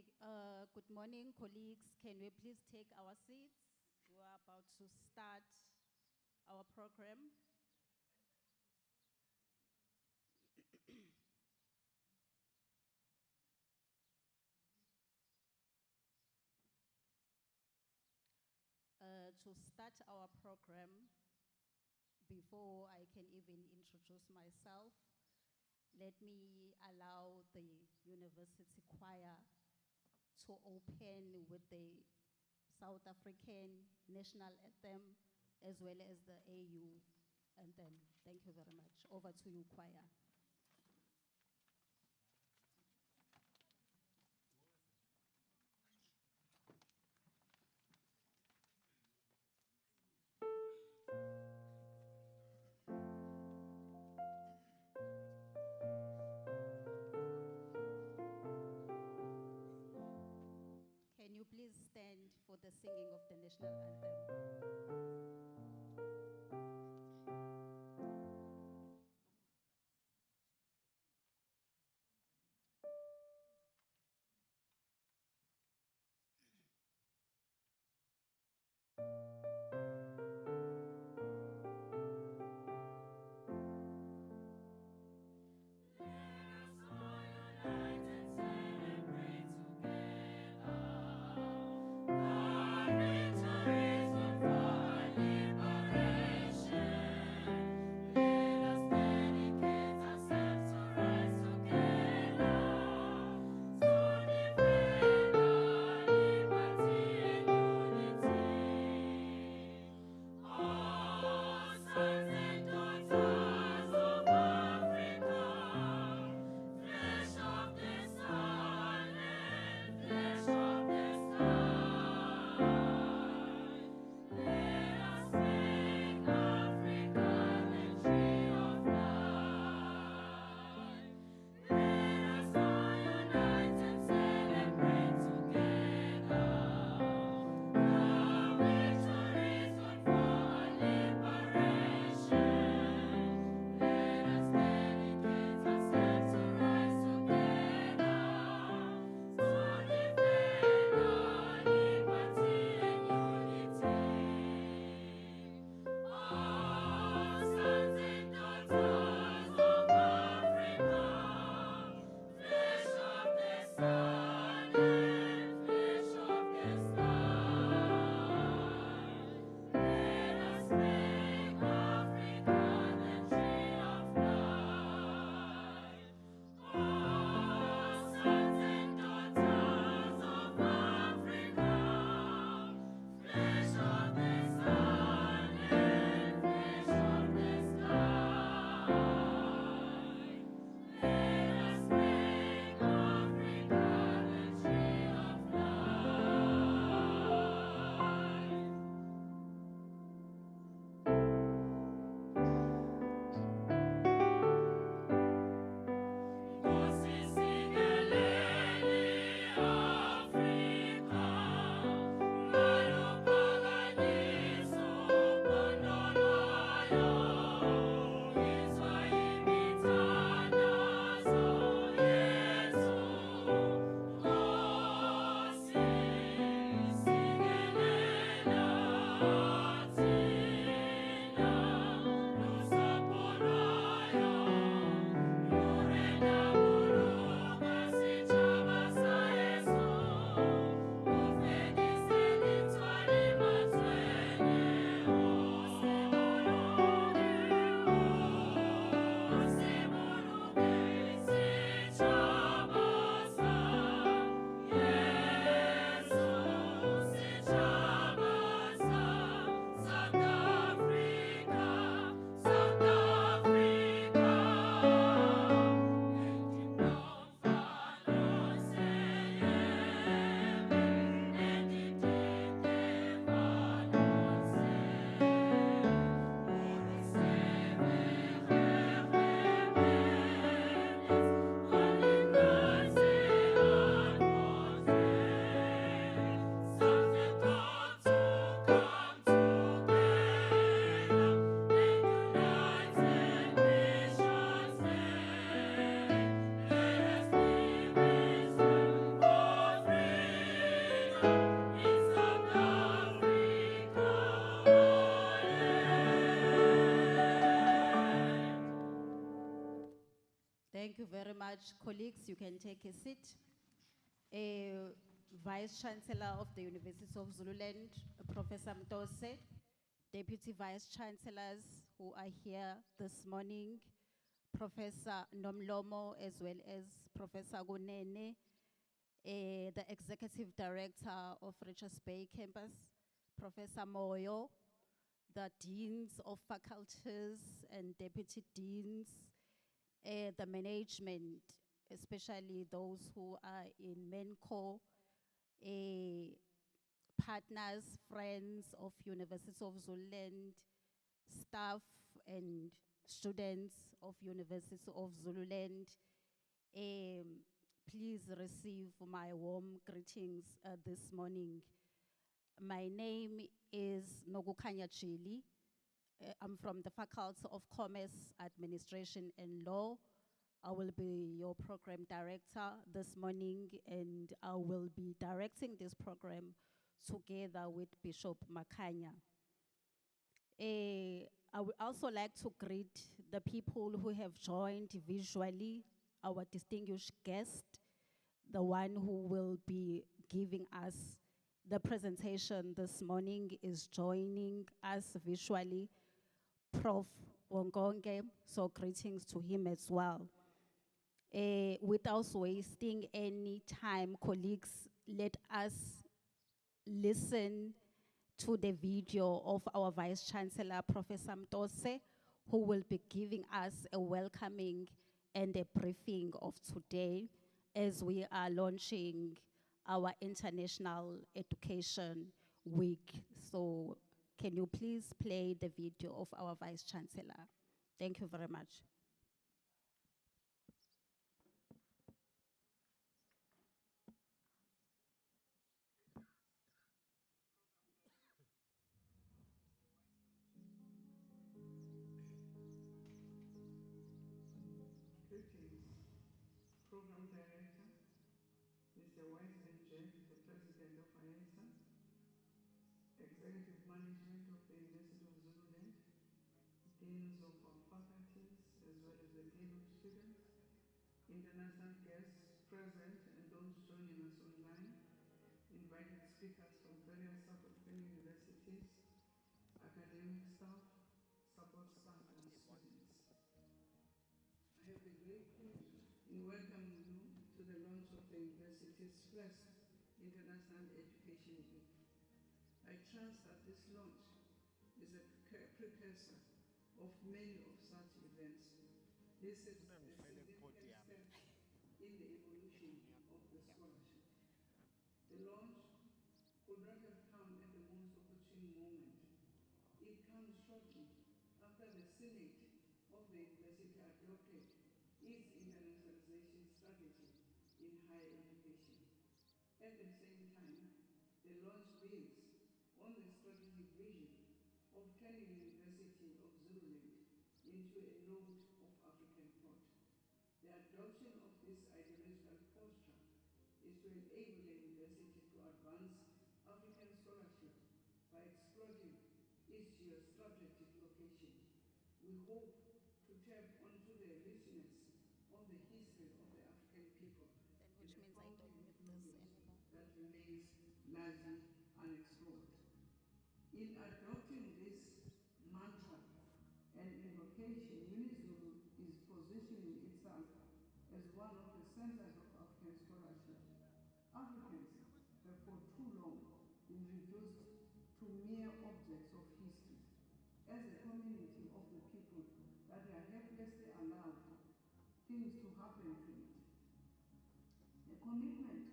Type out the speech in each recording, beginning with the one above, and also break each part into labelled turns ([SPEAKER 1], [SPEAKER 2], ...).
[SPEAKER 1] Okay, good morning, colleagues. Can we please take our seats? We are about to start our program. To start our program, before I can even introduce myself, let me allow the university choir to open with the South African national anthem as well as the AU anthem. Thank you very much. Over to you, choir. Can you please stand for the singing of the national anthem?
[SPEAKER 2] Victories of God.
[SPEAKER 1] much. Colleagues, you can take a seat. Vice Chancellor of the University of Zululand, Professor Mtose, Deputy Vice Chancellors who are here this morning, Professor Nomlomo as well as Professor Gunene, the Executive Director of Richards Bay Campus, Professor Moyo, the Deans of Faculties and Deputy Deans, the management, especially those who are in MENCO, partners, friends of University of Zululand, staff and students of University of Zululand. Please receive my warm greetings this morning. My name is Nogukanya Chili. I'm from the Faculty of Commerce, Administration and Law. I will be your program director this morning, and I will be directing this program together with Bishop Makanya. I would also like to greet the people who have joined visually, our distinguished guest, the one who will be giving us the presentation this morning is joining us visually, Prof. Wongonge, so greetings to him as well. Without wasting any time, colleagues, let us listen to the video of our Vice Chancellor, Professor Mtose, who will be giving us a welcoming and a briefing of today as we are launching our International Education Week. So can you please play the video of our Vice Chancellor? Thank you very much.
[SPEAKER 2] Greetings, Program Director, Mr. Wiseman Jack, the President of IESA, Executive Management of the University of Zululand, Deans of our faculties, as well as the Dean of Students, international guests present and those joining us online, invited speakers from various South African universities, academic staff, support staff and students. I have the great pleasure in welcoming you to the launch of the university's first International Education Week. I trust that this launch is a precursor of many of such events. This is a significant step in the evolution of the scholarship. The launch could not have come at the most opportune moment. It comes shortly after the Senate of the university adopted its internationalization strategy in higher education. At the same time, the launch builds on the strategic vision of turning University of Zululand into a node of African thought. The adoption of this ideological posture is to enable the university to advance African scholarship by exploiting its geostrategic location. We hope to tap onto the richness of the history of the African people
[SPEAKER 1] Then
[SPEAKER 2] and
[SPEAKER 1] which
[SPEAKER 2] the
[SPEAKER 1] means I don't
[SPEAKER 2] fountain
[SPEAKER 1] need
[SPEAKER 2] of
[SPEAKER 1] this
[SPEAKER 2] knowledge
[SPEAKER 1] anymore.
[SPEAKER 2] that remains largely unexplored. In adopting this mantra and invocation, UniZulu is positioning itself as one of the centers of African scholarship. Africans have for too long been reduced to mere objects of history, as a community of the people that are helplessly allowed things to happen to it. The commitment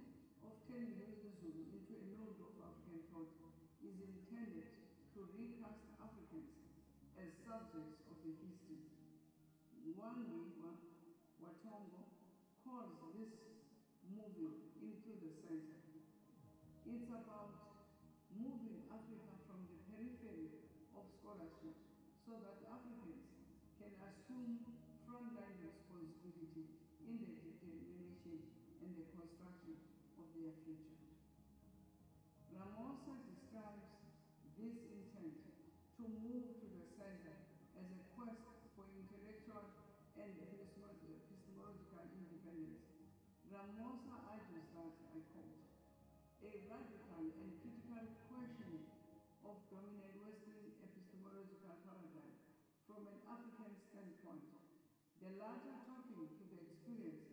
[SPEAKER 2] of turning UniZulu into a node of African thought is intended to recast Africans as subjects of the history. Ngwangi Watongo calls this moving into the center. It's about moving Africa from the periphery of scholarship so that Africans can assume frontline responsibility in the determination and the construction of their future. Ramosa describes this intent to move to the center as a quest for intellectual and epistemological epistemological independence. Ramosa argues that, I quote, a radical and critical questioning of dominant Western epistemological paradigm from an African standpoint, the latter talking to the experience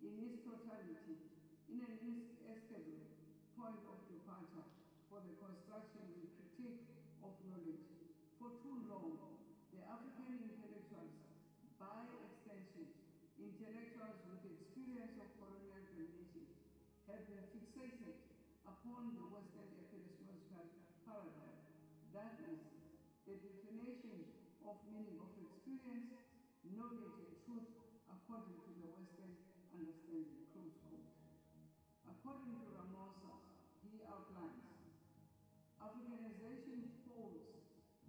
[SPEAKER 2] in its totality in an inescapable point of departure for the construction and critique of knowledge. For too long, the African intellectuals, by extension, intellectuals with experience of colonial domination, have been fixated upon the Western epistemological paradigm. That is, the definition of meaning of experience, knowledge, and truth according to the Western understanding, close quote. According to Ramosa, he outlines, Africanization holds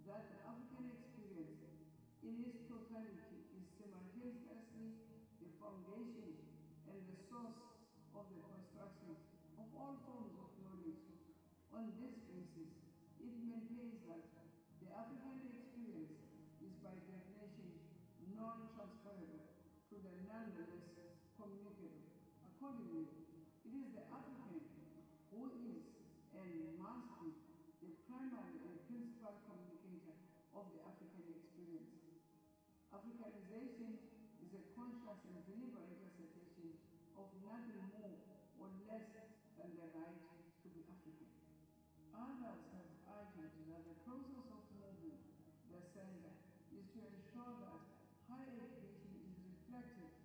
[SPEAKER 2] that the African experience in its totality is simultaneously the foundation and the source of the construction of all forms of knowledge. On this basis, it maintains that the African experience is by definition non-transferable to the nonetheless communicable. Accordingly, it is the African who is and must be the primary and principal communicator of the African experience. Africanization is a conscious and deliberate assertion of nothing more or less than the right to be African. Others have argued that the process of moving the sender is to ensure that higher education is reflective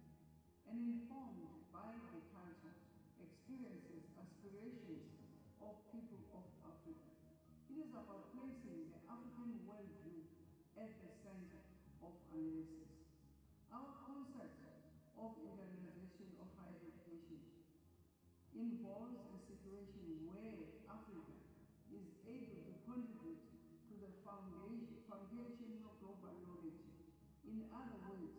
[SPEAKER 2] and informed by the culture, experiences, aspirations of people of Africa. It is about placing the African worldview at the center of analysis. Our concept of internationalization of higher education involves a situation where Africa is able to contribute to the foundation of global knowledge. In other words,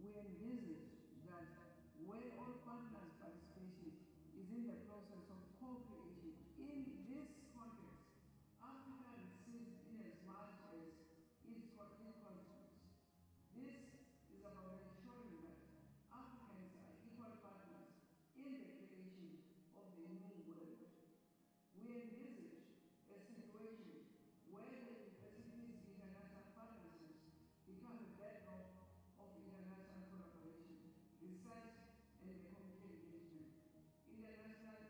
[SPEAKER 2] we envisage that where all partners' participation is in the process of co-creation. In this context, Africa receives in as much as it contributes. This is about ensuring that Africans are equal partners in the creation of the new world. We envisage a situation where the university's international partnerships become a bedrock of international collaboration, research, and economic engagement. International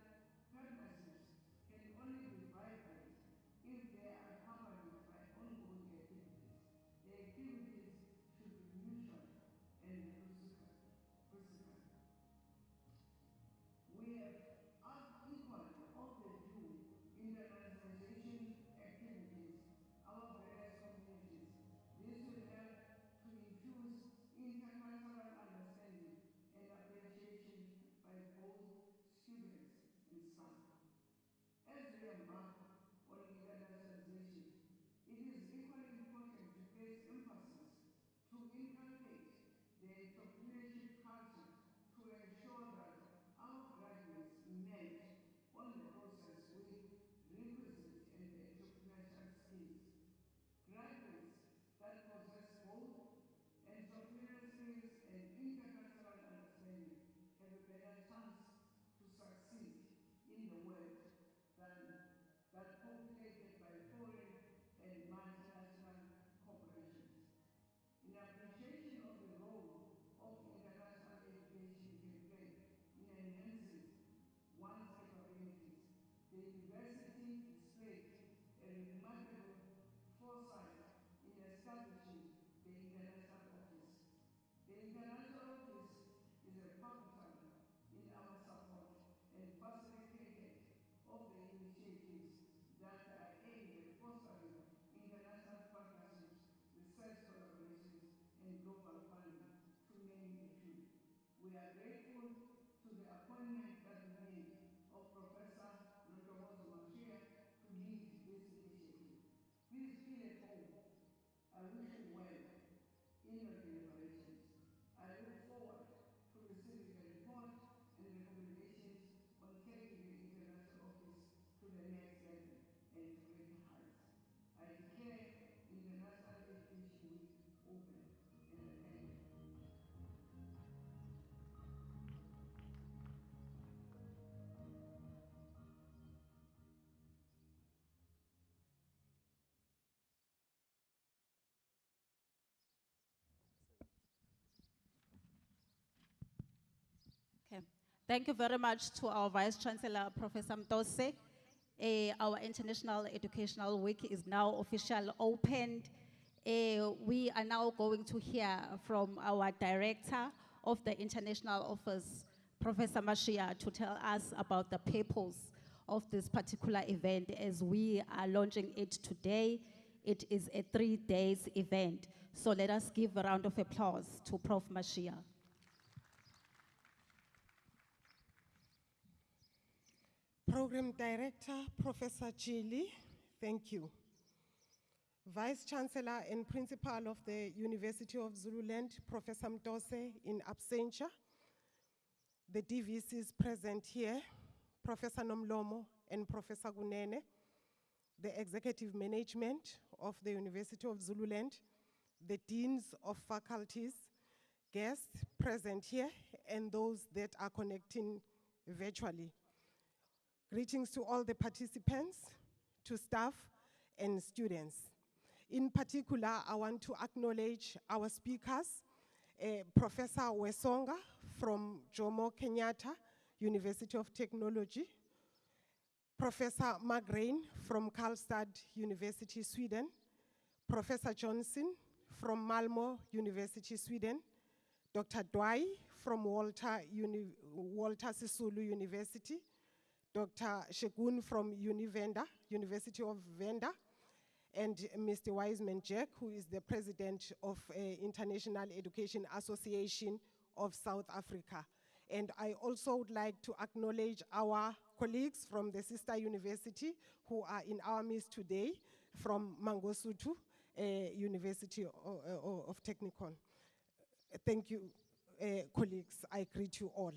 [SPEAKER 2] partnerships can only be vibrant if they are accompanied by ongoing activities. The activities should be mutual and reciprocal. We have equally of the view internationalization activities, our various communities. This will help to infuse intercultural understanding and appreciation by both students and staff. As we embark on internationalization, it is equally important to place emphasis to inculcate the entrepreneurship culture to ensure that our graduates emerge on the process with requisite and entrepreneurial skills. Graduates that possess both entrepreneurial skills and intercultural understanding have a better chance to succeed in the world than that populated by foreign and multinational corporations. In appreciation of the role of international education can play in enhancing one's capabilities, the university displayed a remarkable foresight in establishing the International Office. The International Office is a pivotal in our support and facilitated of the initiatives that are aimed at fostering international partnerships, research collaborations, and global funding, to name a few. We are grateful to the appointment that we made of Professor Janovos to lead this initiative. Please feel at home. I wish you well in your deliberations. I look forward to receiving the report and recommendations on taking the International Office to the next level and to greater heights. I declare International Education Week open, and I thank you.
[SPEAKER 1] Thank you very much to our Vice Chancellor, Professor Mtose. Our International Educational Week is now officially opened. We are now going to hear from our Director of the International Office, Professor Mashia, to tell us about the purpose of this particular event as we are launching it today. It is a 3 days event. So let us give a round of applause to Prof. Mashia.
[SPEAKER 3] Program Director, Professor Chili, thank you. Vice Chancellor and Principal of the University of Zululand, Professor Mtose in absentia. The DVCs present here, Professor Nomlomo and Professor Gunene, the Executive Management of the University of Zululand, the Deans of Faculties, guests present here, and those that are connecting virtually. Greetings to all the participants, to staff and students. In particular, I want to acknowledge our speakers, Professor Wesonga from Jomo Kenyatta University of Technology, Professor Margaret from Karlstad University, Sweden, Professor Johnson from Malmö University, Sweden, Dr. Dwai from Walter Sisulu University, Dr. Shegun from University of Venda, and Mr. Wiseman Jack, who is the president of International Education Association of South Africa. And I also would like to acknowledge our colleagues from the sister university who are in our midst today from Mangosuthu University of Technikon. Thank you, colleagues. I greet you all.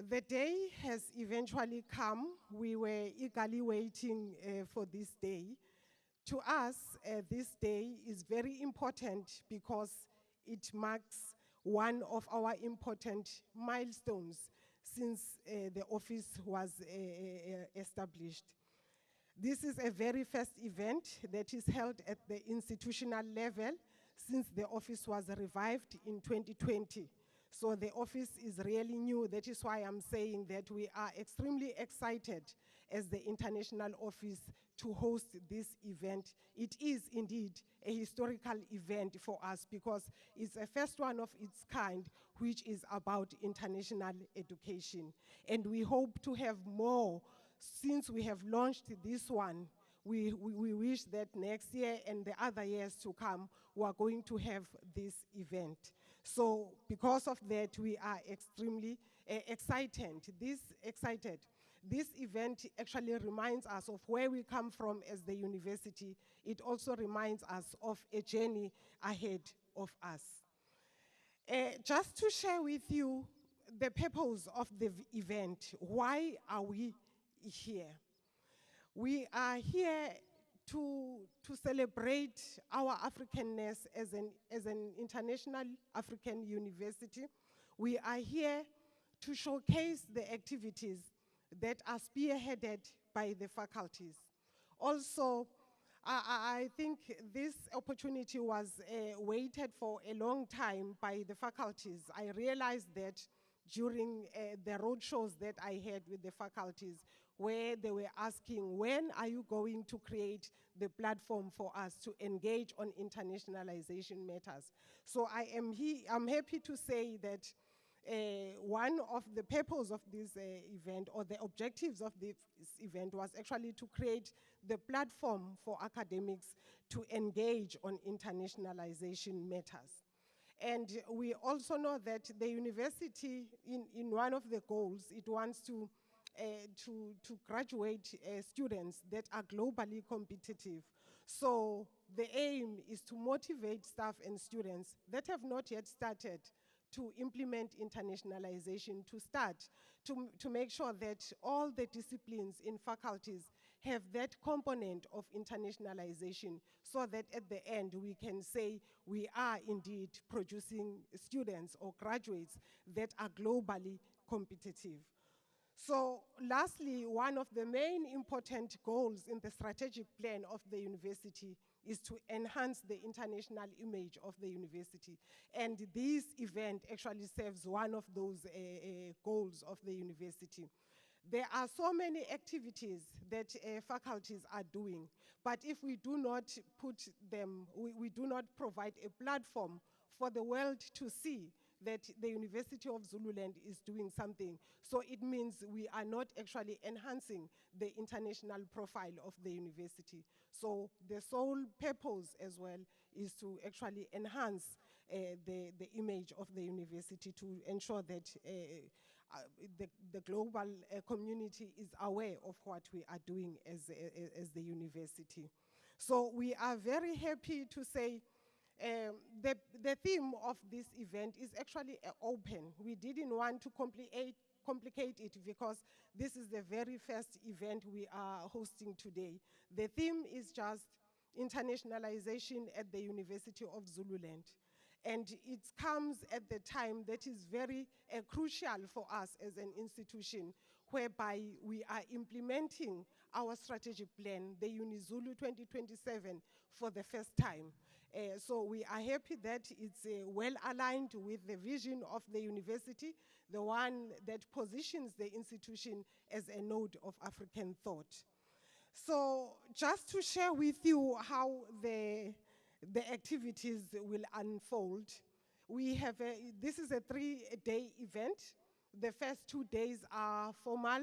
[SPEAKER 3] The day has eventually come. We were eagerly waiting for this day. To us, this day is very important because it marks one of our important milestones since the office was established. This is a very first event that is held at the institutional level since the office was revived in 2020. So the office is really new. That is why I'm saying that we are extremely excited as the international office to host this event. It is indeed a historical event for us because it's the first one of its kind, which is about international education. And we hope to have more. Since we have launched this one, we wish that next year and the other years to come, we are going to have this event. So because of that, we are extremely excited. This event actually reminds us of where we come from as the university. It also reminds us of a journey ahead of us. Just to share with you the purpose of the event, why are we here? We are here to celebrate our Africanness as an international African university. We are here to showcase the activities that are spearheaded by the faculties. Also, I think this opportunity was waited for a long time by the faculties. I realized that during the roadshows that I had with the faculties, where they were asking, when are you going to create the platform for us to engage on internationalization matters? So I'm happy to say that one of the purposes of this event, or the objectives of this event, was actually to create the platform for academics to engage on internationalization matters. And we also know that the university, in one of the goals, it wants to graduate students that are globally competitive. So the aim is to motivate staff and students that have not yet started to implement internationalization, to make sure that all the disciplines in faculties have that component of internationalization, so that at the end we can say we are indeed producing students or graduates that are globally competitive. So lastly, one of the main important goals in the strategic plan of the university is to enhance the international image of the university. And this event actually serves one of those goals of the university. There are so many activities that faculties are doing, but if we do not put them, we do not provide a platform for the world to see that the University of Zululand is doing something. So it means we are not actually enhancing the international profile of the university. So the sole purpose as well is to actually enhance the image of the university to ensure that the global community is aware of what we are doing as the university. So we are very happy to say the theme of this event is actually open. We didn't want to complicate it because this is the very first event we are hosting today. The theme is just internationalization at the University of Zululand. And it comes at the time that is very crucial for us as an institution, whereby we are implementing our strategic plan, the UniZulu 2027, for the first time. So we are happy that it's well aligned with the vision of the university, the one that positions the institution as a node of African thought. So just to share with you how the activities will unfold, we have this is a 3-day event. The first 2 days are formal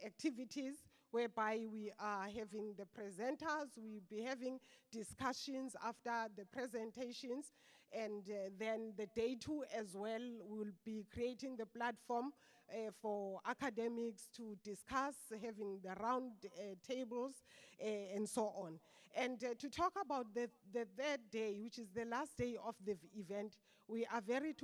[SPEAKER 3] activities whereby we are having the presenters, we'll be having discussions after the presentations, and then the day 2 as well, we'll be creating the platform for academics to discuss, having the round tables, and so on. And to talk about the third day, which is the last day of the event, we are very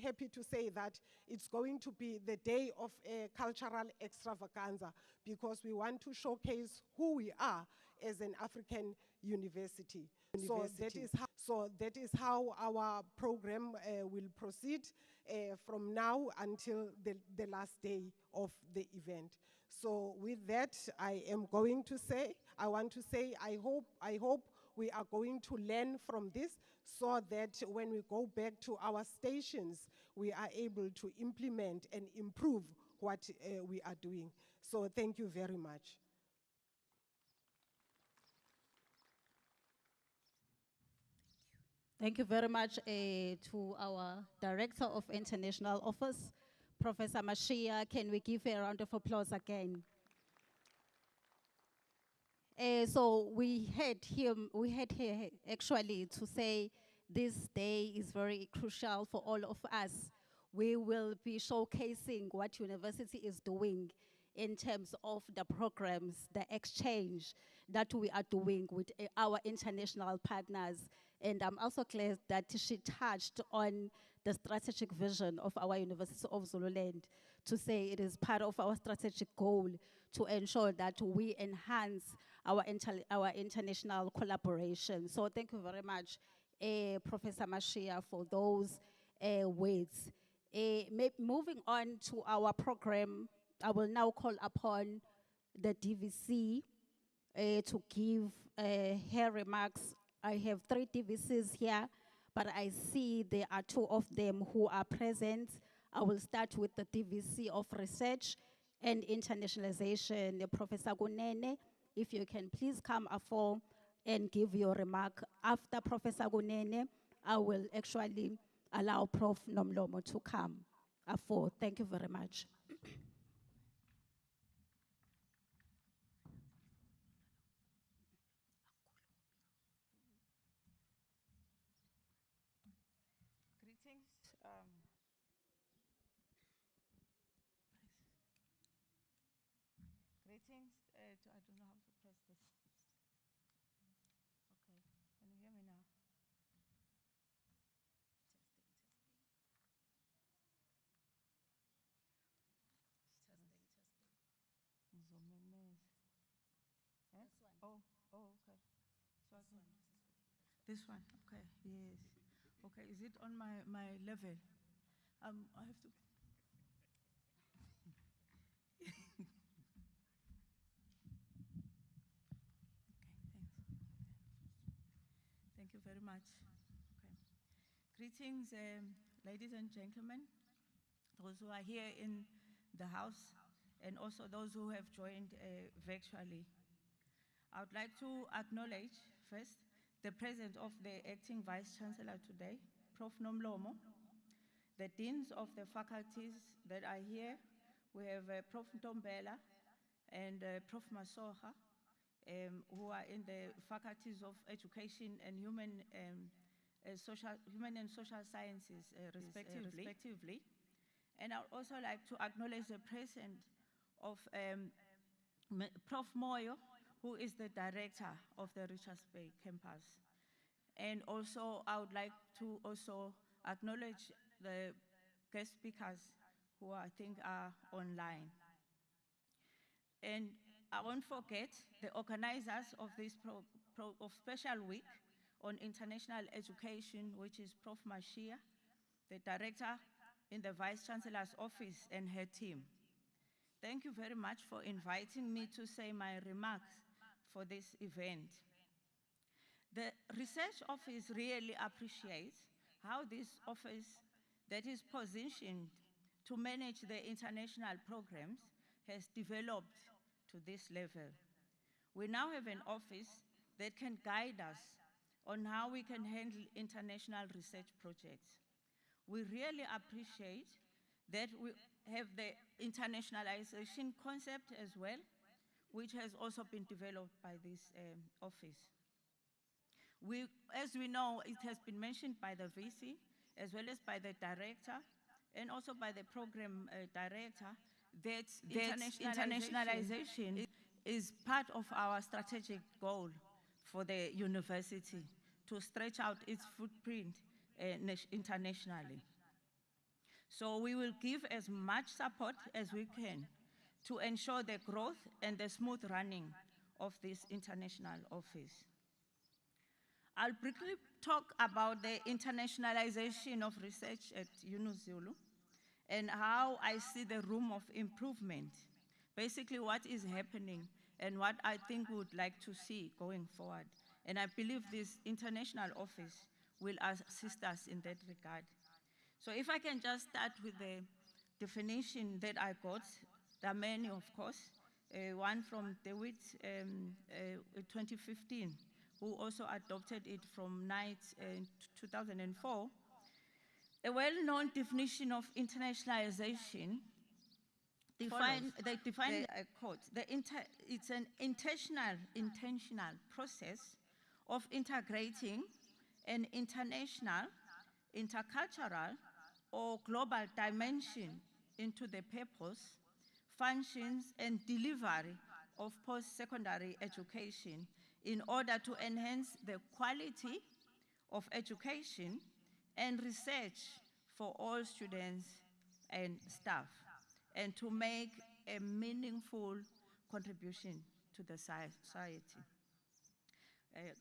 [SPEAKER 3] happy to say that it's going to be the day of a cultural extravaganza, because we want to showcase who we are as an African university. So that is how our program will proceed from now until the last day of the event. So with that, I want to say, I hope we are going to learn from this so that when we go back to our stations, we are able to implement and improve what we are doing. So thank you very much.
[SPEAKER 1] Thank you very much to our Director of International Office, Professor Mashia. Can we give a round of applause again? So we had here actually to say this day is very crucial for all of us. We will be showcasing what university is doing in terms of the programs, the exchange that we are doing with our international partners. And I'm also glad that she touched on the strategic vision of our University of Zululand, to say it is part of our strategic goal to ensure that we enhance our international collaboration. So thank you very much, Professor Mashia, for those words. Moving on to our program, I will now call upon the DVC to give her remarks. I have 3 DVCs here, but I see there are 2 of them who are present. I will start with the DVC of Research and Internationalization, Professor Gunene. If you can please come afore and give your remark. After Professor Gunene, I will actually allow Prof. Nomlomo to come afore. Thank you very much.
[SPEAKER 2] Greetings. Greetings. I don't know how to press this. Okay. Can you hear me now? Oh, okay. So this one, okay, yes. Okay, is it on my level? I have to.
[SPEAKER 4] you very much. Okay. Greetings, ladies and gentlemen, those who are here in the house, and also those who have joined virtually. I would like to acknowledge first the presence of the acting Vice Chancellor today, Prof. Nomlomo, the deans of the faculties that are here. We have Prof. Ntombela and Prof. Masoha, who are in the faculties of education and human and social sciences, respectively. And I would also like to acknowledge the presence of Prof. Moyo, who is the director of the Richards Bay campus. And also, I would like to also acknowledge the guest speakers who I think are online. And I won't forget the organizers of this special week on international education, which is Prof. Mashia, the director in the Vice Chancellor's office, and her team. Thank you very much for inviting me to say my remarks for this event. The research office really appreciates how this office that is positioned to manage the international programs has developed to this level. We now have an office that can guide us on how we can handle international research projects. We really appreciate that we have the internationalization concept as well, which has also been developed by this office. As we know, it has been mentioned by the VC, as well as by the director, and also by the program director, that internationalization is part of our strategic goal for the university to stretch out its footprint internationally. So we will give as much support as we can to ensure the growth and the smooth running of this international office. I'll briefly talk about the internationalization of research at UNIZulu and how I see the room of improvement, basically what is happening and what I think we would like to see going forward. And I believe this international office will assist us in that regard. So if I can just start with the definition that I got, there are many, of course, one from DeWitt 2015, who also adopted it from Knight 2004. A well-known definition of internationalization they define, I quote, it's an intentional process of integrating an international, intercultural, or global dimension into the purpose, functions, and delivery of post-secondary education in order to enhance the quality of education and research for all students and staff, and to make a meaningful contribution to the society.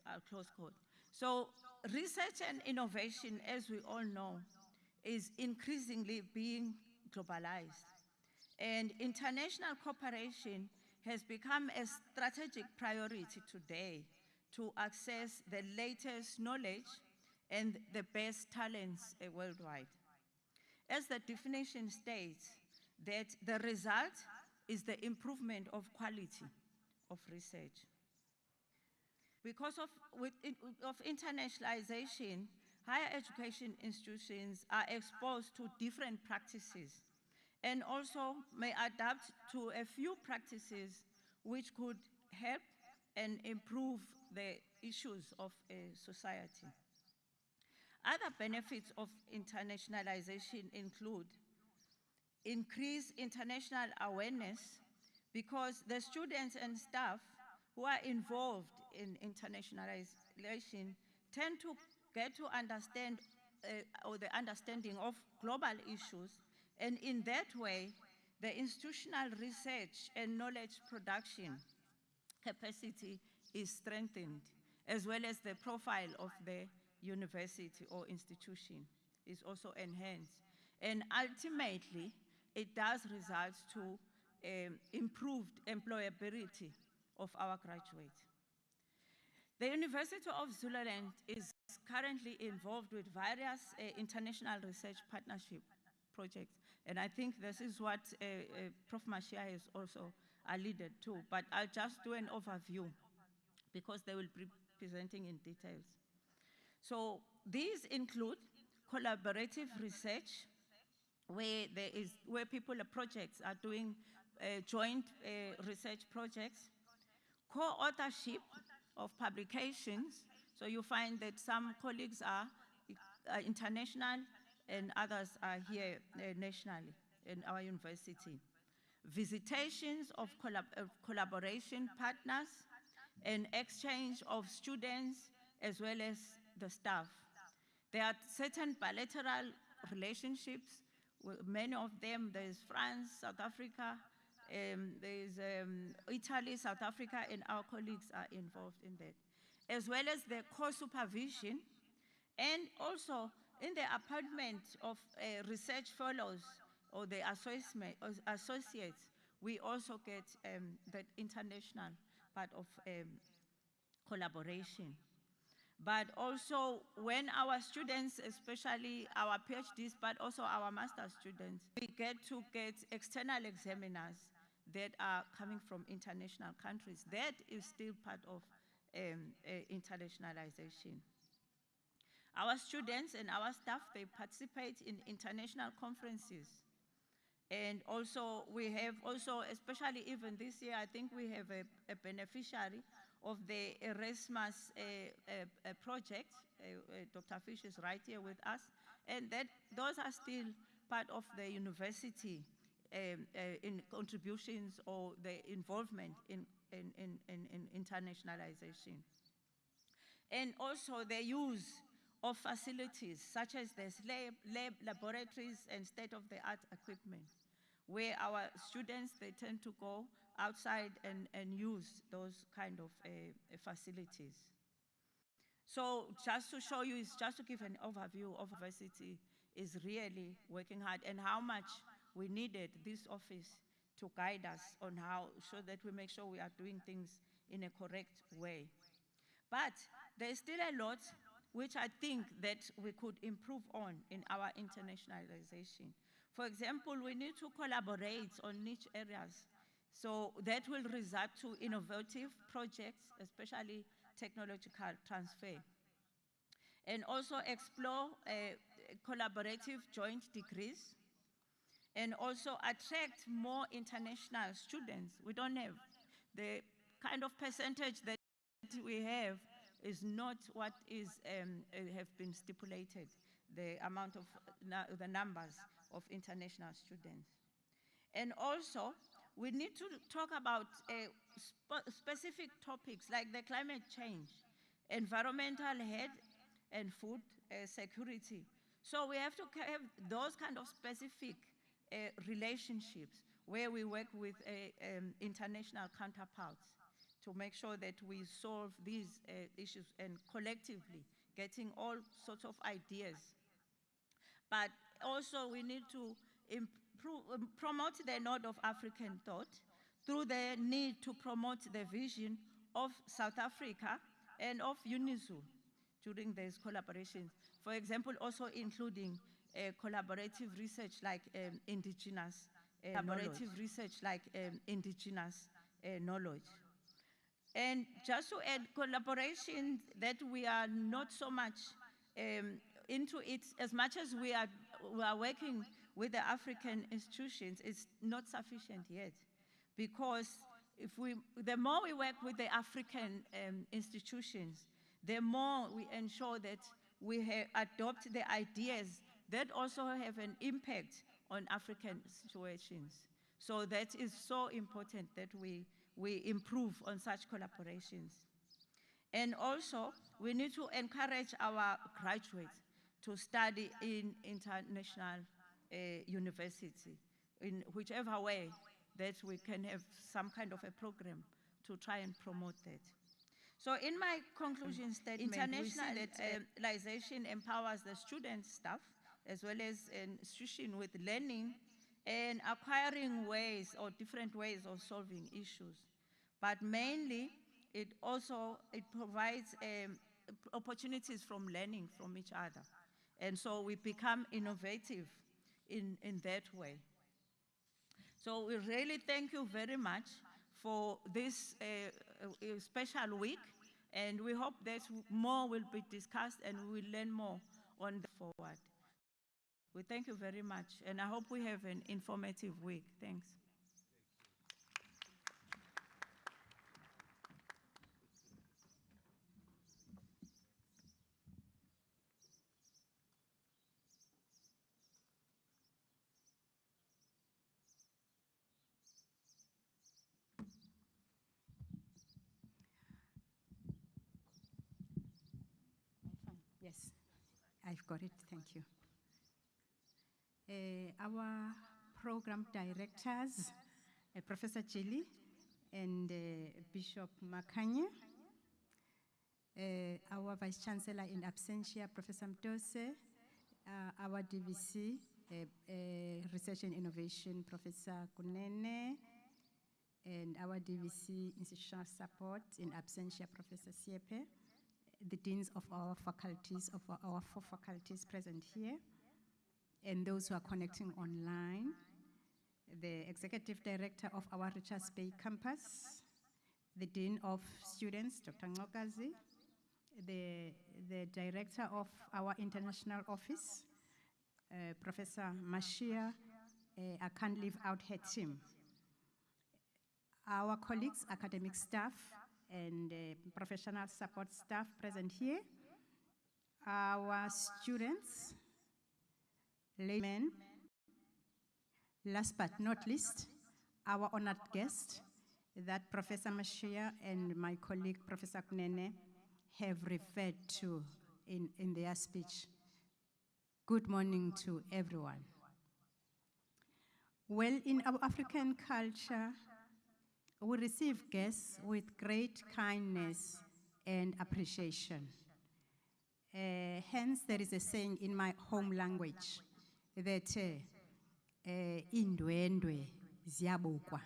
[SPEAKER 4] I'll close quote. So research and innovation, as we all know, is increasingly being globalized. And international cooperation has become a strategic priority today to access the latest knowledge and the best talents worldwide. As the definition states, that the result is the improvement of quality of research. Because of internationalization, higher education institutions are exposed to different practices and also may adapt to a few practices which could help and improve the issues of a society. Other benefits of internationalization include increased international awareness, because the students and staff who are involved in internationalization tend to get to understand or the understanding of global issues, and in that way, the institutional research and knowledge production capacity is strengthened, as well as the profile of the university or institution is also enhanced. And ultimately, it does result to improved employability of our graduates. The University of Zululand is currently involved with various international research partnership projects. And I think this is what Prof. Mashia has also alluded to, but I'll just do an overview because they will be presenting in details. So these include collaborative research, where projects are doing joint research projects, co-authorship of publications. So you find that some colleagues are international and others are here nationally in our university. Visitations of collaboration partners and exchange of students as well as the staff. There are certain bilateral relationships, many of them, there's France, South Africa, there's Italy, South Africa, and our colleagues are involved in that. As well as the co-supervision, and also in the appointment of research fellows or the associates, we also get that international part of collaboration. But also when our students, especially our PhDs, but also our master's students, we get external examiners that are coming from international countries. That is still part of internationalization. Our students and our staff, they participate in international conferences. And also we have also, especially even this year, I think we have a beneficiary of the Erasmus project. Dr. Fish is right here with us. And those are still part of the university in contributions or the involvement in internationalization. And also the use of facilities such as the lab laboratories and state-of-the-art equipment, where our students, they tend to go outside and use those kind of facilities. So just to show you, just to give an overview of university is really working hard and how much we needed this office to guide us on how, so that we make sure we are doing things in a correct way. But there's still a lot which I think that we could improve on in our internationalization. For example, we need to collaborate on niche areas. So that will result to innovative projects, especially technological transfer. And also explore collaborative joint degrees, and also attract more international students. We don't have the kind of percentage that we have is not what is have been stipulated, the amount of the numbers of international students. And also, we need to talk about specific topics like the climate change, environmental health, and food security. So we have to have those kind of specific relationships where we work with international counterparts to make sure that we solve these issues and collectively getting all sorts of ideas. But also we need to promote the node of African thought through the need to promote the vision of South Africa and of UNIZU during these collaborations. For example, also including collaborative research like indigenous knowledge. And just to add, collaboration that we are not so much into it, as much as we are working with the African institutions, it's not sufficient yet. Because the more we work with the African institutions, the more we ensure that we adopt the ideas that also have an impact on African situations. So that is so important that we improve on such collaborations. And also, we need to encourage our graduates to study in international university, in whichever way that we can have some kind of a program to try and promote that. So in my conclusion statement, internationalization empowers the student staff as well as an institution with learning and acquiring ways or different ways of solving issues. But mainly, it provides opportunities from learning from each other. And so we become innovative in that way. So we really thank you very much for this special week, and we hope that more will be discussed and we will learn more on the forward. We thank you very much, and I hope we have an informative week. Thanks.
[SPEAKER 5] Yes, I've got it, thank you. Our program directors, Professor Chili and Bishop Makanye, our Vice Chancellor in absentia, Professor Mtose, our DVC, Research and Innovation, Professor Kunene, and our DVC Institutional Support in absentia, Professor Siepe, the deans of our faculties, of our 4 faculties present here, and those who are connecting online, the Executive Director of our Richards Bay campus, the Dean of Students, Dr. Ngokazi, the Director of our International Office, Professor Mashia, I can't leave out her team. Our colleagues, academic staff, and professional support staff present here, our students, laymen, last but not least, our honored guest that Professor Mashia and my colleague Professor Kunene have referred to in their speech. Good morning to everyone. Well, in our African culture, we receive guests with great kindness and appreciation. Hence, there is a saying in my home language that indwendwe ziyabukwa.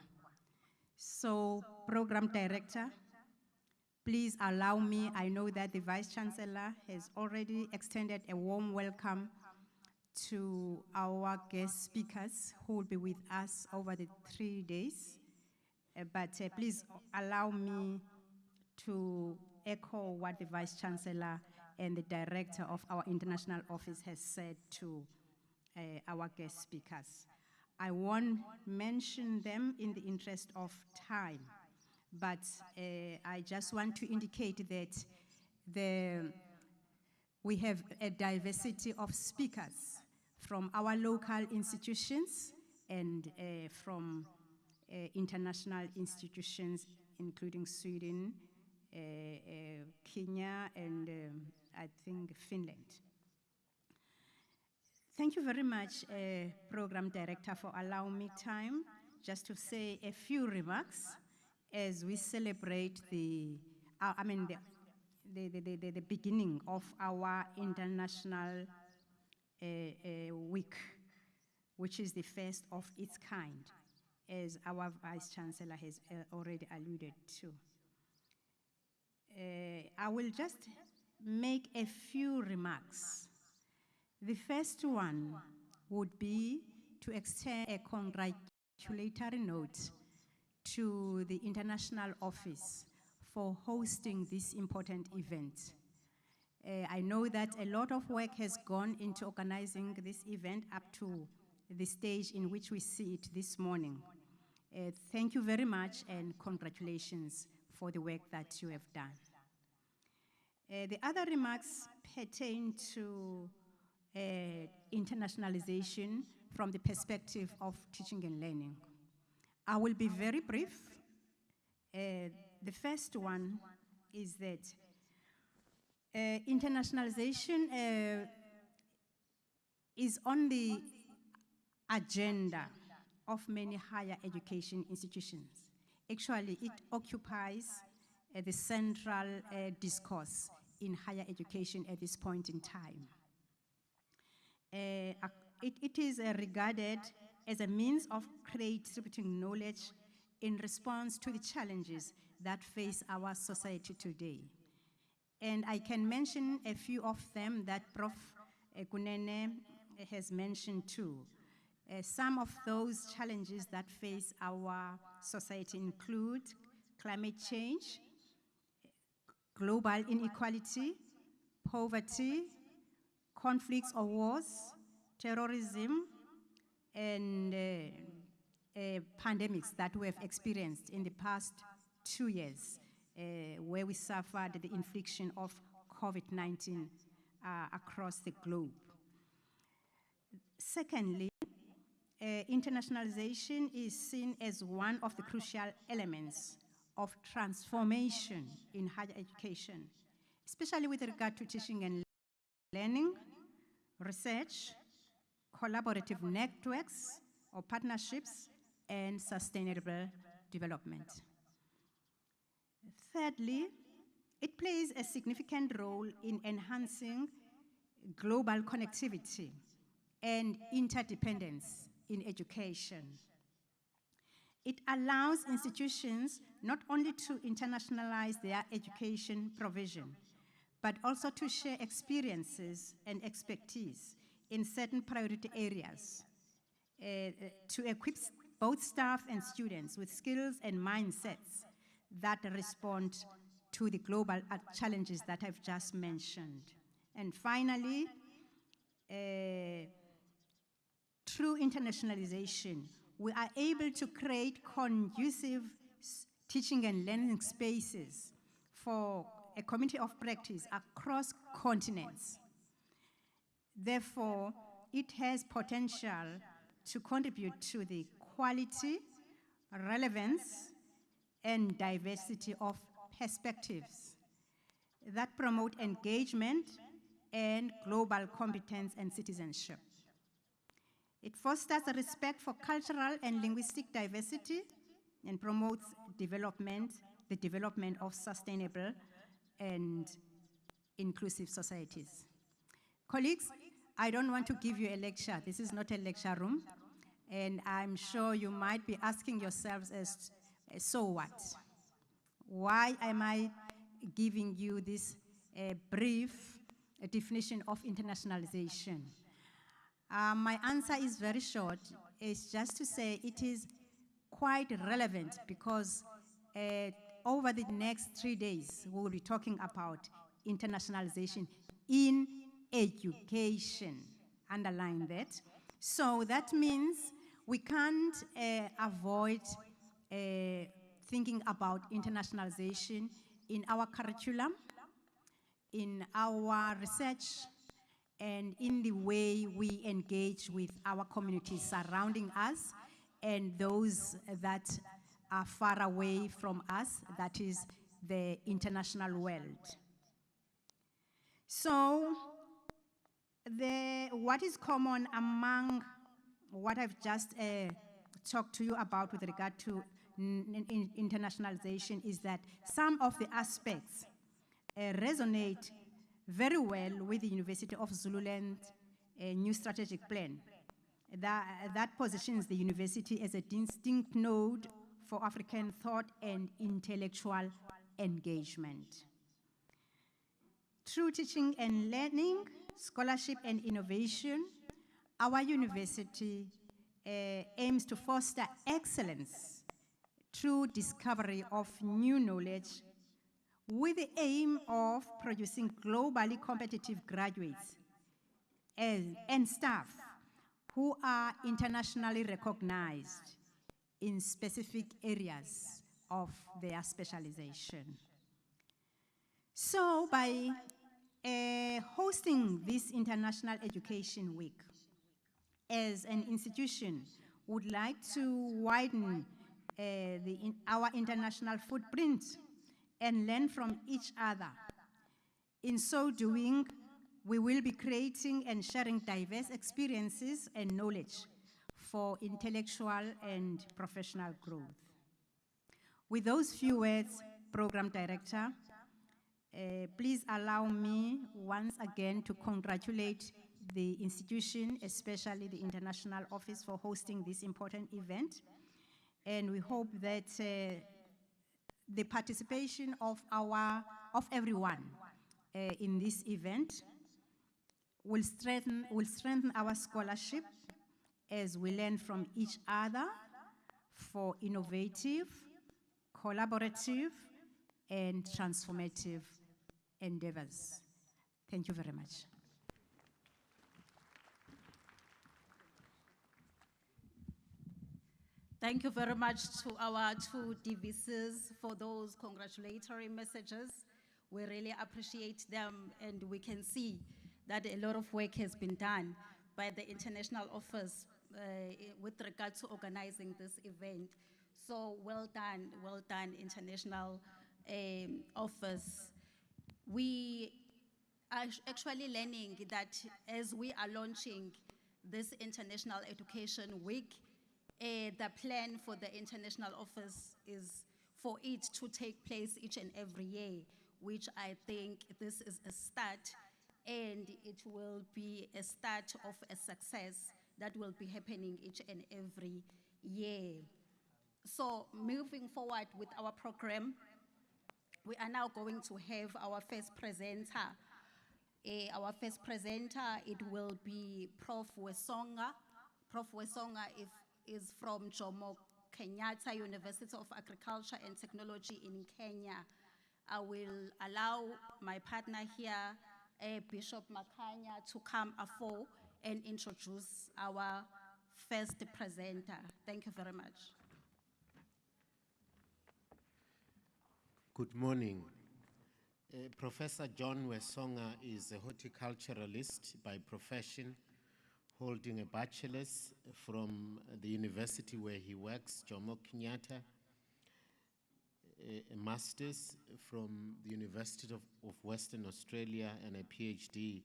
[SPEAKER 5] So, Program Director, please allow me, I know that the Vice Chancellor has already extended a warm welcome to our guest speakers who will be with us over the 3 days. But please allow me to echo what the Vice Chancellor and the Director of our International Office has said to our guest speakers. I won't mention them in the interest of time, but I just want to indicate that we have a diversity of speakers from our local institutions and from international institutions, including Sweden, Kenya, and I think Finland. Thank you very much, Program Director, for allowing me time just to say a few remarks as we celebrate the beginning of our International Week, which is the first of its kind, as our Vice Chancellor has already alluded to. I will just make a few remarks. The first one would be to extend a congratulatory note to the International Office for hosting this important event. I know that a lot of work has gone into organizing this event up to the stage in which we see it this morning. Thank you very much and congratulations for the work that you have done. The other remarks pertain to internationalization from the perspective of teaching and learning. I will be very brief. The first one is that internationalization is on the agenda of many higher education institutions. Actually, it occupies the central discourse in higher education at this point in time. It is regarded as a means of distributing knowledge in response to the challenges that face our society today. And I can mention a few of them that Prof. Kunene has mentioned too. Some of those challenges that face our society include climate change, global inequality, poverty, conflicts or wars, terrorism, and pandemics that we have experienced in the past 2 years, where we suffered the infliction of COVID-19 across the globe. Secondly, internationalization is seen as one of the crucial elements of transformation in higher education, especially with regard to teaching and learning, research, collaborative networks or partnerships, and sustainable development. Thirdly, it plays a significant role in enhancing global connectivity and interdependence in education. It allows institutions not only to internationalize their education provision, but also to share experiences and expertise in certain priority areas, to equip both staff and students with skills and mindsets that respond to the global challenges that I've just mentioned. And finally, through internationalization, we are able to create conducive teaching and learning spaces for a community of practice across continents. Therefore, it has potential to contribute to the quality, relevance, and diversity of perspectives that promote engagement and global competence and citizenship. It fosters a respect for cultural and linguistic diversity and promotes the development of sustainable and inclusive societies. Colleagues, I don't want to give you a lecture. This is not a lecture room. And I'm sure you might be asking yourselves, so what? Why am I giving you this brief definition of internationalization? My answer is very short. It's just to say it is quite relevant because over the next 3 days, we will be talking about internationalization in education. Underline that. So that means we can't avoid thinking about internationalization in our curriculum, in our research, and in the way we engage with our communities surrounding us and those that are far away from us, that is the international world. So, what is common among what I've just talked to you about with regard to internationalization is that some of the aspects resonate very well with the University of Zululand new strategic plan that positions the university as a distinct node for African thought and intellectual engagement. Through teaching and learning, scholarship and innovation, our university aims to foster excellence through discovery of new knowledge with the aim of producing globally competitive graduates and staff who are internationally recognized in specific areas of their specialization. So by hosting this International Education Week, as an institution, would like to widen our international footprint and learn from each other. In so doing, we will be creating and sharing diverse experiences and knowledge for intellectual and professional growth. With those few words, Program Director, please allow me once again to congratulate the institution, especially the International Office, for hosting this important event. And we hope that the participation of everyone in this event will strengthen our scholarship as we learn from each other for innovative, collaborative, and transformative endeavors. Thank you very much.
[SPEAKER 1] Thank you very much to our two DVCs for those congratulatory messages. We really appreciate them, and we can see that a lot of work has been done by the International Office with regard to organizing this event. So well done, International Office. We are actually learning that as we are launching this International Education Week, the plan for the International Office is for it to take place each and every year, which I think this is a start, and it will be a start of a success that will be happening each and every year. So moving forward with our program, we are now going to have our first presenter. Our first presenter, it will be Prof. Wesonga. Prof. Wesonga is from Jomo Kenyatta University of Agriculture and Technology in Kenya. I will allow my partner here, Bishop Makanya, to come afore and introduce our first presenter. Thank you very much.
[SPEAKER 6] Good morning. Professor John Wesonga is a horticulturalist by profession, holding a bachelor's from the university where he works, Jomo Kenyatta, a master's from the University of Western Australia, and a PhD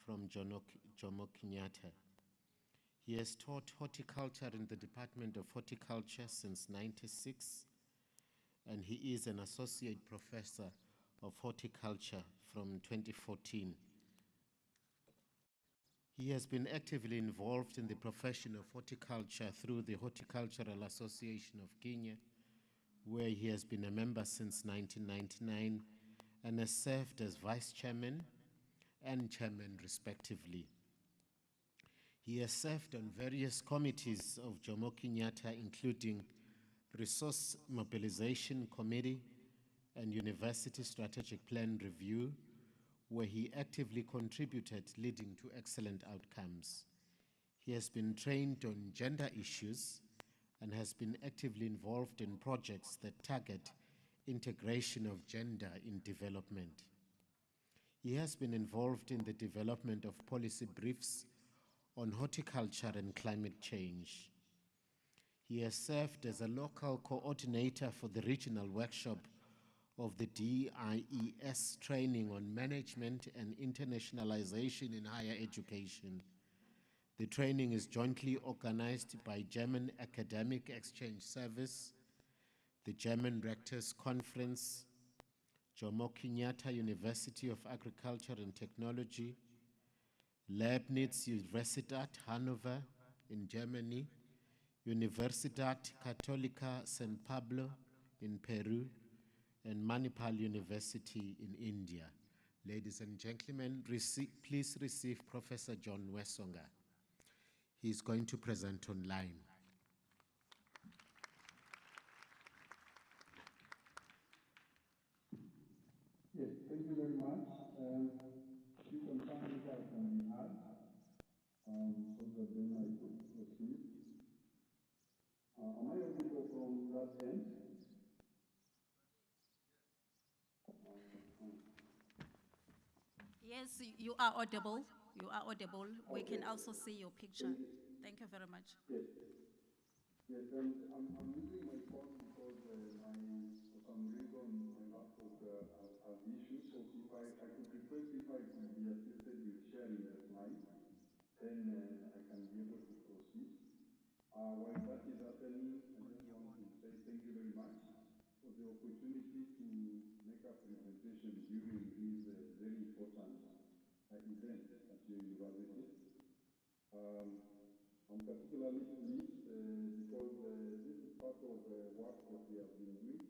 [SPEAKER 6] from Jomo Kenyatta. He has taught horticulture in the Department of Horticulture since '96, and he is an associate professor of horticulture from 2014. He has been actively involved in the profession of horticulture through the Horticultural Association of Kenya, where he has been a member since 1999 and has served as vice chairman and chairman respectively. He has served on various committees of Jomo Kenyatta, including Resource Mobilization Committee and University Strategic Plan Review, where he actively contributed, leading to excellent outcomes. He has been trained on gender issues and has been actively involved in projects that target integration of gender in development. He has been involved in the development of policy briefs on horticulture and climate change. He has served as a local coordinator for the regional workshop of the DIES training on management and internationalization in higher education. The training is jointly organized by German Academic Exchange Service, the German Rectors Conference, Jomo Kenyatta University of Agriculture and Technology, Leibniz Universität Hannover in Germany, Universidad Católica San Pablo in Peru, and Manipal University in India. Ladies and gentlemen, please receive Professor John Wesonga. He is going to present online.
[SPEAKER 7] Yes, thank you very much. You can find if I can be heard, so that then I could proceed. Am I audible from that end?
[SPEAKER 1] Yes, you are audible. You are audible. Okay. We can also see your picture. Thank you very much.
[SPEAKER 7] Yes. Yes, and I'm using my phone because for some reason my laptop has issues. So if I could request if I could be assisted with sharing the slides, then I can be able to proceed. While that is happening, I just want to say thank you very much for the opportunity to make a presentation during this very important event at your university. I'm particularly pleased because this is part of work that we have been doing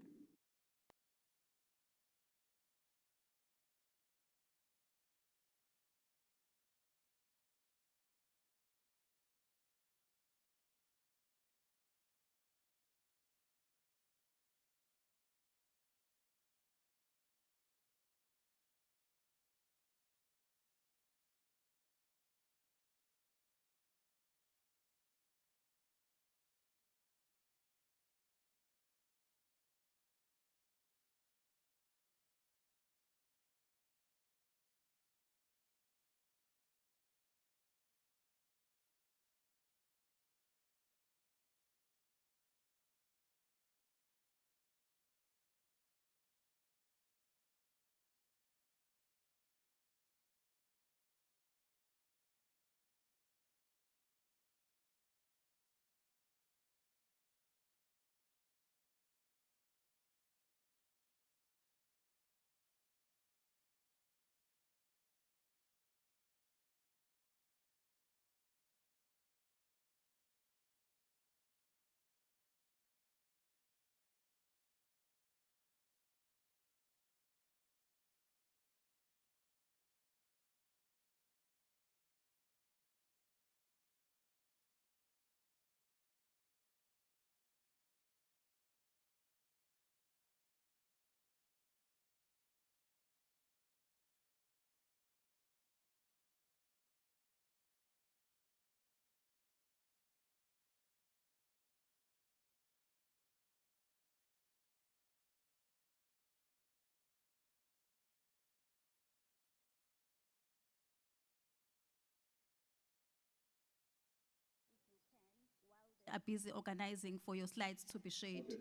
[SPEAKER 1] are busy organizing for your slides to be shared.
[SPEAKER 7] Okay.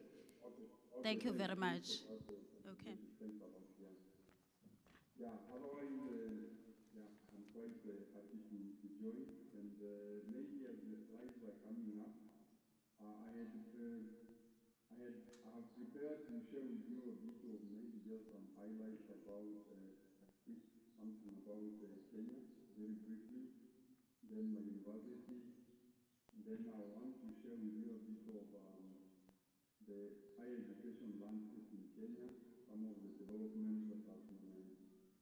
[SPEAKER 1] Thank you very much.
[SPEAKER 7] Thanks for that,
[SPEAKER 1] Okay.
[SPEAKER 7] thanks a lot, yeah. Yeah, otherwise, yeah, I'm quite happy to join. And maybe as the slides were coming up, I have prepared to share with you a bit of maybe just some highlights about something about Kenya, very briefly, then my university. Then I want to share with you a bit of the higher education landscape in Kenya, some of the developments that have been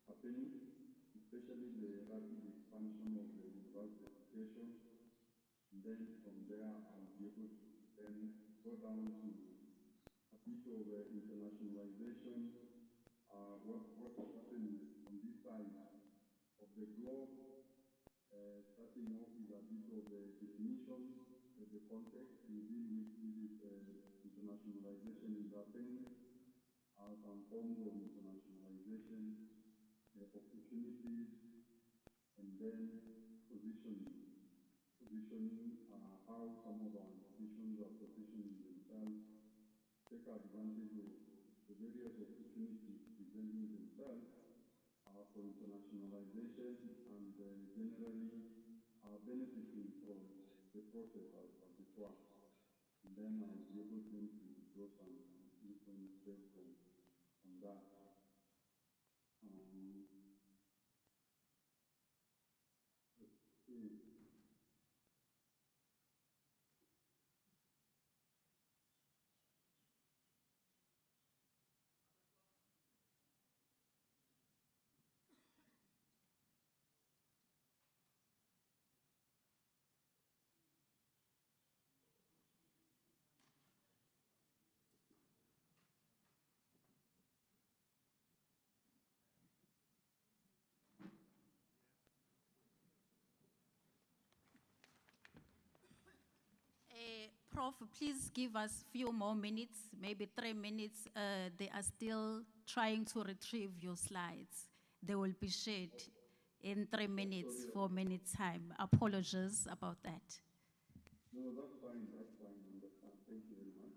[SPEAKER 7] happening, especially the rapid expansion of the university education. And then from there, I'll be able to then go down to a bit of internationalization, what is happening on this side of the globe, starting off with a bit of the definition, the context within which internationalization is happening, some forms of internationalization, opportunities, and then positioning, how some of our institutions are positioning themselves, take advantage of the various opportunities presenting themselves for internationalization and generally benefiting from the process as it were. And then I'll be able to draw some conclusions based on that. Okay.
[SPEAKER 1] Prof, please give us a few more minutes, maybe 3 minutes. They are still trying to retrieve your slides. They will be shared in 3 minutes, 4 minutes time. Apologies about that.
[SPEAKER 7] No, that's fine, I understand. Thank you very much.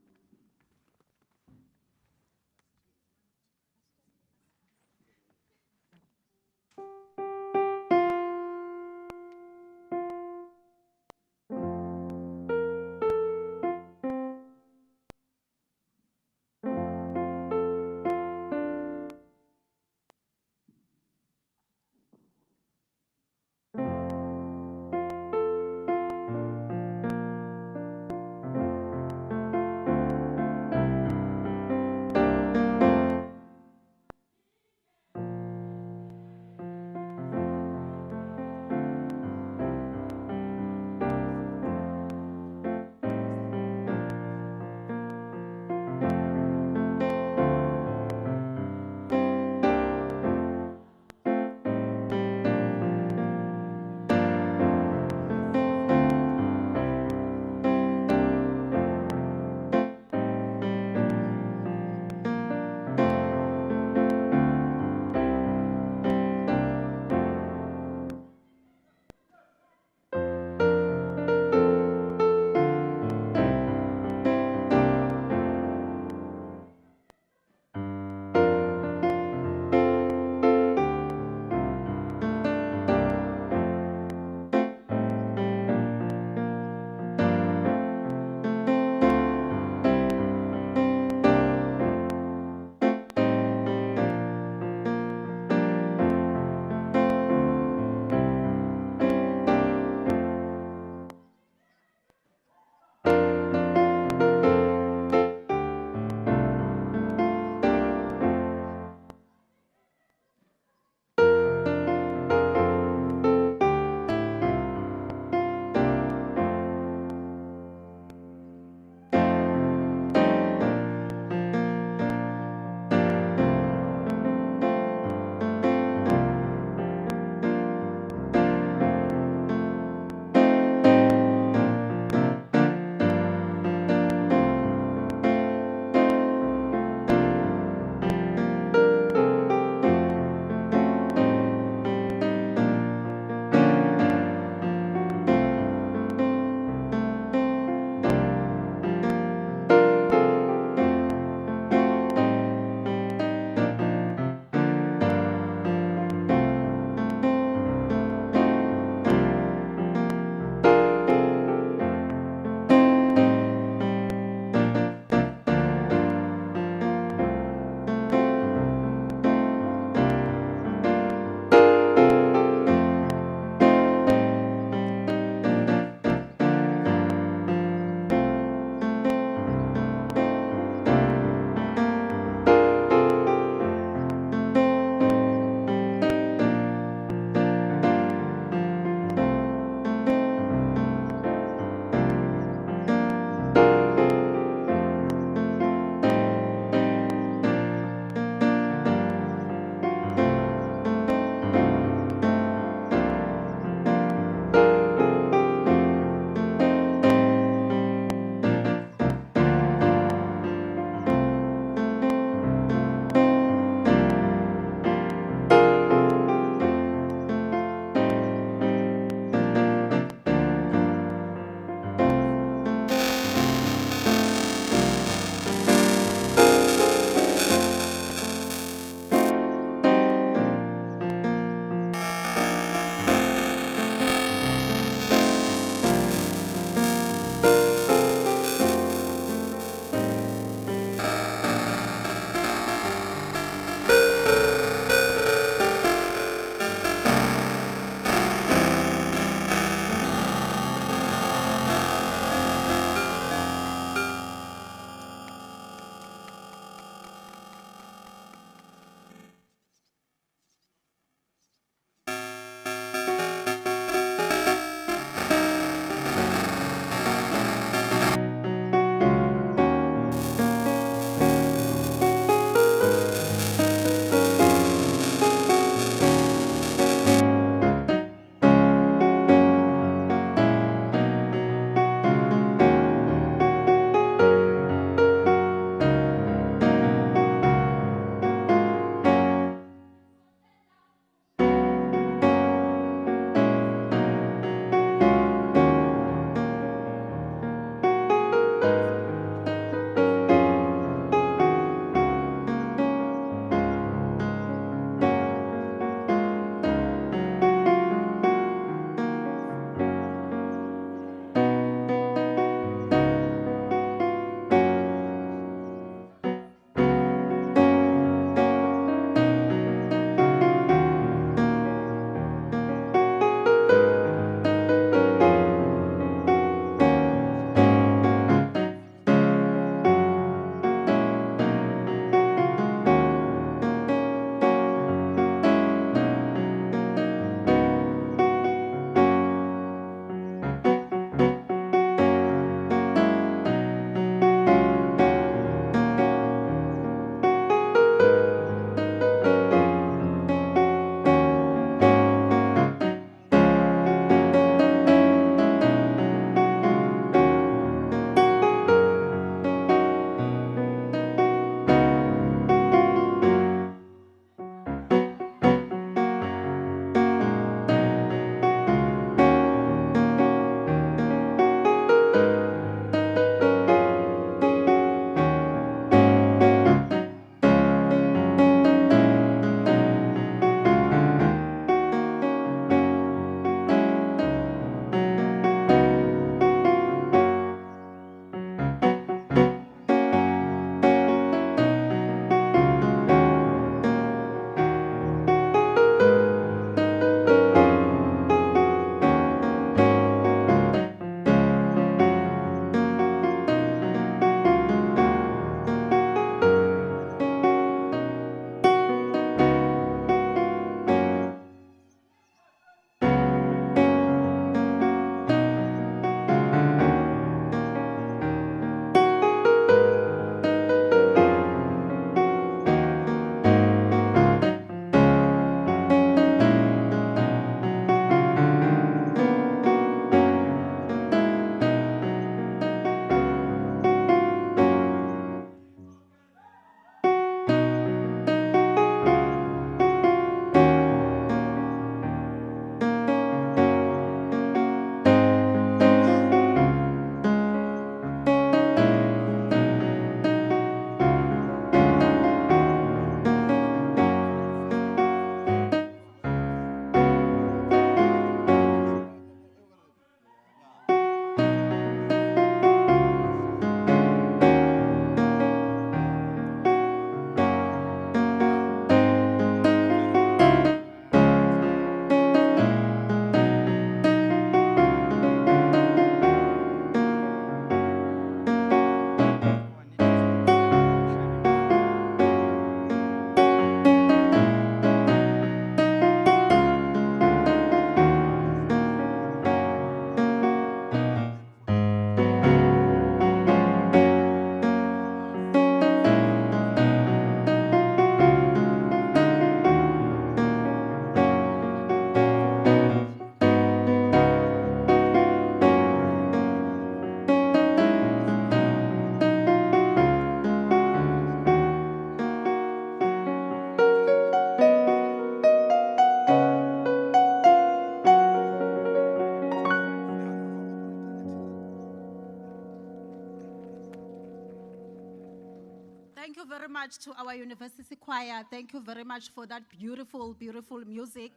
[SPEAKER 8] much to our university choir. Thank you very much for that beautiful, beautiful music.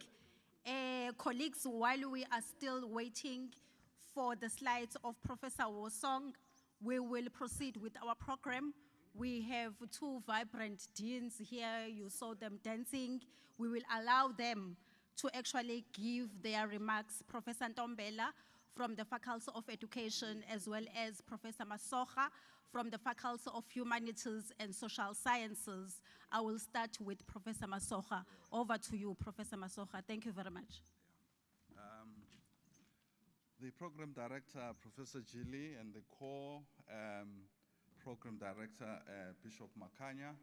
[SPEAKER 8] Colleagues, while we are still waiting for the slides of Professor Wesonga, we will proceed with our program. We have two vibrant deans here. You saw them dancing. We will allow them to actually give their remarks. Professor Ntombela from the Faculty of Education, as well as Professor Masocha from the Faculty of Humanities and Social Sciences. I will start with Professor Masocha. Over to you, Professor Masocha. Thank you very much.
[SPEAKER 9] The program director, Professor Gili, and the core program director, Bishop Makanya,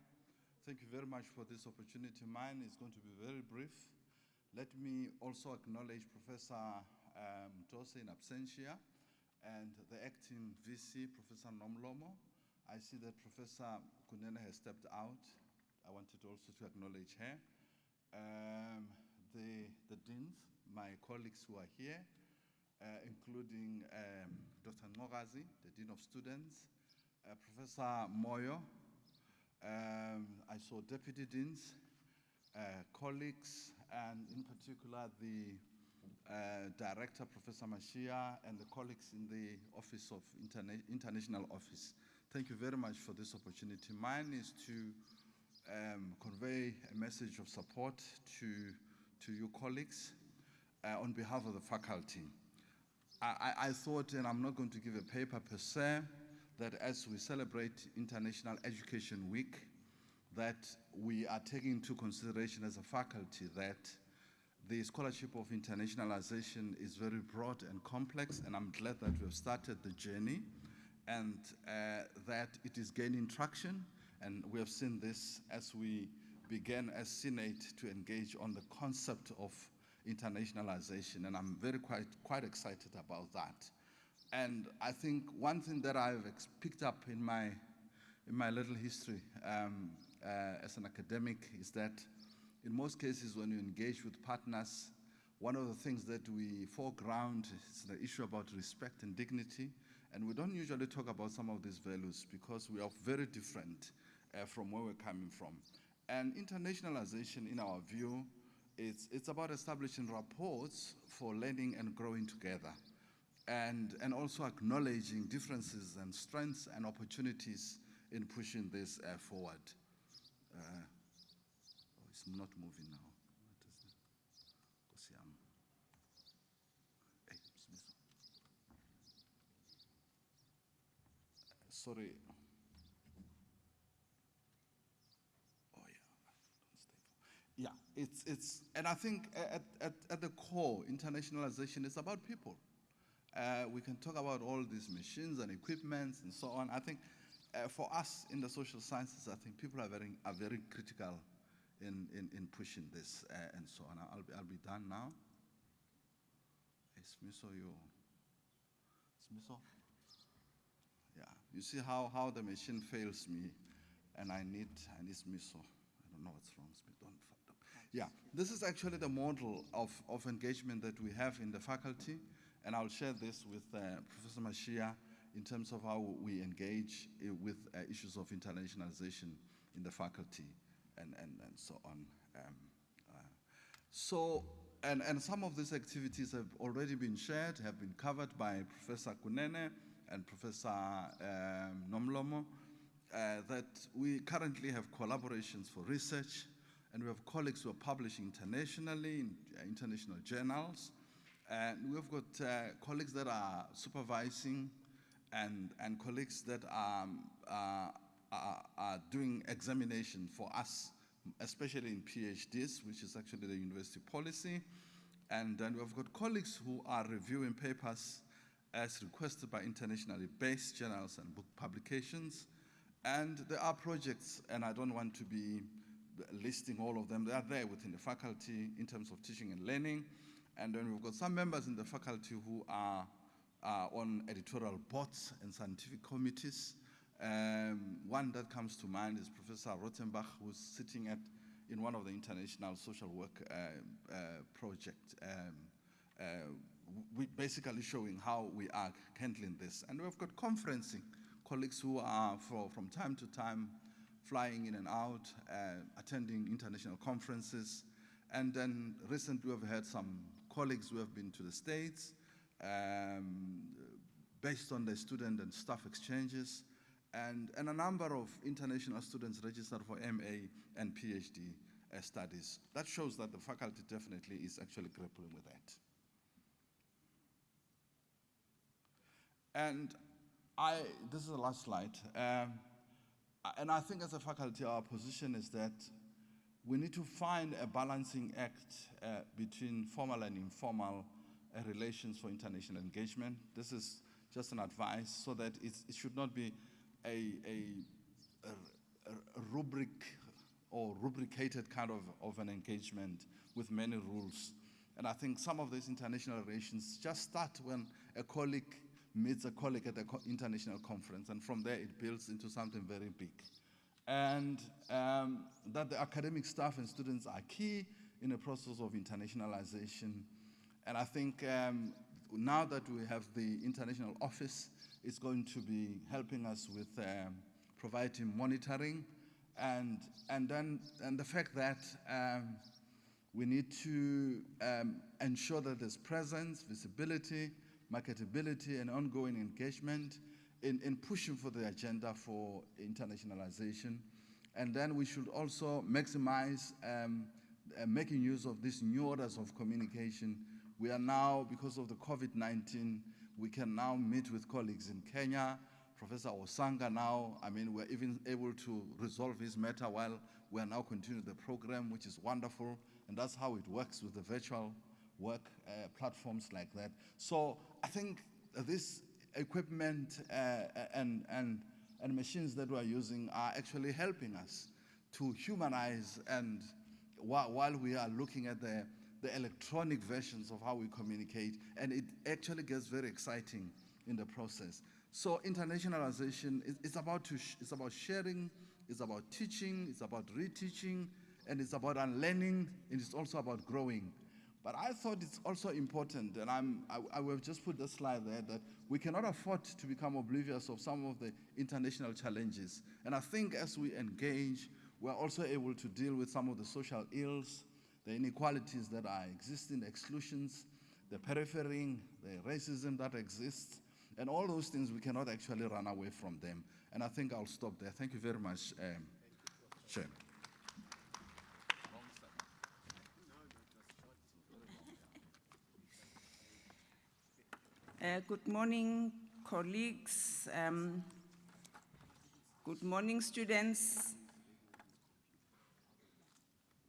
[SPEAKER 9] thank you very much for this opportunity. Mine is going to be very brief. Let me also acknowledge Professor Tose in absentia and the acting VC, Professor Nomlomo. I see that Professor Kunene has stepped out. I wanted also to acknowledge her. The deans, my colleagues who are here, including Dr. Ngogazi, the Dean of Students, Professor Moyo. I saw deputy deans, colleagues, and in particular the director, Professor Mashia, and the colleagues in the Office of International Office. Thank you very much for this opportunity. Mine is to convey a message of support to you colleagues on behalf of the faculty. I thought, and I'm not going to give a paper per se, that as we celebrate International Education Week, that we are taking into consideration as a faculty that the scholarship of internationalization is very broad and complex, and I'm glad that we have started the journey and that it is gaining traction, and we have seen this as we began as Senate to engage on the concept of internationalization, and I'm quite excited about that. And I think one thing that I've picked up in my little history as an academic is that in most cases when you engage with partners, one of the things that we foreground is the issue about respect and dignity, and we don't usually talk about some of these values because we are very different from where we're coming from. And internationalization, in our view, it's about establishing rapports for learning and growing together, and also acknowledging differences and strengths and opportunities in pushing this forward. It's not moving now. What is it? Sorry. Yeah, and I think at the core, internationalization is about people. We can talk about all these machines and equipments and so on. I think for us in the social sciences, I think people are very critical in pushing this and so on. I'll be done now. Yeah, you see how the machine fails me, and I need Smiso. I don't know what's wrong with me. Yeah, this is actually the model of engagement that we have in the faculty, and I'll share this with Professor Mashia in terms of how we engage with issues of internationalization in the faculty and so on. And some of these activities have already been shared, have been covered by Professor Kunene and Professor Nomlomo, that we currently have collaborations for research, and we have colleagues who are publishing internationally in international journals. And we've got colleagues that are supervising and colleagues that are doing examination for us, especially in PhDs, which is actually the university policy. And then we've got colleagues who are reviewing papers as requested by internationally based journals and book publications. And there are projects, and I don't want to be listing all of them. They are there within the faculty in terms of teaching and learning. And then we've got some members in the faculty who are on editorial boards and scientific committees. One that comes to mind is Professor Rothenbach, who's sitting in one of the international social work project, we basically showing how we are handling this. And we've got conferencing colleagues who are from time to time flying in and out, attending international conferences. And then recently we've had some colleagues who have been to the States based on the student and staff exchanges, and a number of international students registered for MA and PhD studies. That shows that the faculty definitely is actually grappling with that. And this is the last slide. And I think as a faculty, our position is that we need to find a balancing act between formal and informal relations for international engagement. This is just an advice so that it should not be a rubric or rubricated kind of an engagement with many rules. And I think some of these international relations just start when a colleague meets a colleague at an international conference, and from there it builds into something very big. And that the academic staff and students are key in the process of internationalization. And I think now that we have the international office, it's going to be helping us with providing monitoring, and the fact that we need to ensure that there's presence, visibility, marketability, and ongoing engagement in pushing for the agenda for internationalization. And then we should also maximize making use of these new orders of communication. We are now, because of the COVID-19, we can now meet with colleagues in Kenya. Professor Wesonga now, I mean, we're even able to resolve his matter while we are now continuing the program, which is wonderful. And that's how it works with the virtual work platforms like that. So I think this equipment and machines that we're using are actually helping us to humanize, and while we are looking at the electronic versions of how we communicate, and it actually gets very exciting in the process. So internationalization is about sharing, it's about teaching, it's about reteaching, and it's about unlearning, and it's also about growing. But I thought it's also important, and I will just put this slide there, that we cannot afford to become oblivious of some of the international challenges. And I think as we engage, we're also able to deal with some of the social ills, the inequalities that are existing, the exclusions, the periphery, the racism that exists, and all those things, we cannot actually run away from them. And I think I'll stop there. Thank you very much, Chair.
[SPEAKER 10] Good morning, colleagues. Good morning, students.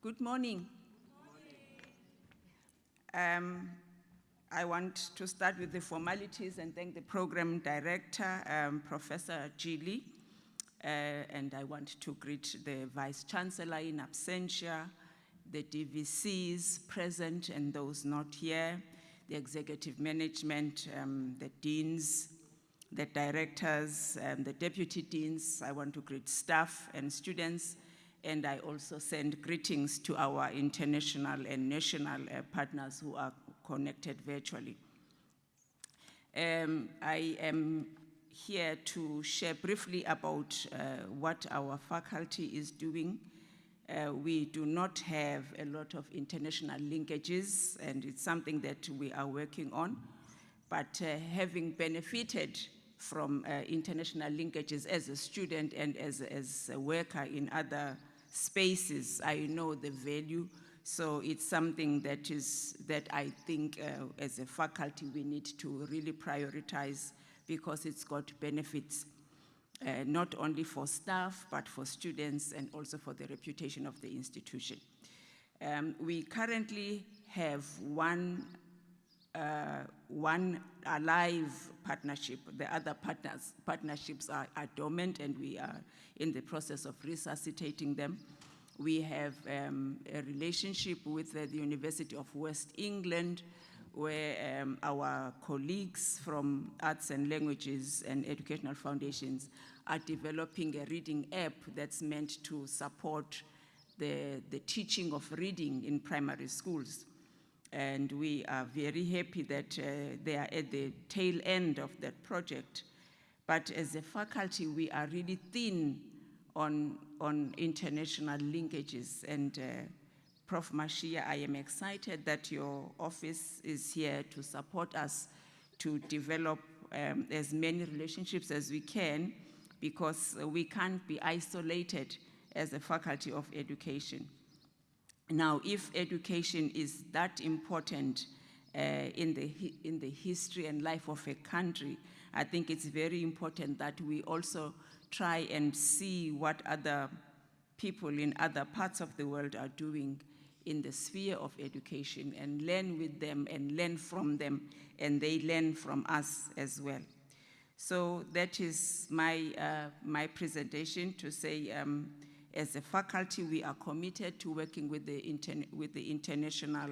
[SPEAKER 10] Good morning. I want to start with the formalities and thank the program director, Professor Gili, and I want to greet the Vice Chancellor in absentia, the DVCs present and those not here, the executive management, the deans, the directors, the deputy deans. I want to greet staff and students, and I also send greetings to our international and national partners who are connected virtually. I am here to share briefly about what our faculty is doing. We do not have a lot of international linkages, and it's something that we are working on. But having benefited from international linkages as a student and as a worker in other spaces, I know the value. So it's something that I think as a faculty we need to really prioritize, because it's got benefits not only for staff, but for students and also for the reputation of the institution. We currently have one alive partnership. The other partnerships are dormant, and we are in the process of resuscitating them. We have a relationship with the University of West England, where our colleagues from Arts and Languages and Educational Foundations are developing a reading app that's meant to support the teaching of reading in primary schools. And we are very happy that they are at the tail end of that project. But as a faculty, we are really thin on international linkages. And Prof. Mashia, I am excited that your office is here to support us to develop as many relationships as we can, because we can't be isolated as a faculty of education. Now, if education is that important in the history and life of a country, I think it's very important that we also try and see what other people in other parts of the world are doing in the sphere of education, and learn with them and learn from them, and they learn from us as well. So that is my presentation, to say, as a faculty, we are committed to working with the international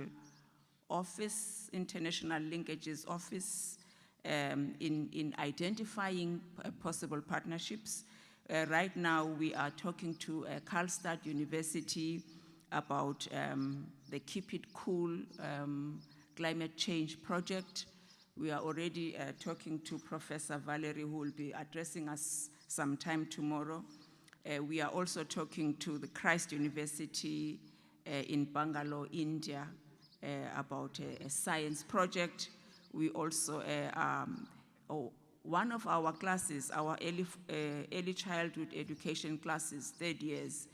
[SPEAKER 10] office, International Linkages Office, in identifying possible partnerships. Right now, we are talking to Karlstad University about the Keep It Cool climate change project. We are already talking to Professor Valerie, who will be addressing us sometime tomorrow. We are also talking to the Christ University in Bangalore, India, about a science project. We also, one of our classes, our early childhood education classes, third years,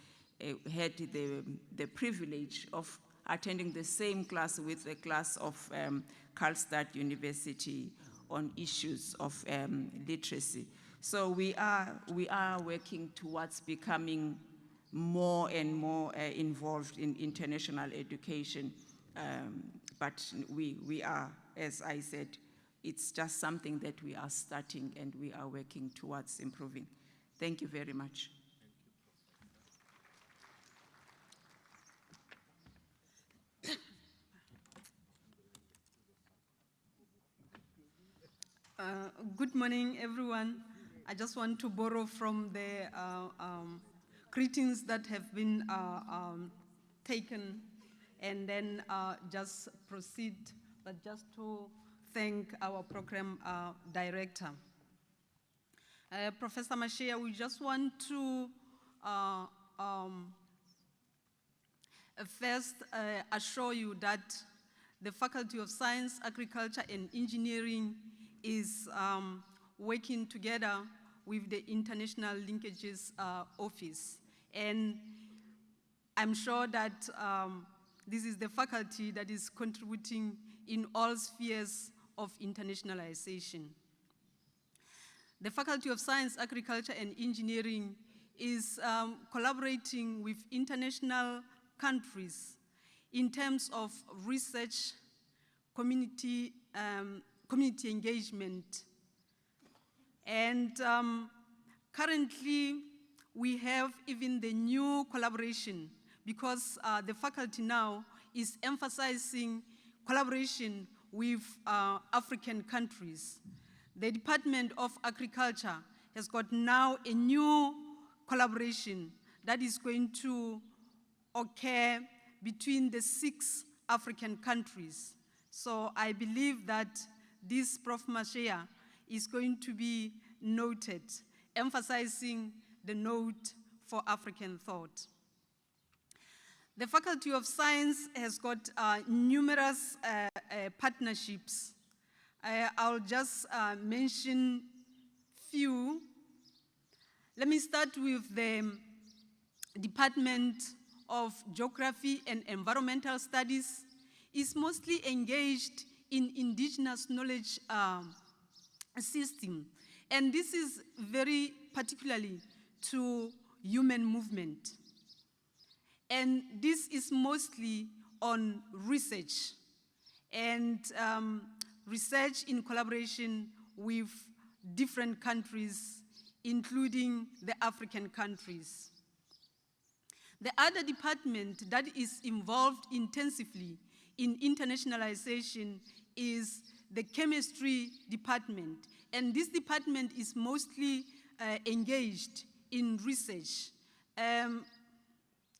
[SPEAKER 10] had the privilege of attending the same class with a class of Karlstad University on issues of literacy. So we are working towards becoming more and more involved in international education. But we are, as I said, it's just something that we are starting and we are working towards improving. Thank you very much.
[SPEAKER 11] Good morning, everyone. I just want to borrow from the greetings that have been taken, and then just proceed, but just to thank our program director. Professor Mashia, we just want to first assure you that the Faculty of Science, Agriculture and Engineering is working together with the International Linkages Office. And I'm sure that this is the faculty that is contributing in all spheres of internationalization. The Faculty of Science, Agriculture and Engineering is collaborating with international countries in terms of research, community engagement. And currently, we have even the new collaboration, because the faculty now is emphasizing collaboration with African countries. The Department of Agriculture has got now a new collaboration that is going to occur between the 6 African countries. So I believe that this Prof. Mashia is going to be noted, emphasizing the note for African thought. The Faculty of Science has got numerous partnerships. I'll just mention few. Let me start with the Department of Geography and Environmental Studies. Is mostly engaged in indigenous knowledge system. And this is very particularly to human movement. And this is mostly on research, and research in collaboration with different countries, including the African countries. The other department that is involved intensively in internationalization is the chemistry department. And this department is mostly engaged in research.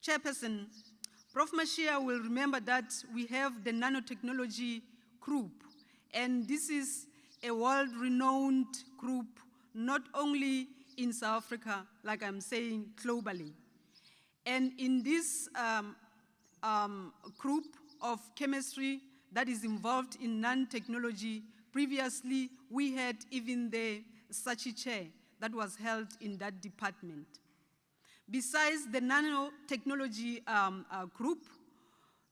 [SPEAKER 11] Chairperson, Prof. Mashia will remember that we have the nanotechnology group. And this is a world-renowned group, not only in South Africa, like I'm saying, globally. And in this group of chemistry that is involved in nanotechnology, previously we had even the Sachi chair that was held in that department. Besides the nanotechnology group,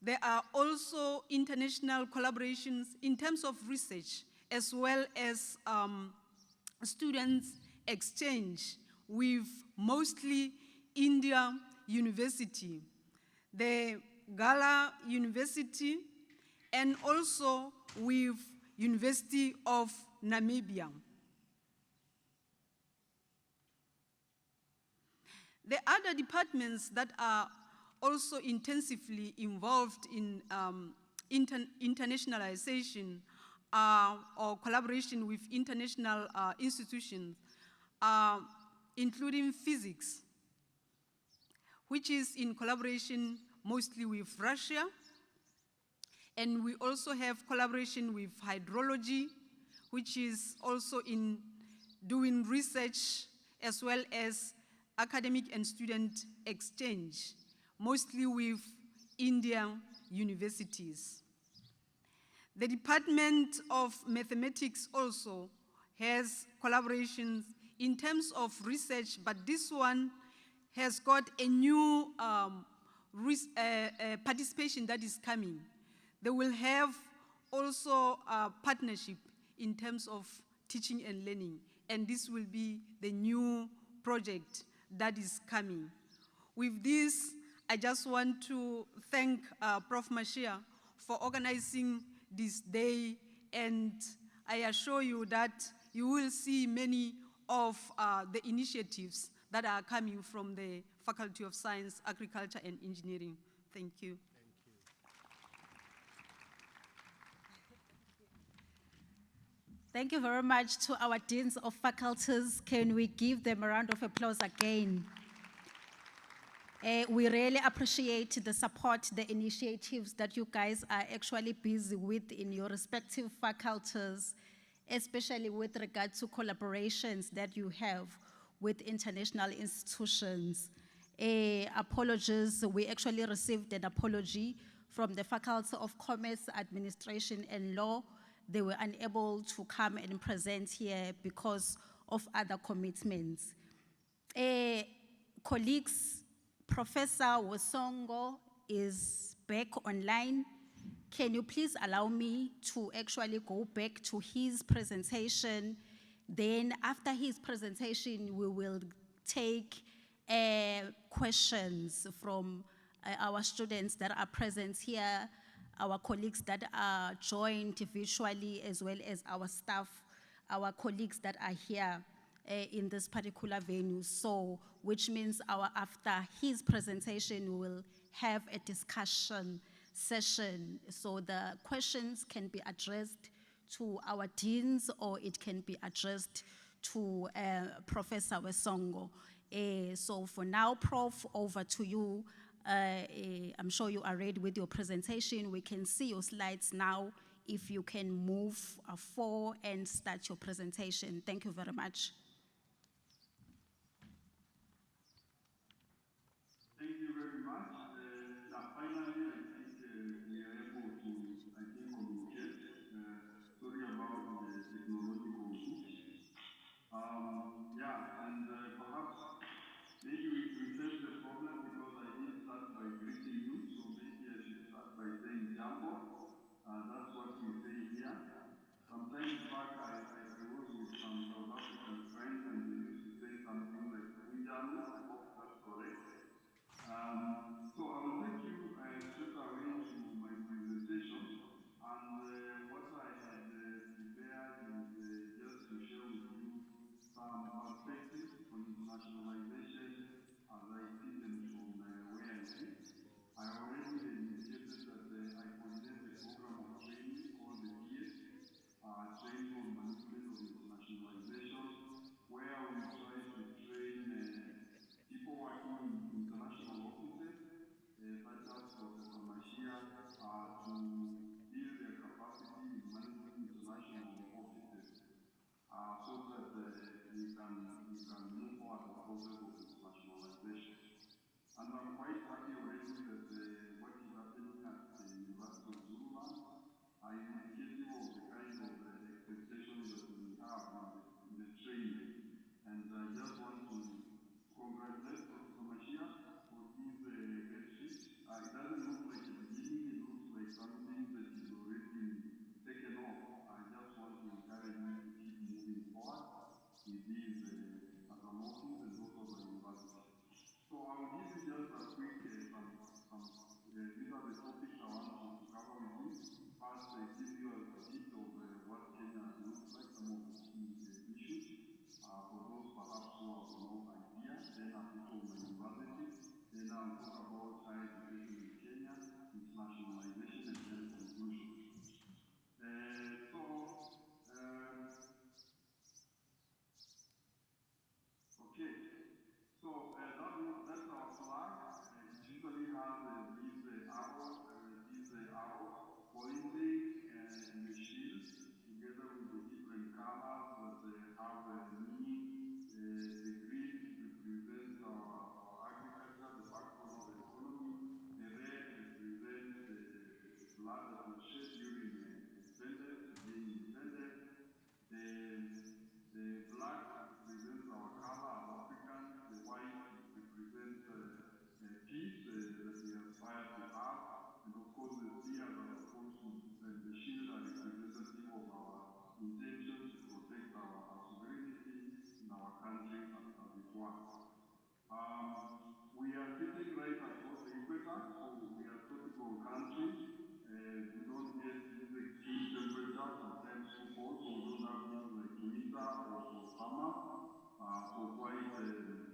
[SPEAKER 11] there are also international collaborations in terms of research, as well as students exchange with mostly India University, the Gala University, and also with University of Namibia. The other departments that are also intensively involved in internationalization or collaboration with international institutions, including physics, which is in collaboration mostly with Russia. And we also have collaboration with hydrology, which is also in doing research as well as academic and student exchange, mostly with Indian universities. The Department of Mathematics also has collaborations in terms of research, but this one has got a new participation that is coming. They will have also a partnership in terms of teaching and learning, and this will be the new project that is coming. With this, I just want to thank Prof. Mashia for organizing this day, and I assure you that you will see many of the initiatives that are coming from the Faculty of Science, Agriculture, and Engineering. Thank you.
[SPEAKER 8] Thank you very much to our deans of faculties. Can we give them a round of applause again? We really appreciate the support, the initiatives that you guys are actually busy with in your respective faculties, especially with regard to collaborations that you have with international institutions. Apologies, we actually received an apology from the Faculty of Commerce, Administration and Law. They were unable to come and present here because of other commitments. Colleagues, Professor Wesonga is back online. Can you please allow me to actually go back to his presentation? Then after his presentation, we will take questions from our students that are present here, our colleagues that are joined virtually, as well as our staff, our colleagues that are here in this particular venue. So, which means after his presentation, we will have a discussion session. So the questions can be addressed to our deans, or it can be addressed to Professor Wesonga. So for now, Prof, over to you. I'm sure you are ready with your presentation. We can see your slides now. If you can move forward and start your presentation. Thank you very much.
[SPEAKER 7] Thank you very much. Finally, I think we are able to, communicate. Sorry about the technological hitch. Perhaps maybe we face the problem because I didn't start by greeting you, so maybe I should start by saying Jambo. That's what we say here. Sometimes back, I was with some South African friends and they used to say something like Unjanu. I hope that's correct. So I will take you straight away to my presentation. And what I had prepared is just to share with you some perspectives on internationalization as I see them from where I sit. I already had indicated that I coordinate a program of training called the TS, Training on Management of Internationalization, where we try to train people working in international offices, such as process of internationalization. And I'm quite happy already that what is happening at the University of Zululand are indicative of the kind of expectations that we have in the training. And I just want to congratulate Professor Mashia for his headship. It doesn't look like a beginning, it looks like something that is already been taken off. I just want to encourage you to keep moving forward with these Azamotis and those of the university. So I'll give you just a quick, these are the topics I want to cover with you. First, I give you a bit of what Kenya looks like, some of the key issues. For those perhaps who have no idea, then a bit of my university. Then I'll talk about higher education in Kenya, internationalization, and then conclusions. Okay. So that's our flag. It usually has these arrows pointing in the shield, together with the different colors that have meaning. The green represents our agriculture, the backbone of the economy. The red represents the blood that was shed during independence, being independent. The black represents our color as Africans. The white represents peace that we aspire to have. And of course, the spears are supposed to, the shield are representative of our intention to protect our sovereignty in our country as it was. We are sitting right across the equator, so we are tropical countries. We don't get these extreme temperatures, sometimes too cold, so we don't have things like winter or summer. So quite relatively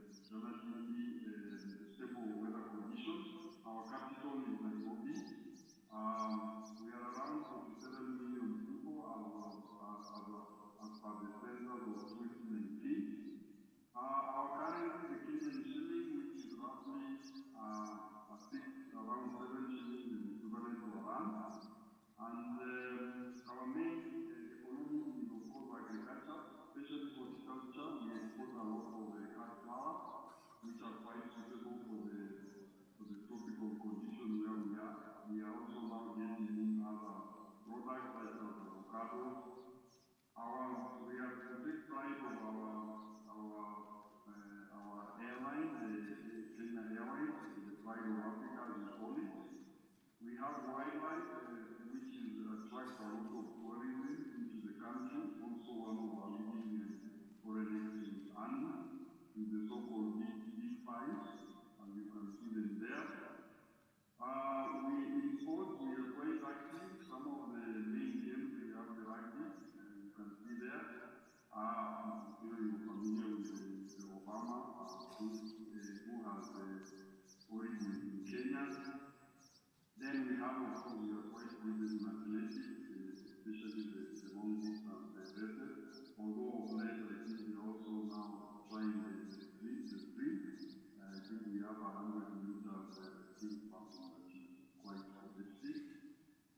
[SPEAKER 7] stable weather conditions. Our capital is Nairobi. We are around 47 million people as per the census of 2019. Our currency, the Kenyan shilling, which is roughly around 7 shillings is equivalent to a rand. And our main economy is, of course, agriculture, especially horticulture. We export a lot of cut flower, which are quite suitable for the tropical condition where we are. We are also now getting in other products such as avocados. We have to take pride of our airline, Kenya Airways, the pride of Africa, as we call it. We have wildlife, which attracts a lot of tourism into the country. Also, one of our leading foreign exchange earnings is the so-called big five, as you can see them there. In sports, we are quite active. Some of the main games, we have the rugby, you can see there. I'm sure you're familiar with Obama, who has origin in Kenya. Then we have, of course, we are quite good in athletics, especially the long distance races. Although of late, I think we are also now trying the sprint. I think we have 100 meters sprint person that is quite fantastic.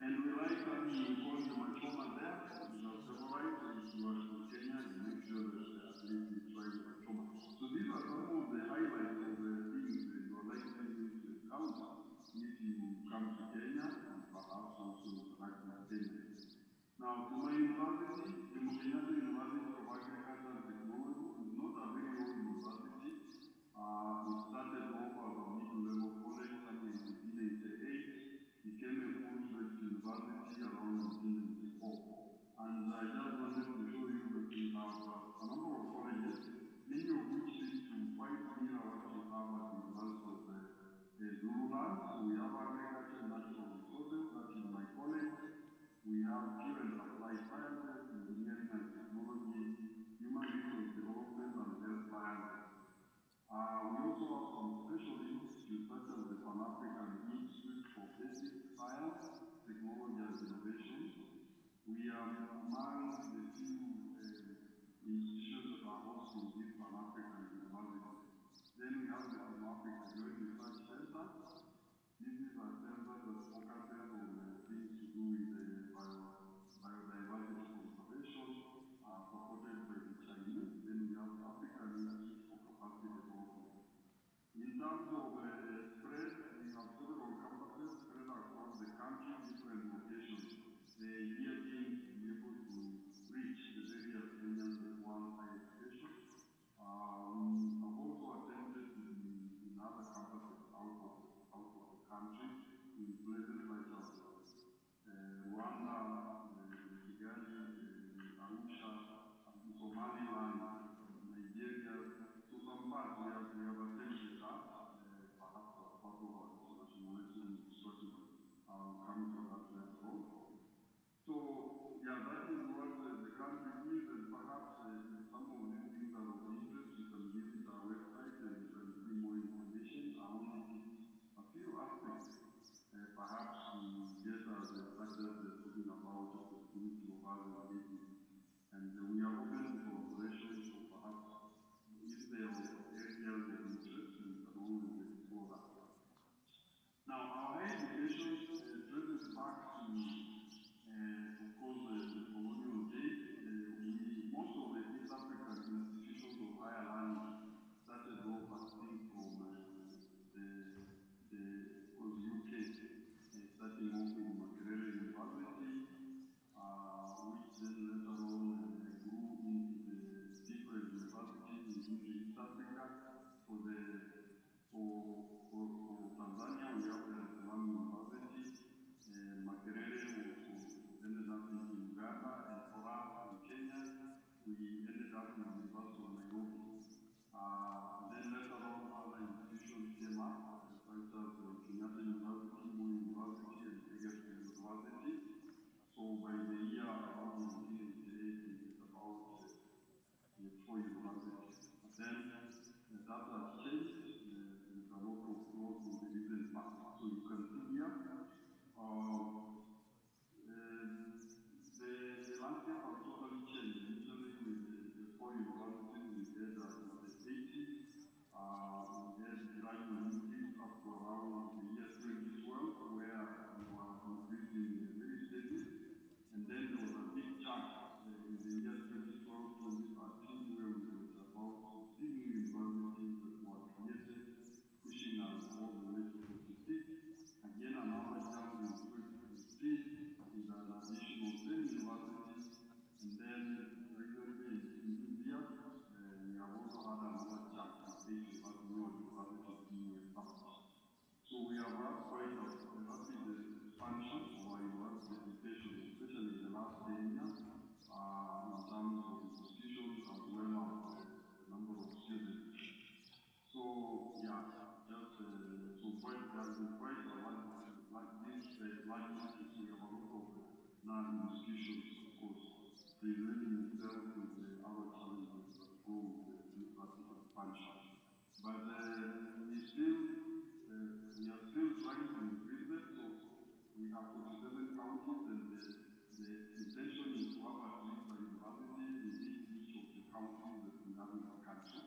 [SPEAKER 7] And we like that we call the Machoma there. It's our favorite. If you are in Kenya, you make sure that at least you try the Machoma. So these are some of the highlights of the things that you are likely to encounter if you come to Kenya and perhaps also interact with Kenya. Now, to my university, the Kenyatta University of Agriculture and Technology is not a very old university. It started off as a middle-level college starting in 1988. Became a full-fledged university around 1994. And I just wanted to show you that we have a number of colleges, many of which seem to quite mirror what we have at the University of Zululand. So we have agriculture and natural resources, that is my college. We have pure and applied sciences, engineering and technology, human resource development, and health sciences. We also have some special institutes such as the Pan-African Institute for Basic Science, Technology and Innovation. We are among the few institutions that are hosting this Pan-African University. Then we have the Pan-African Joint Research Center. This is a center that focuses on things to do with biodiversity conservation, supported by the Chinese. Then we have African Institute for Capacity Development. if some of these things are of interest, you can visit our website and you can see more information. I only picked a few aspects, perhaps to get us such as talking about the possibility of us engaging. And we are open to collaboration, so perhaps if there are areas of interest, we can always explore that. Now, our higher education traces back to, of course, the colonial days. Most of the East African institutions of higher learning started off, I think, from the UK, starting off with Makerere University, which then later on grew into the different universities in East Africa. For Tanzania, we have the Salaam University, Makerere ended up in Uganda, and for us in Kenya, we ended up in the University of Nairobi. Then later on, other institutions came up, such as Kenyatta University, Moi University, and Egerton University. So by the year around 1988, it is about 4 universities. But then that has changed. There's a lot of growth in the recent past. So you can see here, the landscape has totally changed. Initially with the 4 universities we had in the 80s, we had gradual increase up to around the year 2012, where we were increasing very steadily. And then there was a big chunk in the year 2012-2013, where we had about 16 new universities that were created, pushing us all the way to 46. Again, another jump in 2015 with an additional 10 universities. And then recently in India, we have also had another jump in 8 universities being established. So we have had quite a rapid expansion of our university education, especially in the last 10 years, in terms of institutions as well as the number of students. So yeah, just so quite there has been quite a large increase. We have a lot of non-institutions, of course, presenting itself with the other challenges that go with the rapid expansion. But we are still trying to increase them. So we have 47 counties, and the intention is to have at least a university within each of the counties that we have in the country.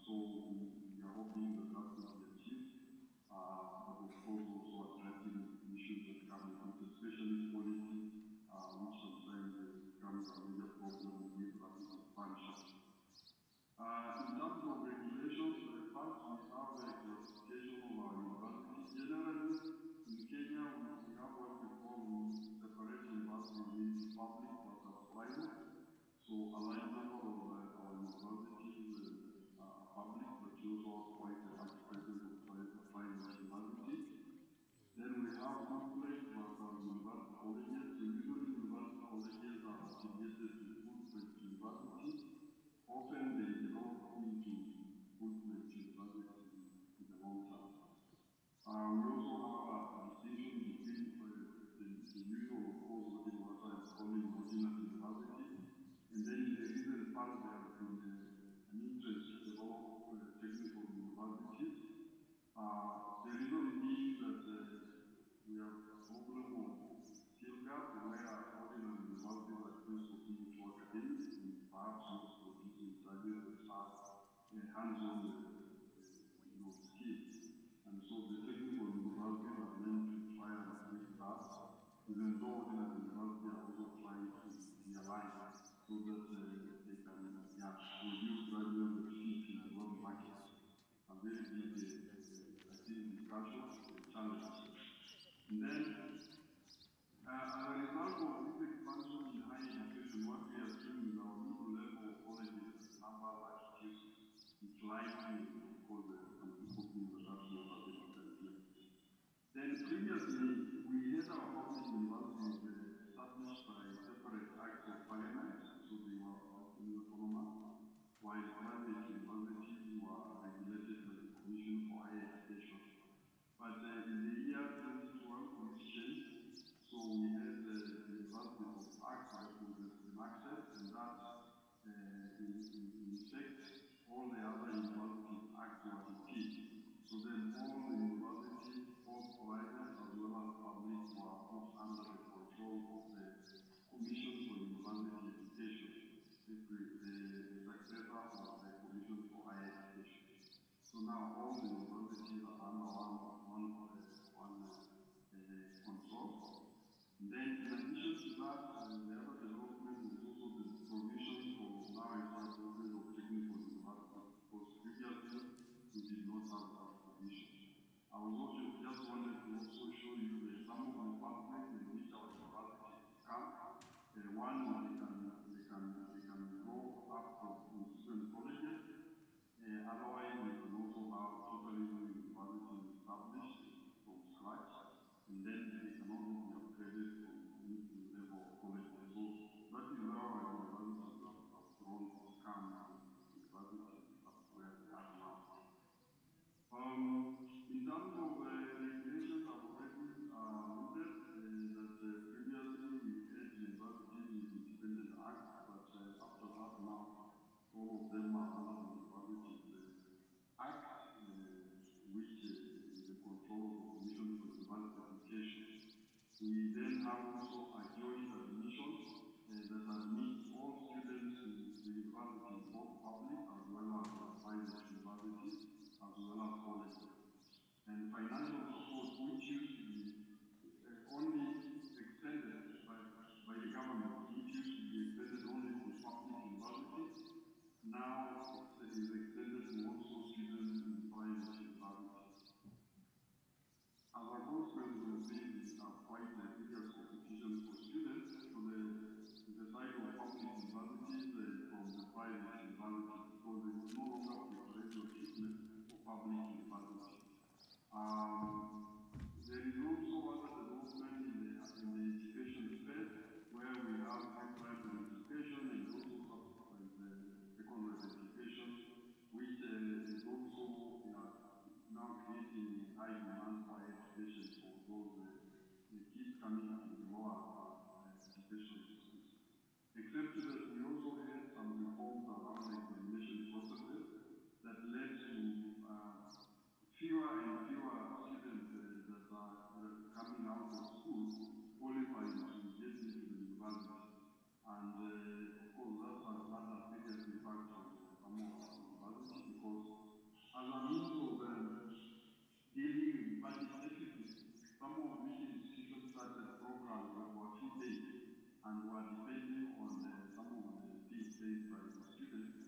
[SPEAKER 7] So we are hoping that that will be achieved. But of course also addressing issues that come with it, especially quality, which sometimes becomes a major problem with rapid expansion. In terms of regulations, first we have a classification of our universities. Generally, in Kenya, we have what we call separate universities into public versus private. So a large number of our universities are public, but we also have quite a large presence of private universities. Then we have footprint versus university colleges. So usually university colleges are affiliated with footprint universities. Often they develop into footprint universities in the long term. We also have a distinction between the usual, of course, what in what I'm calling original university. And then in the recent past, there has been an interest to develop technical universities. The reason being that we have a problem of skill gap, where ordinary universities are still looking to academics and perhaps not producing graduates that have hands-on skills. And so the technical universities are meant to try and bridge that, even though ordinary universities are also trying to realign so that they can produce graduates that fit in the world market. A very big, I think, discussion, challenge. And then, as a result of this expansion in higher education, what we are seeing is our middle-level colleges, numbers are declining, because some people think that that's not a significant yet. Then previously, we had our public universities all the other Universities Act was repealed. So then all the universities, both private as well as public, were put under the control of the Commission for University Education, the successor of the Commission for Higher Education. So now all the universities are under one control. Then in addition to that, the other development was also the provision for now establishment of technical universities, because previously we did not have that provision. I was also just wanted to also show you some of the pathways in which our universities come. One, they can grow up from student colleges. Otherwise, they can also have totally new universities established from scratch, and then they can also be upgraded to level colleges. So that is how our universities have grown to become universities where they are now. In terms of regulations, I've already alluded that previously we had universities with independent acts, but after that now, all of them are under the Universities Act, which is the control of the Commission for University Education. We then have also a joint admission that admits all students to the university, both public as well as private universities, as well as colleges. And financial support, which used to be only extended by the government, which used to be extended only to public universities, now it is extended to also students in private universities. As a consequence of this, we have quite a serious competition for students on the side of public universities from the private universities, because there is no longer preferential treatment for public universities. There is also other development in the education space, where we have pre-primary education and also subsequent secondary education, which is also now creating high demand for education for those kids coming from the lower education systems. Except that we also had some reforms around examination processes that led to fewer and fewer students that are coming out of school qualified to get into the university. And of course, that has serious impact on some of our universities, because as a means of dealing with budget deficits, some of these institutions started programs that were fee-based and were depending on some of the fees paid by the students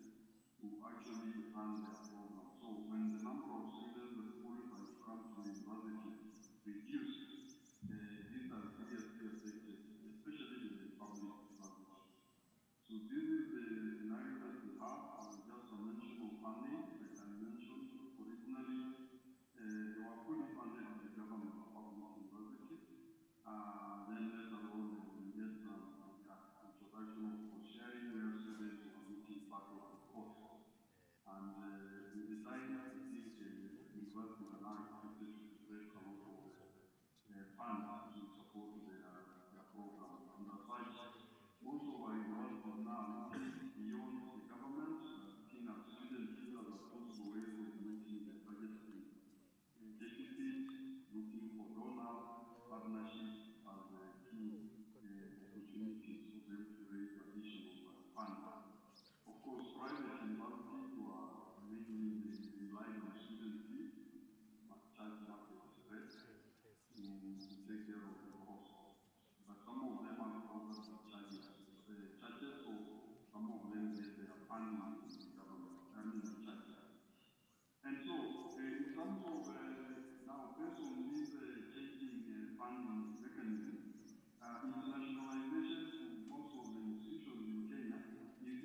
[SPEAKER 7] to actually run their program. So when the number of students that qualify to come to the university reduced, these are seriously affected, especially the public universities. So this is the scenario that we have. Just a mention of funding, like I mentioned, originally they were fully funded by the government public universities. Then later on, we get the introduction of cost sharing, where students were meeting part of the cost. And with the time, I think universities are now expected to invest a lot of funds to support their programs. And as such, most of our universities now are looking beyond the government, looking at student fees as a possible way of meeting their budgetary deficit, looking for donors, partnerships as key opportunities for them to raise additional funds. Of course, private universities were mainly relying on student fees, charge market rates, to take care of the costs. But some of them are also charges, so some of them get their funding from the government, the charges. And so, in terms of now, based on these changing funding mechanisms, internationalization to most of the institutions in Kenya is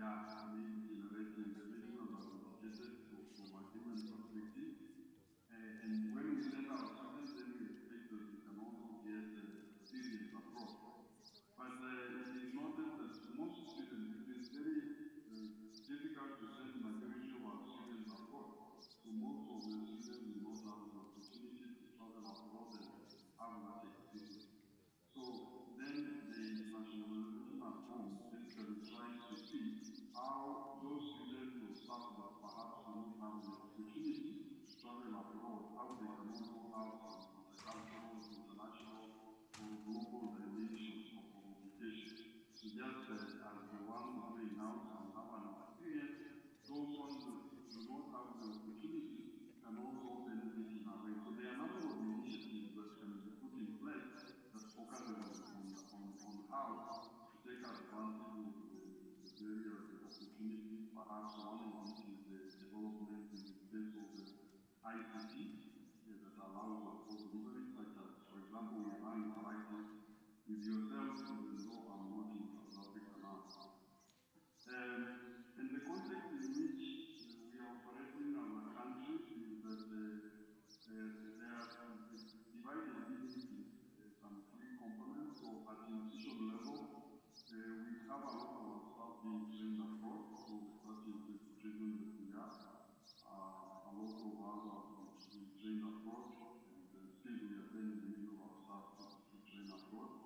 [SPEAKER 7] maybe generating the listeners are educated from a human perspective. And when we send our students, then we expect that we can also get experience abroad. But it is noted that most students, it is very difficult to send majority of our students abroad. So most of the students will not have the opportunity to travel abroad and have that experience. So then the internationalization at home basically tries to see how those students or staff that perhaps do not have the opportunity to travel abroad, how they can also have some intercultural, international, or global dimensions of education. So just as the ones doing now can have an experience, those ones that do not have the opportunity can also benefit in a way. So there are a number of initiatives that can be put in place that focuses on how to take advantage of the various opportunities. Perhaps one of which is the development in the space of the ICT that allows us for delivery, such as, for example, we are now interacting with yourself, even though I'm not in South Africa now. And the context in which we are operating as a country is that there are divided into some three components. So at institution level, we have a lot of our staff being trained abroad, so that is the situation that we are. A lot of us are being trained abroad, and still we are sending many of our staff to train abroad.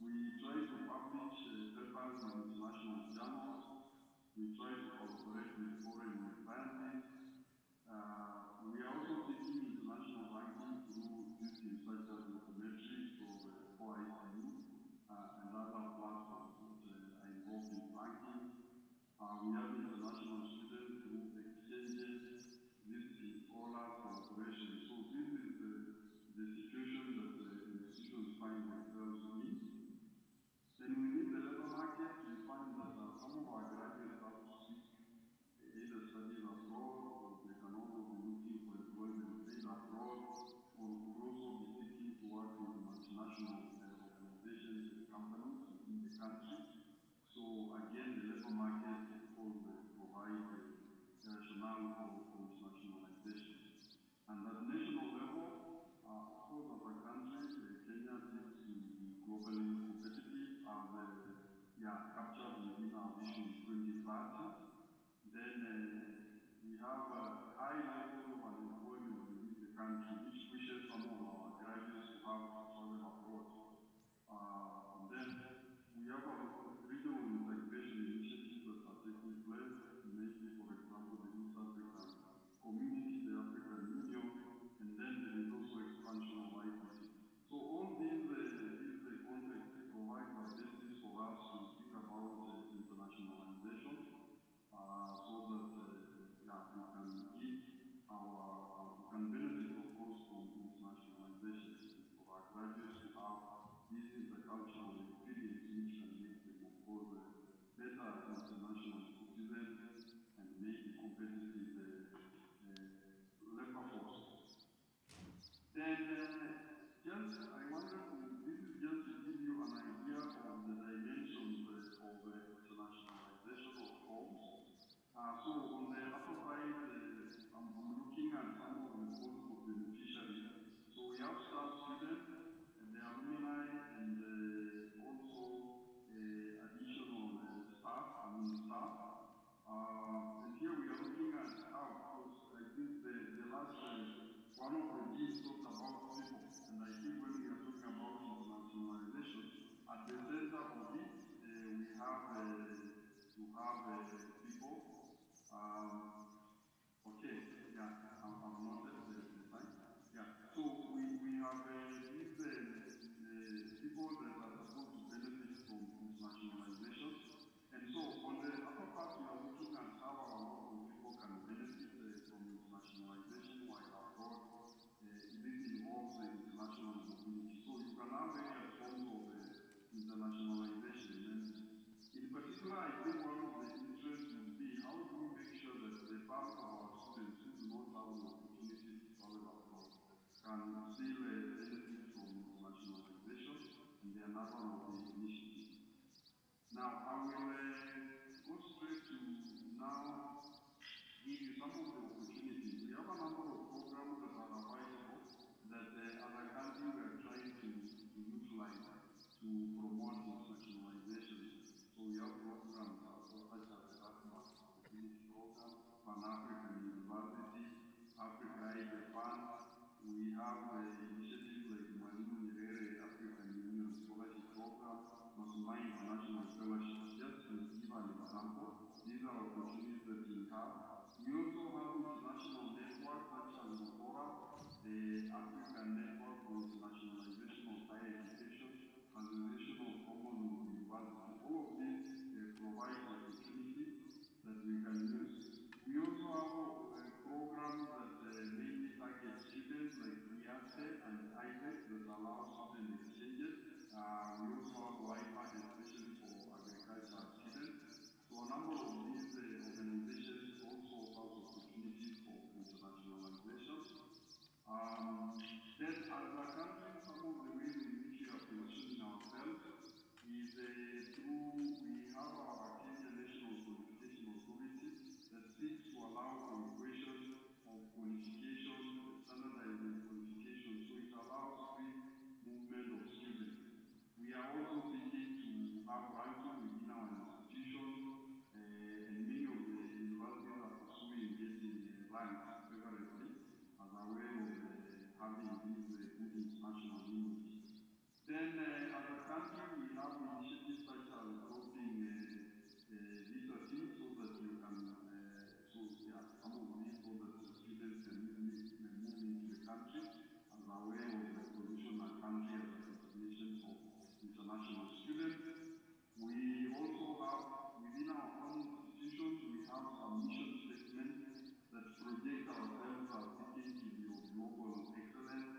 [SPEAKER 7] We try to publish papers in international journals. We try to cooperate with foreign scientists. We are also taking international ranking through systems such as Informatics or ICU and other platforms that are involved in ranking. We have international students through exchanges, visiting scholars, collaboration. So this is the situation that the institutions find themselves in. Then within the labor market, we find that some of our graduates have to seek either studies abroad, or they can also be looking for employment based abroad, or could also be seeking to work with multinational organizations and companies in the country. So again, the labor market provides a rationale for internationalization. And at national level, of course, as a country, Kenya seeks to be globally competitive as captured within our Vision 2030. Then we have high levels of unemployment within the country, which pushes some of our graduates to have to travel abroad. And then we have regional integration initiatives that are taking place, maybe, for example, the East African Community, the African Union, and then there is also expansion of ICT. So all these context provides a basis for us to think about internationalization, so that we can benefit, of course, from internationalization, for our graduates to have this intercultural experience, which can make them, of course, better international citizens and make competitive labor force. Then, I wonder, this is just to give you an idea of the dimensions of internationalization of homes. So on the upper side, I'm looking at some of the posts of beneficiaries. So we have staff students, and the alumni, and also additional staff. And here we are looking at how, because I think the last one of the deans talked about people, and I think when we are talking about internationalization, at the center of it, we have to have people. Okay, I've noted the time. So we have these people that are supposed to benefit from internationalization. And so on the upper part, we are looking at how our local people can benefit from internationalization while abroad. This involves international mobility. So you can have various forms of internationalization. And in particular, I think one of the interests would be how do we make sure that the bulk of our students who do not have the opportunity to travel abroad can still benefit from internationalization, and they are another of the initiatives. Now, I will go straight to to promote internationalization. So we have programs such as Erasmus, Opportunity Program, Pan-African University, Africa Idea Fund. We have initiatives like Mwalimu Nyerere African Union Scholarship Program, Masumai International Fellowship. Just to give an example, these are opportunities that we have. We also have international networks such as the Forum, the African Network for Internationalization of Higher Education, Association of Commonwealth University. All of these provide opportunities that we can use. We also have programs that mainly target students like IASTE and ISEC that allow student exchanges. We also have WIPAD, especially for agricultural students. So a number of these organizations also have opportunities for internationalization. Then as a country, some of the ways in which we are positioning ourselves is through, we have our Kenya National Qualification Authority that seeks to allow for equation of qualification, standardizing qualification, so it allows free movement of students. We are also seeking to have ranking within our institutions, and many of the universities are pursuing getting ranked favorably as a way of having these good international image. Then, as a country, we have initiatives such as dropping visa fees so that you can, some of these so that the students can easily move into the country as a way of positioning our country as a destination for international students. We also have, within our own institutions, we have some mission statements that project ourselves as seeking to be of global excellence,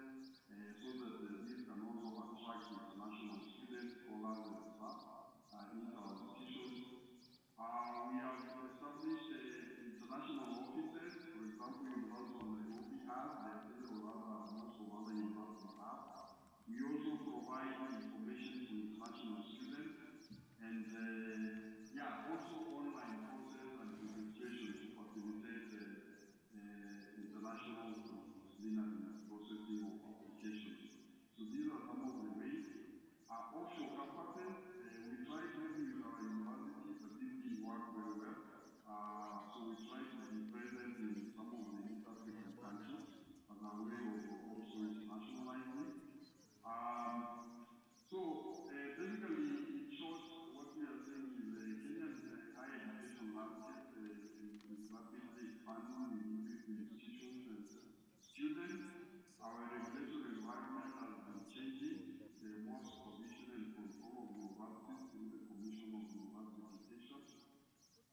[SPEAKER 7] so that these can also attract international students, scholars, and staff into our institutions. We have established international offices. For example, University of Nairobi has, there are several other, most of other universities have. We also provide information to international students, and also online courses and registration to facilitate international disciplinary processing of applications. So these are some of the ways. Offshore campuses, we tried this with our university, but this didn't work very well. So we try to be present in some of the East African countries as a way of also internationalizing. Basically, in short, what we are saying is Kenya's higher education landscape is rapidly expanding with increased institutions and students. Our regulatory environment has been changing. There more supervision and control of universities through the Commission of University Education.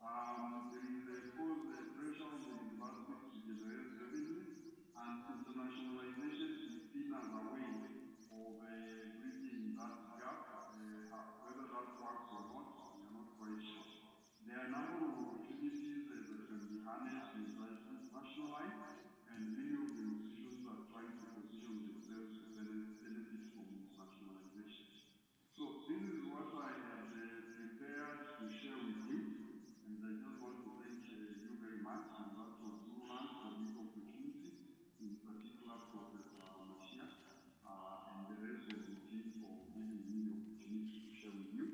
[SPEAKER 7] There is, of course, pressure on the universities to generate revenue, and internationalization is seen as a way of bridging that gap. Whether that works or not, we are not quite sure. There are a number of opportunities that can be harnessed to internationalize, and many of the institutions are trying to position themselves to benefit from internationalization. So this is what I had prepared to share with you, and I just want to thank you very much, University of Zululand, for this opportunity, in particular Professor Mashia, and the rest of the team for giving me the opportunity to share with you.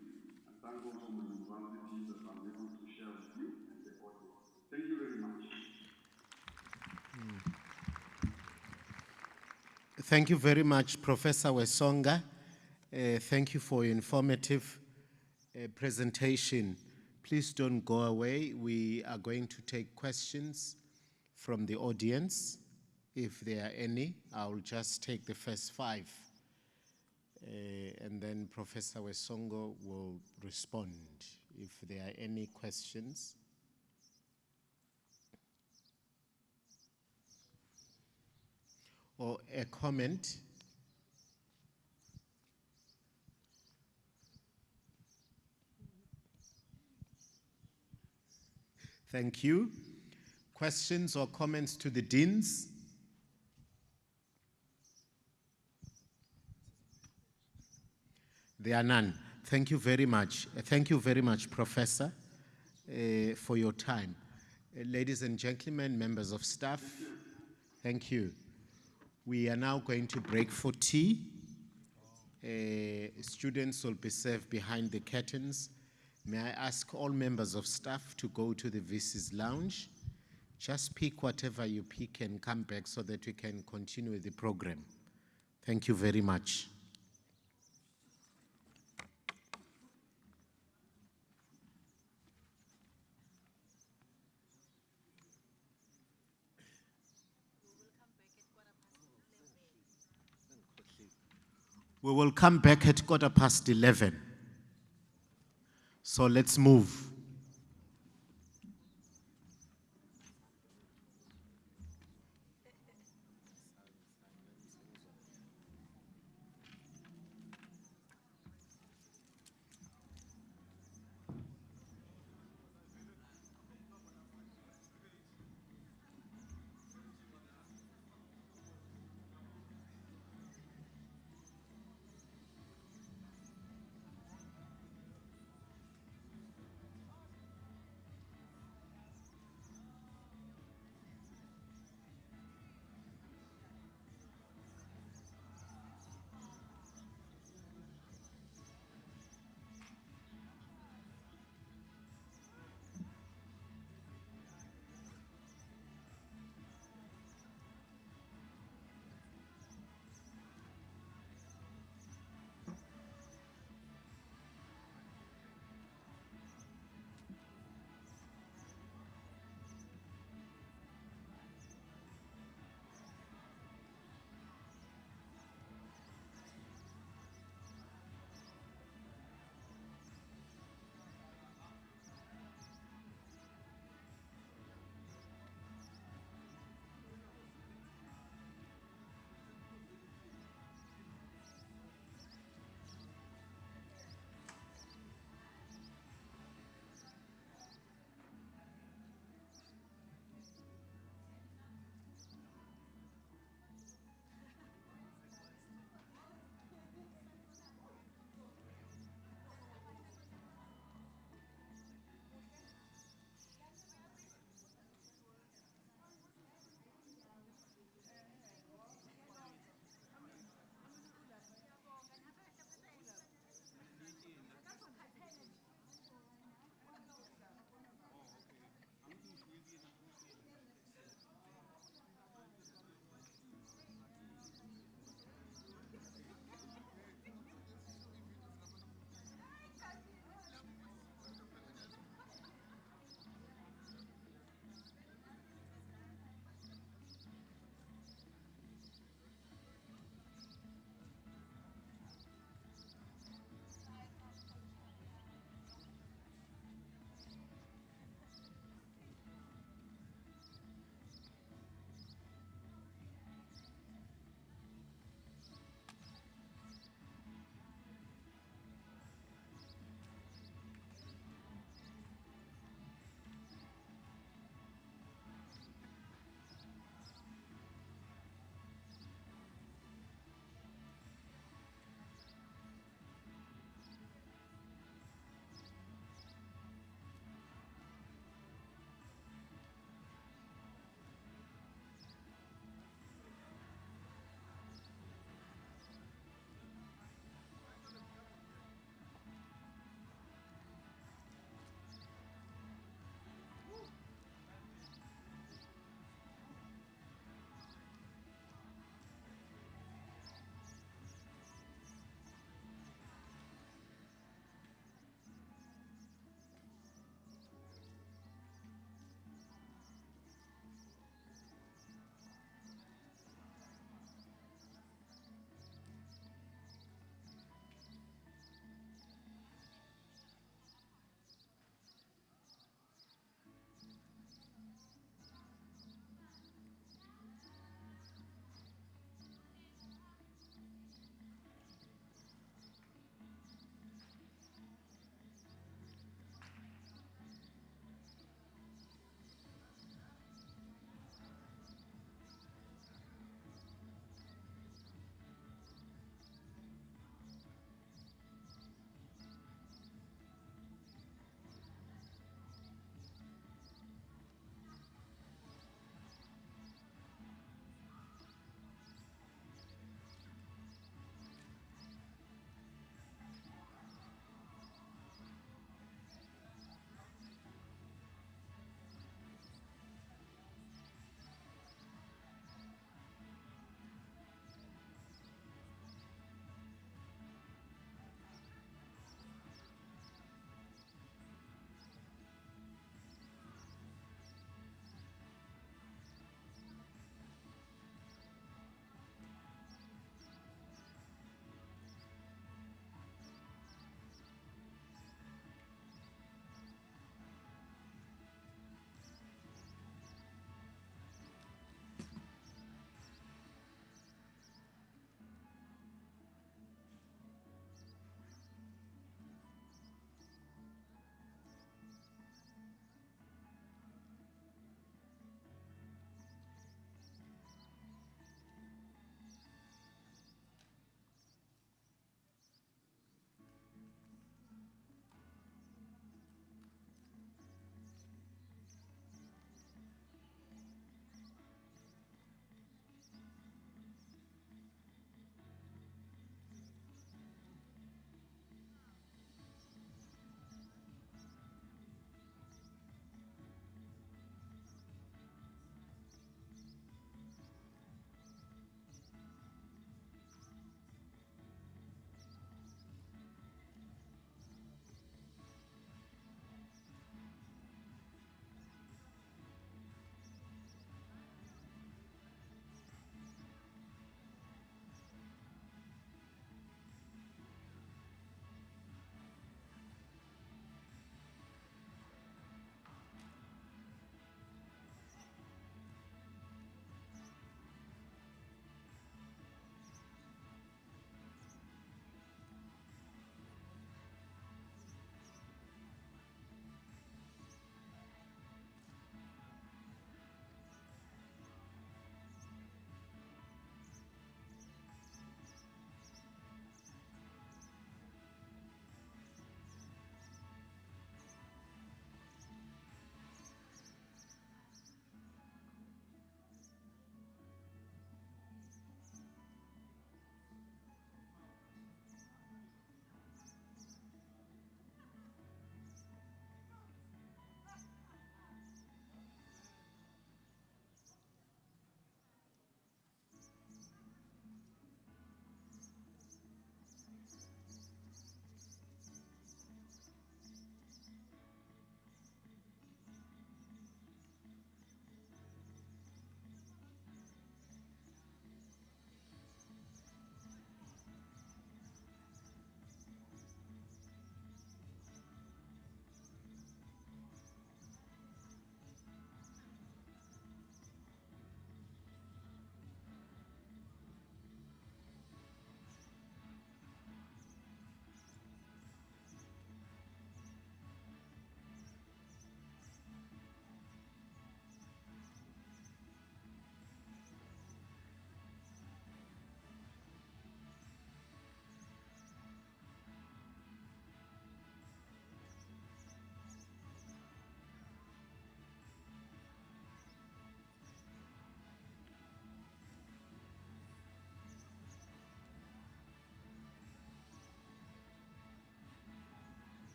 [SPEAKER 7] And thank also my university that I'm able to share with you and the audience. Thank you very much.
[SPEAKER 6] Thank you very much, Professor Wesonga. Thank you for your informative presentation. Please don't go away. We are going to take questions from the audience. If there are any, I'll just take the first 5. And then Professor Wesonga will respond if there are any questions. Or a comment. Thank you. Questions or comments to the deans? There are none. Thank you very much. Thank you very much, Professor, for your time. Ladies and gentlemen, members of staff, thank you. We are now going to break for tea. Students will be served behind the curtains. May I ask all members of staff to go to the VC's lounge? Just pick whatever you pick and come back so that we can continue with the program. Thank you very much. We will come back at 11:15. So let's move.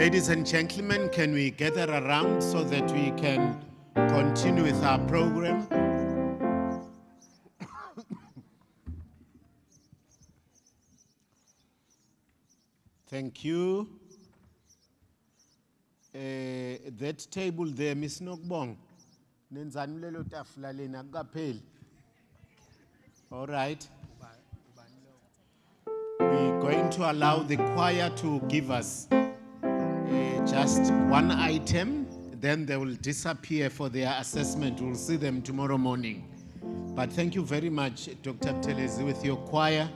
[SPEAKER 6] Ladies and gentlemen, can we gather around so that we can continue with our program? Thank you. That table there, Miss Nokbong. All right. We're going to allow the choir to give us just one item, then they will disappear for their assessment. We'll see them tomorrow morning. But thank you very much, Dr. Telezi, with your choir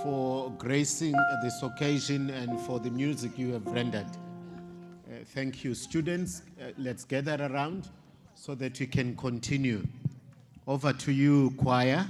[SPEAKER 6] for gracing this occasion and for the music you have rendered. Thank you. Students, let's gather around so that we can continue. Over to you, choir.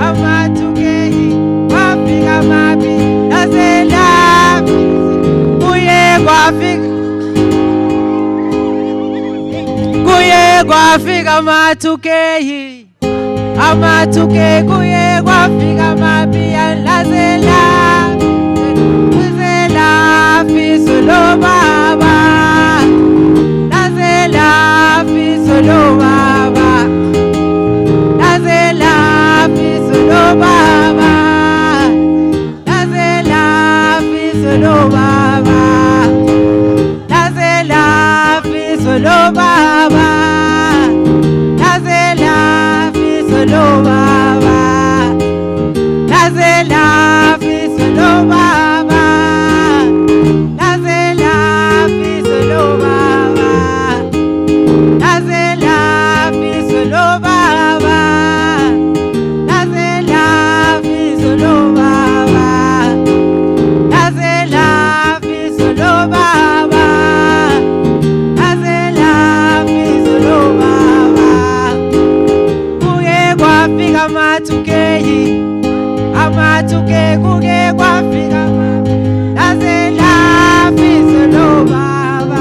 [SPEAKER 12] Amatukeyi, wafika mapi, nasela, kuye kwafika matukeyi, kuye kwafika mapi, nasela, fisolo baba, nasela, fisolo baba. Solo baba, Nazela fi solo baba, Nazela fi solo baba, Nazela fi solo baba, Nazela fi solo baba, Nazela fi solo baba, Nazela fi solo baba. Amatukeyi, kuke kuke kwafika baba naselafise lo baba.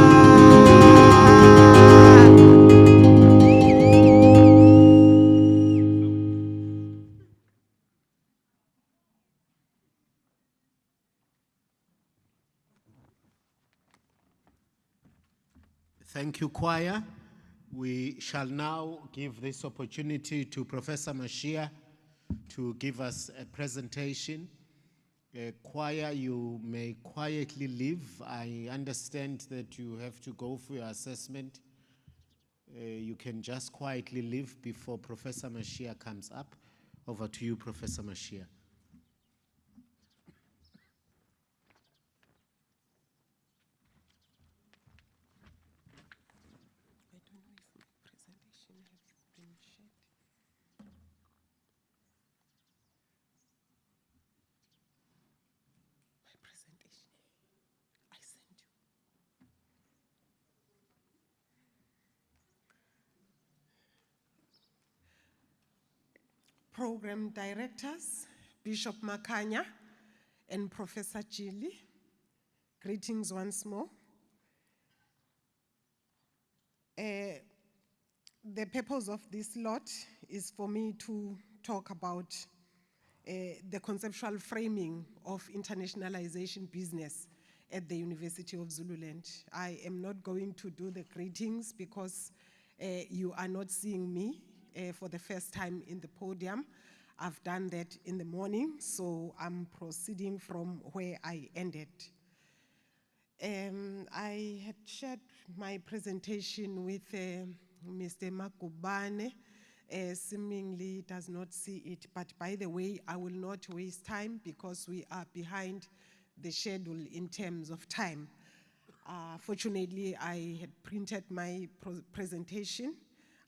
[SPEAKER 6] Thank you, choir. We shall now give this opportunity to Professor Mashia to give us a presentation. Choir, you may quietly leave. I understand that you have to go for your assessment. You can just quietly leave before Professor Mashia comes up. Over to you, Professor Mashia.
[SPEAKER 3] Program directors, Bishop Makanya and Professor Chili, greetings once more. The purpose of this lot is for me to talk about the conceptual framing of internationalization business at the University of Zululand. I am not going to do the greetings because you are not seeing me for the first time in the podium. I've done that in the morning, so I'm proceeding from where I ended. I had shared my presentation with Mr. Makubane. Seemingly does not see it, but by the way, I will not waste time because we are behind the schedule in terms of time. Fortunately, I had printed my presentation.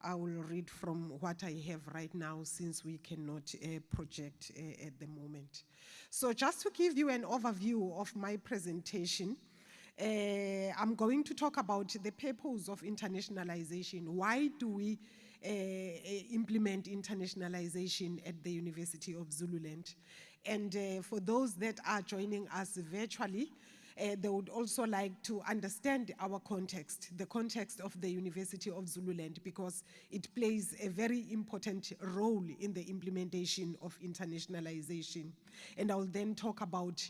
[SPEAKER 3] I will read from what I have right now since we cannot project at the moment. So just to give you an overview of my presentation, I'm going to talk about the purpose of internationalization. Why do we implement internationalization at the University of Zululand? And for those that are joining us virtually, they would also like to understand our context, the context of the University of Zululand, because it plays a very important role in the implementation of internationalization. And I'll then talk about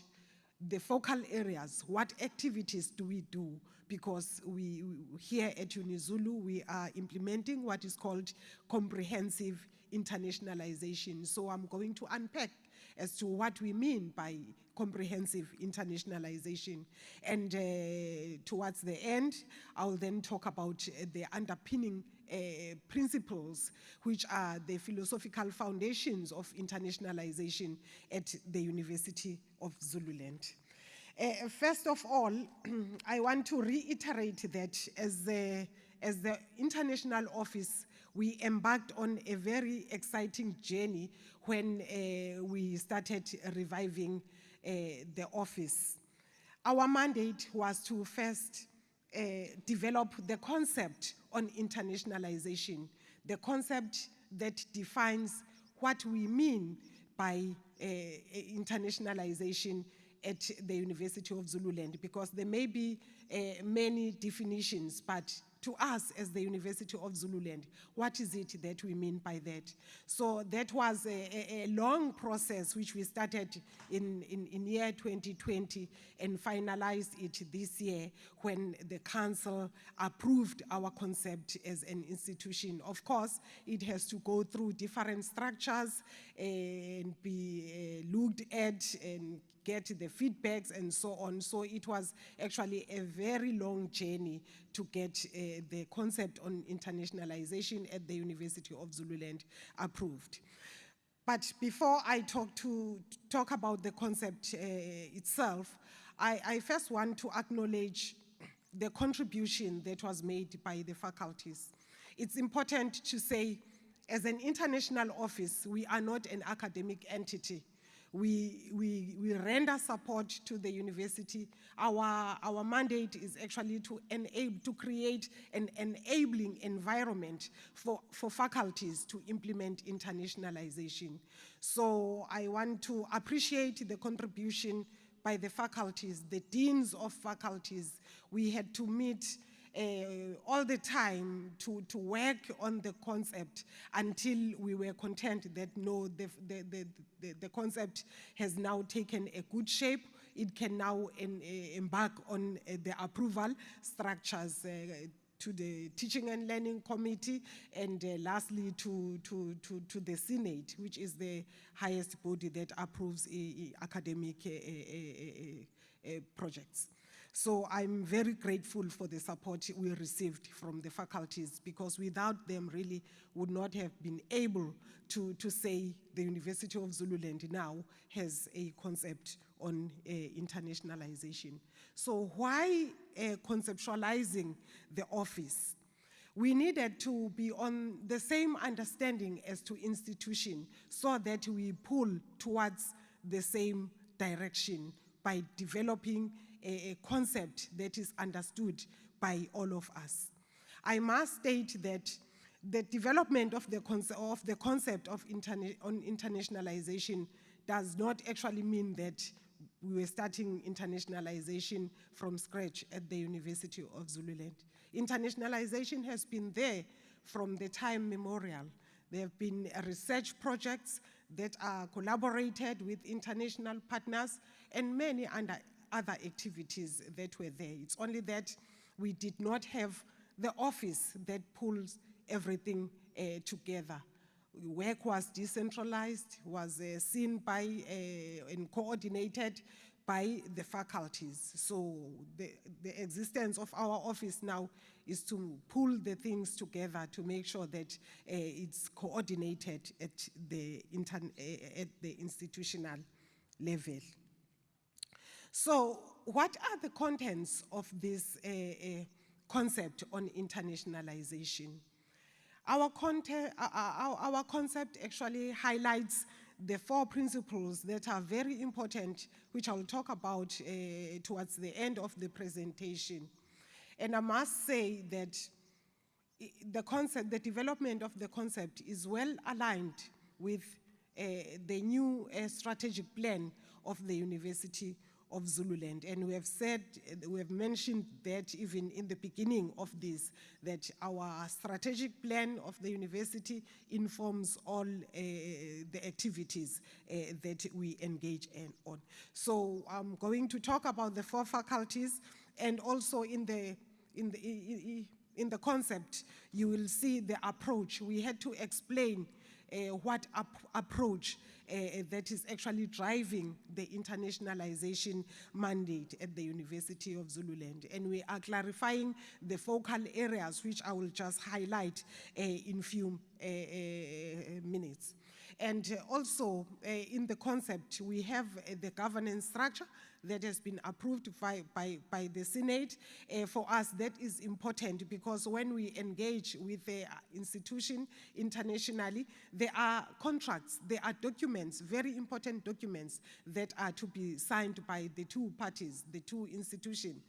[SPEAKER 3] the focal areas, what activities do we do? Because we here at UniZulu, we are implementing what is called comprehensive internationalization. So I'm going to unpack as to what we mean by comprehensive internationalization. And towards the end, I'll then talk about the underpinning principles, which are the philosophical foundations of internationalization at the University of Zululand. First of all, I want to reiterate that as the international office, we embarked on a very exciting journey when we started reviving the office. Our mandate was to first develop the concept on internationalization, the concept that defines what we mean by internationalization at the University of Zululand, because there may be many definitions, but to us as the University of Zululand, what is it that we mean by that? So that was a long process which we started in year 2020 and finalized it this year when the council approved our concept as an institution. Of course, it has to go through different structures and be looked at and get the feedbacks and so on. So it was actually a very long journey to get the concept on internationalization at the University of Zululand approved. But before I talk about the concept itself, I first want to acknowledge the contribution that was made by the faculties. It's important to say, as an international office, we are not an academic entity. We render support to the university. Our mandate is actually to create an enabling environment for faculties to implement internationalization. So I want to appreciate the contribution by the faculties, the deans of faculties. We had to meet all the time to work on the concept until we were content that no, the concept has now taken a good shape. It can now embark on the approval structures to the Teaching and Learning Committee, and lastly to the Senate, which is the highest body that approves academic projects. So I'm very grateful for the support we received from the faculties, because without them really would not have been able to say the University of Zululand now has a concept on internationalization. So why conceptualizing the office? We needed to be on the same understanding as to institution so that we pull towards the same direction by developing a concept that is understood by all of us. I must state that the development of the concept of internationalization does not actually mean that we were starting internationalization from scratch at the University of Zululand. Internationalization has been there from the time memorial. There have been research projects that are collaborated with international partners and many other activities that were there. It's only that we did not have the office that pulls everything together. Work was decentralized, was seen by and coordinated by the faculties. So the existence of our office now is to pull the things together to make sure that it's coordinated at the institutional level. So what are the contents of this concept on internationalization? Our concept actually highlights the 4 principles that are very important, which I'll talk about towards the end of the presentation. And I must say that the development of the concept is well aligned with the new strategic plan of the University of Zululand. And we have mentioned that even in the beginning of this, that our strategic plan of the university informs all the activities that we engage on. So I'm going to talk about the 4 faculties, and also in the concept, you will see the approach. We had to explain what approach that is actually driving the internationalization mandate at the University of Zululand. And we are clarifying the focal areas, which I will just highlight in a few minutes. And also in the concept, we have the governance structure that has been approved by the Senate. For us, that is important, because when we engage with the institution internationally, there are contracts, there are documents, very important documents that are to be signed by the 2 parties, the 2 institutions.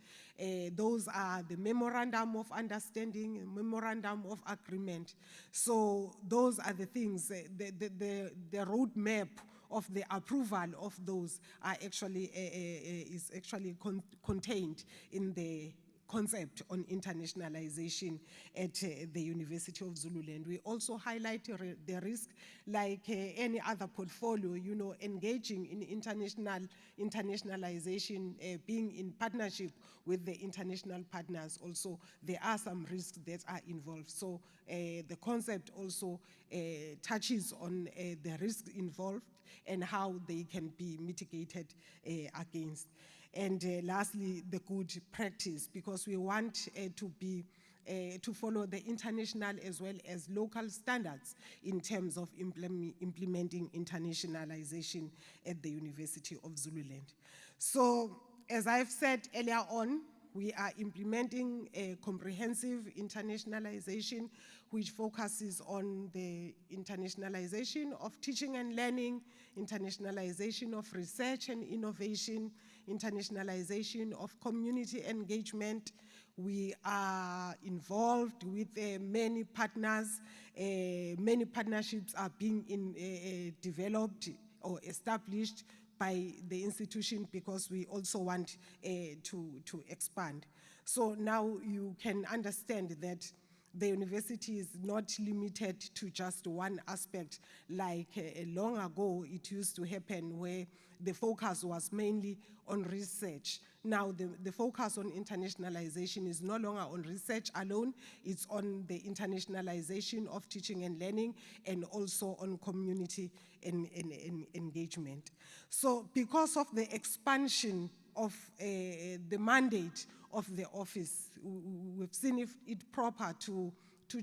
[SPEAKER 3] Those are the Memorandum of Understanding, Memorandum of Agreement. So those are the things, the roadmap of the approval of those are actually is actually contained in the concept on internationalization at the University of Zululand. We also highlight the risk, like any other portfolio, engaging in internationalization, being in partnership with the international partners. Also, there are some risks that are involved. So the concept also touches on the risks involved and how they can be mitigated against. And lastly, the good practice, because we want to follow the international as well as local standards in terms of implementing internationalization at the University of Zululand. So, as I've said earlier on, we are implementing a comprehensive internationalization, which focuses on the internationalization of teaching and learning, internationalization of research and innovation, internationalization of community engagement. We are involved with many partners. Many partnerships are being developed or established by the institution because we also want to expand. So now you can understand that the university is not limited to just one aspect. Like long ago, it used to happen where the focus was mainly on research. Now the focus on internationalization is no longer on research alone, it's on the internationalization of teaching and learning and also on community engagement. So because of the expansion of the mandate of the office, we've seen it proper to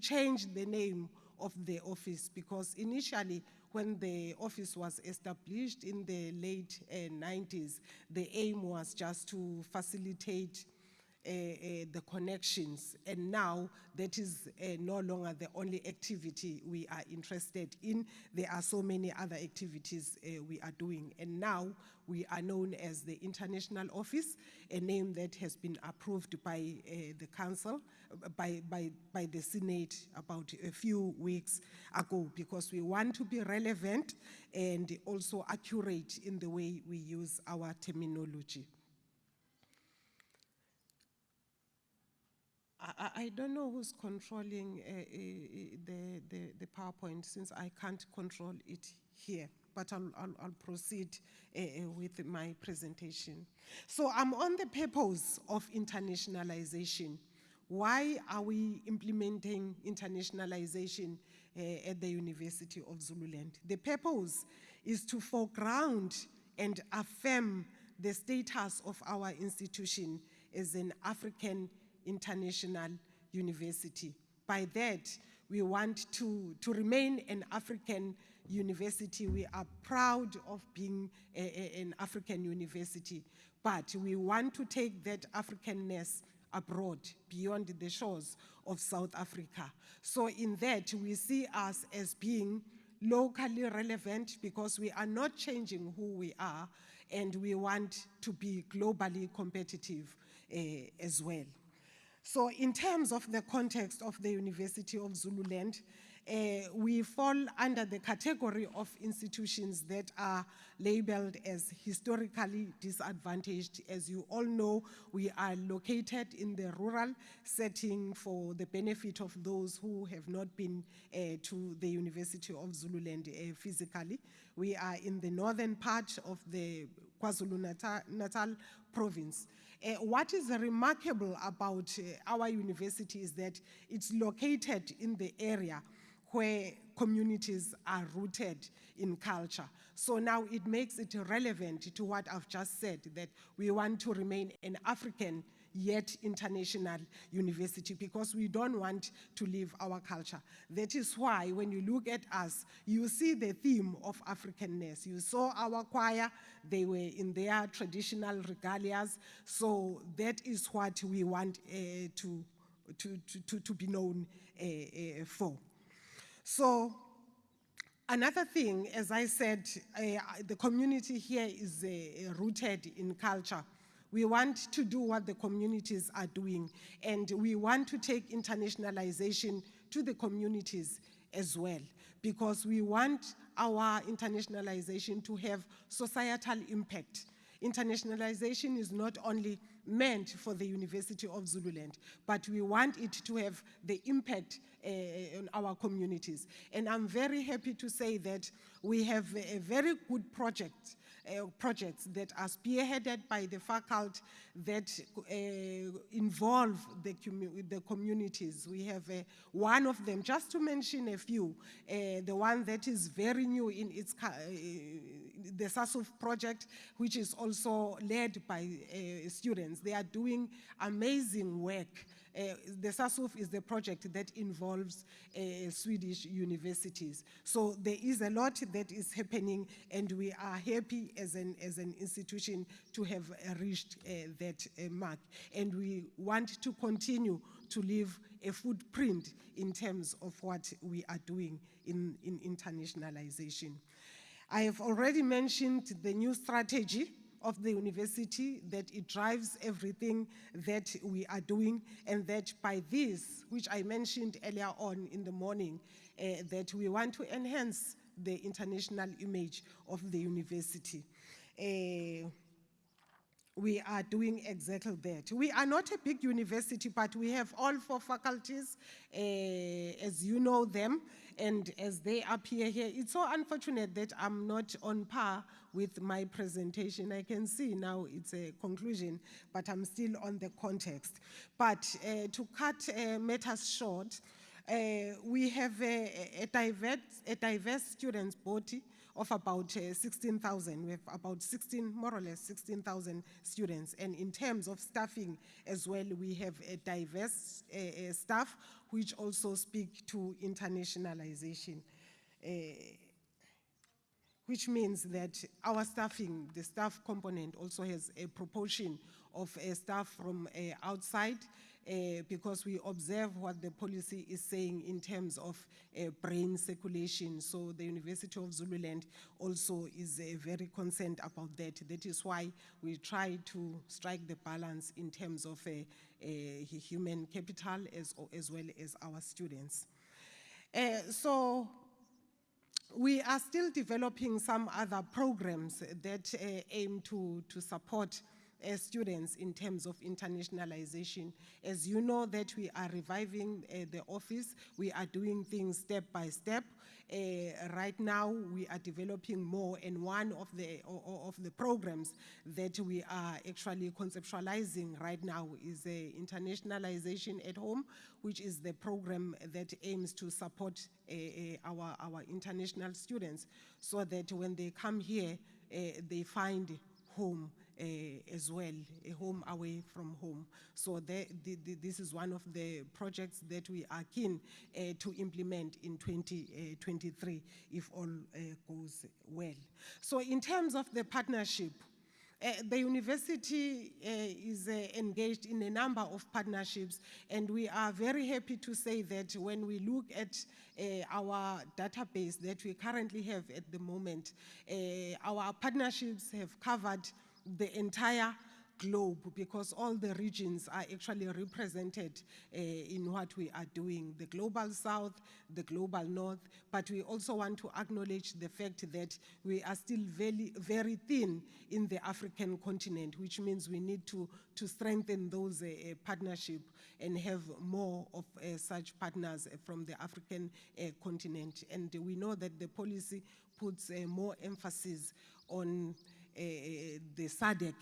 [SPEAKER 3] change the name of the office, because initially when the office was established in the late 90s, the aim was just to facilitate the connections, and now that is no longer the only activity we are interested in. There are so many other activities we are doing, and now we are known as the International Office, a name that has been approved by the Council, by the Senate about a few weeks ago, because we want to be relevant and also accurate in the way we use our terminology. I don't know who's controlling the PowerPoint, since I can't control it here, but I'll proceed with my presentation. So I'm on the purpose of internationalization. Why are we implementing internationalization at the University of Zululand? The purpose is to foreground and affirm the status of our institution as an African international university. By that, we want to remain an African university. We are proud of being an African university, but we want to take that Africanness abroad, beyond the shores of South Africa. So in that, we see us as being locally relevant, because we are not changing who we are, and we want to be globally competitive as well. So in terms of the context of the University of Zululand, we fall under the category of institutions that are labeled as historically disadvantaged. As you all know, we are located in the rural setting for the benefit of those who have not been to the University of Zululand physically. We are in the northern part of the KwaZulu-Natal province. What is remarkable about our university is that it's located in the area where communities are rooted in culture. So now it makes it relevant to what I've just said, that we want to remain an African yet international university, because we don't want to leave our culture. That is why when you look at us, you see the theme of Africanness. You saw our choir, they were in their traditional regalias, so that is what we want to be known for. So another thing, as I said, the community here is rooted in culture. We want to do what the communities are doing, and we want to take internationalization to the communities as well, because we want our internationalization to have societal impact. Internationalization is not only meant for the University of Zululand, but we want it to have the impact on our communities. And I'm very happy to say that we have a very good projects that are spearheaded by the faculty that involve the communities. We have one of them, just to mention a few, the one that is very new in its, the SASUF project, which is also led by students. They are doing amazing work. The SASUF is the project that involves Swedish universities. So there is a lot that is happening, and we are happy as an institution to have reached that mark. And we want to continue leave a footprint in terms of what we are doing in internationalization. I have already mentioned the new strategy of the university, that it drives everything that we are doing, and that by this, which I mentioned earlier on in the morning, that we want to enhance the international image of the university. We are doing exactly that. We are not a big university, but we have all 4 faculties, as you know them, and as they appear here. It's so unfortunate that I'm not on par with my presentation. I can see now it's a conclusion, but I'm still on the context. But to cut matters short, we have a diverse students' body of about 16,000. We have about 16, more or less 16,000 students. And in terms of staffing as well, we have a diverse staff, which also speak to internationalization. Which means that our staffing, the staff component, also has a proportion of staff from outside, because we observe what the policy is saying in terms of brain circulation. So the University of Zululand also is very concerned about that. That is why we try to strike the balance in terms of human capital as well as our students. So we are still developing some other programs that aim to support students in terms of internationalization. As you know that we are reviving the office, we are doing things step by step. Right now we are developing more, and one of the programs that we are actually conceptualizing right now is Internationalization at Home, which is the program that aims to support our international students, so that when they come here, they find home as well, a home away from home. So this is one of the projects that we are keen to implement in 2023, if all goes well. So in terms of the partnership, the university is engaged in a number of partnerships, and we are very happy to say that when we look at our database that we currently have at the moment, our partnerships have covered the entire globe, because all the regions are actually represented in what we are doing, the global south, the global north, but we also want to acknowledge the fact that we are still very, very thin in the African continent, which means we need to strengthen those partnerships and have more of such partners from the African continent. And we know that the policy puts more emphasis on the SADC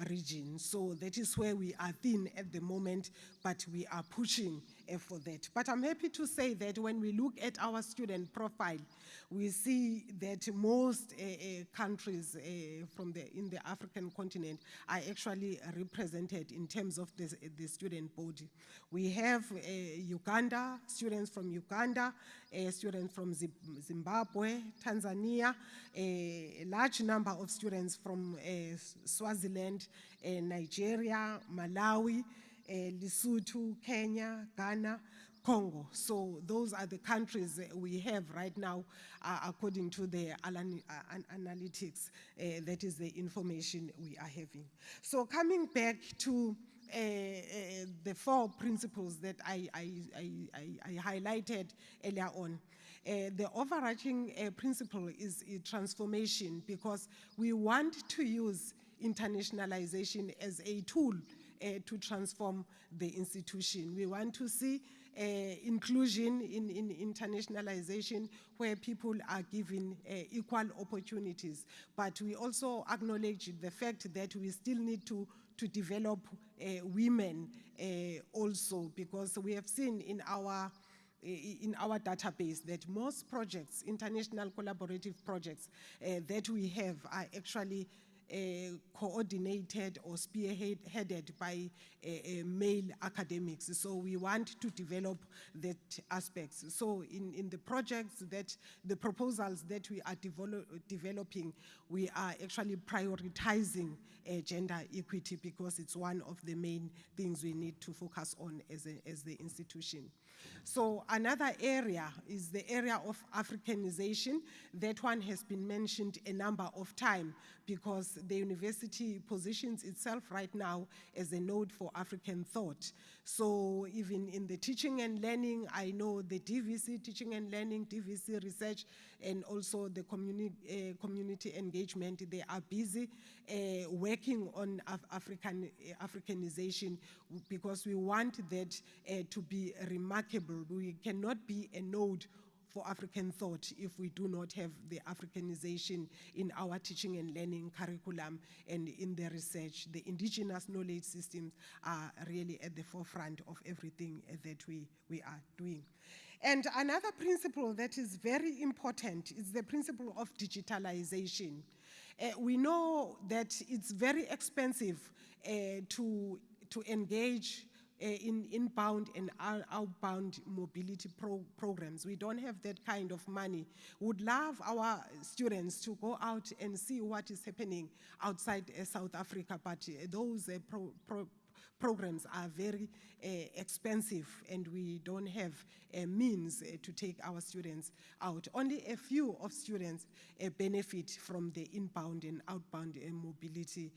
[SPEAKER 3] region. So that is where we are thin at the moment, but we are pushing for that. But I'm happy to say that when we look at our student profile, we see that most countries in the African continent are actually represented in terms of the student body. We have Uganda, students from Uganda, students from Zimbabwe, Tanzania, a large number of students from Swaziland, Nigeria, Malawi, Lesotho, Kenya, Ghana, Congo. So those are the countries we have right now, according to the analytics. That is the information we are having. So coming back to the 4 principles that I highlighted earlier on. The overarching principle is transformation, because we want to use internationalization as a tool to transform the institution. We want to see inclusion in internationalization, where people are given equal opportunities. But we also acknowledge the fact that we still need to develop women also, because we have seen in our database that most projects, international collaborative projects that we have, are actually coordinated or spearheaded by male academics. So we want to develop that aspects. So in the projects the proposals that we are developing, we are actually prioritizing gender equity because it's one of the main things we need to focus on as the institution. So another area is the area of Africanization. That one has been mentioned a number of times because the university positions itself right now as a node for African thought. So even in the teaching and learning, I know the DVC, teaching and learning, DVC research, and also the community engagement, they are busy working on Africanization because we want that to be remarkable. We cannot be a node for African thought if we do not have the Africanization in our teaching and learning curriculum and in the research. The indigenous knowledge systems are really at the forefront of everything that we are doing. And another principle that is very important is the principle of digitalization. We know that it's very expensive to engage in inbound and outbound mobility programs. We don't have that kind of money. Would love our students to go out and see what is happening outside South Africa, but those programs are very expensive and we don't have means to take our students out. Only a few of students benefit from the inbound and outbound mobility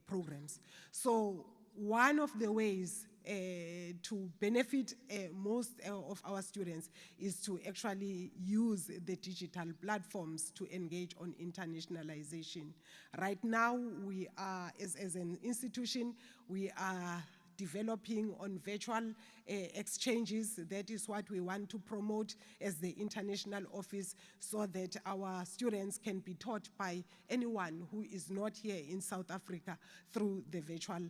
[SPEAKER 3] programs. So one of the ways to benefit most of our students is to actually use the digital platforms to engage on internationalization. Right now, we are, as an institution, we are developing on virtual exchanges. That is what we want to promote as the international office so that our students can be taught by anyone who is not here in South Africa through the virtual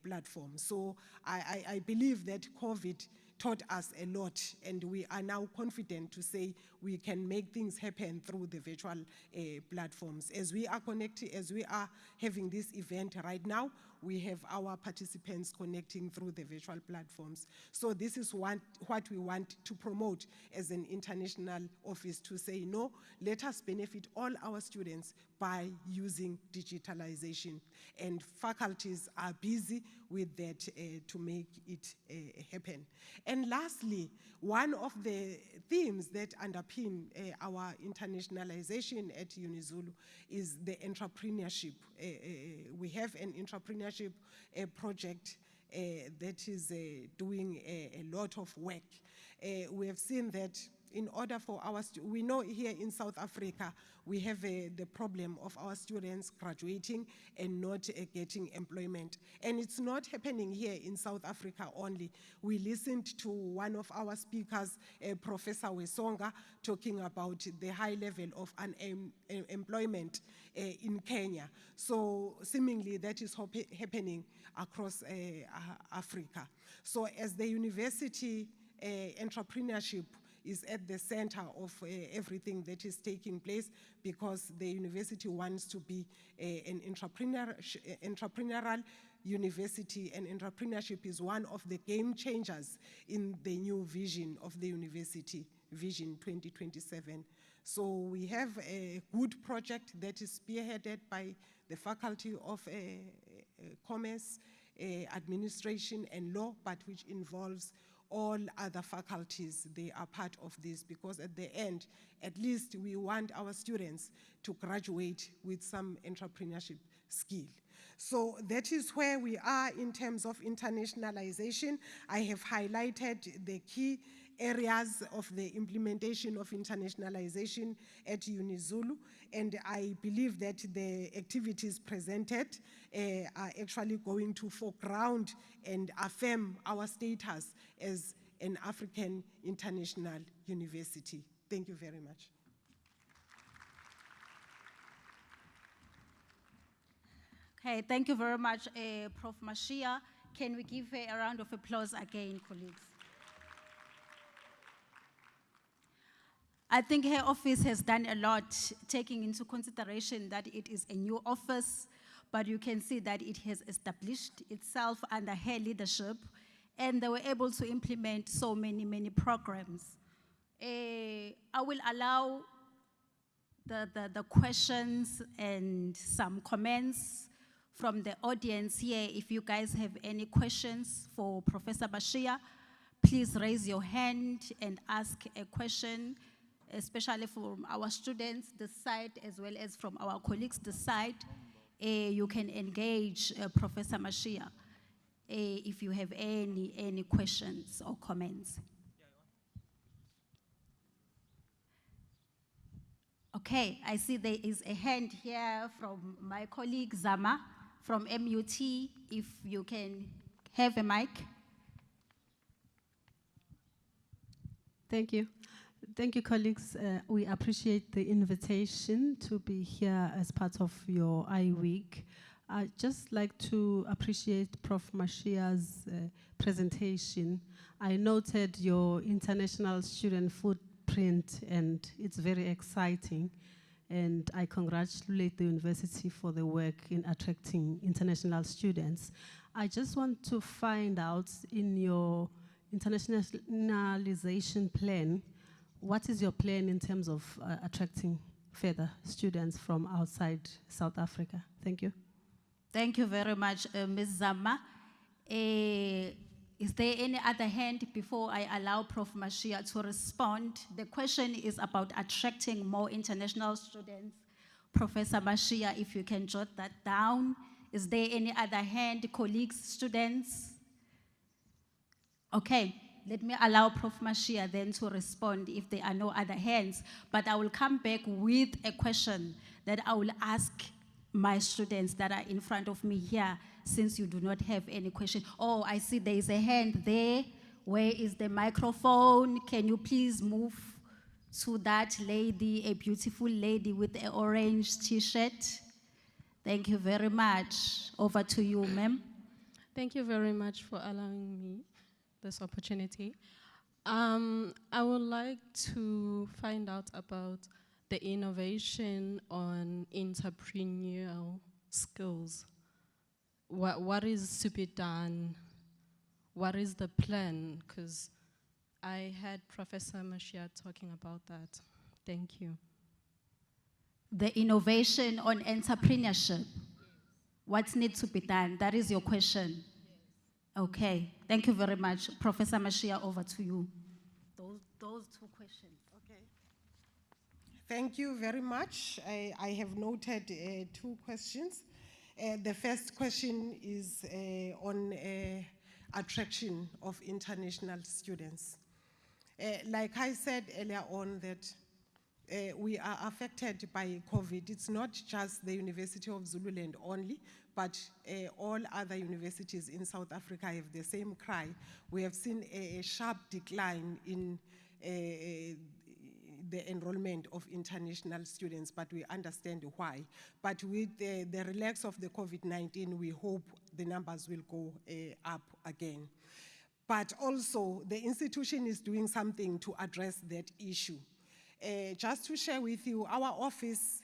[SPEAKER 3] platform. So I believe that COVID taught us a lot, and we are now confident to say we can make things happen through the virtual platforms. As we are connected, as we are having this event right now, we have our participants connecting through the virtual platforms. So this is what we want to promote as an international office, to say, no, let us benefit all our students by using digitalization. And faculties are busy with that to make it happen. And lastly, one of the themes that underpin our internationalization at UniZulu is the entrepreneurship. We have an entrepreneurship project that is doing a lot of work. We have seen that in order for our we know here in South Africa, we have the problem of our students graduating and not getting employment. And it's not happening here in South Africa only. We listened to one of our speakers, Professor Wesonga, talking about the high level of unemployment in Kenya. So seemingly that is happening across Africa. So as the university, entrepreneurship is at the center of everything that is taking place, because the university wants to be an entrepreneurial university, and entrepreneurship is one of the game changers in the new vision of the university, Vision 2027. So we have a good project that is spearheaded by the Faculty of Commerce, Administration and Law, but which involves all other faculties. They are part of this, because at the end, at least we want our students to graduate with some entrepreneurship skill. So that is where we are in terms of internationalization. I have highlighted the key areas of the implementation of internationalization at UniZulu, and I believe that the activities presented are actually going to foreground and affirm our status as an African international university. Thank you very much.
[SPEAKER 8] Okay, thank you very much, Prof. Mashia. Can we give a round of applause again, colleagues? I think her office has done a lot, taking into consideration that it is a new office but you can see that it has established itself under her leadership, and they were able to implement so many programs. I will allow the questions and some comments from the audience here. If you guys have any questions for Professor Mashia, please raise your hand and ask a question, especially from our students this side as well as from our colleagues this side. You can engage Professor Mashia if you have any questions or comments. Okay, I see there is a hand here from my colleague Zama from MUT. If you can have a mic.
[SPEAKER 13] Thank you. Thank you, colleagues. We appreciate the invitation to be here as part of your I-Week. I'd just like to appreciate Prof. Mashia's presentation. I noted your international student footprint, and it's very exciting. And I congratulate the university for the work in attracting international students. I just want to find out, in your internationalization plan, what is your plan in terms of attracting further students from outside South Africa? Thank you.
[SPEAKER 8] Thank you very much, Ms. Zama. Is there any other hand before I allow Prof. Mashia to respond? The question is about attracting more international students. Professor Mashia, if you can jot that down. Is there any other hand, colleagues, students? Okay, let me allow Prof. Mashia then to respond if there are no other hands. But I will come back with a question that I will ask my students that are in front of me here, since you do not have any question. Oh, I see there is a hand there. Where is the microphone? Can you please move to that lady, a beautiful lady with an orange t-shirt? Thank you very much. Over to you, ma'am.
[SPEAKER 14] Thank you very much for allowing me this opportunity. I would like to find out about the innovation on entrepreneurial skills. What is to be done? What is the plan? Because I had Professor Mashia talking about that. Thank you.
[SPEAKER 8] The innovation on entrepreneurship. What needs to be done? That is your question. Okay, thank you very much. Professor Mashia, over to you. Those two questions.
[SPEAKER 3] Okay. Thank you very much. I have noted two questions. The first question is on attraction of international students. Like I said earlier on, that we are affected by COVID. It's not just the University of Zululand only, but all other universities in South Africa have the same cry. We have seen a sharp decline in the enrollment of international students, but we understand why. But with the relax of the COVID-19, we hope the numbers will go up again. But also, the institution is doing something to address that issue. Just to share with you, our office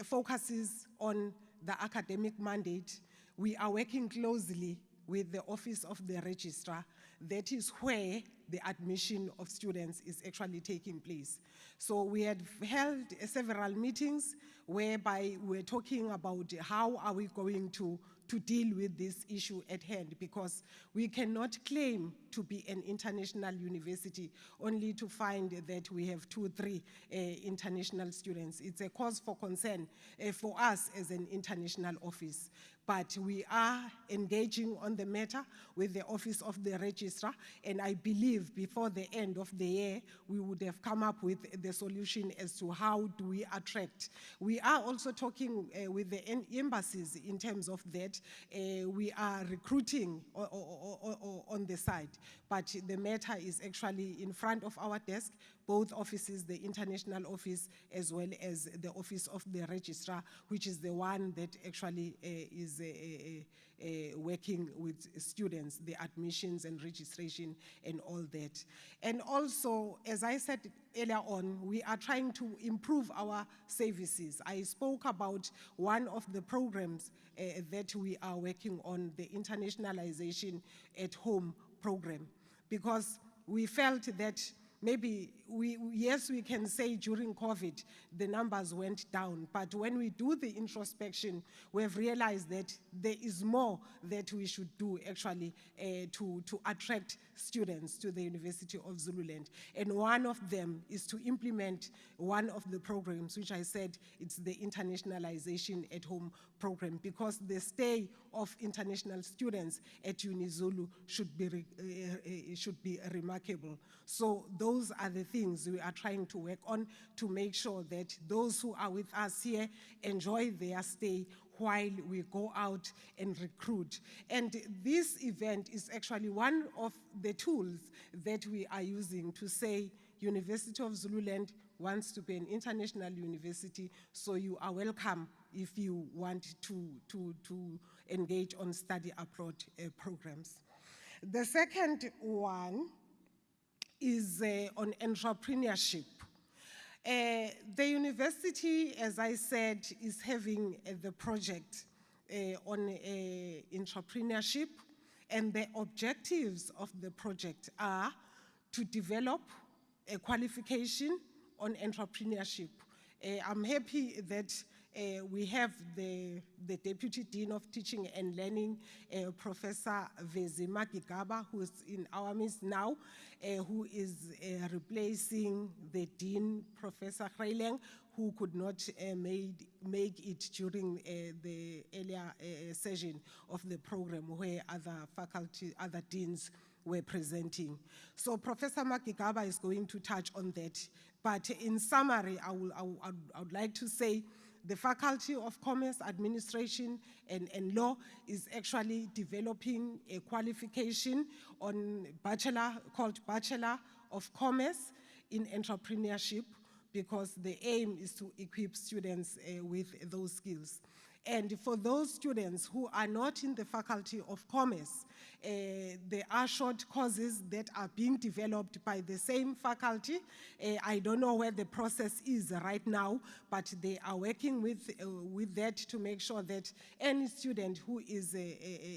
[SPEAKER 3] focuses on the academic mandate. We are working closely with the Office of the Registrar. That is where the admission of students is actually taking place. So we had held several meetings whereby we're talking about how are we going to deal with this issue at hand, because we cannot claim to be an international university only to find that we have 2 or 3 international students. It's a cause for concern for us as an international office. But we are engaging on the matter with the Office of the Registrar, and I believe before the end of the year, we would have come up with the solution as to how do we attract. We are also talking with the embassies in terms of that. We are recruiting on the side, but the matter is actually in front of our desk, both offices, the international office as well as the office of the registrar, which is the one that actually is working with students, the admissions and registration and all that. And also, as I said earlier on, we are trying to improve our services. I spoke about one of the programs that we are working on, the Internationalization at Home program, because we felt that maybe yes, we can say during COVID, the numbers went down, but when we do the introspection, we've realized that there is more that we should do actually to attract students to the University of Zululand. And one of them is to implement one of the programs, which I said it's the Internationalization at Home program, because the stay of international students at UniZulu should be remarkable. So those are the things we are trying to work on to make sure that those who are with us here enjoy their stay while we go out and recruit. And this event is actually one of the tools that we are using to say University of Zululand wants to be an international university, so you are welcome if you want to engage on study abroad programs. The second one is on entrepreneurship. The university, as I said, is having the project on entrepreneurship, and the objectives of the project are to develop a qualification on entrepreneurship. I'm happy that we have the Deputy Dean of Teaching and Learning, Professor Vezima Gigaba, who is in our midst now, who is replacing the Dean, Professor Hreileng, who could not make it during the earlier session of the program where other faculty, other deans were presenting. So Professor Makigaba is going to touch on that. But in summary, I would like to say the Faculty of Commerce, Administration, and Law is actually developing a qualification on called Bachelor of Commerce in Entrepreneurship, because the aim is to equip students with those skills. And for those students who are not in the Faculty of Commerce, there are short courses that are being developed by the same faculty. I don't know where the process is right now, but they are working with that to make sure that any student who is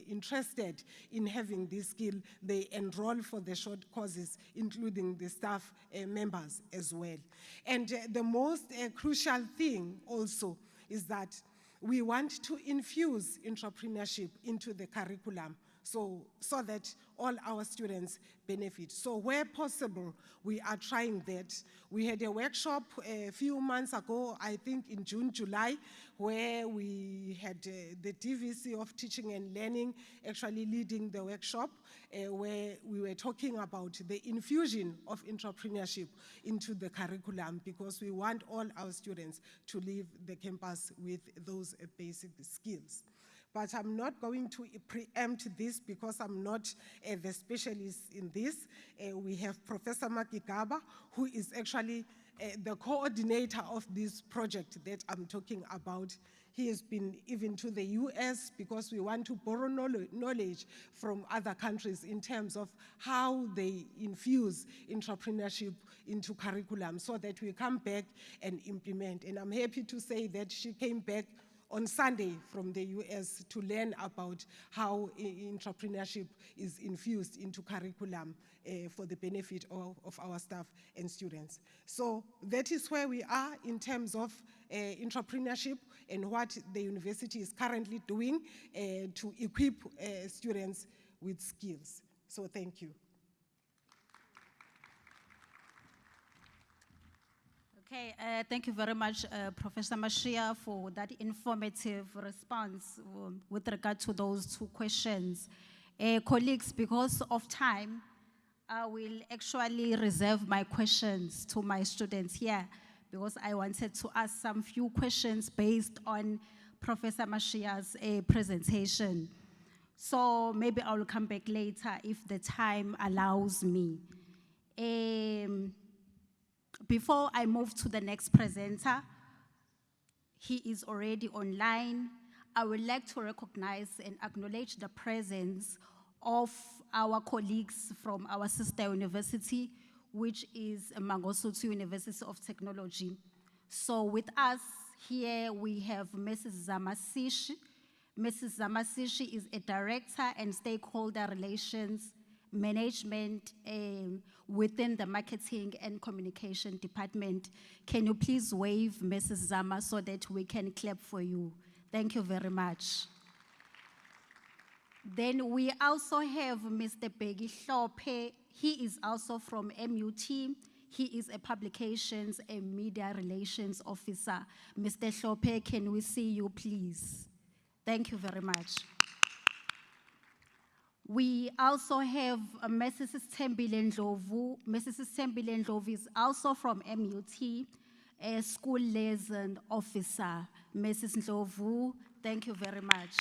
[SPEAKER 3] interested in having this skill, they enroll for the short courses, including the staff members as well. And the most crucial thing also is that we want to infuse entrepreneurship into the curriculum so that all our students benefit. So where possible, we are trying that. We had a workshop a few months ago, I think in June, July, where we had the DVC of Teaching and Learning actually leading the workshop, where we were talking about the infusion of entrepreneurship into the curriculum, because we want all our students to leave the campus with those basic skills. But I'm not going to preempt this because I'm not the specialist in this. We have Professor Makigaba, who is actually the coordinator of this project that I'm talking about. He has been even to the US because we want to borrow knowledge from other countries in terms of how they infuse entrepreneurship into curriculum so that we come back and implement. And I'm happy to say that she came back on Sunday from the US to learn about how entrepreneurship is infused into curriculum for the benefit of our staff and students. So that is where we are in terms of entrepreneurship and what the university is currently doing to equip students with skills. So thank you.
[SPEAKER 8] Okay, thank you very much, Professor Mashia, for that informative response with regard to those two questions. Colleagues, because of time, I will actually reserve my questions to my students here, because I wanted to ask some few questions based on Professor Mashia's presentation. So maybe I will come back later if the time allows me. Before I move to the next presenter, he is already online. I would like to recognize and acknowledge the presence of our colleagues from our sister university, which is Mangosuthu University of Technology. So with us here, we have Mrs. Zamasishi. Mrs. Zamasishi is a director and stakeholder relations management within the marketing and communication department. Can you please wave Mrs. Zama so that we can clap for you? Thank you very much. Then we also have Mr. Begi Hlope. He is also from MUT. He is a publications and media relations officer. Mr. Hlope, can we see you, please? Thank you very much. We also have Mrs. Tembile Ndlovu. Mrs. Tembile Ndlovu is also from MUT, a school liaison officer. Mrs. Ndlovu, thank you very much.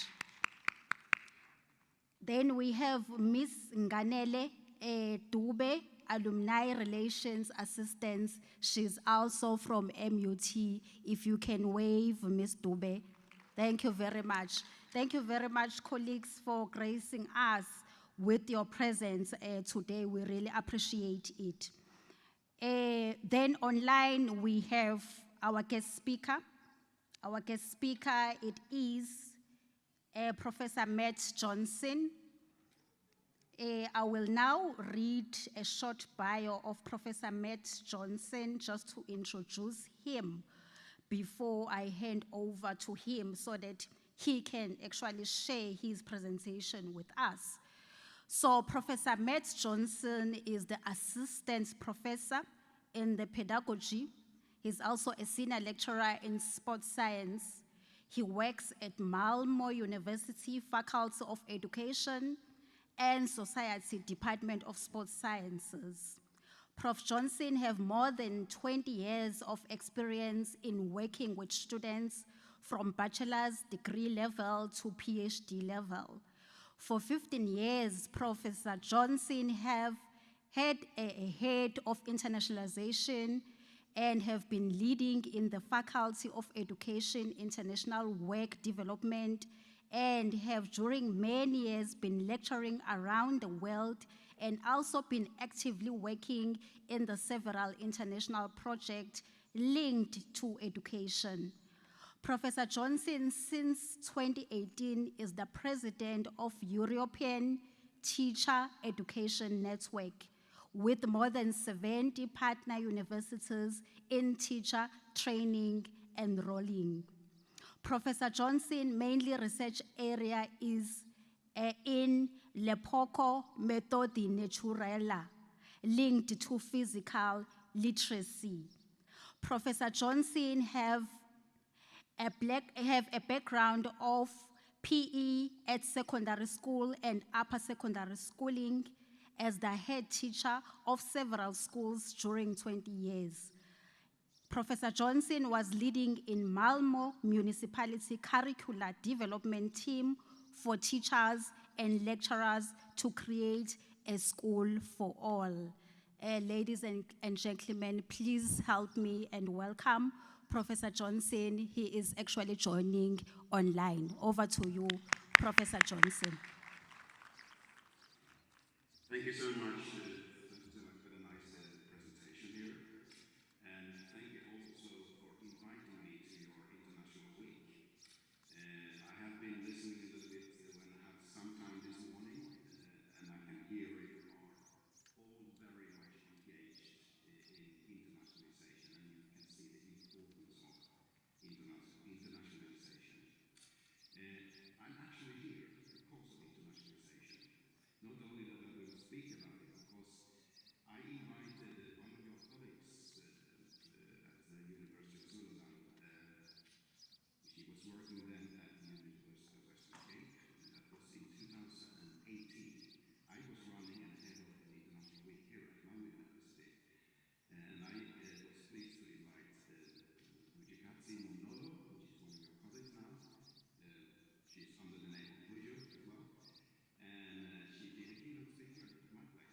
[SPEAKER 8] Then we have Miss Nganele Dube, Alumni Relations Assistant. She's also from MUT. If you can wave, Miss Dube. Thank you very much. Thank you very much, colleagues, for gracing us with your presence today. We really appreciate it. Then online, we have our guest speaker. Our guest speaker, it is Professor Matt Johnson. I will now read a short bio of Professor Matt Johnson just to introduce him before I hand over to him so that he can actually share his presentation with us. So Professor Matt Johnson is the assistant professor in the pedagogy. He's also a senior lecturer in sports science. He works at Malmo University Faculty of Education and Society Department of Sports Sciences. Prof. Johnson have more than 20 years of experience in working with students from bachelor's degree level to PhD level. For 15 years, Professor Johnson have had a head of internationalization and have been leading in the Faculty of Education International Work Development and have during many years been lecturing around the world and also been actively working in the several international projects linked to education. Professor Johnson, since 2018, is the president of European Teacher Education Network, with more than 70 partner universities in teacher training and enrolling. Professor Johnson mainly research area is in Lepoko Methodi Naturela, linked to physical literacy. Professor Johnson have a background of PE at secondary school and upper secondary schooling as the head teacher of several schools during 20 years. Professor Johnson was leading in Malmo Municipality Curricular Development Team for teachers and lecturers to create a school for all. Ladies and gentlemen, please help me and welcome Professor Johnson. He is actually joining online. Over to you, Professor Johnson.
[SPEAKER 15] Thank you so much for the nice presentation here. And thank you also for inviting me to your International Week. I have been listening a little bit when I had some time this morning, and I can hear you are all very much engaged in internationalization, and you can see the importance of internationalization. I'm actually here because of internationalization. Not only that I will speak about it, because I invited one of your colleagues at the University of Zululand. She was working then at the University of Western Cape, and that was in 2018. I was running and head of an international week here at Malmö University, and I was pleased to invite Mujikatsi Monolo, which is one of your colleagues now. She's under the name of Mujo as well, and she did a keynote speaker at my place.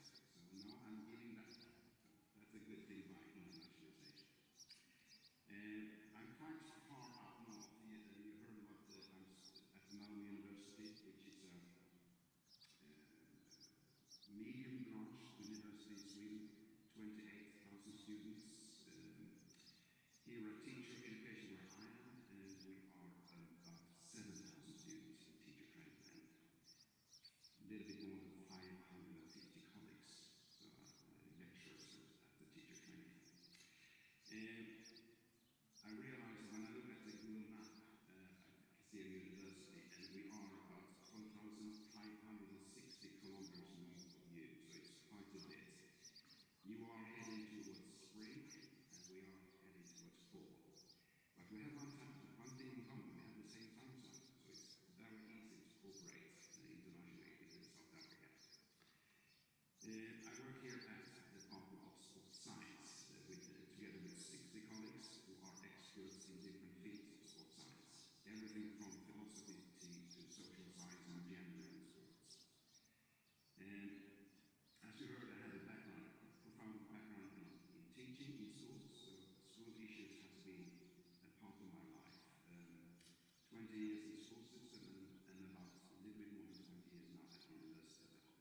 [SPEAKER 15] years in the school system and about a little bit more than 20 years now at university level.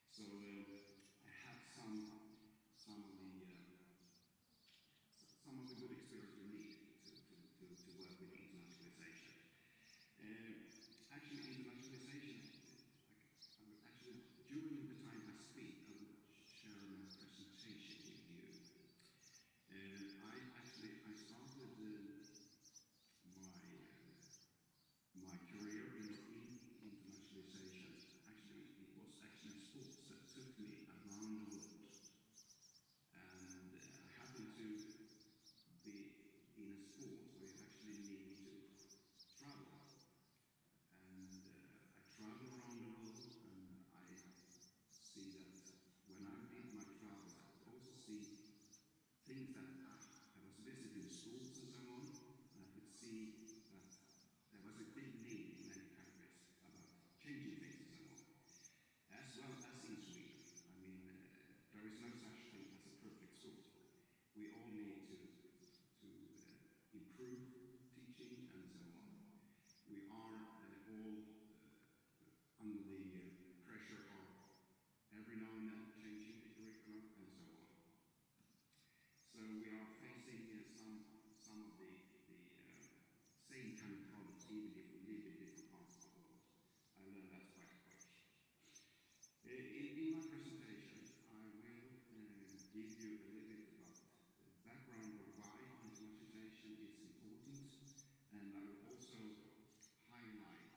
[SPEAKER 15] So I have some of the good experience we need to work with internationalization. Actually, internationalization, during the time I speak, I will share my presentation with you. I started my career in internationalization. Actually, it was actually sports that took me around the world. And I happened to be in a sport where it actually needed to travel. And I travel around the world, and I see that when I did my travels, I could also see things that I was visiting schools and so on, and I could see that there was a big need in many countries about changing things and so on, as well as in Sweden. I mean, there is no such thing as a perfect school. We all need to improve teaching and so on. We are all under the pressure of every now and then changing the curriculum and so on. So we are facing some of the same kind of problems, even if we live in different parts of the world. I learned that quite quick. In my presentation, I will give you a little bit about the background of why internationalization is important, and I will also highlight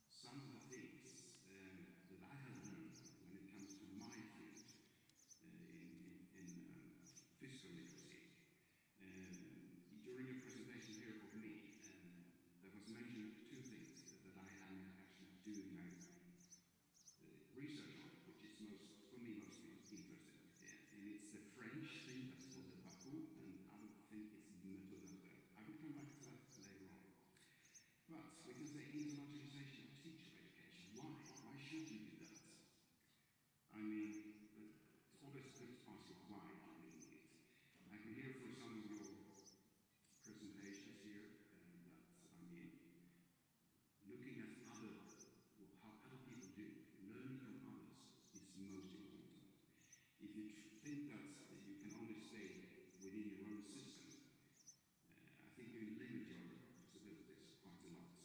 [SPEAKER 15] some of the things that I have learned when it comes to my field in fiscal literacy. During a presentation here of me, there was mentioned two things that I am actually doing my research on, which is for me most interesting. And it's the French thing that's called the Baku, and I would think it's Methodology. I will come back to that later on. But we can say internationalization of teacher education. Why? Why should we do that? I mean, it's always good to ask you why are we doing it. I can hear from some of your presentations here that, I mean, looking at how other people do, learning from others is most important. If you think that you can only stay within your own system, I think you limit your possibilities quite a lot.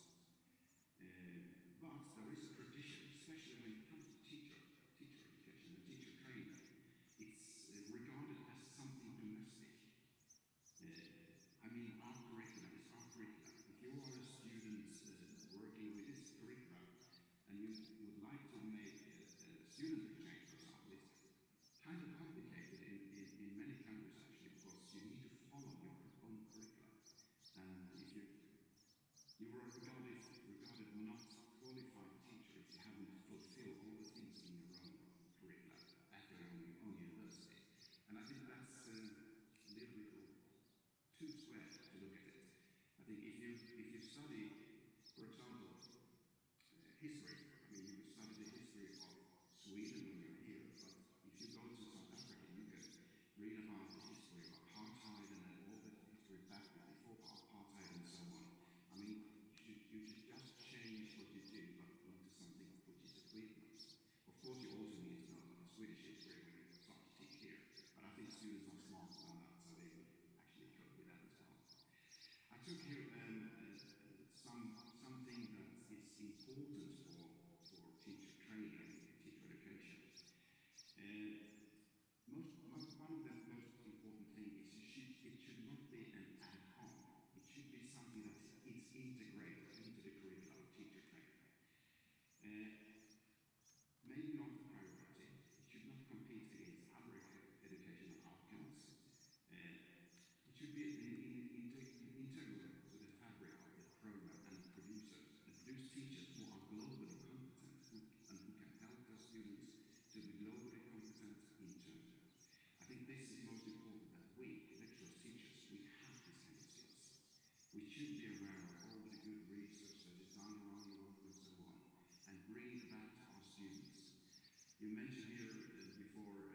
[SPEAKER 15] But there is a tradition, especially when it comes to teacher education and teacher training. It's regarded as something domestic. I mean, our curriculum is our curriculum. If you are a student working with this curriculum and you would like to make a student exchange, for example, it's kind of complicated in many countries actually, because you need to follow your own curriculum. And if you are regarded not qualified teacher if you haven't fulfilled all the things in your own curriculum at your own university. And I think that's a little bit too square to look at it. I think if you study, for example, history, I mean, you could study the history of Sweden when you're here, but if you go to South Africa, you can read about the history of apartheid and all the history back before apartheid and so on. I mean, you should just change what you do, but into something which is equivalent. Of course, you also need to know about Swedish history when you start to teach here, but I think students are smart on that, so they will actually cope with that as well. I took here something that is important for teacher training and teacher education. One of the most important things is it should not be an ad hoc. It should be something that is integrated into the curriculum of teacher training. Maybe not the priority. It should not compete against other educational outcomes. It should be integral to the fabric of the program and produce teachers who are globally competent and who can help their students to be globally competent in turn. I think this is most important, that we, lecturers, teachers, we have these kind of skills. We should be aware of all the good research that is done around the world and so on, and bring it back to our students. You mentioned here before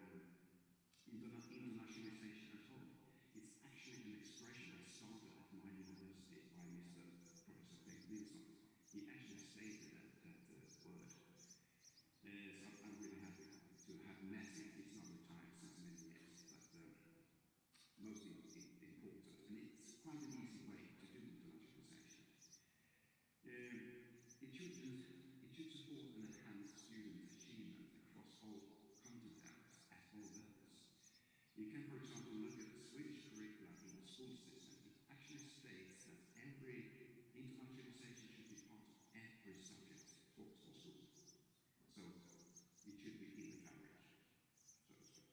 [SPEAKER 15] internationalization at home. It's actually an expression that started at my university by Professor Pertain, school system, it actually states that every internationalization should be part of every subject taught in school. So it should be in the fabric, so to speak.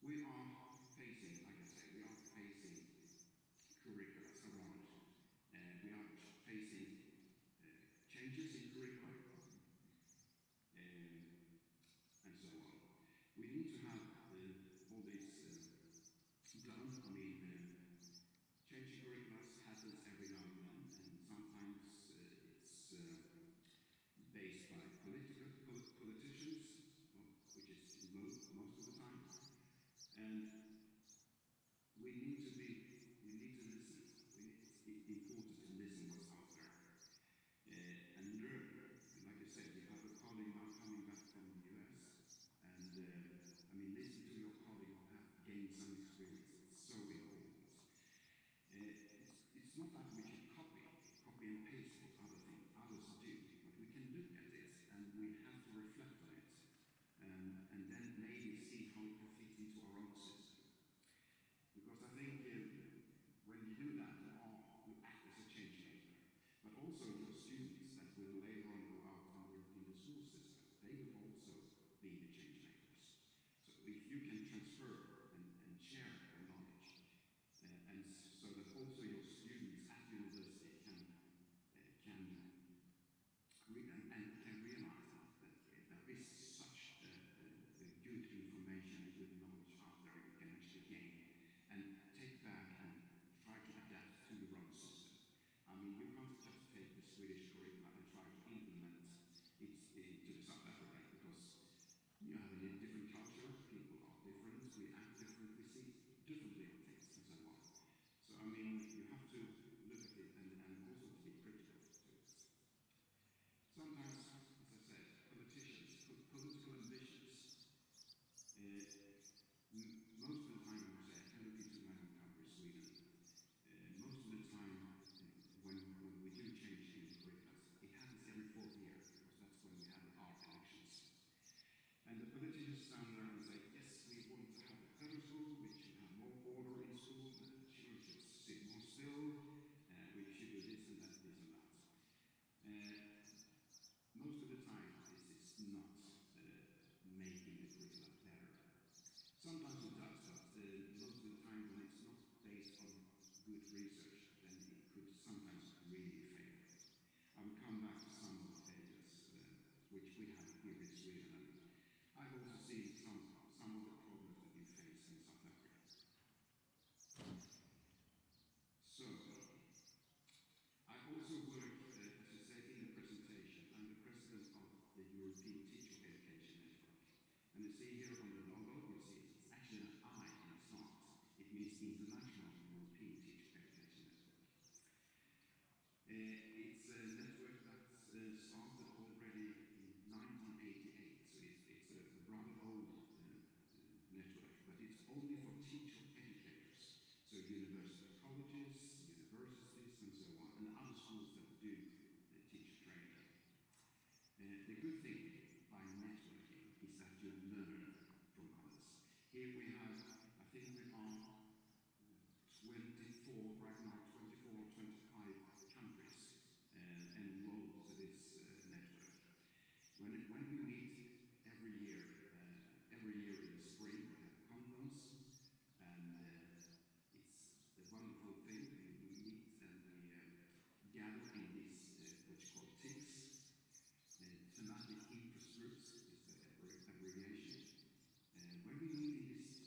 [SPEAKER 15] We are facing, like I say, we are facing curricula around, and we are facing changes in curricula, and so on. We need to have all this done. I mean, changing curricula happens every now and then, and sometimes it's based by politicians, which is most of the time. And we need to listen. It's important to listen what's out there and learn. And like I said, you have a colleague now coming back from the US, and I mean, listen to your colleague who have gained some experience. It's so important. It's not that we should copy and paste what others do, but we can look at it and we have to reflect on it, and then maybe see how it can fit into our own system. Because I think when you do that, you act as a change maker. But also your students that will later on go out and work in the school system, they will also be the change makers. So if you can transfer and share your knowledge, and so that also your students at university can realize that there is such good information and good knowledge out there you can actually gain, and take back and try to adapt to your own system. I mean, you can't just take the Swedish curriculum and try to implement it to South Africa, because you have a different culture, people are different, we act different, we see differently on things, and so on. So, I mean, you have to look at it and also to be critical to it. Sometimes, as I said, politicians, political ambitions, most of the time, I would say, I can look into my own country, Sweden. Most of the time, when we do change in curriculum, it happens every 4th year, because that's when we have our elections. And the politicians stand there and say, yes, we want to have a better school, we should have more order in school, children should sit more still, we should do this and that, this and that. Most of the time, this is not making the curriculum better. Sometimes it does, but most of the time when it's not based on good research, then it could sometimes really fail. I will come back to some of the failures which we have here in Sweden, and I've also seen some of the problems that we face in South Africa. So, I also work, as I said in the presentation, I'm the president of the European Teacher Education Network. And you see here on the logo, you see it's actually an I and it's not. It means International European Teacher Education Network. It's a network that started already in 1988, so it's a rather old network, but it's only for teacher educators. So university colleges, universities, and so on, and other schools that do teacher training. The good thing by networking is that you learn from others. Here we have, I think we are 24, right now 24 or 25 countries enrolled to this network. When we meet every year in the spring, we have a conference, and it's a wonderful thing. We meet and we gather in these, what's called TICs, thematic interest groups, is the abbreviation. When we meet in these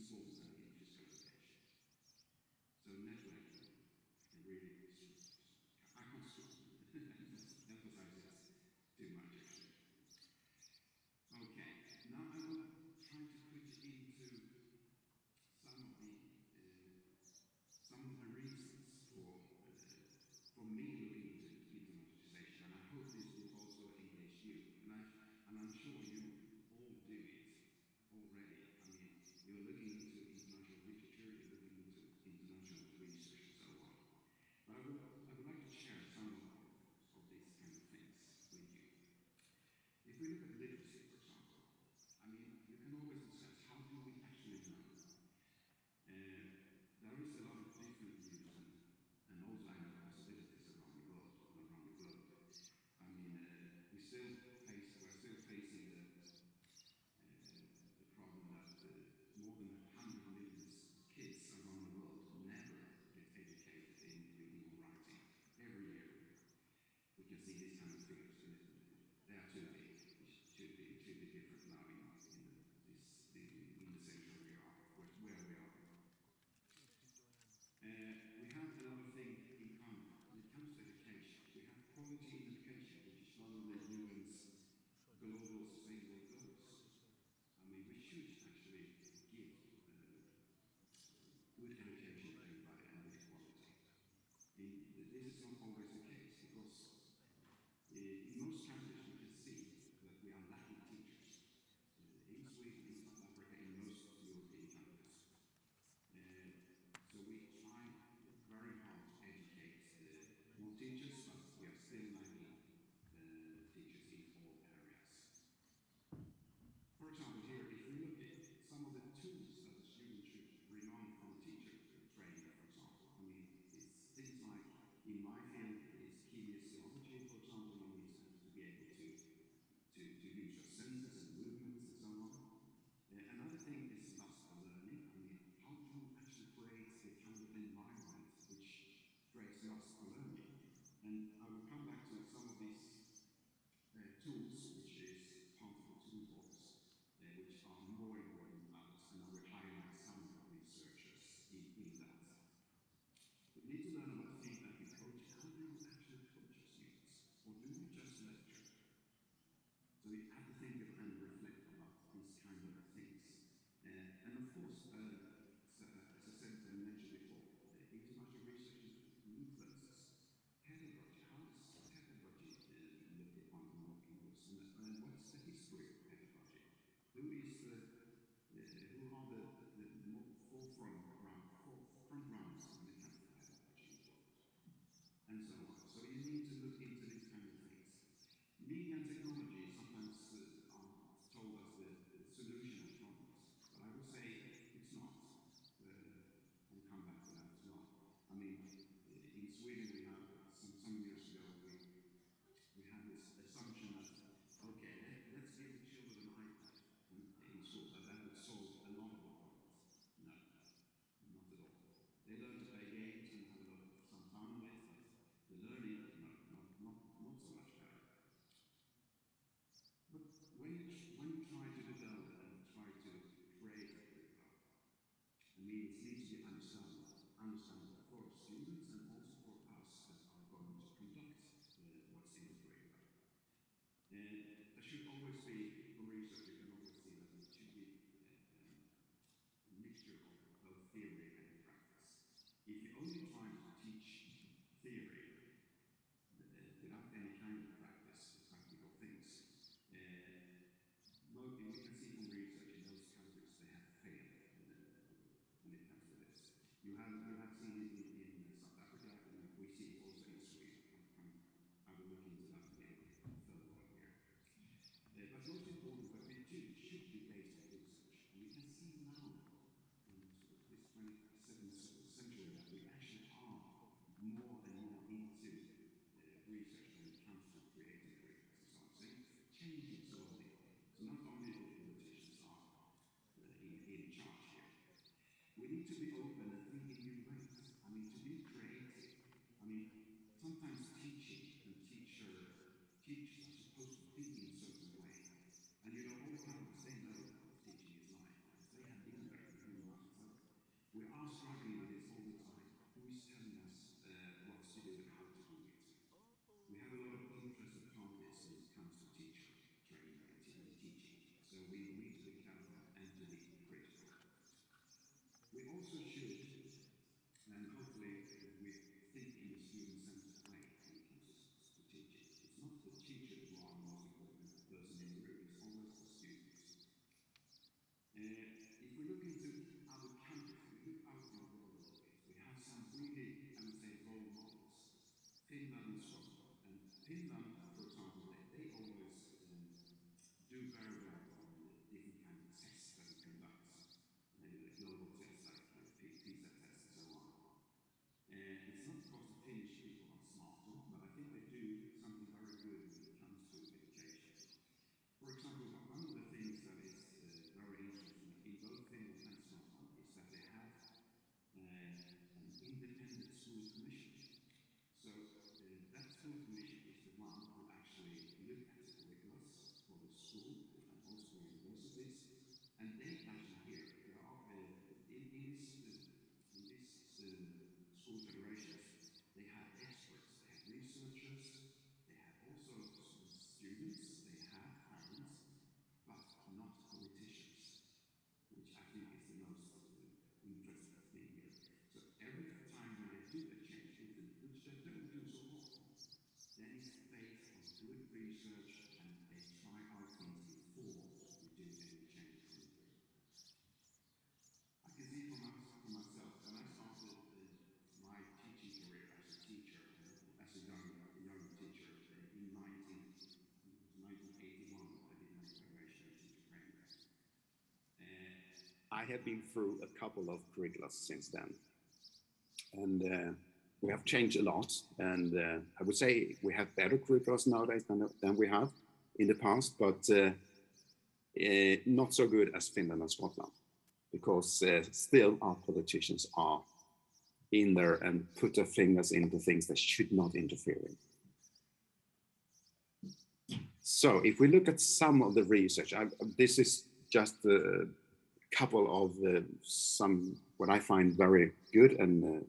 [SPEAKER 15] small and in physical location. So networking and really, I can't emphasize this too much actually. Okay, now I will try to put it into some of the reasons for me looking into internationalization, and I hope this will also engage you. And I'm sure you all do it already. I mean, you're looking into international literature, you're looking into international research, and so on. But I would like to share some of these kind of things with you. If we look at literacy, for example, I mean, you can always discuss how do we actually know. There is a lot of different views and also I know possibilities around the world. I mean, we're still facing the problem that more than 100 million kids around the world never get educated in reading or writing every year. We can see these kind of figures. They are too big. It should be different now in the century we are, where we are. We have another thing in common. When it comes to education, we have quality in education, which is one of the UN's global sustainable goals. I mean, we should actually give good education to everybody and with quality. This is not always the case because in most countries we can see that we are lacking teachers. In Sweden, in South Africa, in most European countries. So we try very hard to educate more teachers, but we are still lacking teachers in all areas. For example, here, if we look at some of the tools that a student should rely from a teacher training, for example, I mean, it's things like, in my field, it's kinesiology, for example, and we have to be able to use your senses and movements and so on. Another thing is classical learning. I mean, how do you actually create the kind of environment which creates classical learning? And I will come back to some of these tools, which is part of the toolbox, which are more important than others, and I will highlight some of the researchers in that. We need to learn about feedback and coaching. How do you actually coach your students? Or do you just lecture? So we have to think of and reflect about these kind of things. And of course, as I said and mentioned before, international research influences pedagogy. How does pedagogy look upon English? And what's the history of pedagogy? Who are the forefront runners when it comes to pedagogy in the world? And so on. So you need to look into these kind of things. Media and technology sometimes are told as the solution of problems, but I would say it's not. I'll come back to that as well. I mean, in Sweden we have, some years ago, we had this assumption that, okay, let's give the children an iPad in school, that would solve a lot of the problems. No, not at all. They learn to play games and have some fun with it, but the learning, not so much better. But when you try to develop and try to create a curriculum, I mean, it needs to be understandable for students and also for us that are going to conduct what's in the curriculum. There should always be, for research, you can always see that it should be a mixture of both theory and practice. If you only try to teach theory without any kind of practice, practical things, we can see from research in those countries they have failed when it comes to this. You have seen it in South Africa, and we see it also in Sweden. I will look into that again further on here. But most important, what we do should be based on research. And we can see now in this 27th century that we actually are more and more into research when it comes to creating curriculum. So it's changing slowly. So not only the politicians are in charge here. We need to be open and think in new ways. I mean, to be creative. I mean, sometimes teaching and teachers are supposed to think in a certain way. And you know, all the time they know teaching is life. They have been there very much also should, and hopefully we think in a student-centered way when it comes to teaching. It's not the teachers who are the most important person in the room, it's always the students. If we look into other countries, we look out in the world a little bit, we have some really, I would say, role models. Finland and Scotland. And Finland, for example, they always do very well on different kinds of tests that we conduct. Global tests like PISA tests and so on. It's not because the Finnish people are smarter, but I think they do something very good when it comes to education. For example, one of the things that is very interesting in both Finland and Scotland is that they have an independent school commission. So that school commission is the one who actually look at the curriculum for the school and also for universities, and they actually here there are in these school federations they have experts, they have researchers, they have also students, they have parents, but not politicians, which I think is the most interesting thing here. So every time when they do a change, which they don't do so often, then it's based on good research and they try out things before we do any changes in the curriculum. I can see for myself, when I started my teaching career as a teacher, as a young teacher in 1981, I did my graduation in teacher training.
[SPEAKER 16] I have been through a couple of curricula since then, and we have changed a lot. And I would say we have better curricula nowadays than we have in the past, but not so good as Finland and Scotland, because still our politicians are in there and put their fingers into things they should not interfere in. So if we look at some of the research, this is just a couple of some what I find very good and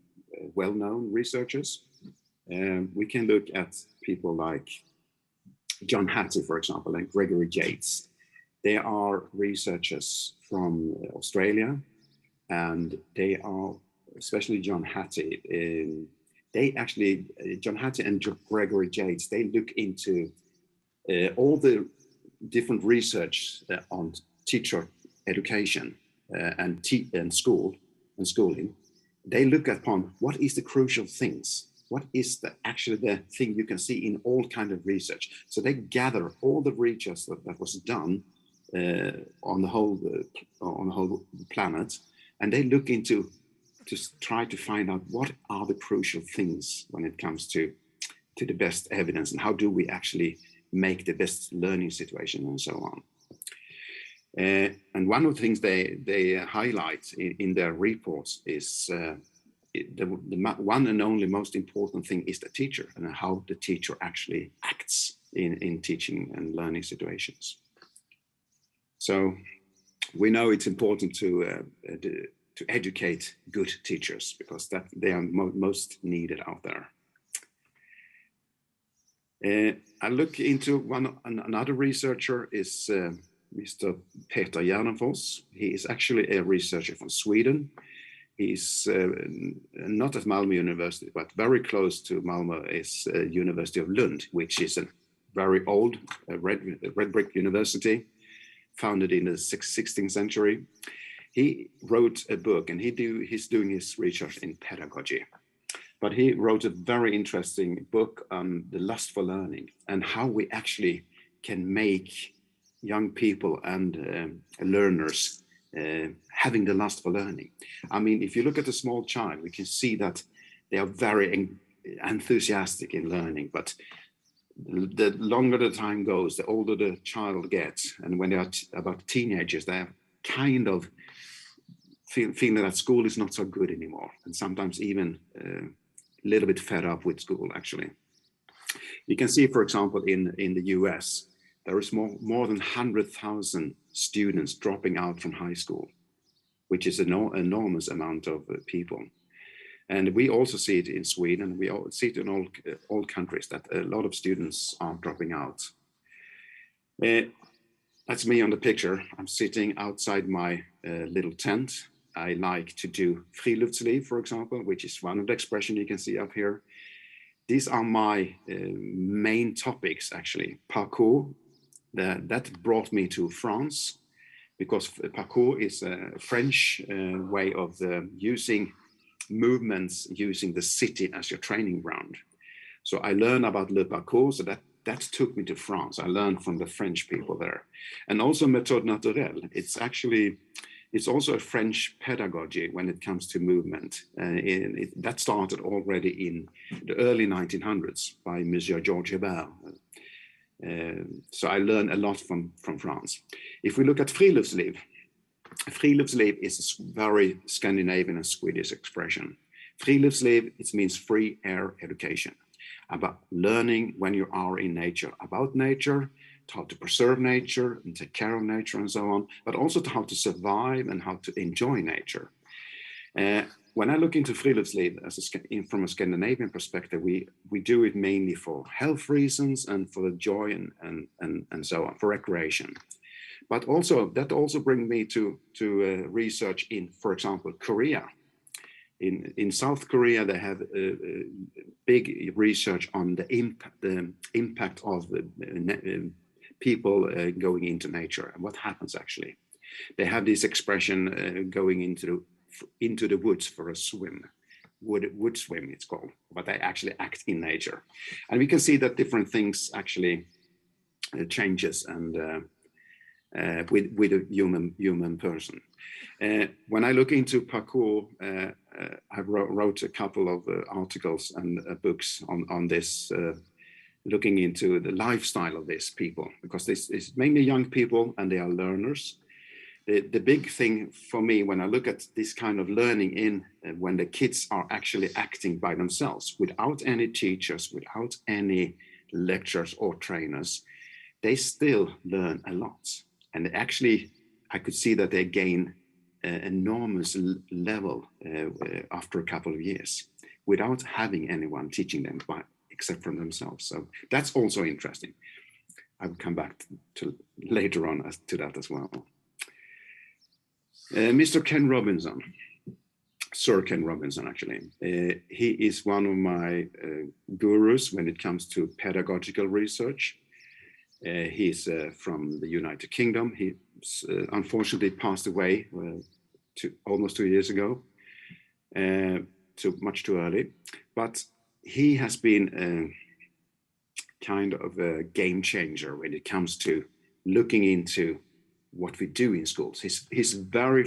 [SPEAKER 16] well-known researchers. We can look at people like John Hattie, for example, and Gregory Yates. They are researchers from Australia, and they are, especially John Hattie, John Hattie and Gregory Yates, they look into all the different research on teacher education and schooling. They look upon what is the crucial things, what is actually the thing you can see in all kind of research. So they gather all the research that was done on the whole planet, and they look into to try to find out what are the crucial things when it comes to the best evidence, and how do we actually make the best learning situation and so on. And one of the things they highlight in their reports is the one and only most important thing is the teacher, and how the teacher actually acts in teaching and learning situations. So we know it's important to educate good teachers, because they are most needed out there. I look into another researcher is Mr. Peter Janovos. He is actually a researcher from Sweden. He's not at Malmö University, but very close to Malmö is University of Lund, which is a very old red brick university, founded in the 16th century. He wrote a book, and he's doing his research in pedagogy. But he wrote a very interesting book on the lust for learning, and how we actually can make young people and learners having the lust for learning. I mean, if you look at a small child, we can see that they are very enthusiastic in learning, but the longer the time goes, the older the child gets. And when they are about teenagers, they are kind of feeling that school is not so good anymore, and sometimes even a little bit fed up with school, actually. You can see, for example, in the US, there is more than 100,000 students dropping out from high school, which is an enormous amount of people. And we also see it in Sweden. We see it in all countries, that a lot of students are dropping out. That's me on the picture. I'm sitting outside my little tent. I like to do friluftsliv, for example, which is one of the expressions you can see up here. These are my main topics, actually. Parkour, that brought me to France, because parkour is a French way of using movements, using the city as your training ground. So I learned about le parcours, so that took me to France. I learned from the French people there. And also méthode naturelle. It's also a French pedagogy when it comes to movement. That started already in the early 1900s by Monsieur Georges Hébert. So I learned a lot from France. If we look at friluftsliv, friluftsliv is a very Scandinavian and Swedish expression. Friluftsliv, it means free air education, about learning when you are in nature, about nature, how to preserve nature and take care of nature and so on, but also to how to survive and how to enjoy nature. When I look into friluftsliv from a Scandinavian perspective, we do it mainly for health reasons and for the joy and so on, for recreation. But also that also brings me to research in, for example, Korea. In South Korea, they have big research on the impact of people going into nature and what happens actually. They have this expression going into the woods for a swim. Wood swim, it's called, but they actually act in nature. And we can see that different things actually changes and with a human person. When I look into parkour, I wrote a couple of articles and books on this, looking into the lifestyle of these people, because this is mainly young people and they are learners. The big thing for me when I look at this kind of learning when the kids are actually acting by themselves, without any teachers, without any lecturers or trainers, they still learn a lot. And actually, I could see that they gain an enormous level after a couple of years without having anyone teaching them except from themselves. So that's also interesting. I will come back to later on to that as well. Mr. Ken Robinson, Sir Ken Robinson, actually, he is one of my gurus when it comes to pedagogical research. He's from the United Kingdom. He unfortunately passed away almost 2 years ago, much too early. But he has been kind of a game changer when it comes to looking into what we do in schools. He's very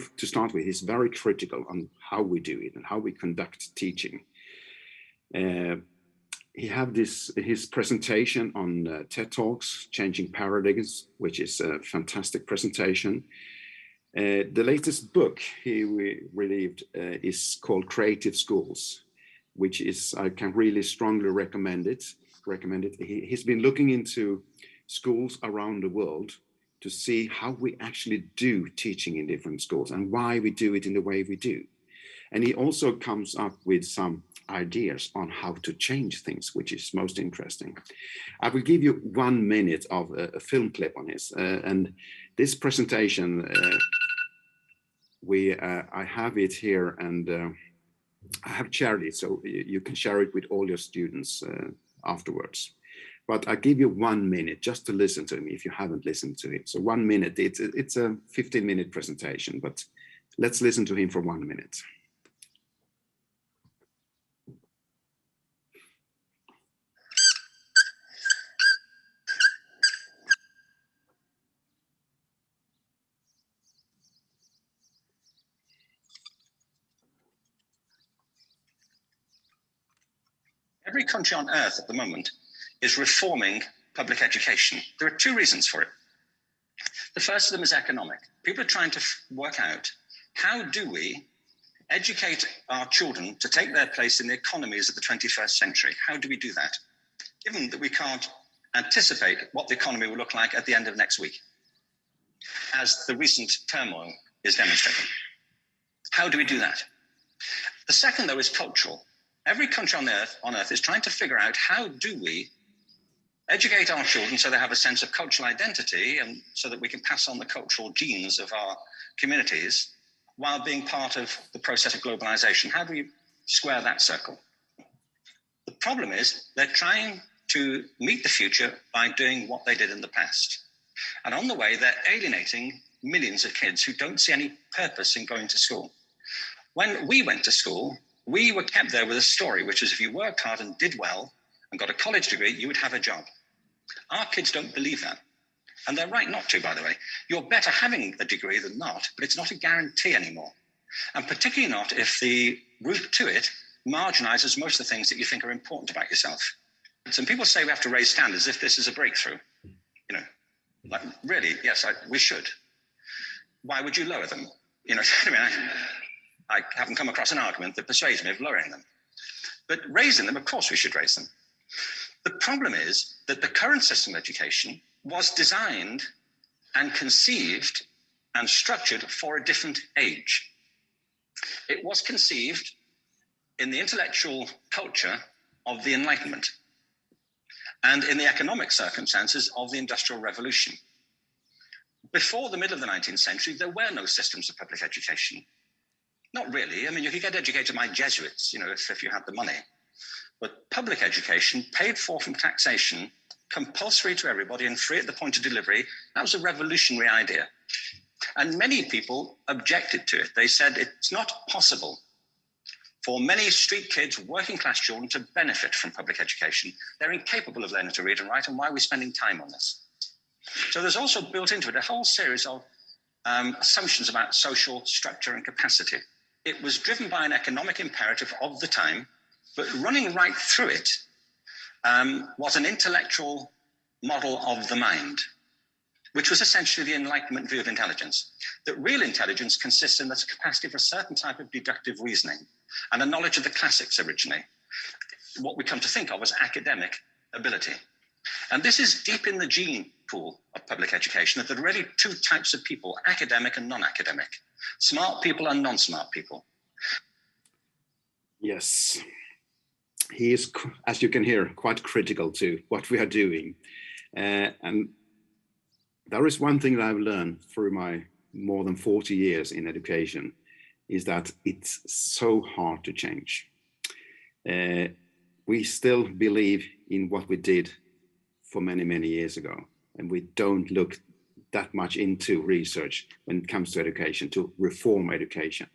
[SPEAKER 16] critical on how we do it and how we conduct teaching. He had his presentation on TED Talks, Changing Paradigms, which is a fantastic presentation. The latest book he released is called Creative Schools, which is, I can really strongly recommend it. He's been looking into schools around the world to see how we actually do teaching in different schools and why we do it in the way we do. And he also comes up with some ideas on how to change things, which is most interesting. I will give you 1 minute of a film clip on this. And this presentation, I have it here, and I have shared it, so you can share it with all your students afterwards. But I give you 1 minute just to listen to me if you haven't listened to it. So 1 minute, it's a 15-minute presentation, but let's listen to him for 1 minute.
[SPEAKER 17] Every country on earth at the moment is reforming public education. There are 2 reasons for it. The first of them is economic. People are trying to work out, how do we educate our children to take their place in the economies of the 21st century? How do we do that? Given that we can't anticipate what the economy will look like at the end of next week, as the recent turmoil is demonstrating. How do we do that? The second, though, is cultural. Every country on earth is trying to figure out, how do we educate our children so they have a sense of cultural identity and so that we can pass on the cultural genes of our communities while being part of the process of globalization? How do you square that circle? The problem is they're trying to meet the future by doing what they did in the past. And on the way, they're alienating millions of kids who don't see any purpose in going to school. When we went to school, we were kept there with a story, which is if you worked hard and did well and got a college degree, you would have a job. Our kids don't believe that. And they're right not to, by the way. You're better having a degree than not, but it's not a guarantee anymore. And particularly not if the route to it marginalizes most of the things that you think are important about yourself. Some people say we have to raise standards if this is a breakthrough. You know, like really, yes, we should. Why would you lower them? You know, I mean, I haven't come across an argument that persuades me of lowering them. But raising them, of course we should raise them. The problem is that the current system of education was designed and conceived and structured for a different age. It was conceived in the intellectual culture of the Enlightenment and in the economic circumstances of the Industrial Revolution. Before the middle of the 19th century, there were no systems of public education. Not really. I mean, you could get educated by Jesuits, you know, if you had the money. But public education, paid for from taxation, compulsory to everybody and free at the point of delivery, that was a revolutionary idea. And many people objected to it. They said it's not possible for many street kids, working class children to benefit from public education. They're incapable of learning to read and write, and why are we spending time on this? So there's also built into it a whole series of assumptions about social structure and capacity. It was driven by an economic imperative of the time, but running right through it was an intellectual model of the mind, which was essentially the Enlightenment view of intelligence. That real intelligence consists in the capacity for a certain type of deductive reasoning and a knowledge of the classics originally, what we come to think of as academic ability. And this is deep in the gene pool of public education, that there are really two types of people, academic and non-academic, smart people and non-smart people.
[SPEAKER 16] Yes. He is, as you can hear, quite critical to what we are doing. And there is one thing that I've learned through my more than 40 years in education, is that it's so hard to change. We still believe in what we did for many, many years ago, and we don't look that much into research when it comes to education, to reform education.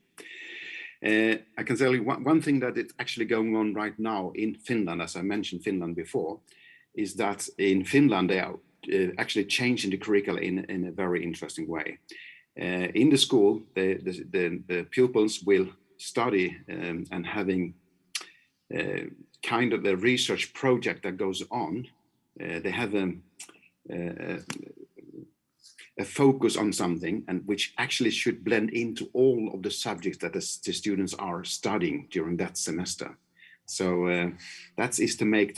[SPEAKER 16] I can tell you one thing that is actually going on right now in Finland, as I mentioned Finland before, is that in Finland they are actually changing the curricula in a very interesting way. In the school, the pupils will study and having kind of a research project that goes on. They have a focus on something, and which actually should blend into all of the subjects that the students are studying during that semester. So that is to make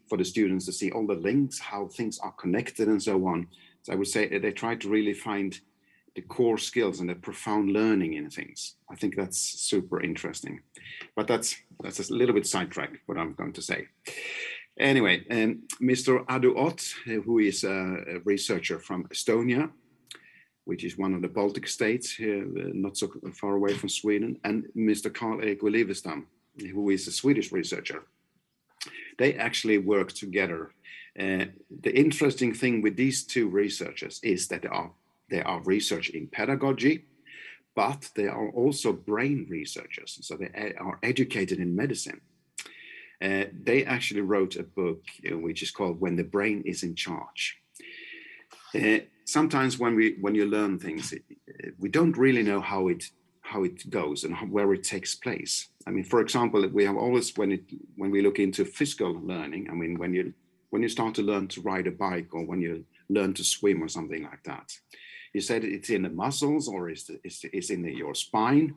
[SPEAKER 16] for the students to see all the links, how things are connected and so on. So I would say they try to really find the core skills and the profound learning in things. I think that's super interesting, but that's a little bit sidetracked what I'm going to say. Anyway, Mr. Adu Ott, who is a researcher from Estonia, which is one of the Baltic states here, not so far away from Sweden, and Mr. Karl-Erik Olivestam, who is a Swedish researcher. They actually work together. The interesting thing with these two researchers is that they are researching pedagogy, but they are also brain researchers. So they are educated in medicine. They actually wrote a book which is called When the Brain is in Charge. Sometimes when you learn things, we don't really know how it goes and where it takes place. I mean, for example, we have always, when we look into physical learning, I mean, when you start to learn to ride a bike, or when you learn to swim or something like that, you said it's in the muscles or it's in your spine,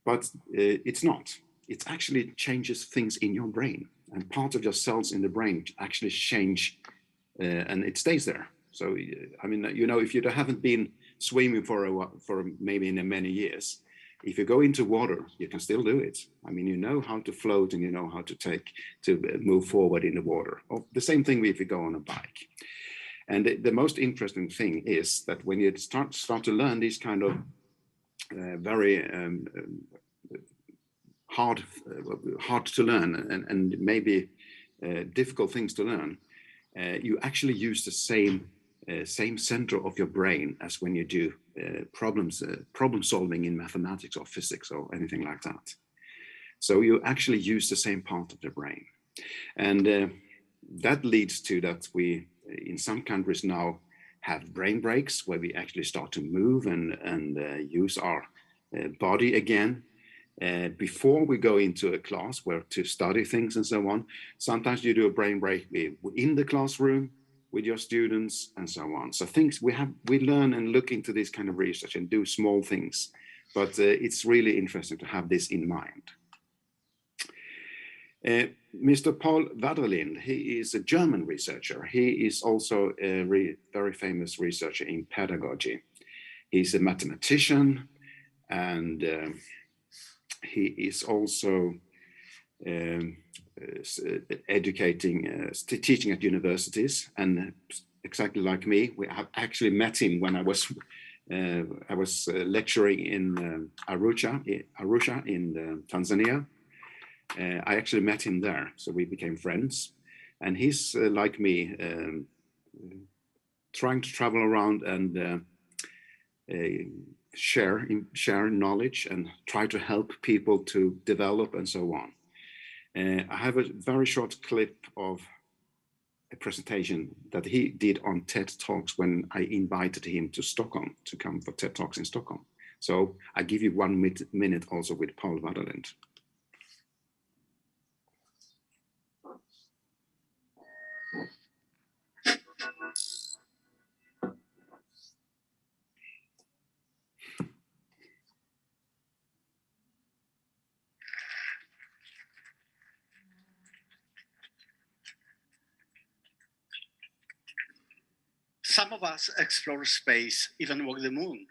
[SPEAKER 16] but it's not. It actually changes things in your brain, and part of your cells in the brain actually change and it stays there. So, I mean, you know, if you haven't been swimming for maybe in many years, if you go into water, you can still do it. I mean, you know how to float and you know how to move forward in the water. Or the same thing if you go on a bike. And the most interesting thing is that when you start to learn these kind of very hard to learn and maybe difficult things to learn, you actually use the same center of your brain as when you do problem solving in mathematics or physics or anything like that. So you actually use the same part of the brain. And that leads to that we, in some countries now, have brain breaks where we actually start to move and use our body again. Before we go into a class where to study things and so on. Sometimes you do a brain break in the classroom with your students and so on. So things we learn and look into this kind of research and do small things, but it's really interesting to have this in mind. Mr. Paul Waderlind, he is a German researcher. He is also a very famous researcher in pedagogy. He's a mathematician, and he is also teaching at universities, and exactly like me, we have actually met him when I was lecturing in Arusha in Tanzania. I actually met him there, so we became friends. And he's like me, trying to travel around and share knowledge and try to help people to develop and so on. I have a very short clip of a presentation that he did on TED Talks when I invited him to Stockholm to come for TED Talks in Stockholm. So I give you 1 minute also with Paul Waderlind.
[SPEAKER 18] Some of us explore space, even walk the moon.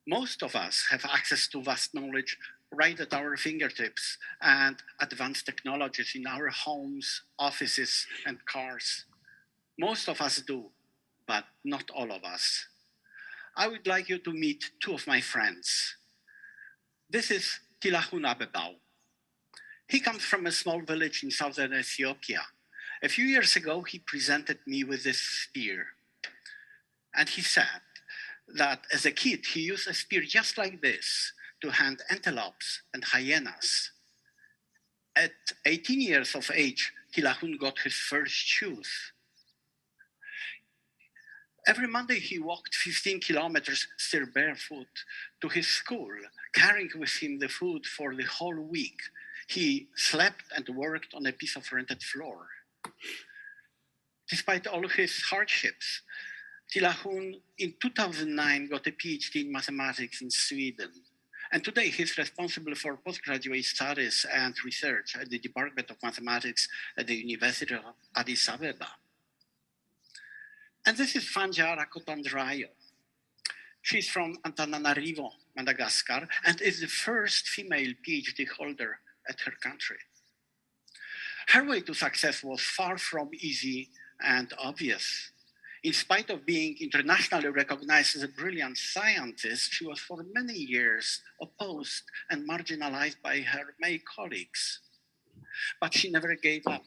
[SPEAKER 18] Most of us have access to vast knowledge right at our fingertips and advanced technologies in our homes, offices, and cars. Most of us do, but not all of us. I would like you to meet two of my friends. This is Tilahun Abebau. He comes from a small village in southern Ethiopia. A few years ago, he presented me with this spear. And he said that as a kid, he used a spear just like this to hunt antelopes and hyenas. At 18 years of age, Tilahun got his first shoes. Every Monday, he walked 15 kilometers, still barefoot, to his school, carrying with him the food for the whole week. He slept and worked on a piece of rented floor. Despite all his hardships, Tilahun in 2009 got a PhD in mathematics in Sweden. And today he's responsible for postgraduate studies and research at the Department of Mathematics at the University of Addis Ababa. And this is Fanja Rakotandrayo. She's from Antananarivo, Madagascar, and is the first female PhD holder at her country. Her way to success was far from easy and obvious. In spite of being internationally recognized as a brilliant scientist, she was for many years opposed and marginalized by her male colleagues. But she never gave up.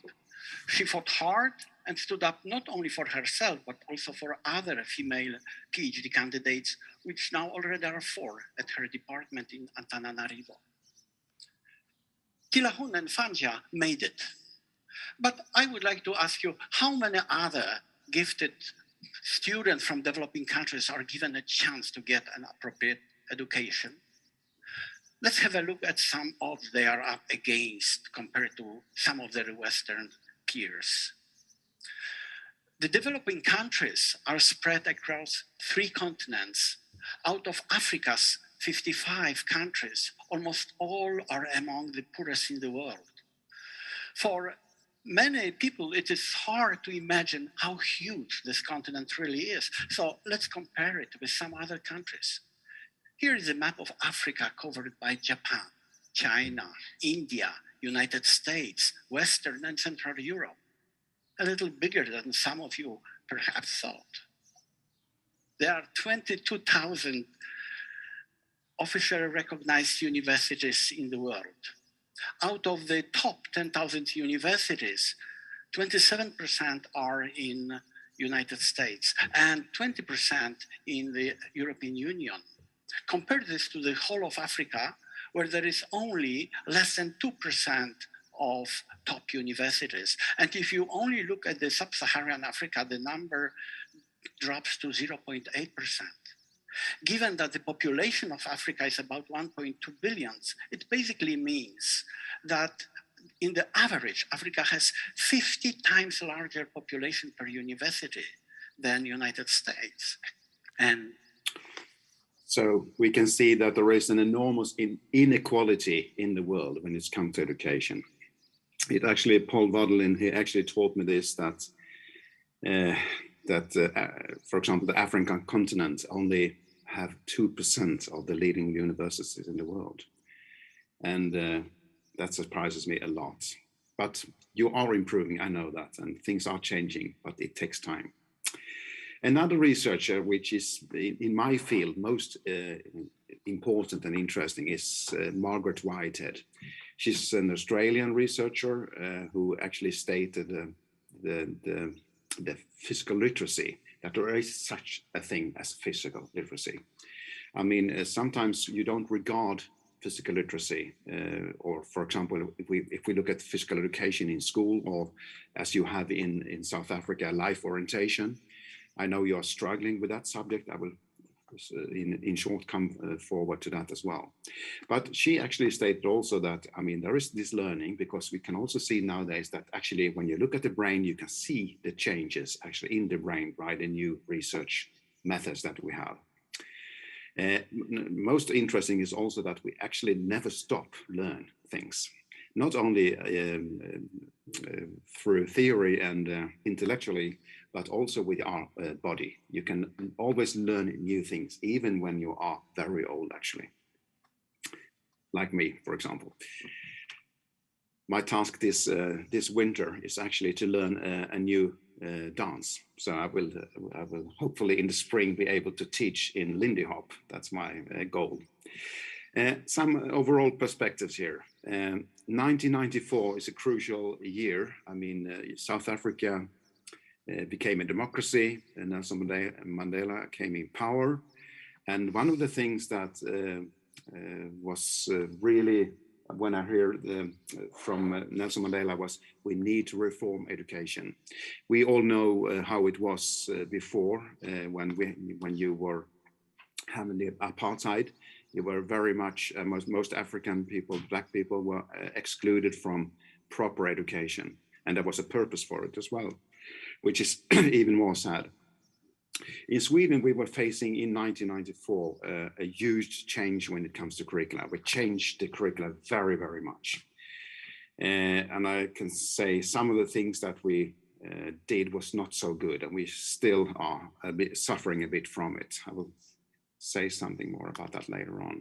[SPEAKER 18] She fought hard and stood up not only for herself, but also for other female PhD candidates, which now already are 4 at her department in Antananarivo. Tilahun and Fanja made it. But I would like to ask you, how many other gifted students from developing countries are given a chance to get an appropriate education? Let's have a look at some odds they are up against compared to some of their Western peers. The developing countries are spread across 3 continents. Out of Africa's 55 countries, almost all are among the poorest in the world. For many people, it is hard to imagine how huge this continent really is. So let's compare it with some other countries. Here is a map of Africa covered by Japan, China, India, United States, Western and Central Europe. A little bigger than some of you perhaps thought. There are 22,000 officially recognized universities in the world. Out of the top 10,000 universities, 27% are in United States and 20% in the European Union. Compare this to the whole of Africa, where there is only less than 2% of top universities. And if you only look at the sub-Saharan Africa, the number drops to 0.8%. Given that the population of Africa is about 1.2 billion, it basically means that in the average, Africa has 50 times larger population per university than United States. And
[SPEAKER 16] so we can see that there is an enormous inequality in the world when it's come to education. It actually, Paul Wadelin, he actually taught me this, that, for example, the African continent only have 2% of the leading universities in the world. And that surprises me a lot. But you are improving, I know that, and things are changing, but it takes time. Another researcher, which is in my field most important and interesting, is Margaret Whitehead. She's an Australian researcher who actually stated the physical literacy, that there is such a thing as physical literacy. I mean, sometimes you don't regard physical literacy, or for example, if we look at physical education in school, or as you have in South Africa, life orientation. I know you are struggling with that subject. I will, in short, come forward to that as well. But she actually stated also that, I mean, there is this learning, because we can also see nowadays that actually when you look at the brain, you can see the changes actually in the brain by the new research methods that we have. Most interesting is also that we actually never stop learn things, not only through theory and intellectually, but also with our body. You can always learn new things, even when you are very old, actually. Like me, for example. My task this winter is actually to learn a new dance. So I will hopefully in the spring be able to teach in Lindy Hop. That's my goal. Some overall perspectives here. 1994 is a crucial year. I mean, South Africa became a democracy, and Nelson Mandela came in power. And one of the things that was really, when I hear from Nelson Mandela, was we need to reform education. We all know how it was before, when you were having the apartheid. You were very much, most African people, black people, were excluded from proper education. And there was a purpose for it as well, which is even more sad. In Sweden, we were facing in 1994 a huge change when it comes to curricula. We changed the curricula very, very much. And I can say some of the things that we did was not so good, and we still are suffering a bit from it. I will say something more about that later on.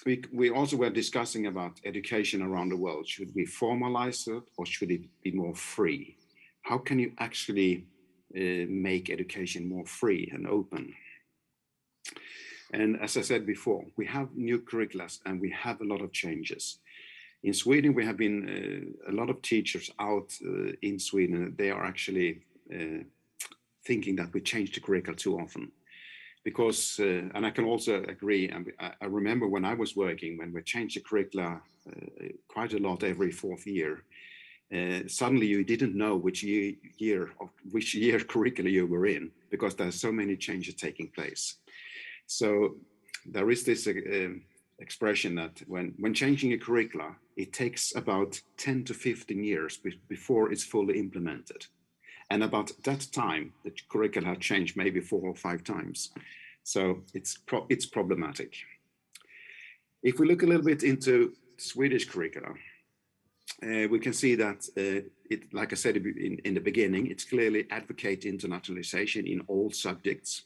[SPEAKER 16] We also were discussing about education around the world. Should we formalize it, or should it be more free? How can you actually make education more free and open? And as I said before, we have new curricula and we have a lot of changes. In Sweden, we have been a lot of teachers out in Sweden. They are actually thinking that we change the curricula too often. Because, and I can also agree, I remember when I was working, when we changed the curricula quite a lot every fourth year, suddenly you didn't know which year curricula you were in, because there's so many changes taking place. So there is this expression that when changing a curricula, it takes about 10 to 15 years before it's fully implemented. And about that time, the curricula had changed maybe 4 or 5 times. So it's problematic. If we look a little bit into Swedish curricula, we can see that, like I said in the beginning, it's clearly advocate internationalization in all subjects.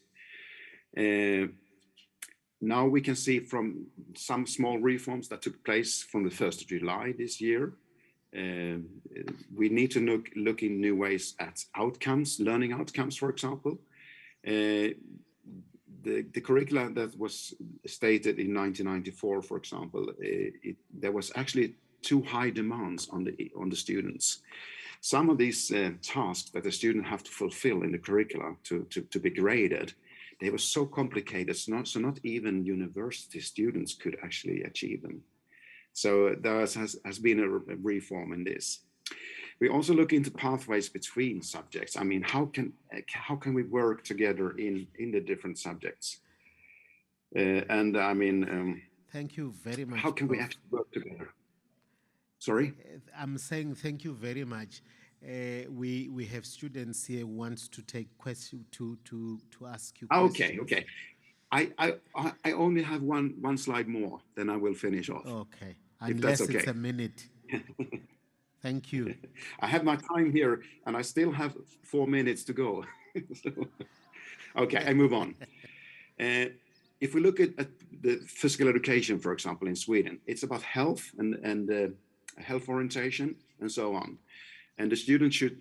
[SPEAKER 16] Now we can see from some small reforms that took place from the 1st of July this year. We need to look in new ways at outcomes, learning outcomes, for example. the curricula that was stated in 1994, for example, there was actually too high demands on the students. Some of these tasks that the student have to fulfill in the curricula to be graded, they were so complicated, so not even university students could actually achieve them. So there has been a reform in this. We also look into pathways between subjects. I mean, how can we work together in the different subjects? And I mean,
[SPEAKER 6] thank you very much.
[SPEAKER 16] How can we actually work together? Sorry?
[SPEAKER 6] I'm saying thank you very much. We have students here who want to take questions to ask you questions.
[SPEAKER 16] Okay. I only have one slide more, then I will finish off.
[SPEAKER 6] Okay,
[SPEAKER 16] if
[SPEAKER 6] unless
[SPEAKER 16] that's okay.
[SPEAKER 6] It's a minute. Thank you.
[SPEAKER 16] I have my time here, and I still have 4 minutes to go. Okay, I move on. If we look at the physical education, for example, in Sweden, it's about health and health orientation and so on. And the student should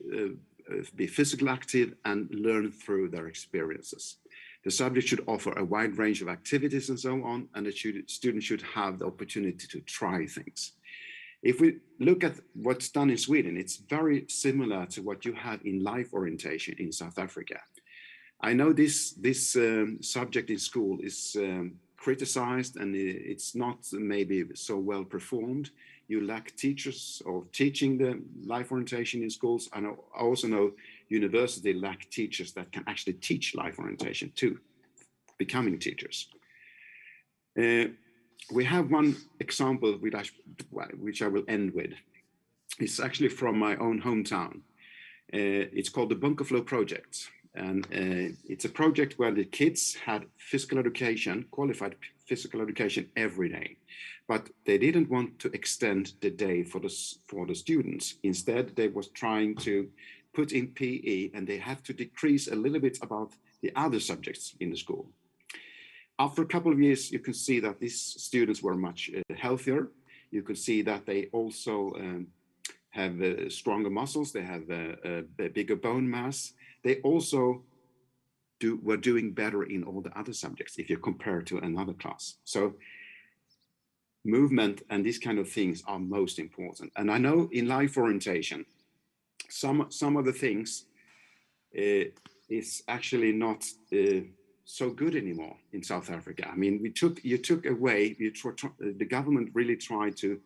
[SPEAKER 16] be physically active and learn through their experiences. The subject should offer a wide range of activities and so on, and the student should have the opportunity to try things. If we look at what's done in Sweden, it's very similar to what you have in life orientation in South Africa. I know this subject in school is criticized, and it's not maybe so well performed. You lack teachers of teaching the life orientation in schools. And I also know university lack teachers that can actually teach life orientation too, becoming teachers. We have one example which I will end with. It's actually from my own hometown. It's called the Bunker Flow Project. And it's a project where the kids had physical education, qualified physical education every day. But they didn't want to extend the day for the students. Instead, they was trying to put in PE, and they have to decrease a little bit about the other subjects in the school. After a couple of years, you can see that these students were much healthier. You could see that they also have stronger muscles. They have a bigger bone mass. They also were doing better in all the other subjects if you compare to another class. So movement and these kind of things are most important. And I know in life orientation, some of the things is actually not so good anymore in South Africa. I mean, the government really tried to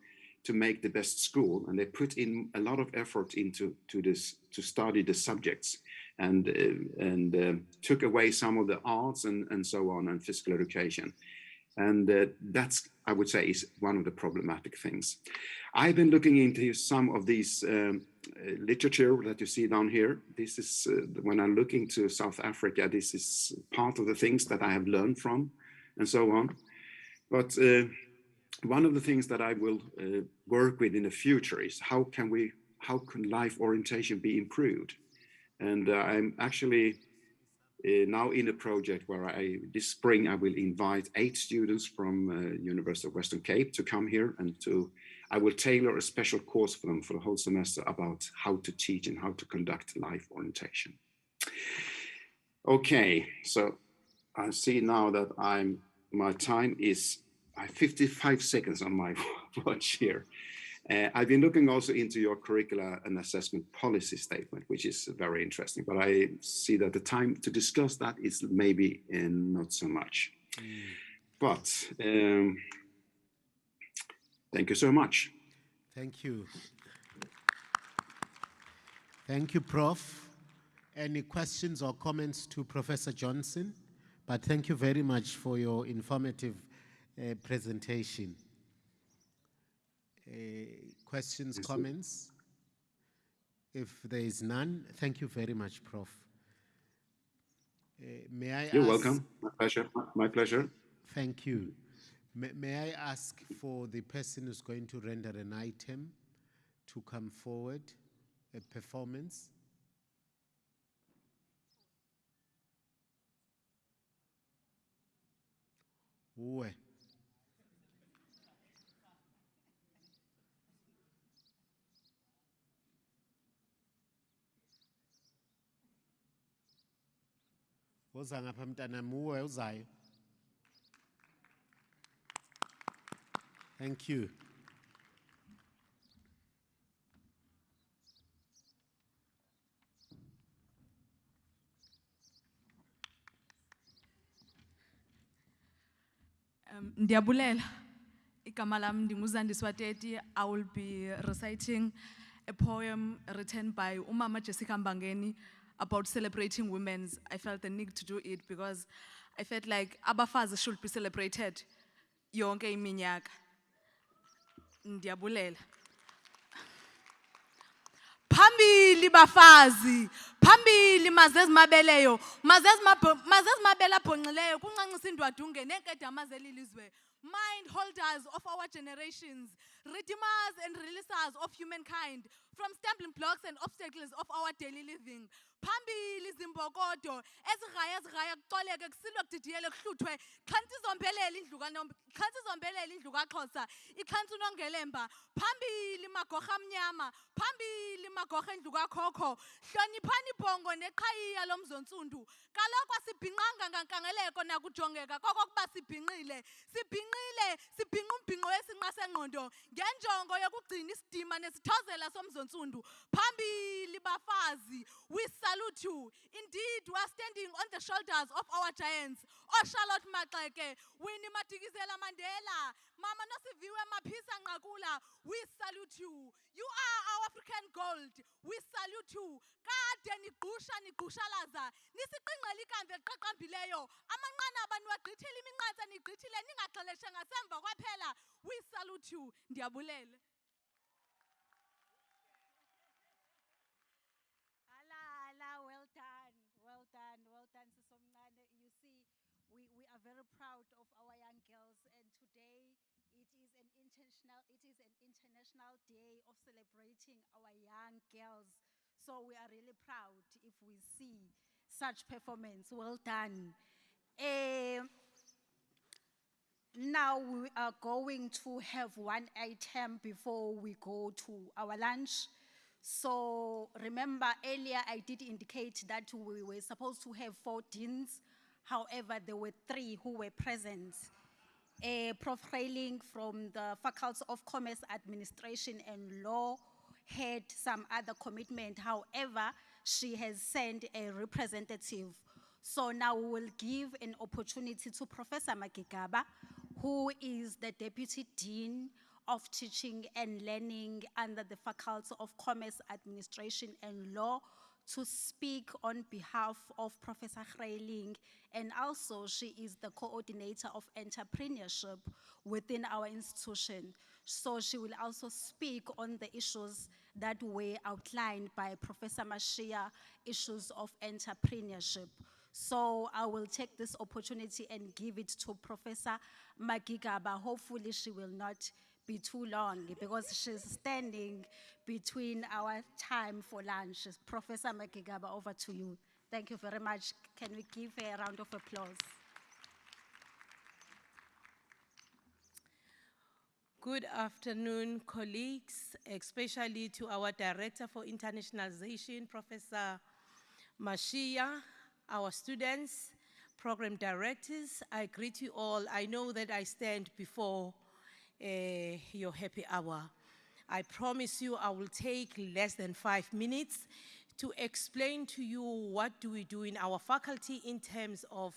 [SPEAKER 16] make the best school, and they put in a lot of effort into this to study the subjects, and took away some of the arts and so on, and physical education. And that's, I would say, is one of the problematic things. I've been looking into some of these literature that you see down here. This is, when I'm looking to South Africa, this is part of the things that I have learned from, and so on. But one of the things that I will work with in the future is how can life orientation be improved? And I'm actually now in a project where this spring I will invite 8 students from University of Western Cape to come here, and I will tailor a special course for them for the whole semester about how to teach and how to conduct life orientation. Okay, so I see now that my time is 55 seconds on my watch here. I've been looking also into your curricular and assessment policy statement, which is very interesting, but I see that the time to discuss that is maybe not so much. But thank you so much.
[SPEAKER 6] Thank you. Thank you, Prof. Any questions or comments to Professor Johnson? But thank you very much for your informative presentation. Questions, comments? If there is none, thank you very much, Prof. May I
[SPEAKER 16] You're
[SPEAKER 6] ask,
[SPEAKER 16] welcome. My pleasure. My pleasure.
[SPEAKER 6] Thank you. May I ask for the person who's going to render an item to come forward, a performance? Uwe. Woza ngapha mntana muwe uzayo. Thank you.
[SPEAKER 19] Ndiabulela. Igama lam ndinguZandisi Wateti. I will be reciting a poem written by Umama Jessica Mbangeni about celebrating women's. I felt the need to do it because I felt like abafazi should be celebrated yonke iminyaka. Ndiabulela. Phambili bafazi, phambili mazezi mabeleyo, mazezi mabela bhonxileyo, kuncancisa indwadu ungene ekedama zelilizwe. Mind holders of our generations, redeemers and releasers of humankind from stumbling blocks and obstacles of our daily living. Phambili zimbokodo, ezigaya kuxoleke kusilwa kudidiyele kuhluthwe, xhantsi zombelele indlu kaXhosa, ixhantsi unongelemba. Phambili magorha amnyama, phambili magorha endlu kakhokho, hloniphani ibhongo neqhayiya lomzontsundu. Kaloku asibhinqanga ngankangeleko nakujongeka kokokuba sibhinqile. Sibhinqa umbhinqo wesinqa sengqondo ngenjongo yokugcina isidima nesithozela somzontsundu. Phambili bafazi, we salute you. Indeed, we are standing on the shoulders of our giants. Charlotte Maxeke, Winnie Madikizela Mandela, Mama Nosiviwe Maphisa Nqakula, we salute you. You are our African gold. We salute you. Kade nigqushalaza, nisiqingqela ikamva eliqaqambileyo, amanqanaba niwagqithile iminqantsa nigqithile ningaxeleshe ngasemva kwaphela. We salute you. Ndiabulela.
[SPEAKER 8] Well done, Sisomncane. You see, we are very proud of our young girls, and today it is an international day of celebrating our young girls. So we are really proud if we see such performance. Well done. Now we are going to have one item before we go to our lunch. So remember earlier I did indicate that we were supposed to have 4 deans. However, there were 3 who were present. Prof. Reiling from the Faculty of Commerce, Administration and Law had some other commitment. However, she has sent a representative. So now we will give an opportunity to Professor Magigaba, who is the Deputy Dean of Teaching and Learning under the Faculty of Commerce, Administration and Law, to speak on behalf of Professor Reiling, and also she is the coordinator of entrepreneurship within our institution. So she will also speak on the issues that were outlined by Professor Mashia, issues of entrepreneurship. So I will take this opportunity and give it to Professor Magigaba. Hopefully she will not be too long because she's standing between our time for lunch. Professor Magigaba, over to you. Thank you very much. Can we give her a round of applause?
[SPEAKER 20] Good afternoon, colleagues, especially to our Director for Internationalization, Professor Mashia, our students, program directors. I greet you all. I know that I stand before your happy hour. I promise you I will take less than 5 minutes to explain to you what do we do in our faculty in terms of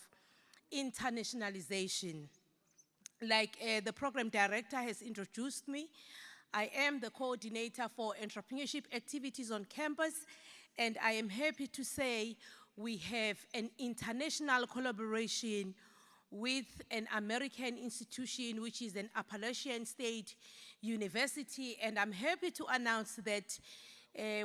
[SPEAKER 20] internationalization. Like the program director has introduced me, I am the coordinator for entrepreneurship activities on campus, and I am happy to say we have an international collaboration with an American institution, which is an Appalachian State University, and I'm happy to announce that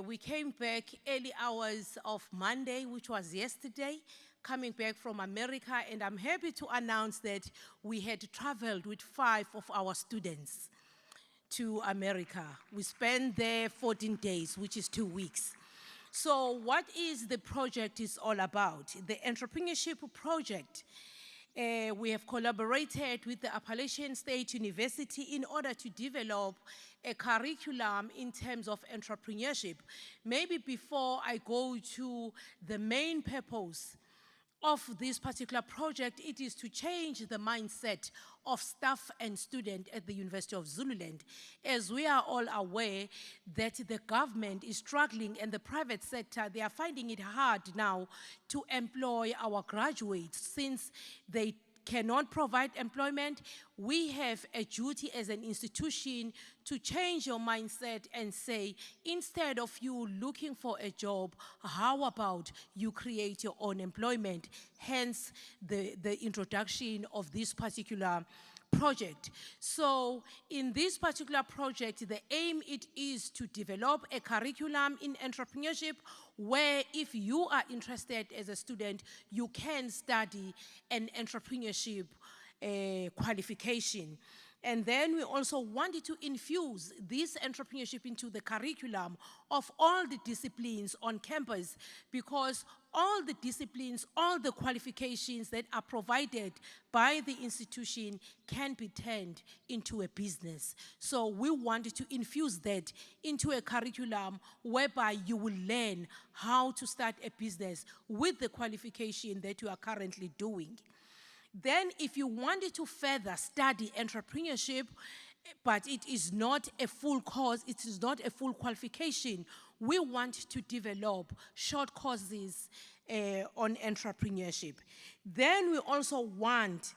[SPEAKER 20] we came back early hours of Monday, which was yesterday, coming back from America, and I'm happy to announce that we had traveled with 5 of our students to America. We spent there 14 days, which is 2 weeks. So what is the project is all about? The entrepreneurship project. We have collaborated with the Appalachian State University in order to develop a curriculum in terms of entrepreneurship. Maybe before I go to the main purpose of this particular project, it is to change the mindset of staff and students at the University of Zululand. As we are all aware that the government is struggling and the private sector, they are finding it hard now to employ our graduates since they cannot provide employment. We have a duty as an institution to change your mindset and say, instead of you looking for a job, how about you create your own employment? Hence the introduction of this particular project. So in this particular project, the aim it is to develop a curriculum in entrepreneurship where if you are interested as a student, you can study an entrepreneurship qualification. And then we also wanted to infuse this entrepreneurship into the curriculum of all the disciplines on campus, because all the disciplines, all the qualifications that are provided by the institution can be turned into a business. So we wanted to infuse that into a curriculum whereby you will learn how to start a business with the qualification that you are currently doing. Then if you wanted to further study entrepreneurship, but it is not a full course, it is not a full qualification, we want to develop short courses on entrepreneurship. Then we also want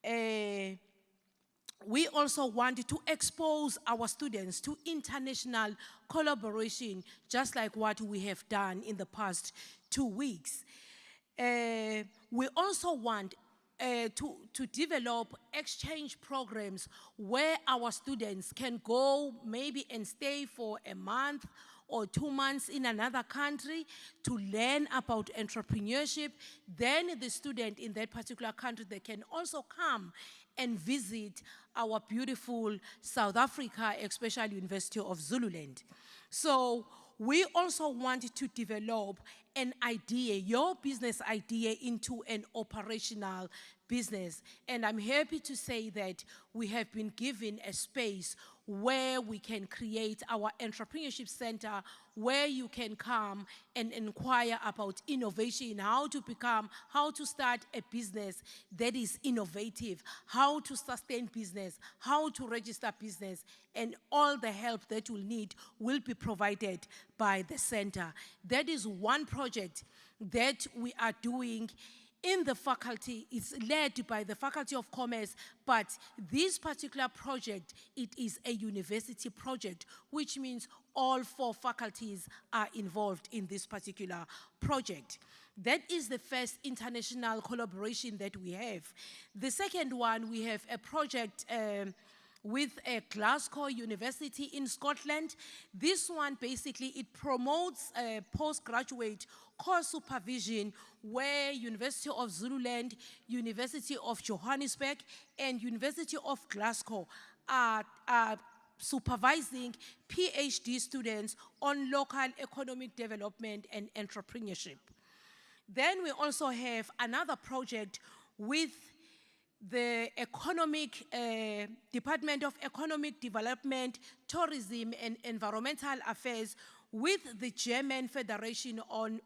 [SPEAKER 20] to expose our students to international collaboration, just like what we have done in the past 2 weeks. We also want to develop exchange programs where our students can go maybe and stay for a month or 2 months in another country to learn about entrepreneurship. Then the student in that particular country, they can also come and visit our beautiful South Africa, especially University of Zululand. So we also want to develop an idea, your business idea, into an operational business. And I'm happy to say that we have been given a space where we can create our entrepreneurship center, where you can come and inquire about innovation, how to start a business that is innovative, how to sustain business, how to register business, and all the help that you'll need will be provided by the center. That is one project that we are doing in the faculty. It's led by the Faculty of Commerce, but this particular project, it is a university project, which means all 4 faculties are involved in this particular project. That is the first international collaboration that we have. The second one, we have a project with a Glasgow University in Scotland. This one basically, it promotes postgraduate course supervision where University of Zululand, University of Johannesburg, and University of Glasgow are supervising PhD students on local economic development and entrepreneurship. Then we also have another project with the Department of Economic Development, Tourism and Environmental Affairs with the German Federation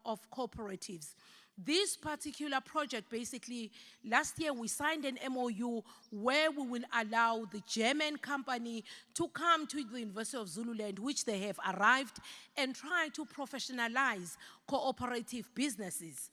[SPEAKER 20] of Cooperatives. This particular project, basically, last year we signed an MOU where we will allow the German company to come to the University of Zululand, which they have arrived, and try to professionalize cooperative businesses.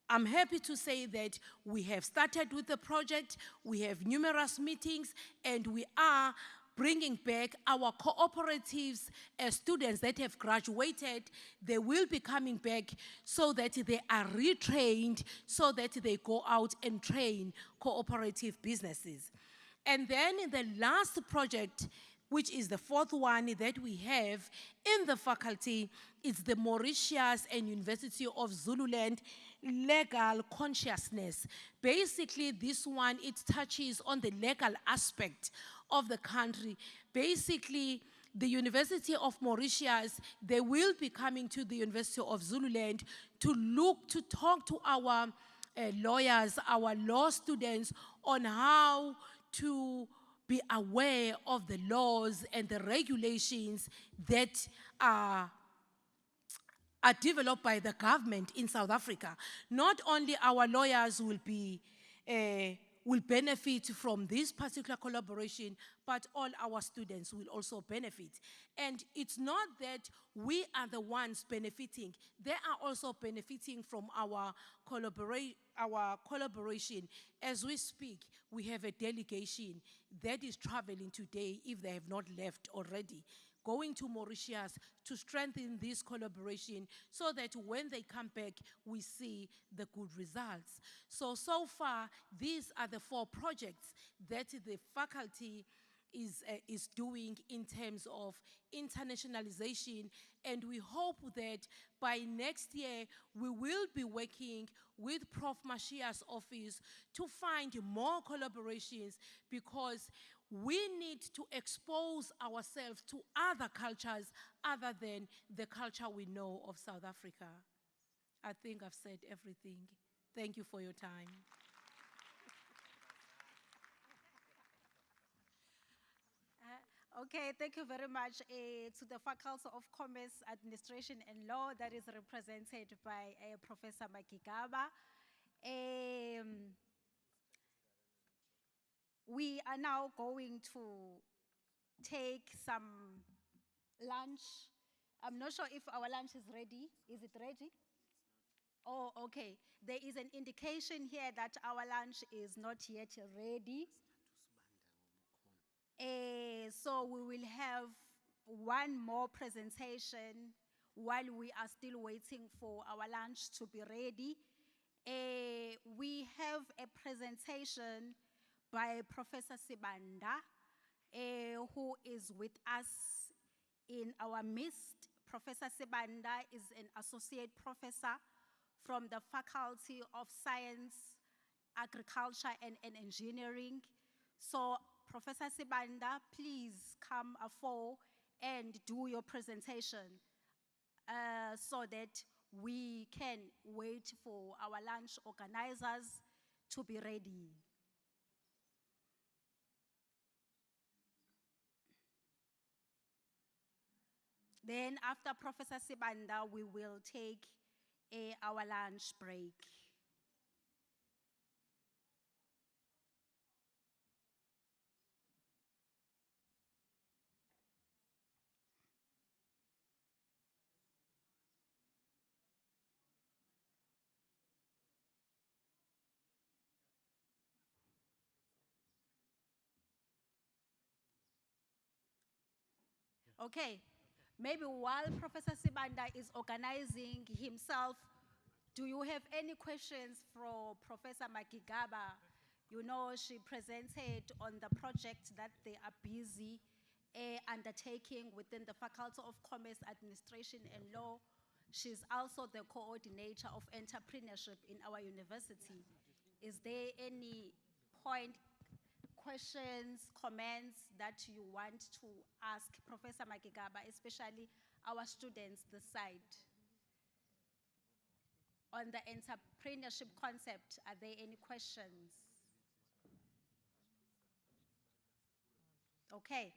[SPEAKER 20] I'm happy to say that we have started with the project, we have numerous meetings, and we are bringing back our cooperatives students that have graduated. They will be coming back so that they are retrained, so that they go out and train cooperative businesses. And then the last project, which is the 4th one that we have in the faculty, is the Mauritius and University of Zululand legal consciousness. Basically, this one, it touches on the legal aspect of the country. Basically, the University of Mauritius, they will be coming to the University of Zululand to talk to our lawyers, our law students, on how to be aware of the laws and the regulations that are are developed by the government in South Africa. Not only our lawyers will benefit from this particular collaboration, but all our students will also benefit. And it's not that we are the ones benefiting, they are also benefiting from our collaboration. As we speak, we have a delegation that is traveling today, if they have not left already, going to Mauritius to strengthen this collaboration so that when they come back, we see the good results. So far, these are the 4 projects that the faculty is doing in terms of internationalization, and we hope that by next year, we will be working with Prof. Mashia's office to find more collaborations, because we need to expose ourselves to other cultures other than the culture we know of South Africa. I think I've said everything. Thank you for your time.
[SPEAKER 8] Okay, thank you very much to the Faculty of Commerce, Administration and Law that is represented by Professor Makigaba. We are now going to take some lunch. I'm not sure if our lunch is ready. Is it ready? Oh, okay. There is an indication here that our lunch is not yet ready. So we will have one more presentation while we are still waiting for our lunch to be ready. We have a presentation by Professor Sibanda, who is with us in our midst. Professor Sibanda is an associate professor from the Faculty of Science, Agriculture and Engineering. So Professor Sibanda, please come forward and do your presentation so that we can wait for our lunch organizers to be ready. Then after Professor Sibanda, we will take our lunch break. Okay, maybe while Professor Sibanda is organizing himself, do you have any questions for Professor Makigaba? You know, she presented on the project that they are busy undertaking within the Faculty of Commerce, Administration and Law. She's also the coordinator of entrepreneurship in our university. Is there any point, questions, comments that you want to ask Professor Makigaba, especially our students this side? On the entrepreneurship concept, are there any questions? Okay,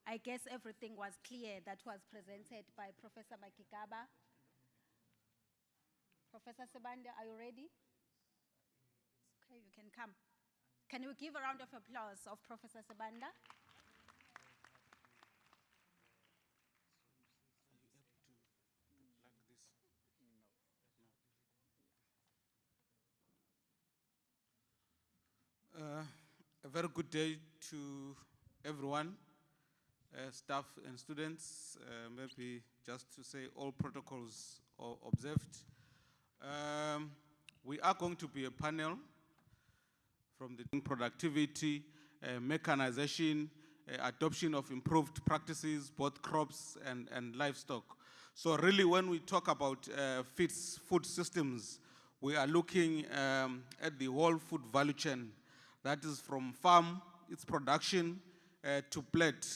[SPEAKER 8] I guess everything was clear that was presented by Professor Makigaba. Professor Sibanda, are you ready? Okay, you can come. Can you give a round of applause of Professor Sibanda?
[SPEAKER 21] A very good day to everyone, staff and students. Maybe just to say all protocols are observed. We are going to be a panel from the productivity, mechanization, adoption of improved practices, both crops and livestock. So really when we talk about food systems, we are looking at the whole food value chain. That is from farm, its production, to plate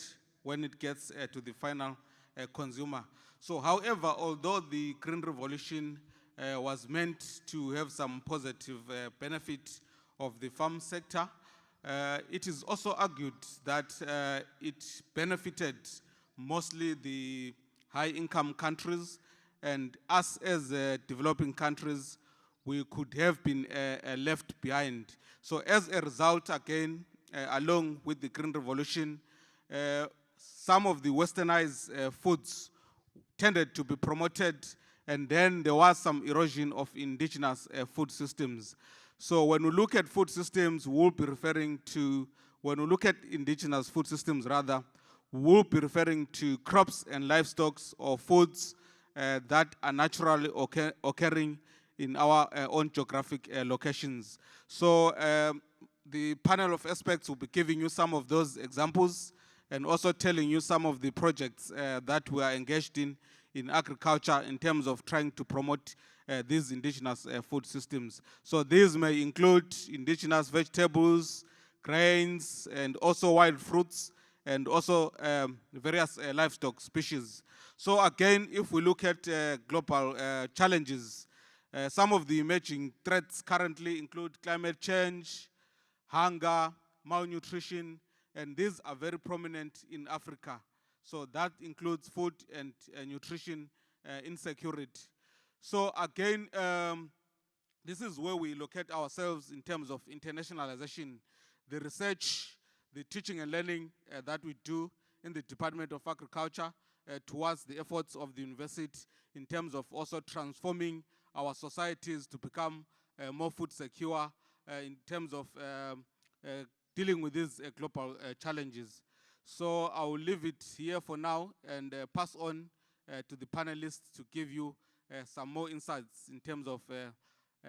[SPEAKER 21] when it gets to the final consumer. So however, although the Green Revolution was meant to have some positive benefit of the farm sector, it is also argued that it benefited mostly the high-income countries and us as developing countries, we could have been left behind. So as a result, again, along with the Green Revolution, some of the westernized foods tended to be promoted, and then there was some erosion of indigenous food systems. So when we look at food systems, we'll be referring to, when we look at indigenous food systems rather, we'll be referring to crops and livestock or foods that are naturally occurring in our own geographic locations. So the panel of experts will be giving you some of those examples and also telling you some of the projects that we are engaged in agriculture in terms of trying to promote these indigenous food systems. So these may include indigenous vegetables, grains, and also wild fruits, and also various livestock species. So again, if we look at global challenges, some of the emerging threats currently include climate change, hunger, malnutrition, and these are very prominent in Africa. So that includes food and nutrition insecurity. So again, this is where we locate ourselves in terms of internationalization, the research, the teaching and learning that we do in the Department of Agriculture towards the efforts of the university in terms of also transforming our societies to become more food secure in terms of dealing with these global challenges. So I will leave it here for now and pass on to the panelists to give you some more insights in terms of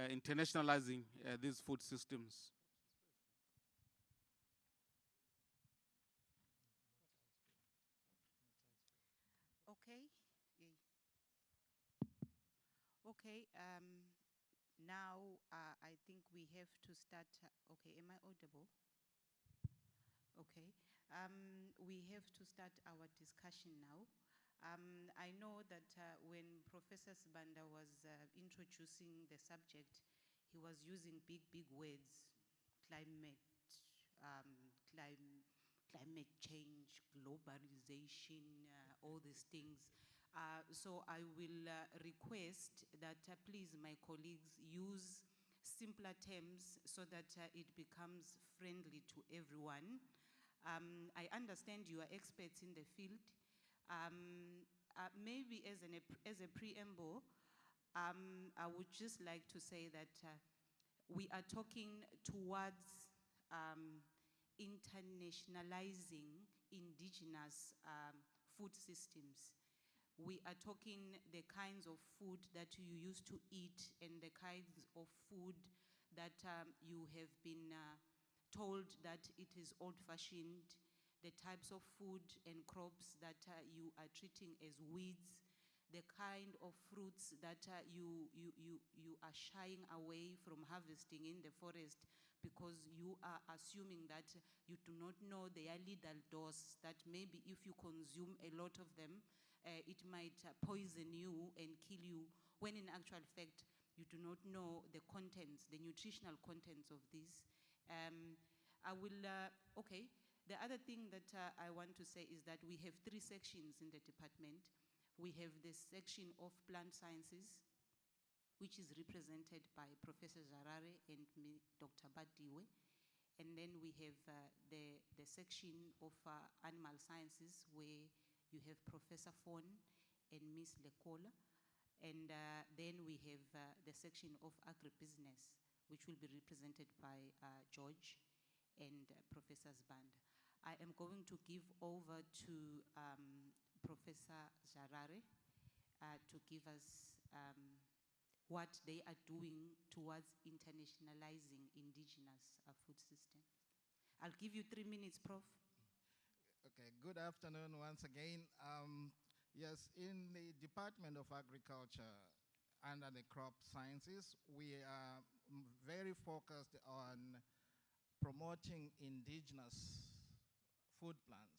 [SPEAKER 21] internationalizing these food systems.
[SPEAKER 2] Okay. Okay. Now I think we have to start. Okay, am I audible? Okay. We have to start our discussion now. I know that when Professor Sibanda was introducing the subject, he was using big words: climate, climate change, globalization, all these things. So I will request that please, my colleagues, use simpler terms so that it becomes friendly to everyone. I understand you are experts in the field. Maybe as a preamble, I would just like to say that we are talking towards internationalizing indigenous food systems. We are talking the kinds of food that you used to eat and the kinds of food that you have been told that it is old-fashioned, the types of food and crops that you are treating as weeds, the kind of fruits that you are shying away from harvesting in the forest because you are assuming that you do not know their lethal dose, that maybe if you consume a lot of them, it might poison you and kill you, when in actual fact, you do not know the contents, the nutritional contents of these. Okay, the other thing that I want to say is that we have 3 sections in the department. We have the section of plant sciences, which is represented by Professor Jarare and me, Dr. Badiwe. And then we have the section of animal sciences, where you have Professor Fon and Ms. Lekola. And then we have the section of agribusiness, which will be represented by George and Professor Sibanda. I am going to give over to Professor Jarare to give us what they are doing towards internationalizing indigenous food systems. I'll give you 3 minutes, Prof.
[SPEAKER 22] Okay, good afternoon once again. Yes, in the Department of Agriculture under the crop sciences, we are very focused on promoting indigenous food plants.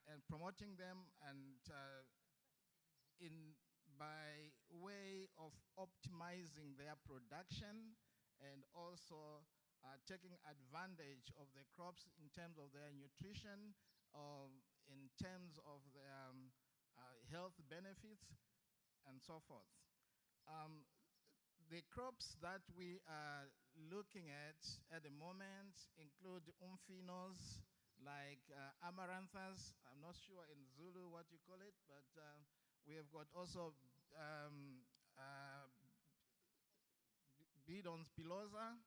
[SPEAKER 22] And promoting them and by way of optimizing their production and also taking advantage of the crops in terms of their nutrition, in terms of the health benefits and so forth. The crops that we are looking at the moment include umfinos, like amaranthus. I'm not sure in Zulu what you call it, but we have got also bidons pilosa,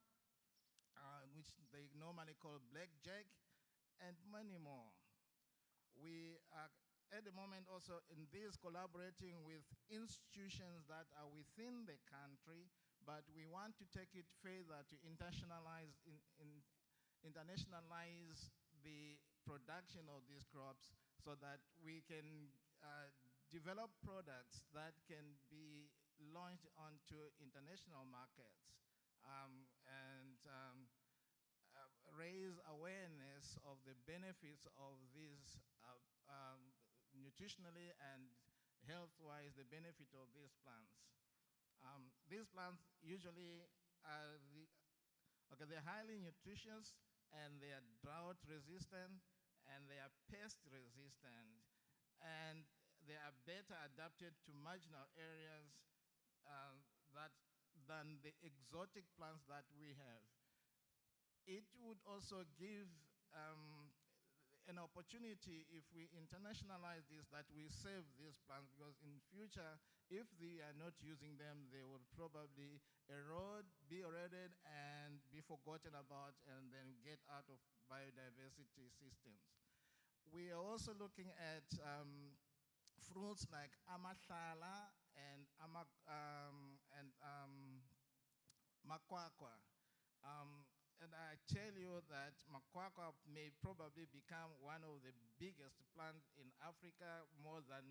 [SPEAKER 22] which they normally call blackjack, and many more. We are at the moment also in this collaborating with institutions that are within the country, but we want to take it further to internationalize the production of these crops so that we can develop products that can be launched onto international markets and raise awareness of the benefits of these nutritionally and health-wise, the benefit of these plants. These plants usually are they're highly nutritious, and they are drought resistant, and they are pest resistant, and they are better adapted to marginal areas than the exotic plants that we have. It would also give an opportunity, if we internationalize this, that we save these plants, because in future, if we are not using them, they will probably be eroded and be forgotten about, and then get out of biodiversity systems. We are also looking at fruits like amahlala and makwakwa. And I tell you that makwakwa may probably become one of the biggest plants in Africa, more than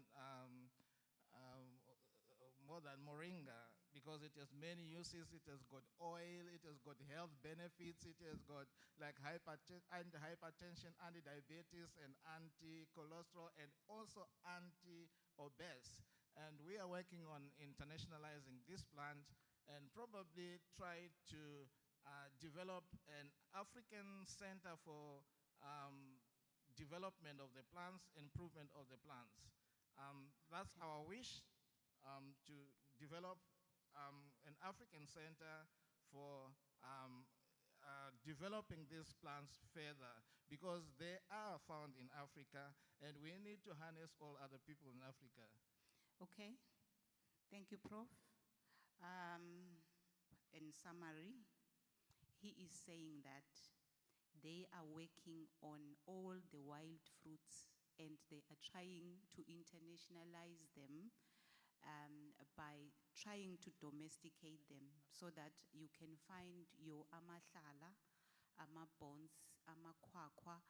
[SPEAKER 22] moringa, because it has many uses. It has got oil, it has got health benefits, it has got like anti-hypertension, anti-diabetes, and anti-cholesterol, and also anti-obese. And we are working on internationalizing this plant and probably try to develop an African center for development of the plants, improvement of the plants. That's our wish, to develop an African center for developing these plants further, because they are found in Africa, and we need to harness all other people in Africa.
[SPEAKER 2] Okay, thank you, Prof. In summary, he is saying that they are working on all the wild fruits, and they are trying to internationalize them by trying to domesticate them, so that you can find your amahlala, amabons, amakwakwa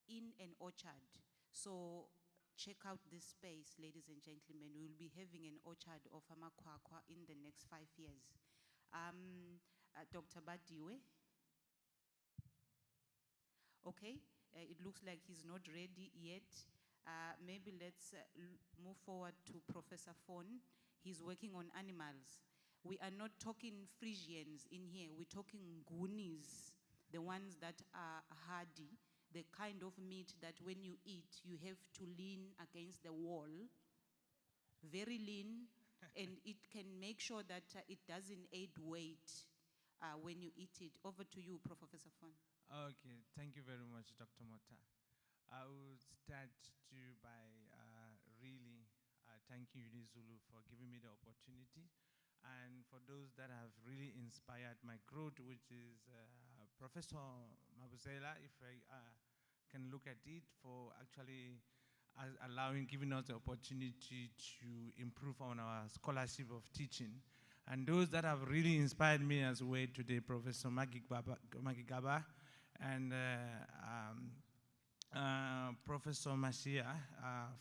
[SPEAKER 2] in an orchard. So check out this space, ladies and gentlemen. We will be having an orchard of amakwakwa in the next 5 years. Dr. Badiwe. Okay, it looks like he's not ready yet. Maybe let's move forward to Professor Fon. He's working on animals. We are not talking Frisians in here. We're talking Goonies, the ones that are hardy, the kind of meat that when you eat, you have to lean against the wall, very lean, and it can make sure that it doesn't aid weight when you eat it. Over to you, Professor Fon.
[SPEAKER 4] Okay, thank you very much, Dr. Mota. I would start by really thanking you, Zulu, for giving me the opportunity, and for those that have really inspired my growth, which is Professor Mabuzela, if I can look at it, for actually giving us the opportunity to improve on our scholarship of teaching. And those that have really inspired me as well today, Professor Magigaba, and Professor Masia,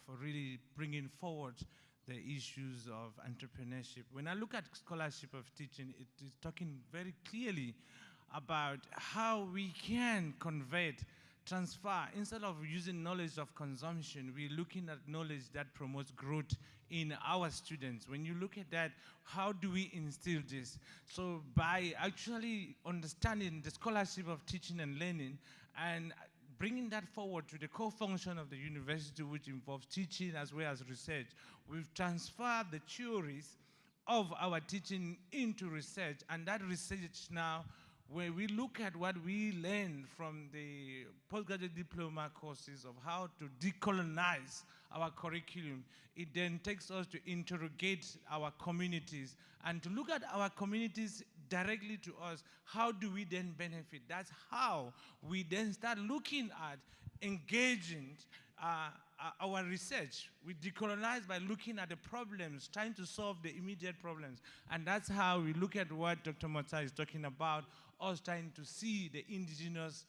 [SPEAKER 4] for really bringing forward the issues of entrepreneurship. When I look at scholarship of teaching, it is talking very clearly about how we can convert, transfer. Instead of using knowledge of consumption, we're looking at knowledge that promotes growth in our students. When you look at that, how do we instill this? So by actually understanding the scholarship of teaching and learning and bringing that forward to the core function of the university, which involves teaching as well as research. We've transferred the theories of our teaching into research, and that research now, when we look at what we learned from the postgraduate diploma courses of how to decolonize our curriculum, it then takes us to interrogate our communities and to look at our communities directly to us. How do we then benefit? That's how we then start looking at engaging our research. We decolonize by looking at the problems, trying to solve the immediate problems. And that's how we look at what Dr. Mota is talking about, us trying to see the indigenous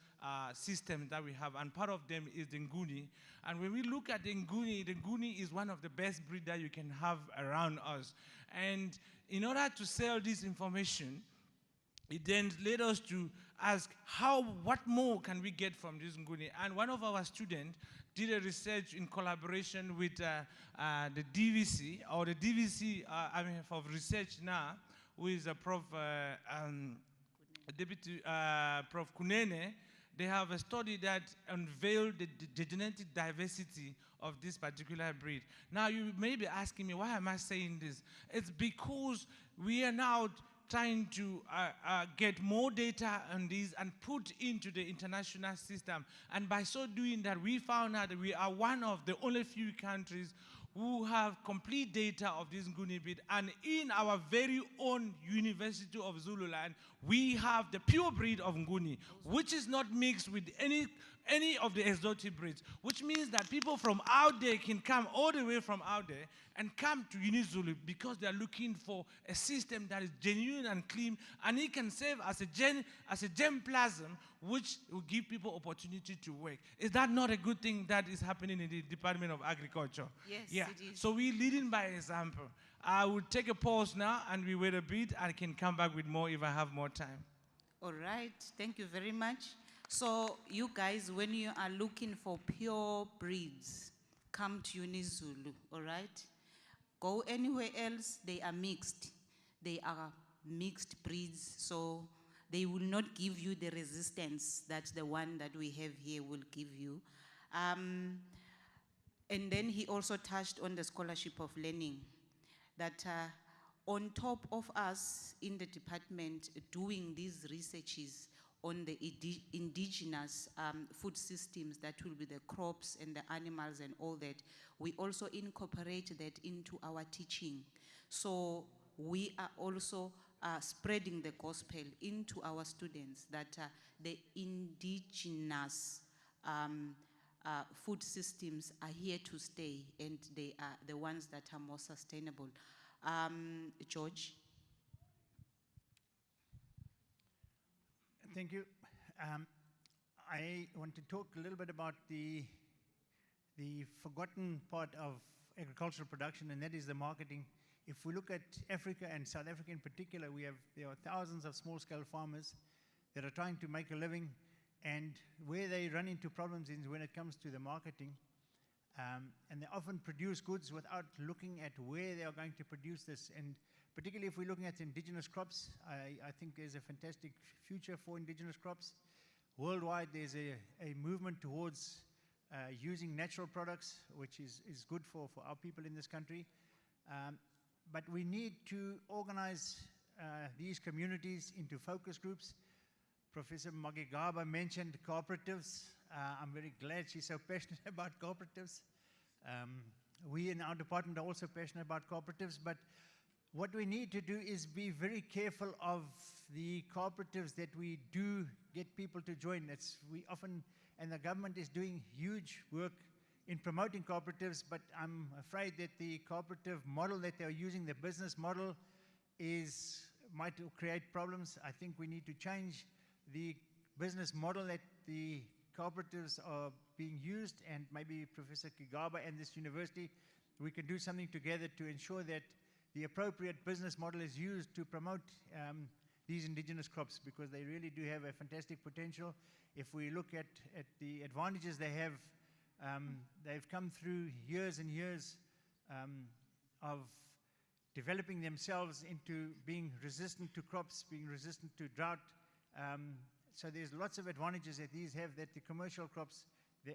[SPEAKER 4] systems that we have. And part of them is the Nguni. And when we look at the Nguni is one of the best breeds that you can have around us. And in order to sell this information, it then led us to ask what more can we get from this Nguni? And one of our students did a research in collaboration with the DVC, or the DVC of research now, who is Prof. Deputy Prof. Kunene. They have a study that unveiled the genetic diversity of this particular breed. Now you may be asking me, why am I saying this? It's because we are now trying to get more data on these and put into the international system. And by so doing that, we found out that we are one of the only few countries who have complete data of this Nguni breed. And in our very own University of Zululand, we have the pure breed of Nguni, which is not mixed with any of the exotic breeds, which means that people from out there can come all the way from out there and come to UniZulu because they are looking for a system that is genuine and clean, and it can serve as a germplasm, which will give people opportunity to work. Is that not a good thing that is happening in the Department of Agriculture?
[SPEAKER 2] Yes,
[SPEAKER 4] yeah.
[SPEAKER 2] it is.
[SPEAKER 4] So we're leading by example. I will take a pause now and we wait a bit. I can come back with more if I have more time.
[SPEAKER 2] All right, thank you very much. So you guys, when you are looking for pure breeds, come to UniZulu, all right? Go anywhere else, they are mixed. They are mixed breeds, so they will not give you the resistance that the one that we have here will give you. And then he also touched on the scholarship of learning, that on top of us in the department doing these researches on the indigenous food systems, that will be the crops and the animals and all that, we also incorporate that into our teaching. So we are also spreading the gospel into our students, that the indigenous food systems are here to stay, and they are the ones that are more sustainable. George?
[SPEAKER 1] Thank you. I want to talk a little bit about the forgotten part of agricultural production, and that is the marketing. If we look at Africa and South Africa in particular, there are thousands of small-scale farmers that are trying to make a living, and where they run into problems is when it comes to the marketing. And they often produce goods without looking at where they are going to produce this. And particularly if we're looking at indigenous crops, I think there's a fantastic future for indigenous crops. Worldwide, there's a movement towards using natural products, which is good for our people in this country. But we need to organize these communities into focus groups. Professor Magigaba mentioned cooperatives. I'm very glad she's so passionate about cooperatives. We in our department are also passionate about cooperatives, but what we need to do is be very careful of the cooperatives that we do get people to join. And the government is doing huge work in promoting cooperatives, but I'm afraid that the cooperative model that they're using, the business model, might create problems. I think we need to change the business model that the cooperatives are being used, and maybe Professor Kigaba and this university, we can do something together to ensure that the appropriate business model is used to promote these indigenous crops, because they really do have a fantastic potential. If we look at the advantages they have, they've come through years and years of developing themselves into being resistant to crops, being resistant to drought. so there's lots of advantages that these have that the commercial crops,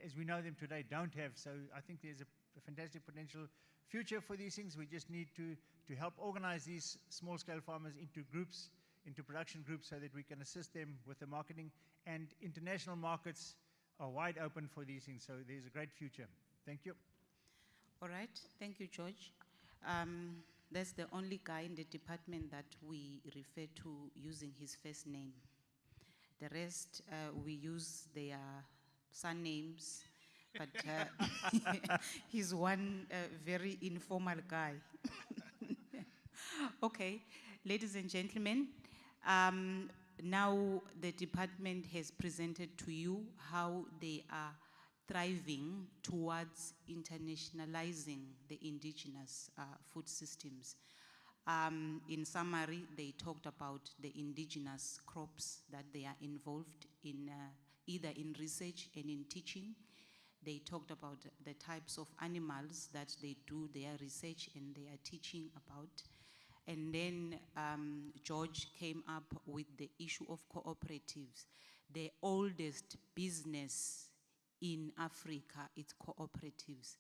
[SPEAKER 1] as we know them today, don't have. So I think there's a fantastic potential future for these things. We just need to help organize these small-scale farmers into groups, into production groups, so that we can assist them with the marketing. And international markets are wide open for these things, so there's a great future. Thank you.
[SPEAKER 2] All right, thank you, George. That's the only guy in the department that we refer to using his first name. The rest, we use their surnames, but he's one very informal guy. Okay, ladies and gentlemen, now the department has presented to you how they are thriving towards internationalizing the indigenous food systems. In summary, they talked about the indigenous crops that they are involved in, either in research and in teaching. They talked about the types of animals that they do their research and they are teaching about. And then George came up with the issue of cooperatives. The oldest business in Africa, it's cooperatives.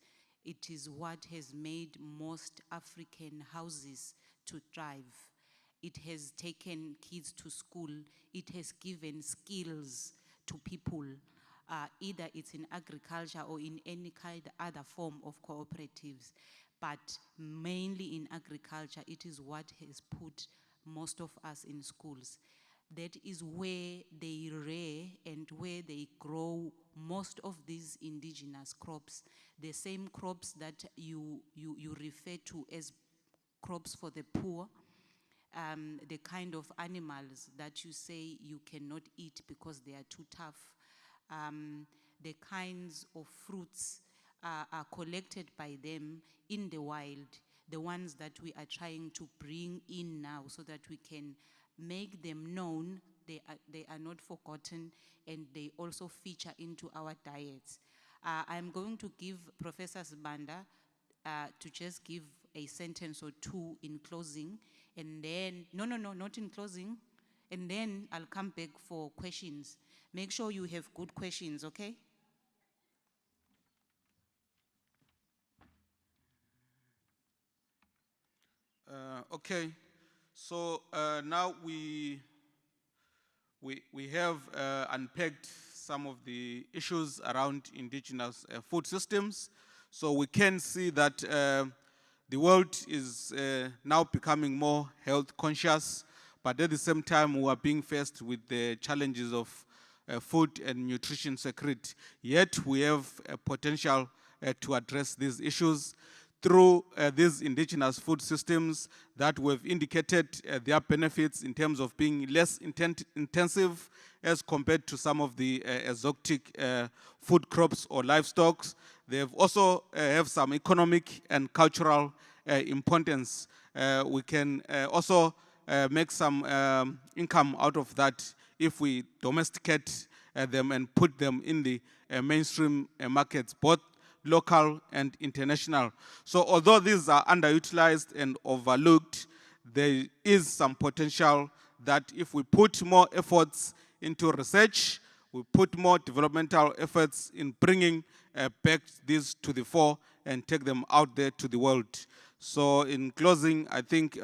[SPEAKER 2] It is what has made most African houses to thrive. It has taken kids to school. It has given skills to people. Either it's in agriculture or in any kind of other form of cooperatives. But mainly in agriculture, it is what has put most of us in schools. That is where they rear and where they grow most of these indigenous crops. The same crops that you refer to as crops for the poor, the kind of animals that you say you cannot eat because they are too tough, the kinds of fruits are collected by them in the wild, the ones that we are trying to bring in now so that we can make them known, they are not forgotten, and they also feature into our diets. I'm going to give Professor Sibanda to just give a sentence or two in closing, and then, no, not in closing, and then I'll come back for questions. Make sure you have good questions, okay?
[SPEAKER 21] Okay, so now we have unpacked some of the issues around indigenous food systems. So we can see that the world is now becoming more health conscious, but at the same time we are being faced with the challenges of food and nutrition security. Yet we have a potential to address these issues through these indigenous food systems that we've indicated their benefits in terms of being less intensive as compared to some of the exotic food crops or livestock. They have also have some economic and cultural importance. We can also make some income out of that if we domesticate them and put them in the mainstream markets, both local and international. So although these are underutilized and overlooked, there is some potential that if we put more efforts into research, we put more developmental efforts in bringing back these to the fore and take them out there to the world. So in closing, I think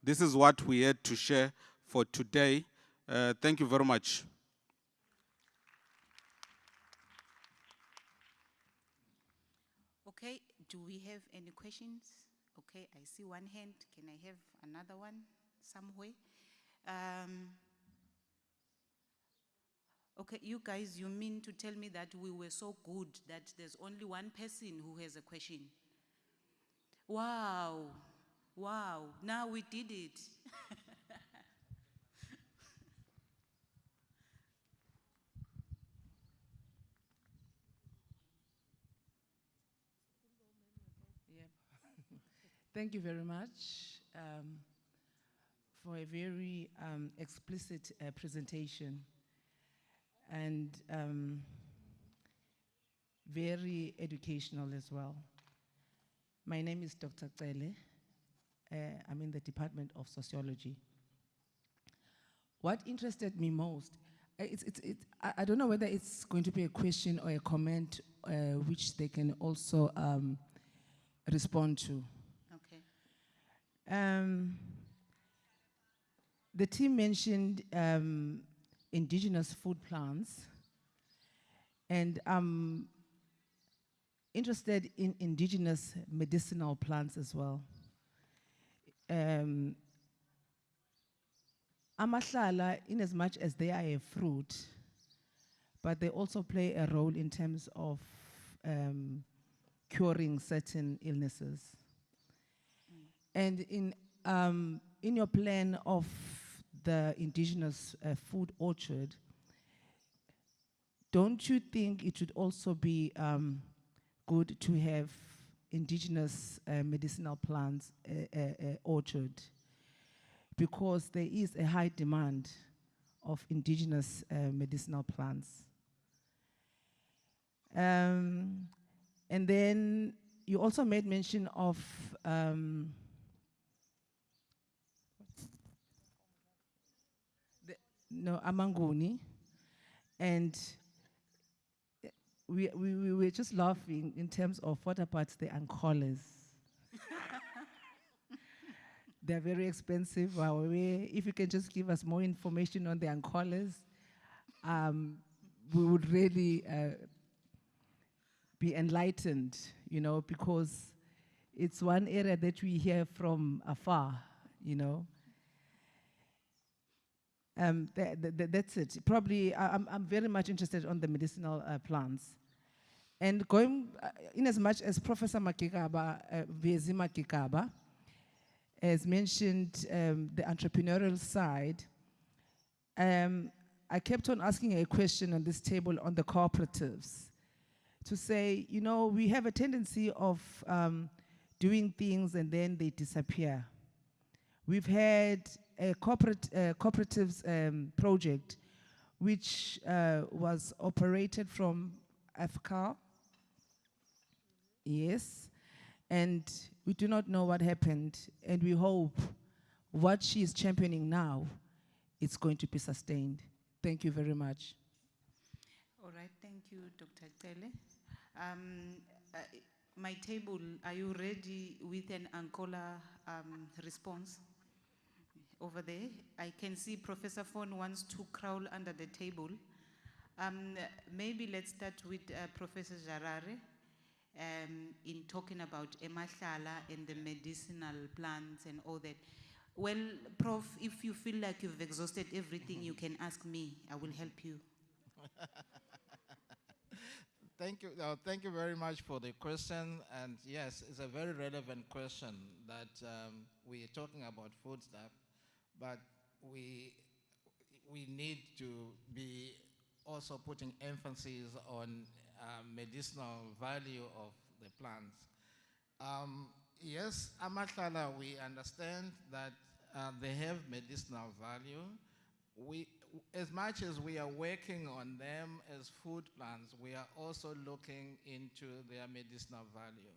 [SPEAKER 21] this is what we had to share for today. Thank you very much.
[SPEAKER 2] Okay, do we have any questions? Okay, I see one hand. Can I have another one somewhere? Okay, you guys, you mean to tell me that we were so good that there's only one person who has a question? Wow, wow, now we did it.
[SPEAKER 5] Thank you very much for a very explicit presentation and very educational as well. My name is Dr. Cele. I'm in the Department of Sociology. What interested me most, I don't know whether it's going to be a question or a comment which they can also respond to.
[SPEAKER 2] Okay.
[SPEAKER 5] The team mentioned indigenous food plants, and I'm interested in indigenous medicinal plants as well. Amahlala, in as much as they are a fruit, but they also play a role in terms of curing certain illnesses. And in your plan of the indigenous food orchard, don't you think it would also be good to have indigenous medicinal plants orchard? Because there is a high demand of indigenous medicinal plants. And then you also made mention of Amanguni, and we were just laughing in terms of what about the ancolas. They're very expensive. If you can just give us more information on the ancolas, we would really be enlightened, you know, because it's one area that we hear from afar, you know. That's it. Probably, I'm very much interested on the medicinal plants. And going, in as much as Professor Makikaba, Vezi Makikaba, has mentioned the entrepreneurial side, I kept on asking a question on this table on the cooperatives to say, you know, we have a tendency of doing things and then they disappear. We've had a cooperatives project which was operated from Africa, yes, and we do not know what happened, and we hope what she is championing now is going to be sustained. Thank you very much.
[SPEAKER 2] All right, thank you, Dr. Tele. My table, are you ready with an Angola response? Over there, I can see Professor Fon wants to crawl under the table. Maybe let's start with Professor Jarare in talking about Emashala and the medicinal plants and all that. Well, Prof, if you feel like you've exhausted everything, you can ask me. I will help you.
[SPEAKER 22] Thank you. Thank you very much for the question. And yes, it's a very relevant question that we're talking about food stuff, but we need to be also putting emphasis on medicinal value of the plants. Yes, Amahlala, we understand that they have medicinal value. As much as we are working on them as food plants, we are also looking into their medicinal value.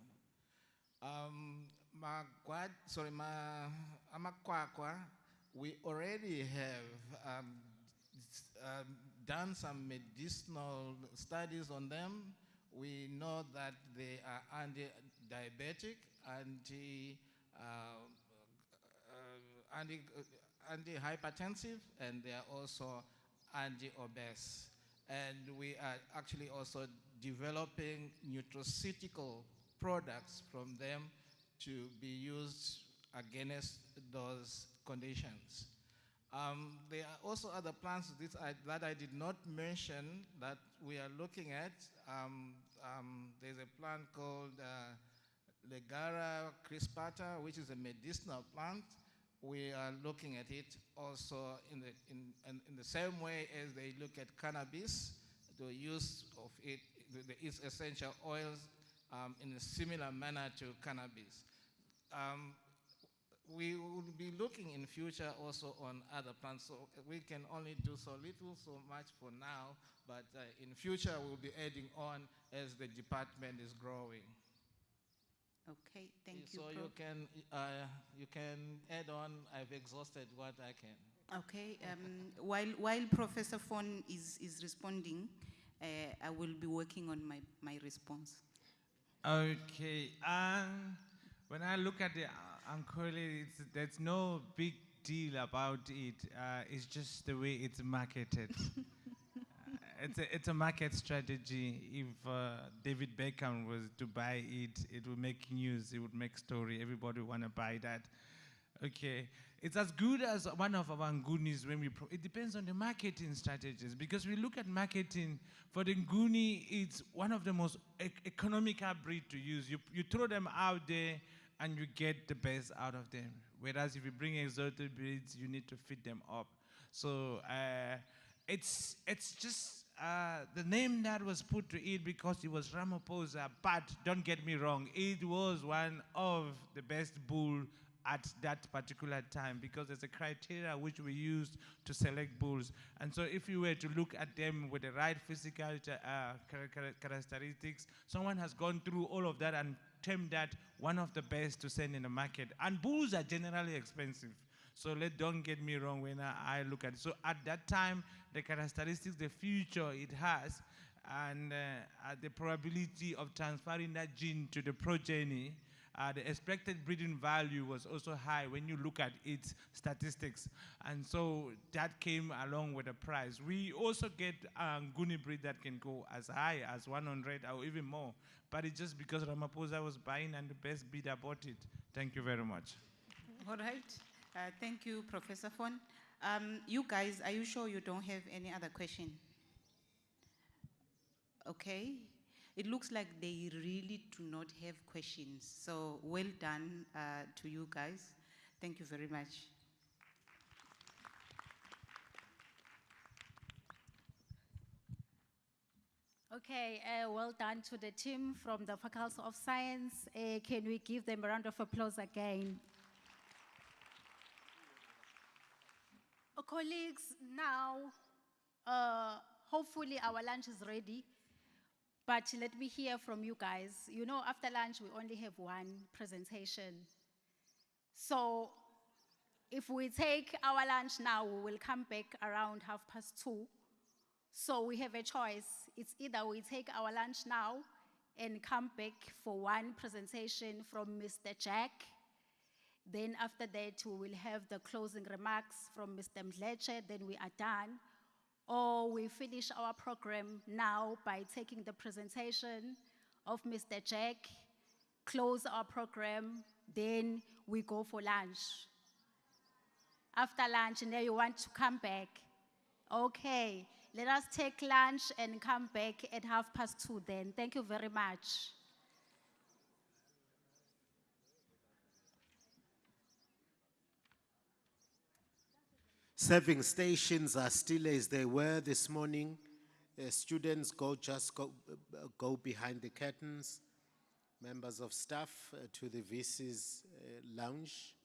[SPEAKER 22] Amakwakwa, we already have done some medicinal studies on them. We know that they are anti-diabetic, anti-hypertensive, and they are also anti-obese. And we are actually also developing nutraceutical products from them to be used against those conditions. There are also other plants that I did not mention that we are looking at. There's a plant called Legara crispata, which is a medicinal plant. We are looking at it also in the same way as they look at cannabis, the use of it, its essential oils, in a similar manner to cannabis. We will be looking in future also on other plants, so we can only do so little, so much for now, but in future we'll be adding on as the department is growing.
[SPEAKER 2] Okay, thank you.
[SPEAKER 22] So you can add on. I've exhausted what I can.
[SPEAKER 2] Okay, while Professor Fon is responding, I will be working on my response.
[SPEAKER 4] Okay, when I look at the Ankole, there's no big deal about it. It's just the way it's marketed. It's a market strategy. If David Beckham was to buy it, it would make news, it would make story. Everybody would want to buy that. Okay, it's as good as one of our Ngunis when it depends on the marketing strategies, because we look at marketing for the Nguni, it's one of the most economical breed to use. You throw them out there and you get the best out of them. Whereas if you bring exotic breeds, you need to feed them up. So it's just the name that was put to it because it was Ramaphosa, but don't get me wrong, it was one of the best bull at that particular time, because there's a criteria which we used to select bulls. And so if you were to look at them with the right physical characteristics, someone has gone through all of that and termed that one of the best to send in the market. And bulls are generally expensive. So don't get me wrong when I look at it. So at that time, the characteristics, the future it has, and the probability of transferring that gene to the progeny, the expected breeding value was also high when you look at its statistics. And so that came along with the price. We also get Nguni breed that can go as high as 100 or even more. But it's just because Ramaphosa was buying and the best bidder bought it. Thank you very much.
[SPEAKER 2] All right. Thank you, Professor Fon. You guys, are you sure you don't have any other question? Okay. It looks like they really do not have questions. So well done to you guys. Thank you very much.
[SPEAKER 8] Okay, well done to the team from the Faculty of Science. Can we give them a round of applause again? Colleagues, now, hopefully our lunch is ready. But let me hear from you guys. You know, after lunch, we only have one presentation. So if we take our lunch now, we will come back around 2:30. So we have a choice. It's either we take our lunch now and come back for one presentation from Mr. Jack. Then after that, we will have the closing remarks from Mr. Mdleche, then we are done. Or we finish our program now by taking the presentation of Mr. Jack, close our program, then we go for lunch. After lunch, now you want to come back? Okay, let us take lunch and come back at 2:30 then. Thank you very much.
[SPEAKER 6] Serving stations are still as they were this morning. Students go behind the curtains. Members of staff to the VC's lounge.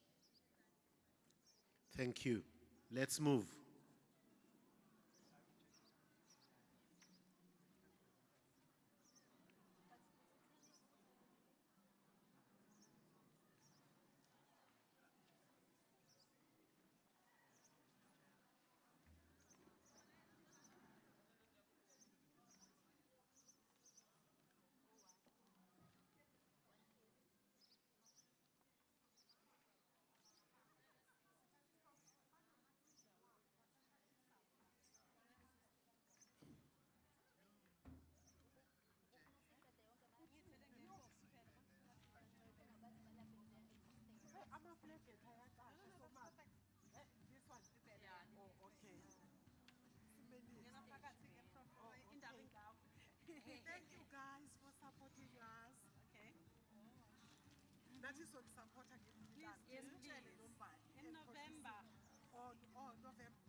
[SPEAKER 6] Thank you. Let's move.
[SPEAKER 3] Thank you guys for supporting us. Okay. That is what support again.
[SPEAKER 19] Yes, please. In November.
[SPEAKER 3] Oh, November.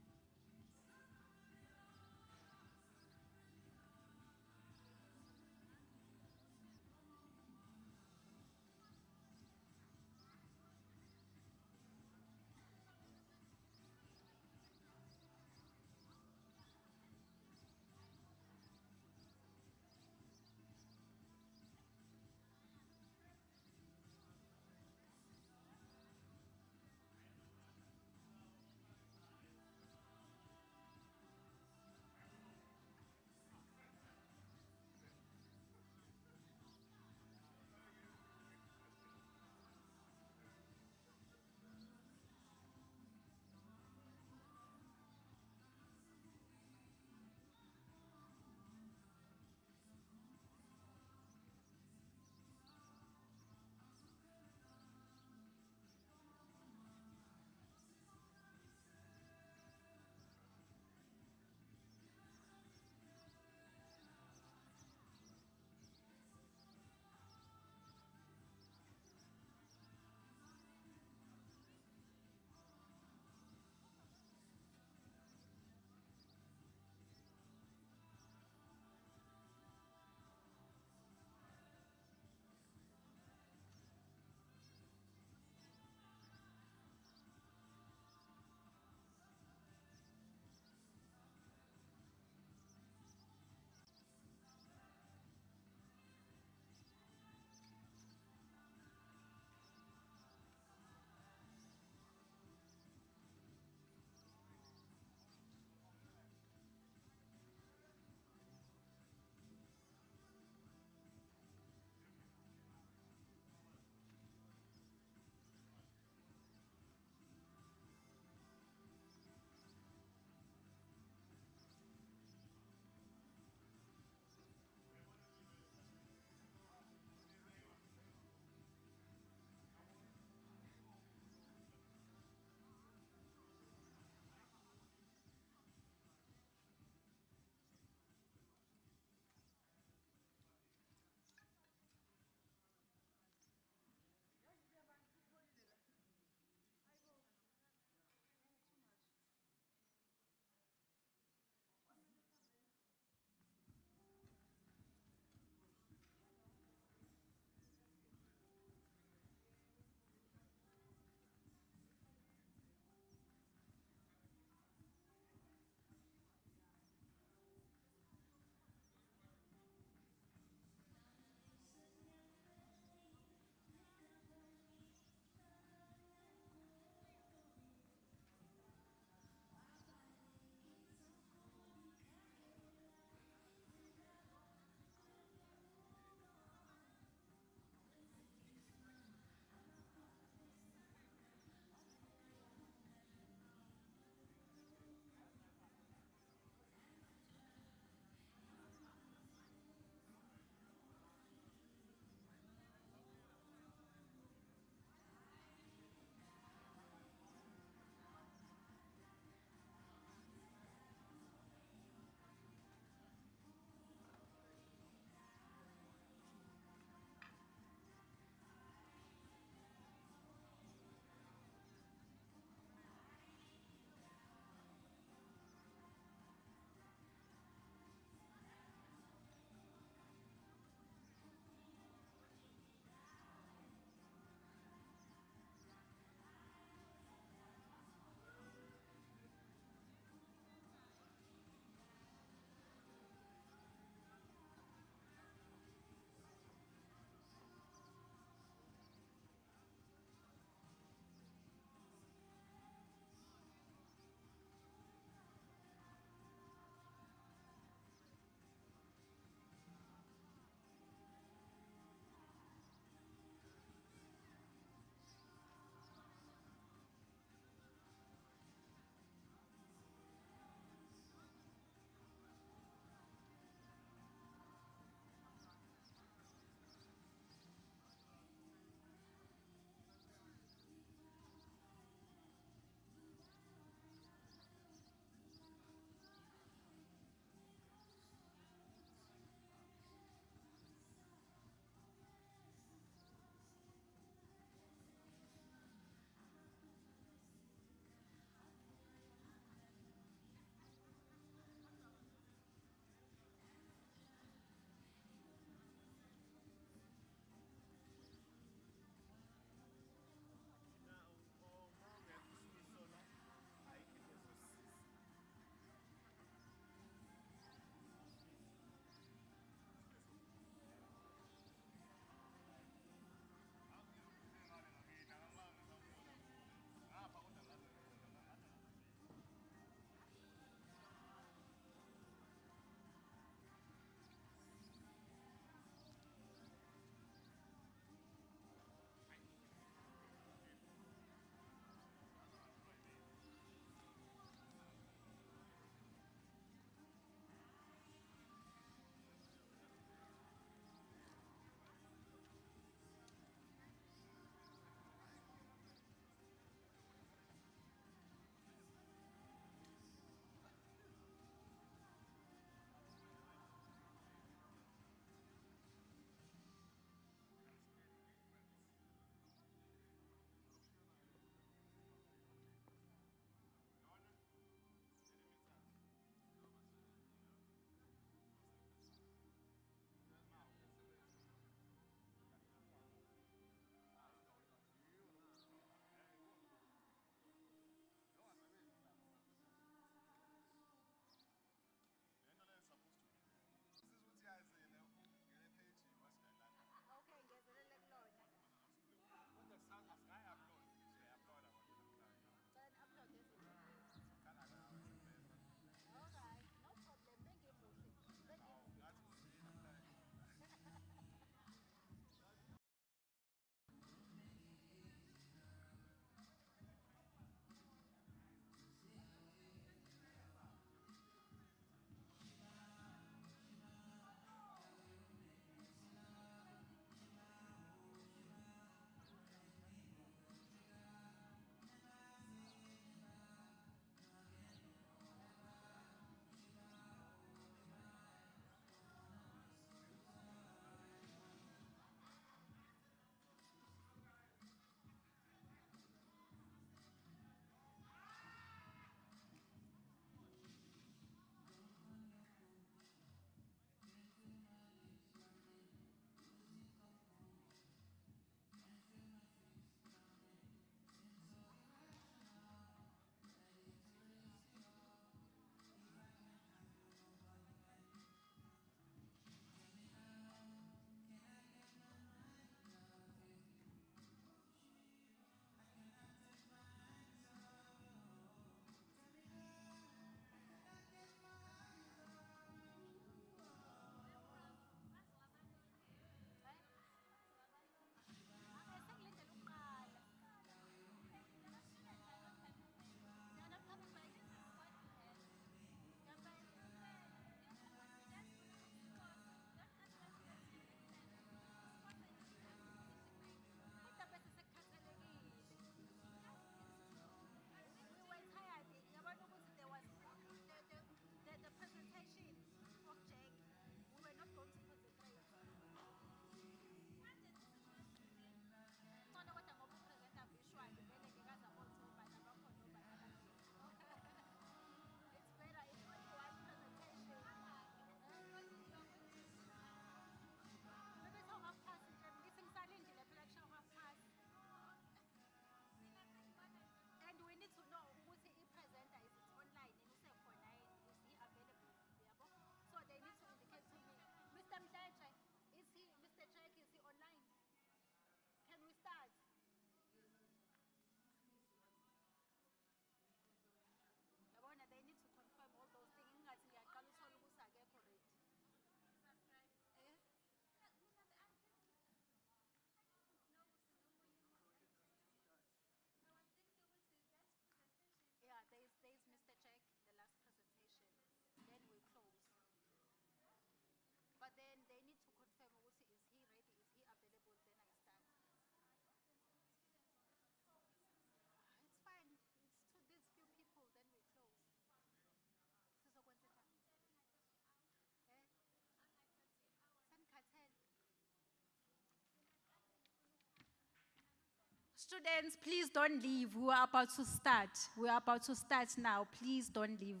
[SPEAKER 8] Students, please don't leave. We are about to start. We are about to start now. Please don't leave.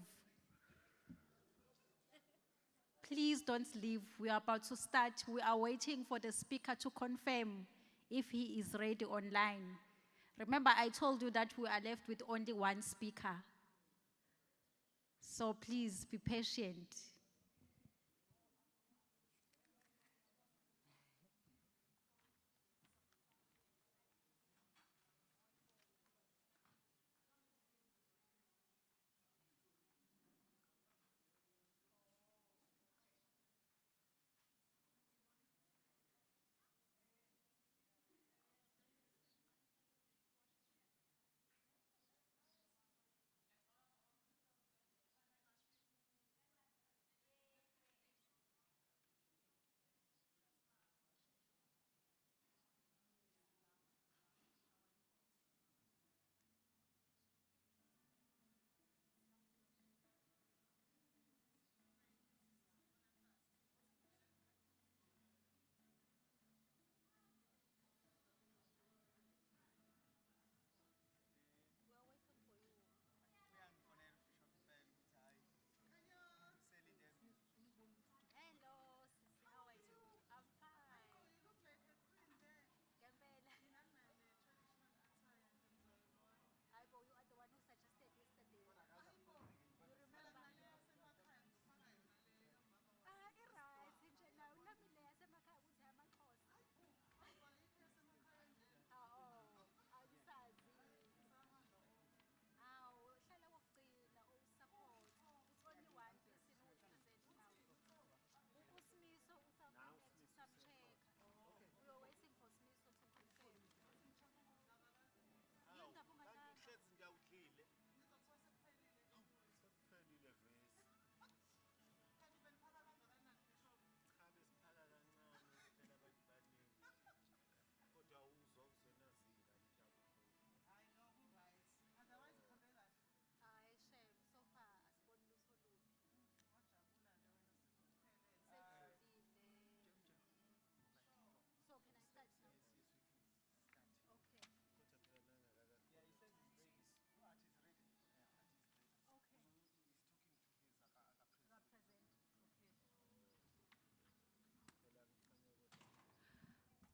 [SPEAKER 8] Please don't leave. We are about to start. We are waiting for the speaker to confirm if he is ready online. Remember, I told you that we are left with only one speaker. So please be patient.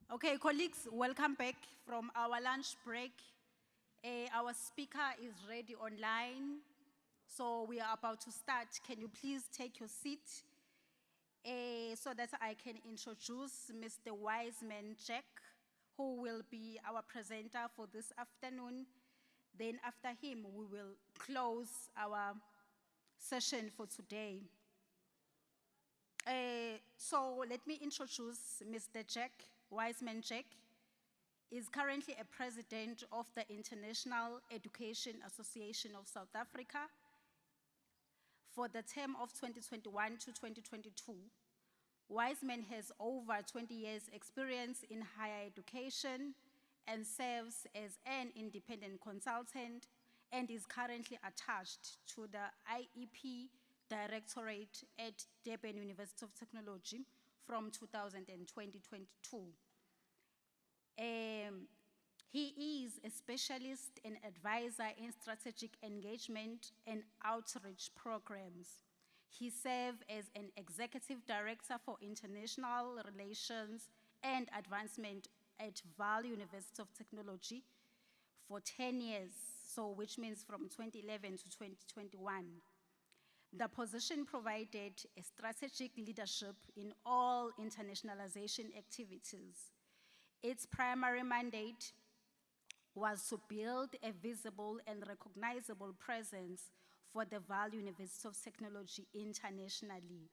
[SPEAKER 8] Okay, colleagues, welcome back from our lunch break. Our speaker is ready online, so we are about to start. Can you please take your seat so that I can introduce Mr. Wiseman Jack, who will be our presenter for this afternoon. Then after him, we will close our session for today. So let me introduce Mr. Jack, Wiseman Jack. Is currently a president of the International Education Association of South Africa for the term of 2021 to 2022. Wiseman has over 20 years experience in higher education and serves as an independent consultant and is currently attached to the IEP Directorate at Durban University of Technology from 2020-2022. He is a specialist and advisor in strategic engagement and outreach programs. He served as an executive director for international relations and advancement at Vaal University of Technology for 10 years, so which means from 2011 to 2021. The position provided a strategic leadership in all internationalization activities. Its primary mandate was to build a visible and recognizable presence for the Vaal University of Technology internationally.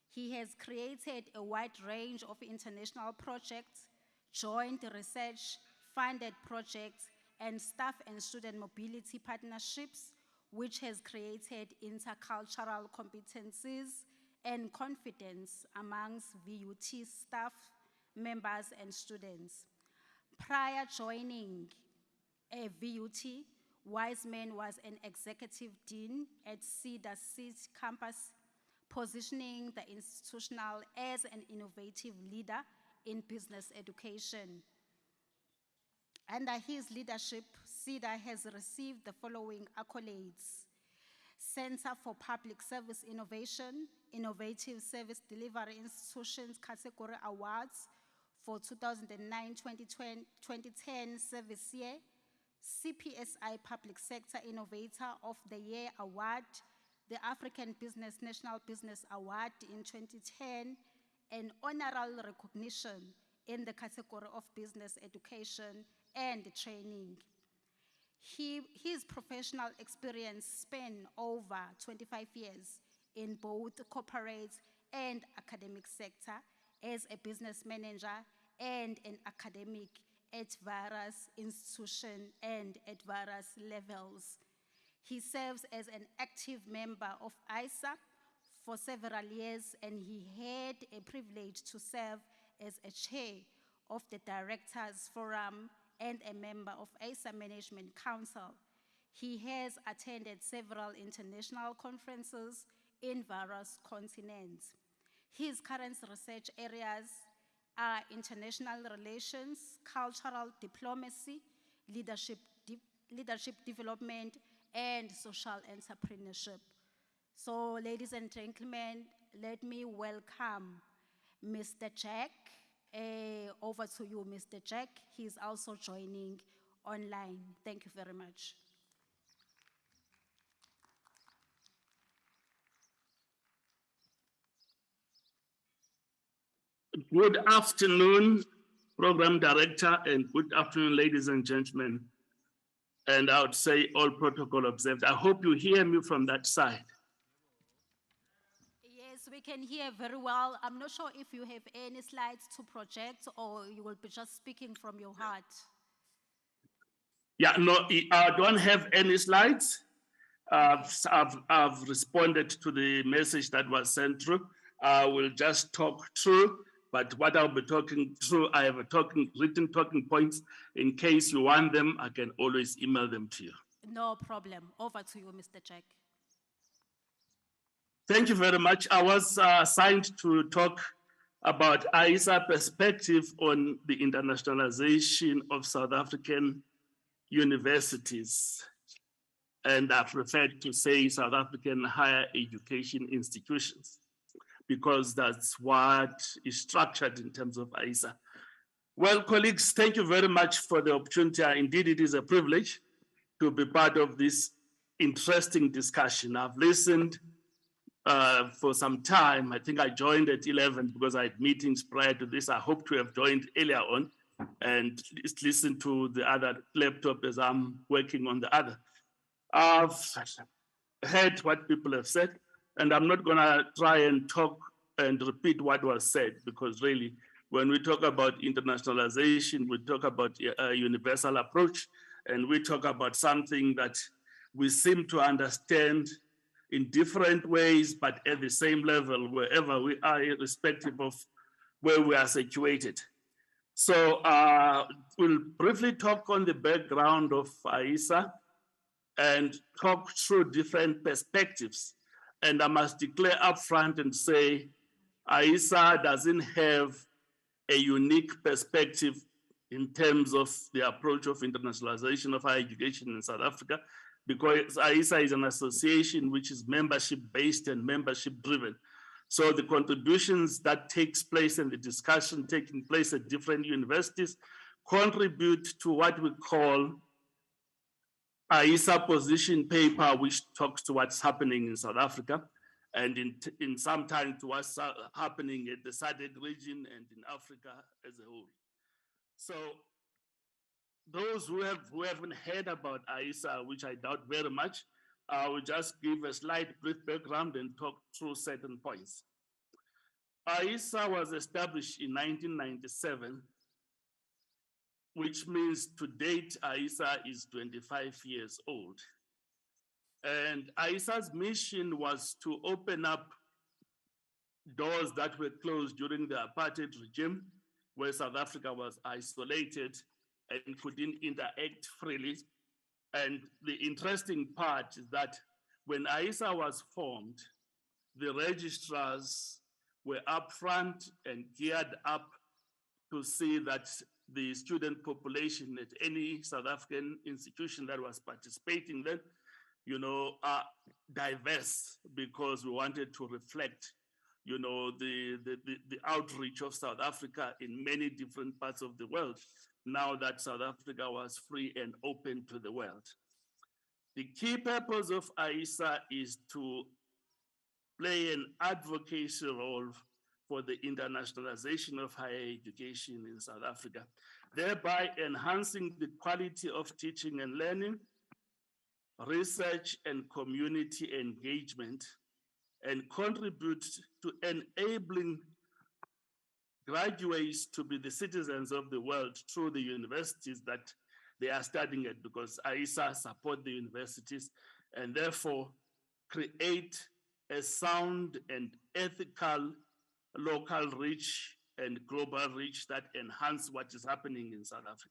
[SPEAKER 8] He has created a wide range of international projects, joint research, funded projects, and staff and student mobility partnerships, which has created intercultural competencies and confidence amongst VUT staff, members, and students. Prior joining a VUT, Wiseman was an executive dean at Cedar City campus, positioning the institutional as an innovative leader in business education. Under his leadership, SEDA has received the following accolades: Center for Public Service Innovation, Innovative Service Delivery Institutions Category Awards for 2009-2010 service year, CPSI Public Sector Innovator of the Year Award, the African Business National Business Award in 2010, and honorary recognition in the category of Business Education and Training. His professional experience spanned over 25 years in both corporate and academic sector as a business manager and an academic at various institutions and at various levels. He serves as an active member of ISA for several years, and he had a privilege to serve as a chair of the Directors Forum and a member of ISA Management Council. He has attended several international conferences in various continents. His current research areas are international relations, cultural diplomacy, leadership development, and social entrepreneurship. So, ladies and gentlemen, let me welcome Mr. Jack. Over to you, Mr. Jack. He's also joining online. Thank you very much.
[SPEAKER 9] Good afternoon, Program Director, and good afternoon, ladies and gentlemen. And I would say all protocol observed. I hope you hear me from that side.
[SPEAKER 8] Yes, we can hear very well. I'm not sure if you have any slides to project or you will be just speaking from your heart.
[SPEAKER 9] Yeah, no, I don't have any slides. I've responded to the message that was sent through. I will just talk through, but what I'll be talking through, I have written talking points. In case you want them, I can always email them to you.
[SPEAKER 8] No problem. Over to you, Mr. Jack.
[SPEAKER 9] Thank you very much. I was assigned to talk about ISA perspective on the internationalization of South African universities. And I've referred to say South African higher education institutions, because that's what is structured in terms of ISA. Well, colleagues, thank you very much for the opportunity. Indeed, it is a privilege to be part of this interesting discussion. I've listened for some time. I think I joined at 11 because I had meetings prior to this. I hope to have joined earlier on and listen to the other laptop as I'm working on the other. I've heard what people have said, and I'm not going to try and talk and repeat what was said, because really, when we talk about internationalization, we talk about a universal approach, and we talk about something that we seem to understand in different ways, but at the same level, wherever we are, irrespective of where we are situated. So we'll briefly talk on the background of ISA and talk through different perspectives. And I must declare upfront and say, ISA doesn't have a unique perspective in terms of the approach of internationalization of higher education in South Africa, because ISA is an association which is membership-based and membership-driven. So the contributions that takes place and the discussion taking place at different universities contribute to what we call ISA position paper, which talks to what's happening in South Africa, and in some time to what's happening at the SADC region and in Africa as a whole. So those who haven't heard about ISA, which I doubt very much, I will just give a slight brief background and talk through certain points. ISA was established in 1997, which means to date, ISA is 25 years old. And ISA's mission was to open up doors that were closed during the apartheid regime, where South Africa was isolated and couldn't interact freely. And the interesting part is that when ISA was formed, the registrars were upfront and geared up to see that the student population at any South African institution that was participating then, are diverse, because we wanted to reflect, the outreach of South Africa in many different parts of the world, now that South Africa was free and open to the world. The key purpose of AISA is to play an advocacy role for the internationalization of higher education in South Africa, thereby enhancing the quality of teaching and learning, research and community engagement, and contribute to enabling graduates to be the citizens of the world through the universities that they are studying at, because AISA support the universities and therefore create a sound and ethical local reach and global reach that enhance what is happening in South Africa.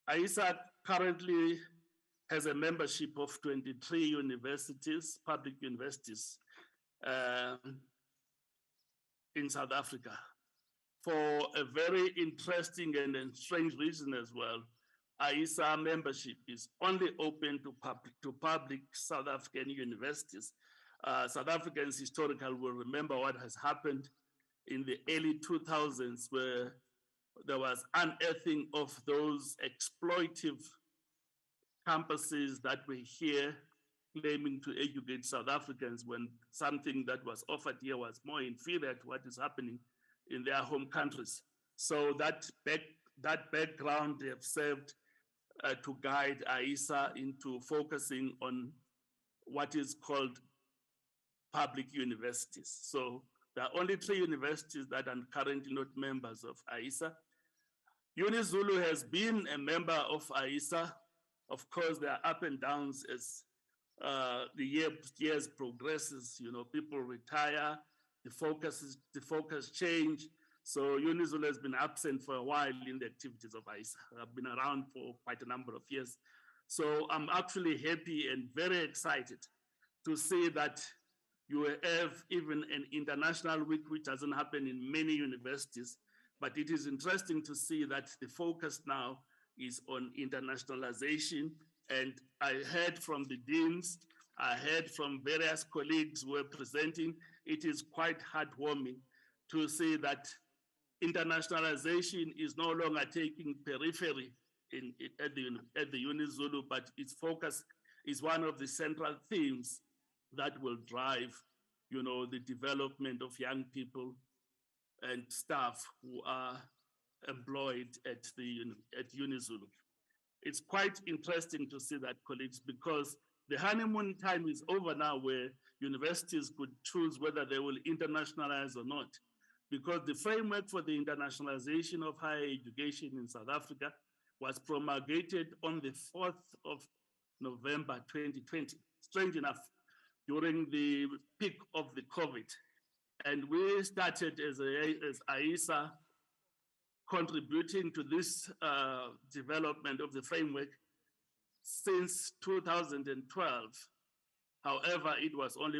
[SPEAKER 9] AISA currently has a membership of 23 universities, public universities, in South Africa. For a very interesting and strange reason as well, AISA membership is only open to public South African universities. South Africans historically will remember what has happened in the early 2000s, where there was unearthing of those exploitive campuses that were here claiming to educate South Africans, when something that was offered here was more inferior to what is happening in their home countries. So that background they have served to guide AISA into focusing on what is called public universities. So there are only 3 universities that are currently not members of AISA. UniZulu has been a member of AISA. Of course, there are up and downs as the years progresses. People retire, the focus change. So UniZulu has been absent for a while in the activities of AISA. I've been around for quite a number of years. So I'm actually happy and very excited to see that you have even an international week, which doesn't happen in many universities. But it is interesting to see that the focus now is on internationalization. And I heard from the deans, I heard from various colleagues who were presenting, it is quite heartwarming to see that internationalization is no longer taking periphery at the UniZulu, but its focus is one of the central themes that will drive, the development of young people and staff who are employed at UniZulu. It's quite interesting to see that, colleagues, because the honeymoon time is over now, where universities could choose whether they will internationalize or not, because the framework for the internationalization of higher education in South Africa was promulgated on the 4th of November 2020. Strange enough, during the peak of the COVID. And we started as AISA contributing to this development of the framework since 2012. However, it was only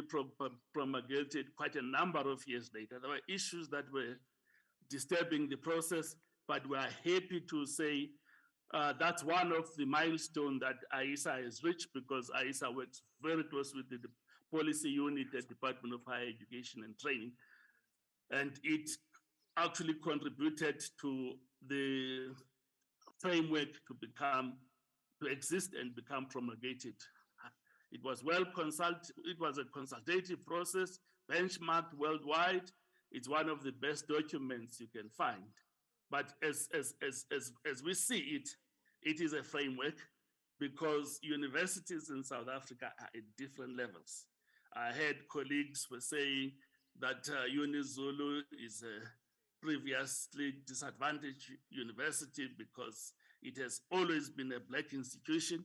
[SPEAKER 9] promulgated quite a number of years later. There were issues that were disturbing the process, but we are happy to say that's one of the milestones that AISA has reached, because AISA works very close with the policy unit at Department of Higher Education and Training. And it actually contributed to the framework to exist and become promulgated. It was it was a consultative process, benchmarked worldwide. It's one of the best documents you can find. But as we see it, it is a framework, because universities in South Africa are at different levels. I heard colleagues were saying that UniZulu is a previously disadvantaged university because it has always been a Black institution.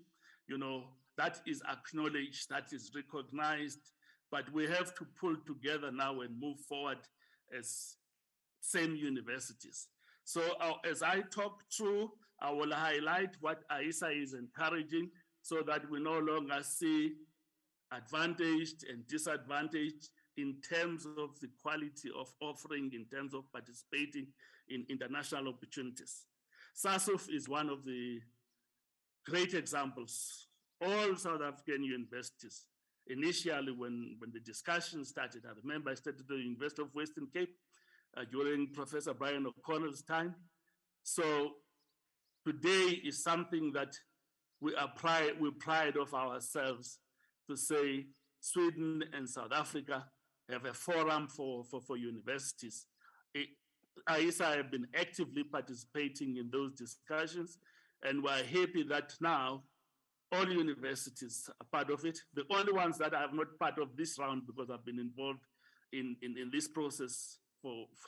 [SPEAKER 9] That is acknowledged, that is recognized, but we have to pull together now and move forward as same universities. So as I talk through, I will highlight what AISA is encouraging, so that we no longer see advantaged and disadvantaged in terms of the quality of offering, in terms of participating in international opportunities. SASOF is one of the great examples. All South African universities, initially when the discussion started, I remember I started at the University of Western Cape during Professor Brian O'Connell's time. So today is something that we pride of ourselves to say Sweden and South Africa have a forum for universities. AISA have been actively participating in those discussions, and we're happy that now all universities are part of it. The only ones that are not part of this round, because I've been involved in this process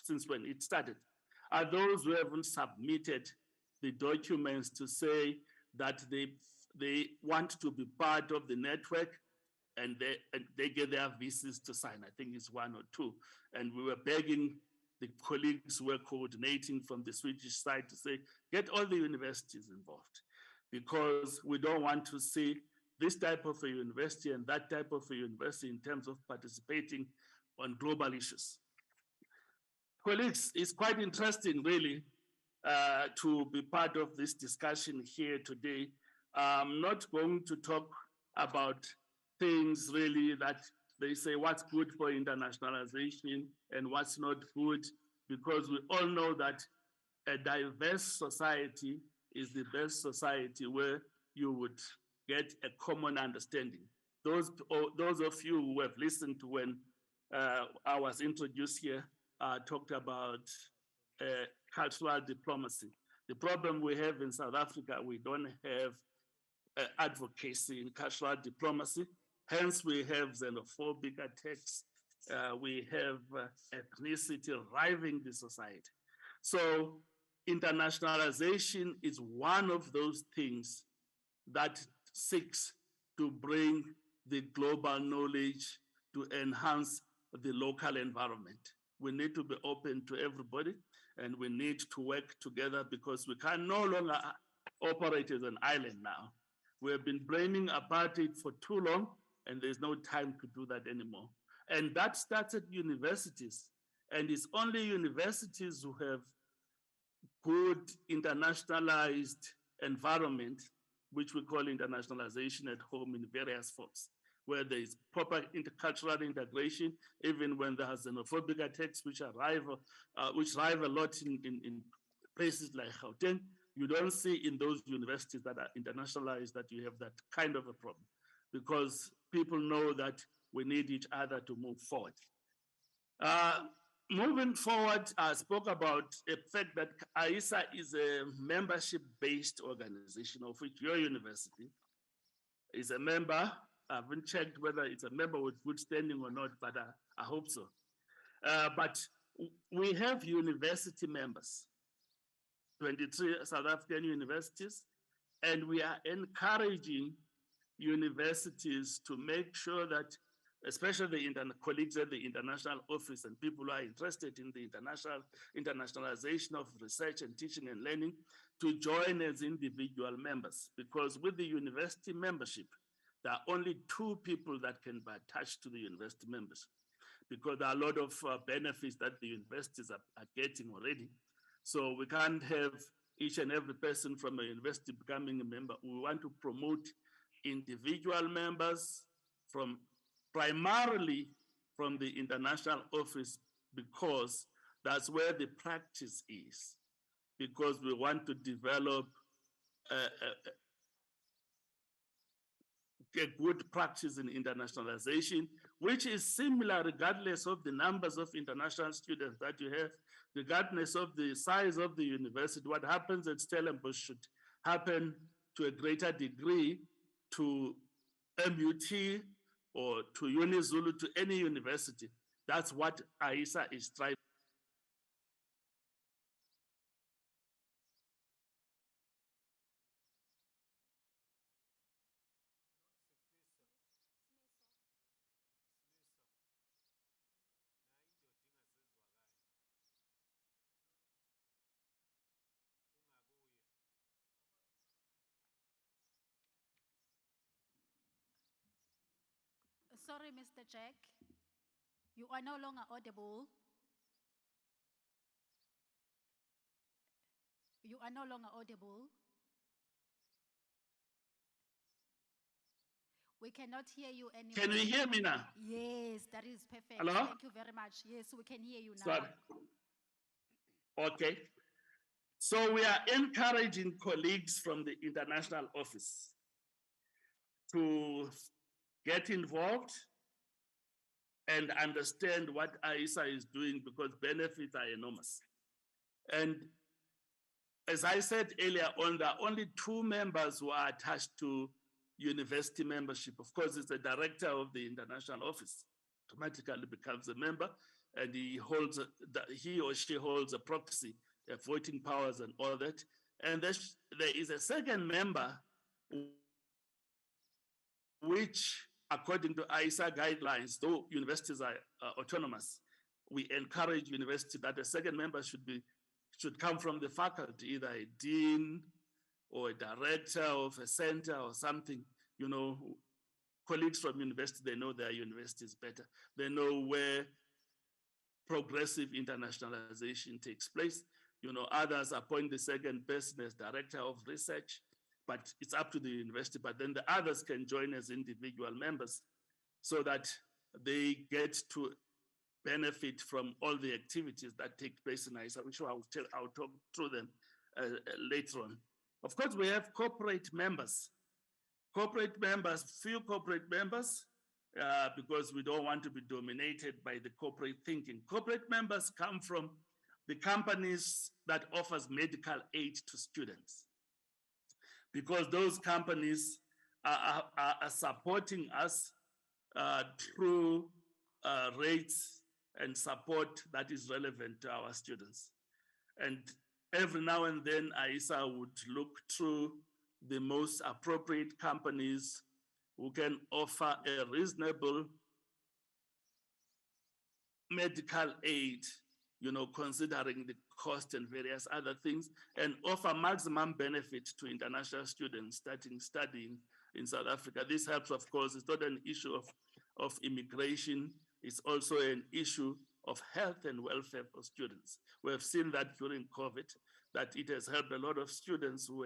[SPEAKER 9] since when it started, are those who haven't submitted the documents to say that they want to be part of the network, and they get their visas to sign. I think it's one or two. And we were begging the colleagues who were coordinating from the Swedish side to say, get all the universities involved, because we don't want to see this type of a university and that type of a university in terms of participating on global issues. Colleagues, it's quite interesting, really, to be part of this discussion here today. I'm not going to talk about things really that they say what's good for internationalization and what's not good, because we all know that a diverse society is the best society where you would get a common understanding. Those of you who have listened to when I was introduced here talked about cultural diplomacy. The problem we have in South Africa, we don't have advocacy in cultural diplomacy. Hence, we have xenophobic attacks. We have ethnicity riving the society. So internationalization is one of those things that seeks to bring the global knowledge to enhance the local environment. We need to be open to everybody, and we need to work together, because we can no longer operate as an island now. We have been blaming apartheid for too long, and there's no time to do that anymore. And that starts at universities, and it's only universities who have good internationalized environment, which we call internationalization at home in various forms, where there is proper intercultural integration, even when there are xenophobic attacks, which arrive a lot in places like Gauteng. You don't see in those universities that are internationalized that you have that kind of a problem, because people know that we need each other to move forward. Moving forward, I spoke about the fact that AISA is a membership-based organization, of which your university is a member. I haven't checked whether it's a member with good standing or not, but I hope so. But we have university members, 23 South African universities, and we are encouraging universities to make sure that, especially the colleagues at the international office and people who are interested in the internationalization of research and teaching and learning, to join as individual members. Because with the university membership, there are only two people that can be attached to the university membership, because there are a lot of benefits that the universities are getting already. So we can't have each and every person from a university becoming a member. We want to promote individual members primarily from the international office, because that's where the practice is, because we want to develop a good practice in internationalization, which is similar regardless of the numbers of international students that you have, regardless of the size of the university. What happens at Stellenbosch should happen to a greater degree to MUT or to UniZulu, to any university. That's what AISA is trying.
[SPEAKER 8] Sorry, Mr. Jack. You are no longer audible. You are no longer audible. We cannot hear you anymore.
[SPEAKER 9] Can you hear me now?
[SPEAKER 8] Yes, that is perfect.
[SPEAKER 9] Hello?
[SPEAKER 8] Thank you very much. Yes, we can hear you now.
[SPEAKER 9] Sorry. Okay. So we are encouraging colleagues from the international office to get involved and understand what AISA is doing, because benefits are enormous. And as I said earlier on, there are only 2 members who are attached to university membership. Of course, it's the director of the international office, automatically becomes a member, and he or she holds a proxy, voting powers and all that. And there is a second member, which, according to AISA guidelines, though universities are autonomous, we encourage university that a second member should come from the faculty, either a dean or a director of a center or something. You know, colleagues from university, they know their universities better. They know where progressive internationalization takes place. You know, others appoint the second person as director of research, but it's up to the university. But then the others can join as individual members so that they get to benefit from all the activities that take place in ISA, which I'll talk through them later on. Of course, we have corporate members. Few corporate members, because we don't want to be dominated by the corporate thinking. Corporate members come from the companies that offers medical aid to students, because those companies are supporting us through rates and support that is relevant to our students. And every now and then, AISA would look through the most appropriate companies who can offer a reasonable medical aid, you know, considering the cost and various other things, and offer maximum benefit to international students studying in South Africa. This helps, of course. It's not an issue of immigration. It's also an issue of health and welfare for students. We have seen that during COVID, that it has helped a lot of students who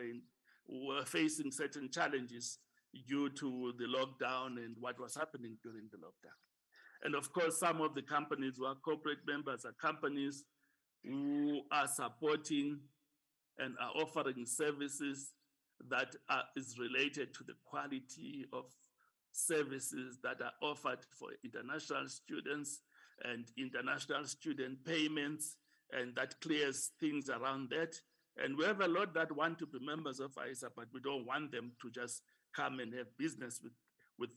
[SPEAKER 9] were facing certain challenges due to the lockdown and what was happening during the lockdown. And of course, some of the companies who are corporate members are companies who are supporting and are offering services that is related to the quality of services that are offered for international students and international student payments, and that clears things around that. And we have a lot that want to be members of AISA, but we don't want them to just come and have business with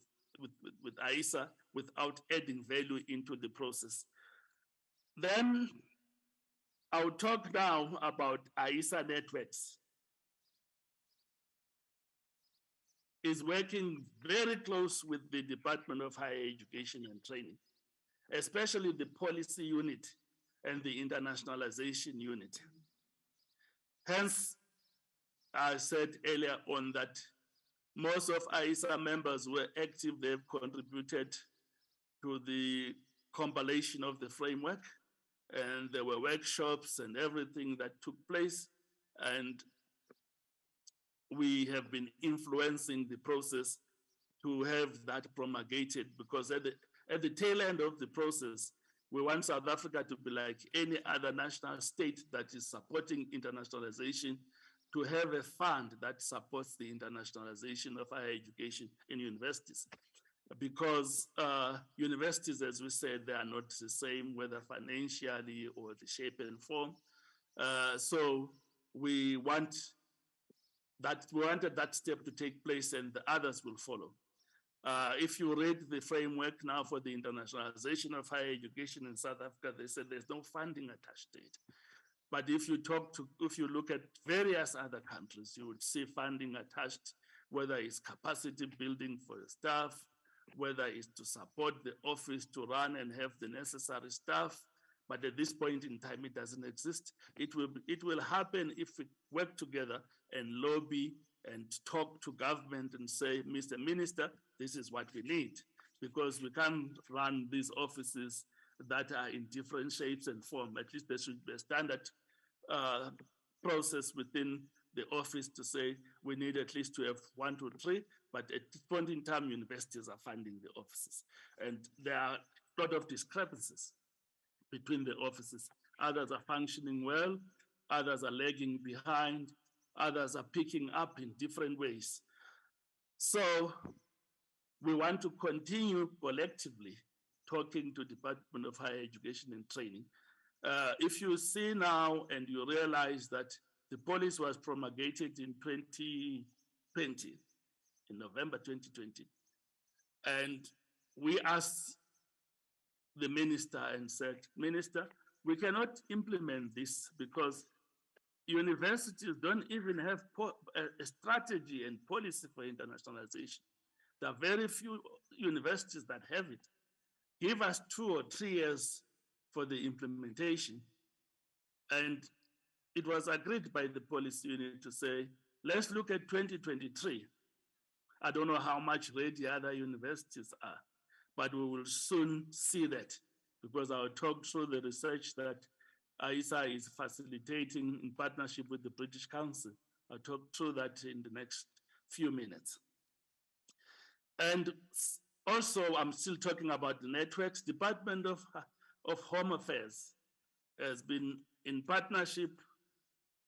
[SPEAKER 9] AISA without adding value into the process. Then I'll talk now about AISA networks. Is working very close with the Department of Higher Education and Training, especially the policy unit and the internationalization unit. Hence, I said earlier on that most of AISA members were active. They've contributed to the compilation of the framework, and there were workshops and everything that took place. And we have been influencing the process to have that promulgated, because at the tail end of the process, we want South Africa to be like any other national state that is supporting internationalization, to have a fund that supports the internationalization of higher education in universities. Because universities, as we said, they are not the same, whether financially or the shape and form. So we wanted that step to take place, and the others will follow. If you read the framework now for the internationalization of higher education in South Africa, they said there's no funding attached to it. But if you look at various other countries, you would see funding attached, whether it's capacity building for the staff, whether it's to support the office to run and have the necessary staff. But at this point in time, it doesn't exist. It will happen if we work together and lobby and talk to government and say, Mr. Minister, this is what we need, because we can't run these offices that are in different shapes and form. At least there should be a standard process within the office to say we need at least to have 1, 2, 3, but at this point in time, universities are funding the offices. And there are a lot of discrepancies between the offices. Others are functioning well, others are lagging behind, others are picking up in different ways. So we want to continue collectively talking to Department of Higher Education and Training. If you see now and you realize that the policy was promulgated in 2020, in November 2020, and we asked the minister and said, Minister, we cannot implement this because universities don't even have a strategy and policy for internationalization. There are very few universities that have it. Give us 2 or 3 years for the implementation. And it was agreed by the policy unit to say, let's look at 2023. I don't know how much ready other universities are, but we will soon see that because I'll talk through the research that AISA is facilitating in partnership with the British Council. I'll talk through that in the next few minutes. And also, I'm still talking about the networks. Department of Home Affairs has been in partnership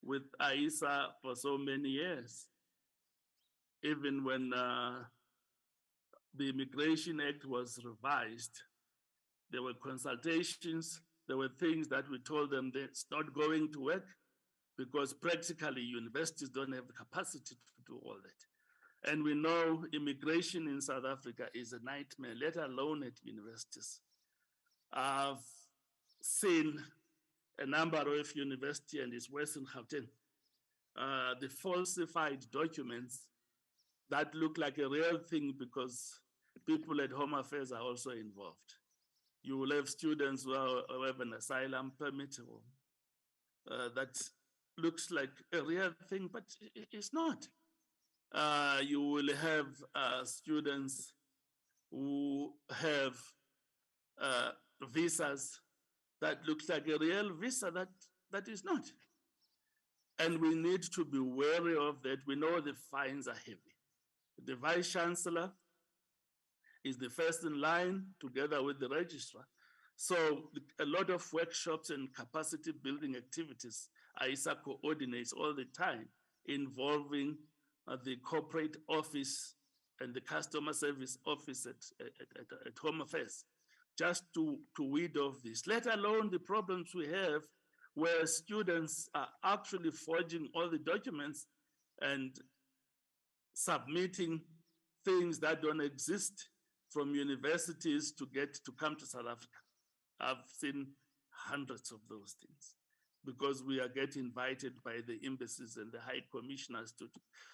[SPEAKER 9] with AISA for so many years. Even when the Immigration Act was revised, there were consultations, there were things that we told them that's not going to work because practically universities don't have the capacity to do all that. And we know immigration in South Africa is a nightmare, let alone at universities. I've seen a number of universities, and it's Western Gauteng, the falsified documents that look like a real thing because people at Home Affairs are also involved. You will have students who have an asylum permit that looks like a real thing, but it's not. You will have students who have visas that looks like a real visa that is not. And we need to be wary of that. We know the fines are heavy. The Vice Chancellor is the first in line together with the registrar. So a lot of workshops and capacity building activities, AISA coordinates all the time involving the corporate office and the customer service office at Home Affairs, just to weed off this, let alone the problems we have where students are actually forging all the documents and submitting things that don't exist from universities to come to South Africa. I've seen hundreds of those things because we are getting invited by the embassies and the high commissioners to.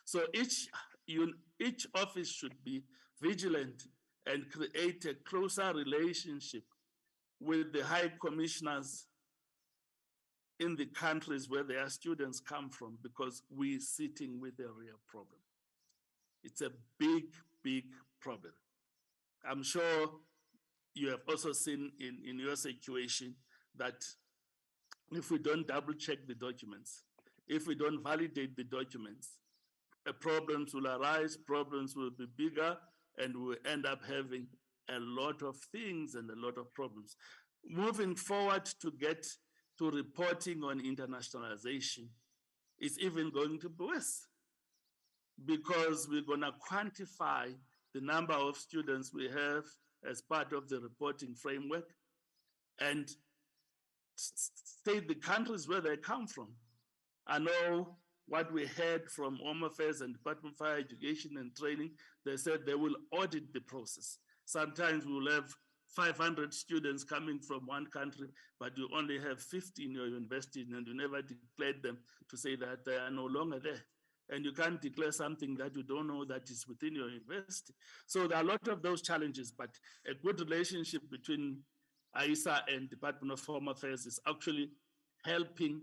[SPEAKER 9] So each office should be vigilant and create a closer relationship with the high commissioners in the countries where their students come from, because we're sitting with a real problem. It's a big, big problem. I'm sure you have also seen in your situation that if we don't double check the documents, if we don't validate the documents, problems will arise, problems will be bigger, and we'll end up having a lot of things and a lot of problems. Moving forward to get to reporting on internationalization is even going to be worse because we're going to quantify the number of students we have as part of the reporting framework and state the countries where they come from. I know what we heard from Home Affairs and Department of Higher Education and Training. They said they will audit the process. Sometimes we'll have 500 students coming from one country, but you only have 50 in your university and you never declared them to say that they are no longer there. And you can't declare something that you don't know that is within your university. So there are a lot of those challenges, but a good relationship between AISA and Department of Home Affairs is actually helping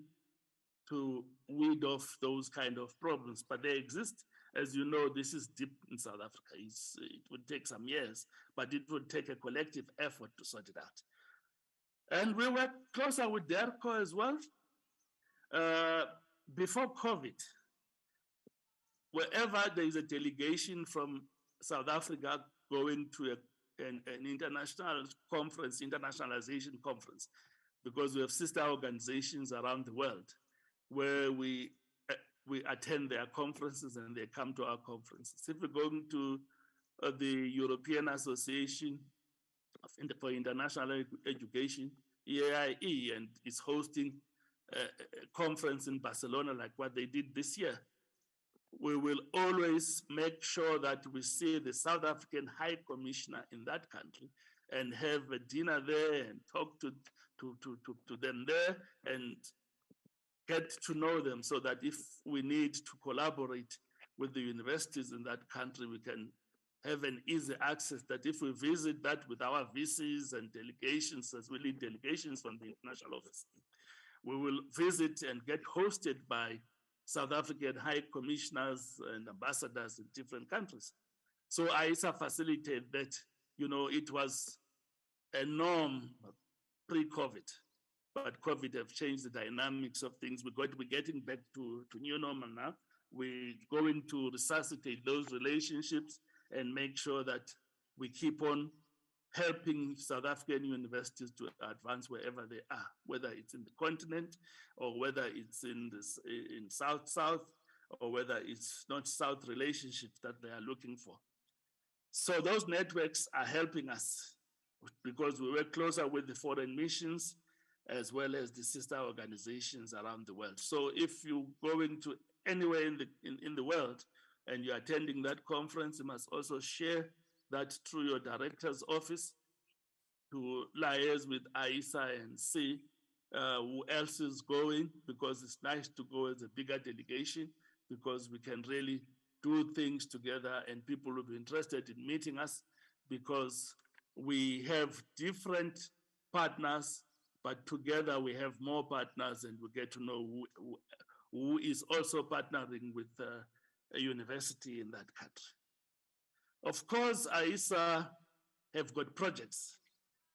[SPEAKER 9] to weed off those kind of problems. But they exist. As you know, this is deep in South Africa. It would take some years, but it would take a collective effort to sort it out. And we work closer with DERCO as well. before COVID, wherever there is a delegation from South Africa going to an international conference, internationalization conference, because we have sister organizations around the world where we attend their conferences and they come to our conferences. If we're going to the European Association for International Education, EAIE, and is hosting a conference in Barcelona like what they did this year, we will always make sure that we see the South African High Commissioner in that country and have a dinner there and talk to them there and get to know them, so that if we need to collaborate with the universities in that country, we can have an easy access, that if we visit that with our VCs and delegations, as we lead delegations from the international office, we will visit and get hosted by South African high commissioners and ambassadors in different countries. So ISA facilitated that. You know, it was a norm pre-COVID, but COVID have changed the dynamics of things. We're getting back to new normal now. We're going to resuscitate those relationships and make sure that we keep on helping South African universities to advance wherever they are, whether it's in the continent or whether it's in South-South, or whether it's North-South relationships that they are looking for. So those networks are helping us because we work closer with the foreign missions as well as the sister organizations around the world. So if you're going to anywhere in the world and you're attending that conference, you must also share that through your director's office to liaise with ISA and see who else is going, because it's nice to go as a bigger delegation, because we can really do things together and people will be interested in meeting us, because we have different partners, but together we have more partners and we get to know who is also partnering with a university in that country. Of course, ISA have got projects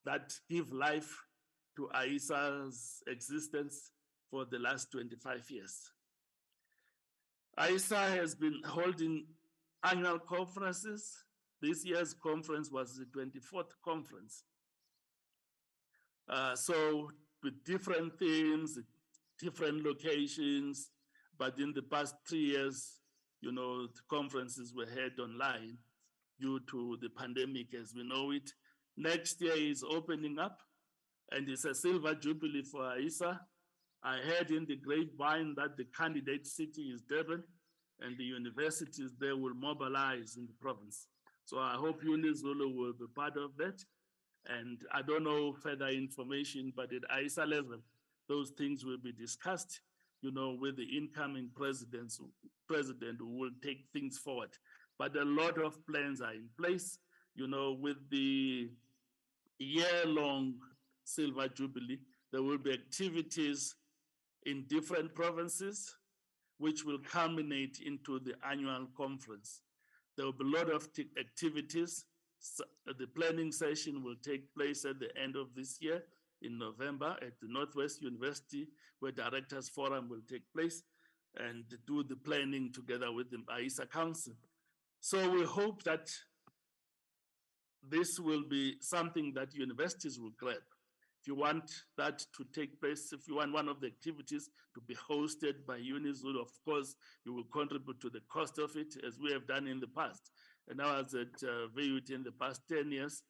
[SPEAKER 9] that give life to ISA's existence for the last 25 years. ISA has been holding annual conferences. This year's conference was the 24th conference. So with different themes, different locations, but in the past 3 years, you know, the conferences were held online due to the pandemic as we know it. Next year is opening up, and it's a silver jubilee for ISA. I heard in the grapevine that the candidate city is Durban, and the universities there will mobilize in the province. So I hope UniZulu will be part of that. And I don't know further information, but at ISA level, those things will be discussed, you know, with the incoming president who will take things forward. But a lot of plans are in place, you know, with the year-long Silver Jubilee. There will be activities in different provinces, which will culminate into the annual conference. There will be a lot of activities. So the planning session will take place at the end of this year in November at the Northwest University, where Directors Forum will take place and do the planning together with the ISA Council. So we hope that this will be something that universities will grab. If you want that to take place, if you want one of the activities to be hosted by UniZulu, of course, you will contribute to the cost of it, as we have done in the past. And I was at VUT in the past 10 years.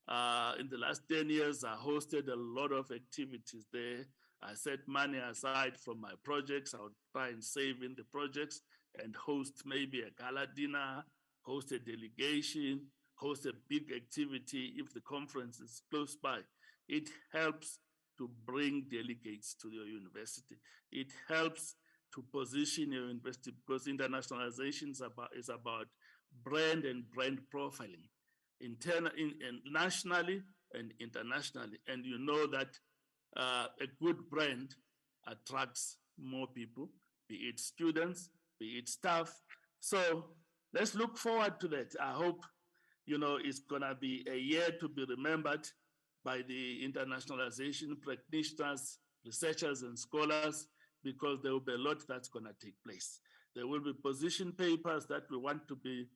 [SPEAKER 9] In the last 10 years, I hosted a lot of activities there. I set money aside from my projects. I would try and save in the projects and host maybe a gala dinner, host a delegation, host a big activity if the conference is close by. It helps to bring delegates to your university. It helps to position your university, because internationalization is about brand and brand profiling, nationally and internationally. And you know that a good brand attracts more people, be it students, be it staff. So let's look forward to that. I hope, you know, it's gonna be a year to be remembered by the internationalization practitioners, researchers, and scholars, because there will be a lot that's going to take place. There will be position papers that we want to be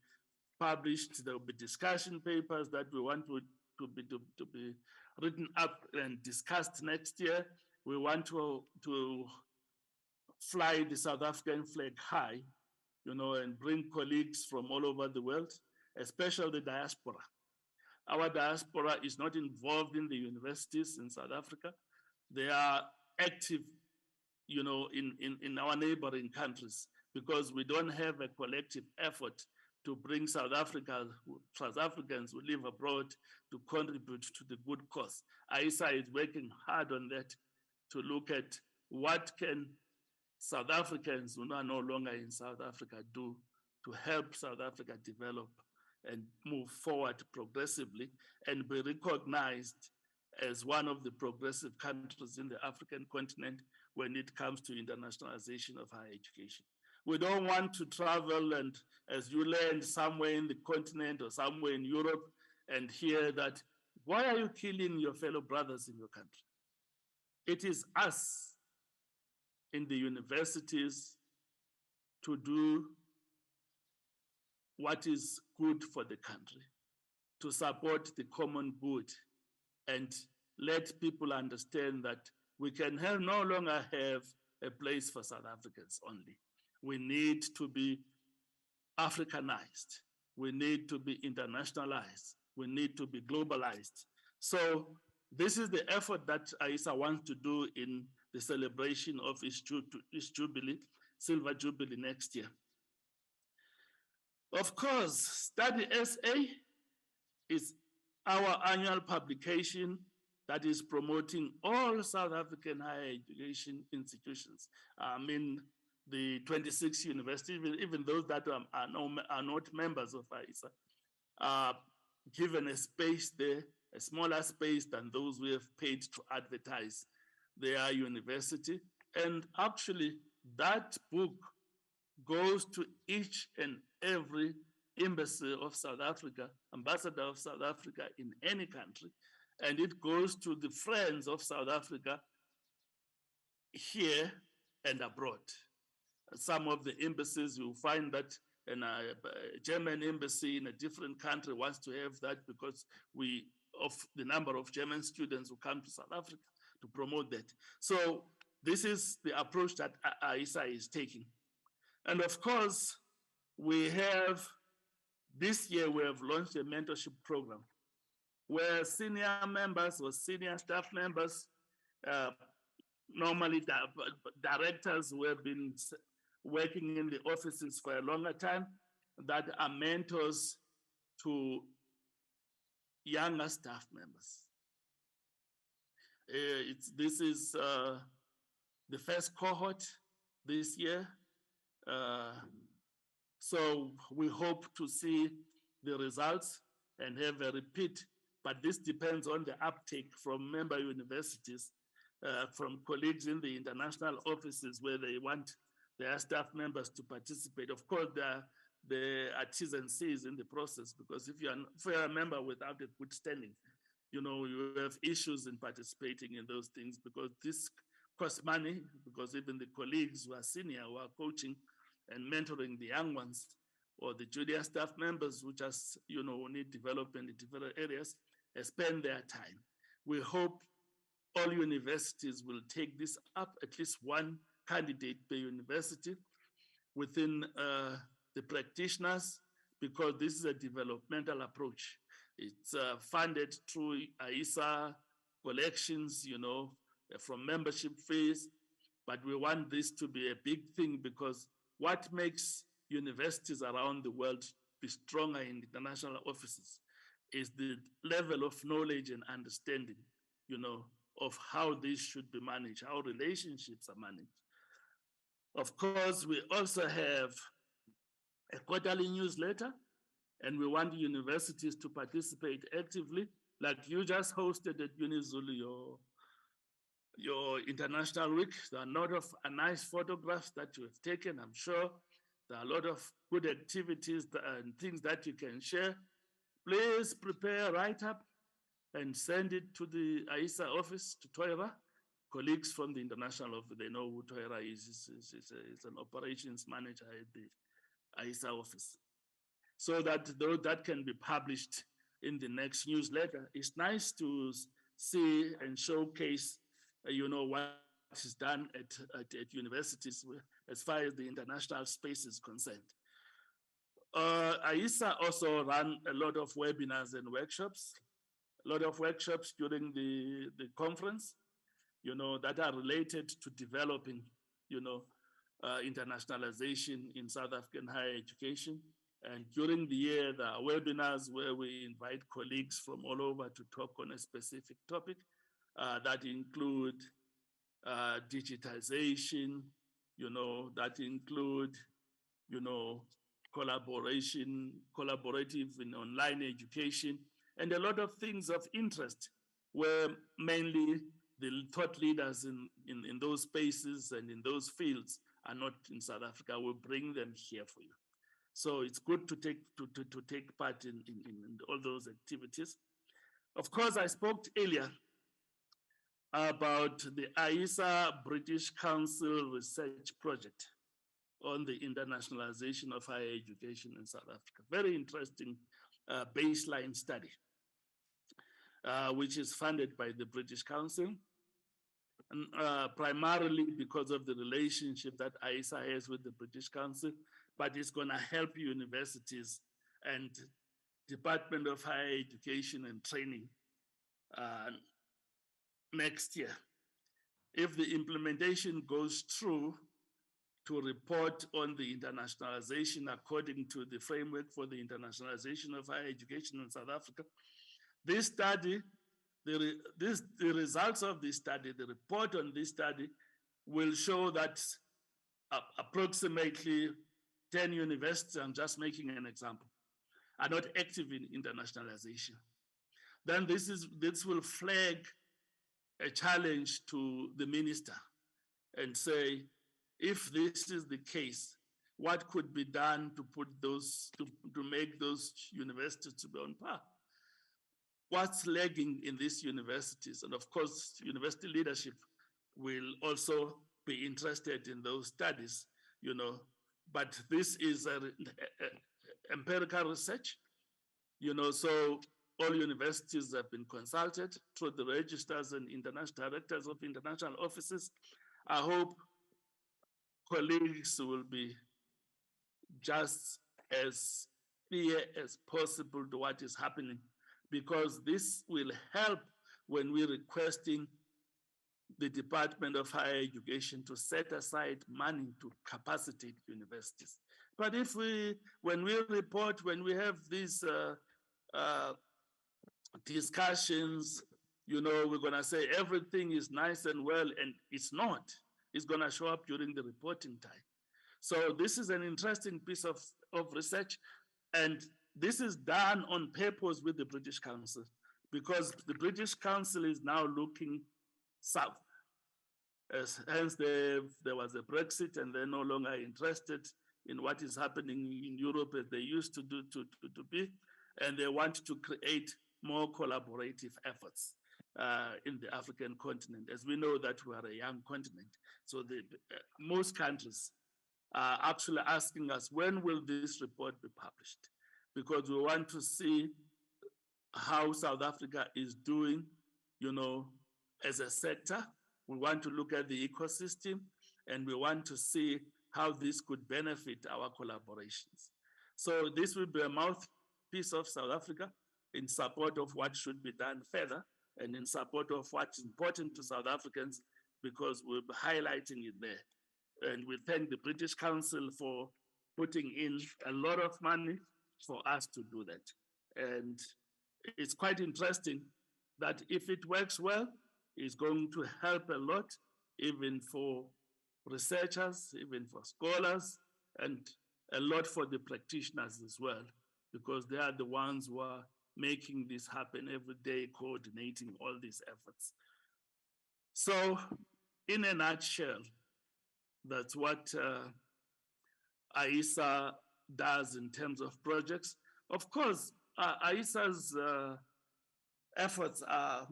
[SPEAKER 9] published. There will be discussion papers that we want to be written up and discussed next year. We want to fly the South African flag high, you know, and bring colleagues from all over the world, especially the diaspora. Our diaspora is not involved in the universities in South Africa. They are active, you know, in our neighboring countries, because we don't have a collective effort to bring South Africans who live abroad to contribute to the good cause. AISA is working hard on that to look at what can South Africans who are no longer in South Africa do to help South Africa develop and move forward progressively and be recognized as one of the progressive countries in the African continent when it comes to internationalization of higher education. We don't want to travel and, as you land somewhere in the continent or somewhere in Europe, and hear that, why are you killing your fellow brothers in your country? It is us in the universities to do what is good for the country, to support the common good, and let people understand that we can no longer have a place for South Africans only. We need to be Africanized. We need to be internationalized. We need to be globalized. So this is the effort that AISA wants to do in the celebration of its jubilee, Silver Jubilee next year. Of course, Study SA is our annual publication that is promoting all South African higher education institutions. I mean, the 26 universities, even those that are not members of AISA, are given a space there, a smaller space than those we have paid to advertise their university. And actually, that book goes to each and every embassy of South Africa, ambassador of South Africa in any country, and it goes to the friends of South Africa here and abroad. Some of the embassies, you'll find that a German embassy in a different country wants to have that because of the number of German students who come to South Africa to promote that. So this is the approach that AISA is taking. And of course, this year we have launched a mentorship program where senior members or senior staff members, normally directors who have been working in the offices for a longer time, that are mentors to younger staff members. This is the first cohort this year. So we hope to see the results and have a repeat, but this depends on the uptake from member universities, from colleagues in the international offices where they want their staff members to participate. Of course, the T's and C's in the process, because if you're a member without a good standing, you know, you have issues in participating in those things, because this costs money, because even the colleagues who are senior, who are coaching and mentoring the young ones, or the junior staff members who just, you know, need development in different areas, spend their time. We hope all universities will take this up, at least one candidate per university within the practitioners, because this is a developmental approach. It's funded through AISA collections, you know, from membership fees, but we want this to be a big thing, because what makes universities around the world be stronger in international offices is the level of knowledge and understanding, you know, of how this should be managed, how relationships are managed. Of course, we also have a quarterly newsletter, and we want universities to participate actively, like you just hosted at UniZulu, your International Week. There are a lot of nice photographs that you have taken, I'm sure. There are a lot of good activities and things that you can share. Please prepare a write-up and send it to the AISA office, to Toira, colleagues from the international office, they know who Toera is an operations manager at the AISA office. So that though that can be published in the next newsletter, it's nice to see and showcase, what is done at universities as far as the international space is concerned. AISA also ran a lot of webinars and workshops, during the conference, that are related to developing, internationalization in South African higher education. And during the year, there are webinars where we invite colleagues from all over to talk on a specific topic that include digitization, that include, collaborative in online education, and a lot of things of interest where mainly the thought leaders in those spaces and in those fields are not in South Africa. We'll bring them here for you. So it's good to take part in all those activities. Of course, I spoke earlier about the AISA British Council Research Project on the internationalization of higher education in South Africa. Very interesting baseline study, which is funded by the British Council, and primarily because of the relationship that AISA has with the British Council, but it's going to help universities and Department of Higher Education and Training next year. If the implementation goes through, to report on the internationalization according to the framework for the internationalization of higher education in South Africa. This study, the results of this study, the report on this study will show that approximately 10 universities, I'm just making an example, are not active in internationalization. Then this will flag a challenge to the minister and say, if this is the case, what could be done to put those, to make those universities to be on par? What's lagging in these universities? And of course, university leadership will also be interested in those studies, but this is empirical research, so all universities have been consulted through the registers and international directors of international offices. I hope colleagues will be just as clear as possible to what is happening, because this will help when we're requesting the Department of Higher Education to set aside money to capacitate universities. But when we report, when we have these discussions, we're gonna say everything is nice and well, and it's not. It's gonna show up during the reporting time. So this is an interesting piece of research, and this is done on purpose with the British Council, because the British Council is now looking south. Hence, there was a Brexit, and they're no longer interested in what is happening in Europe as they used to do to be, and they want to create more collaborative efforts in the African continent. As we know that we are a young continent, so most countries are actually asking us, when will this report be published? Because we want to see how South Africa is doing, as a sector. We want to look at the ecosystem, and we want to see how this could benefit our collaborations. So this will be a mouthpiece of South Africa in support of what should be done further, and in support of what's important to South Africans, because we'll be highlighting it there. And we thank the British Council for putting in a lot of money for us to do that. And it's quite interesting that if it works well, it's going to help a lot, even for researchers, even for scholars, and a lot for the practitioners as well, because they are the ones who are making this happen every day, coordinating all these efforts. So in a nutshell, that's what AISA does in terms of projects. Of course, AISA's efforts are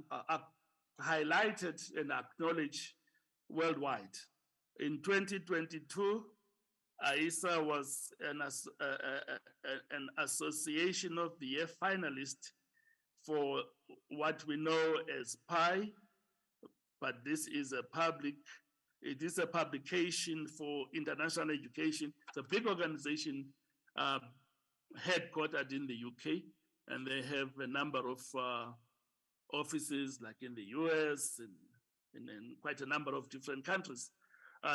[SPEAKER 9] highlighted and acknowledged worldwide. In 2022, AISA was an Association of the Year finalist for what we know as PI, but it is a publication for international education. It's a big organization headquartered in the UK, and they have a number of offices like in the US and in quite a number of different countries.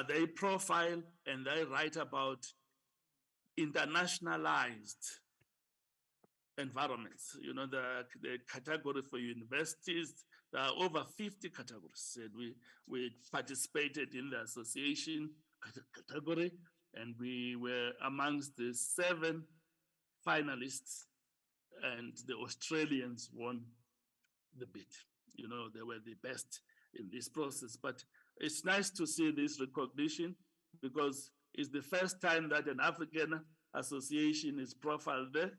[SPEAKER 9] They profile and they write about internationalized environments. You know, the category for universities, there are over 50 categories. And we participated in the association category, and we were amongst the 7 finalists, and the Australians won the bid. You know, they were the best in this process. But it's nice to see this recognition, because it's the first time that an African association is profiled there,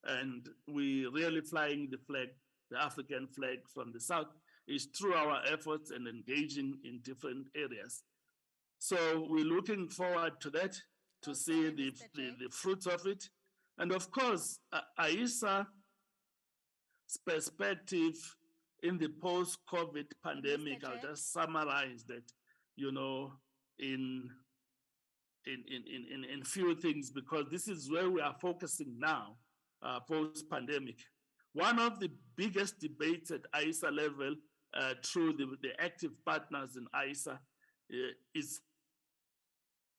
[SPEAKER 9] and we really flying the flag, the African flag from the South, is through our efforts and engaging in different areas. So we're looking forward to that, to see the fruits of it. And of course, AISA's perspective in the post-COVID pandemic, I'll just summarize that, you know, in few things, because this is where we are focusing now, post-pandemic. One of the biggest debates at AISA level through the active partners in AISA is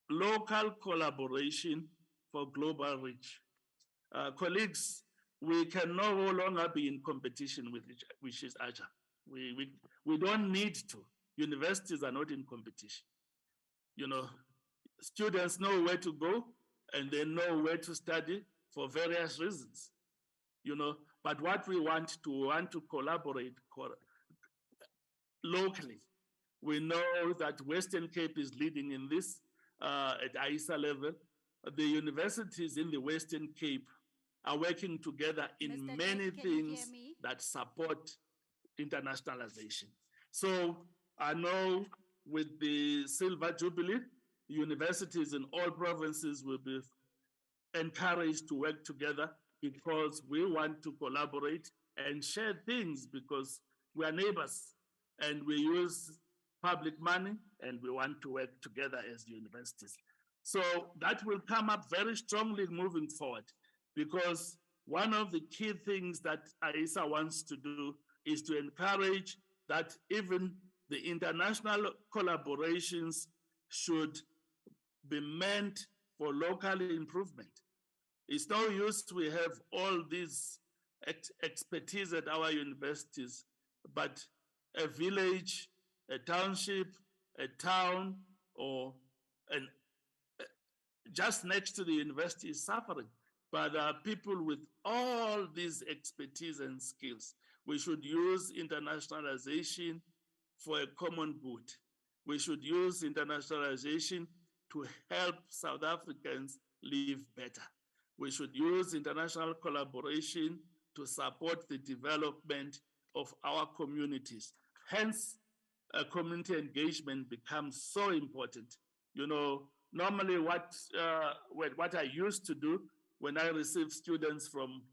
[SPEAKER 9] local collaboration for global reach. Colleagues, we can no longer be in competition with each other. We don't need to. Universities are not in competition. You know, students know where to go and they know where to study for various reasons. You know, but what we want to collaborate locally. We know that Western Cape is leading in this at AISA level. The universities in the Western Cape are working together in many things that support internationalization. So I know with the Silver Jubilee, universities in all provinces will be encouraged to work together, because we want to collaborate and share things, because we are neighbors and we use public money and we want to work together as universities. So that will come up very strongly moving forward, because one of the key things that AISA wants to do is to encourage that even the international collaborations should be meant for local improvement. It's no use we have all this expertise at our universities, but a village, a township, a town, or just next to the university is suffering. But there are people with all these expertise and skills. We should use internationalization for a common good. We should use internationalization to help South Africans live better. We should use international collaboration to support the development of our communities. Hence, community engagement becomes so important. You know, normally what I used to do when I receive students from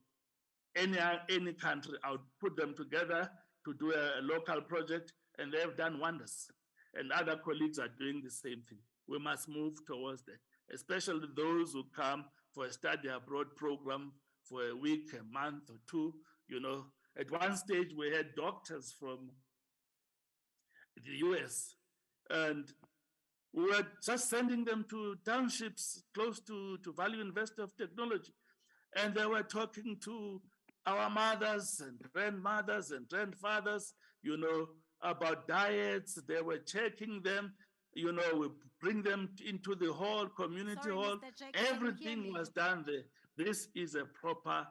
[SPEAKER 9] any country, I would put them together to do a local project, and they've done wonders. And other colleagues are doing the same thing. We must move towards that, especially those who come for a study abroad program for a week, a month or two. You know, at one stage we had doctors from the US, and we were just sending them to townships close to Valley University of Technology. And they were talking to our mothers and grandmothers and grandfathers, you know, about diets. They were checking them, you know, we bring them into the hall, community hall. Everything was done there. This is a proper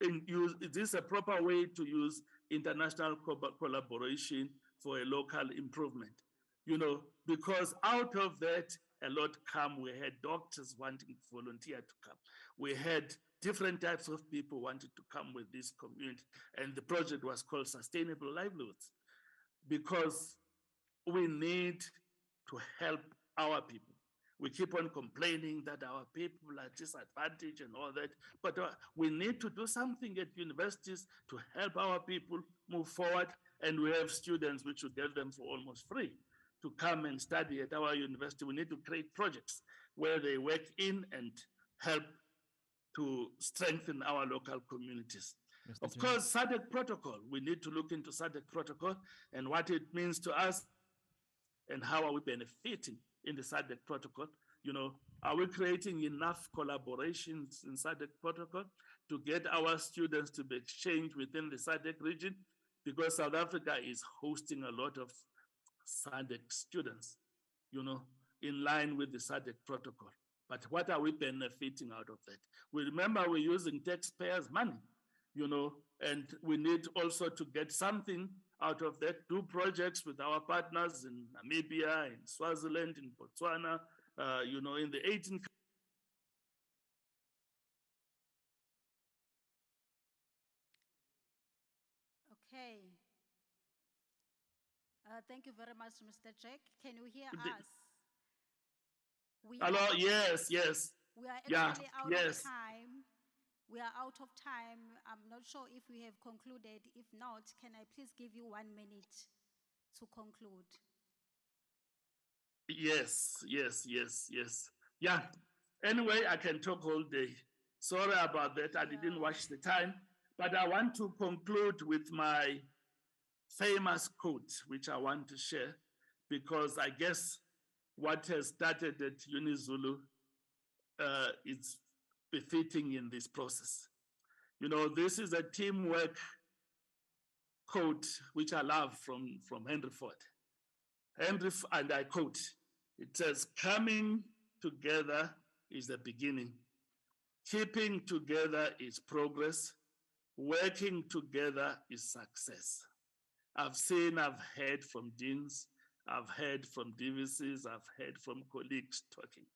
[SPEAKER 9] way to use international collaboration for a local improvement, you know, because out of that, a lot come. We had doctors wanting to volunteer to come. We had different types of people wanted to come with this community, and the project was called Sustainable Livelihoods. because we need to help our people. We keep on complaining that our people are disadvantaged and all that, but we need to do something at universities to help our people move forward. And we have students which we get them for almost free to come and study at our university. We need to create projects where they work in and help to strengthen our local communities. Of course, SADC protocol, we need to look into SADC protocol and what it means to us and how are we benefiting in the SADC protocol. You know, are we creating enough collaborations in SADC protocol to get our students to be exchanged within the SADC region? Because South Africa is hosting a lot of SADC students, you know, in line with the SADC protocol. But what are we benefiting out of that? We remember we're using taxpayers' money, you know, and we need also to get something out of that, do projects with our partners in Namibia, in Swaziland, in Botswana, you know, in the 18
[SPEAKER 8] Okay. Thank you very much, Mr. Jack. Can you hear
[SPEAKER 9] The-
[SPEAKER 8] us? We
[SPEAKER 9] Hello,
[SPEAKER 8] are-
[SPEAKER 9] yes, yes.
[SPEAKER 8] We are
[SPEAKER 9] Yeah,
[SPEAKER 8] actually out
[SPEAKER 9] yes.
[SPEAKER 8] of time. We are out of time. I'm not sure if we have concluded. If not, can I please give you 1 minute to conclude?
[SPEAKER 9] Yes, yes, yes, yes. Yeah. Anyway, I can talk all day. Sorry about that. I didn't watch the time. But I want to conclude with my famous quote, which I want to share, because I guess what has started at UniZulu is befitting in this process. You know, this is a teamwork quote, which I love from Henry Ford. And I quote, it says, coming together is the beginning. Keeping together is progress. Working together is success. I've heard from deans, I've heard from DVCs, I've heard from colleagues talking.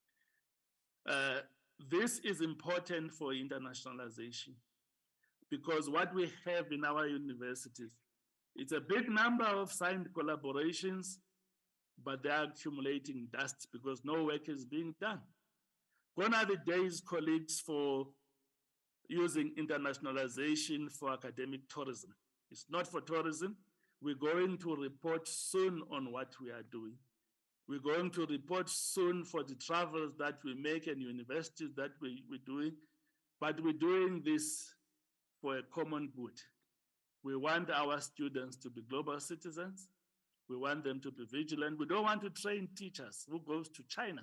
[SPEAKER 9] This is important for internationalization because what we have in our universities, it's a big number of signed collaborations, but they are accumulating dust because no work is being done. Gone are the days, colleagues, for using internationalization for academic tourism. It's not for tourism. We're going to report soon on what we are doing. We're going to report soon for the travels that we make and universities that we're doing, but we're doing this for a common good. We want our students to be global citizens. We want them to be vigilant. We don't want to train teachers who goes to China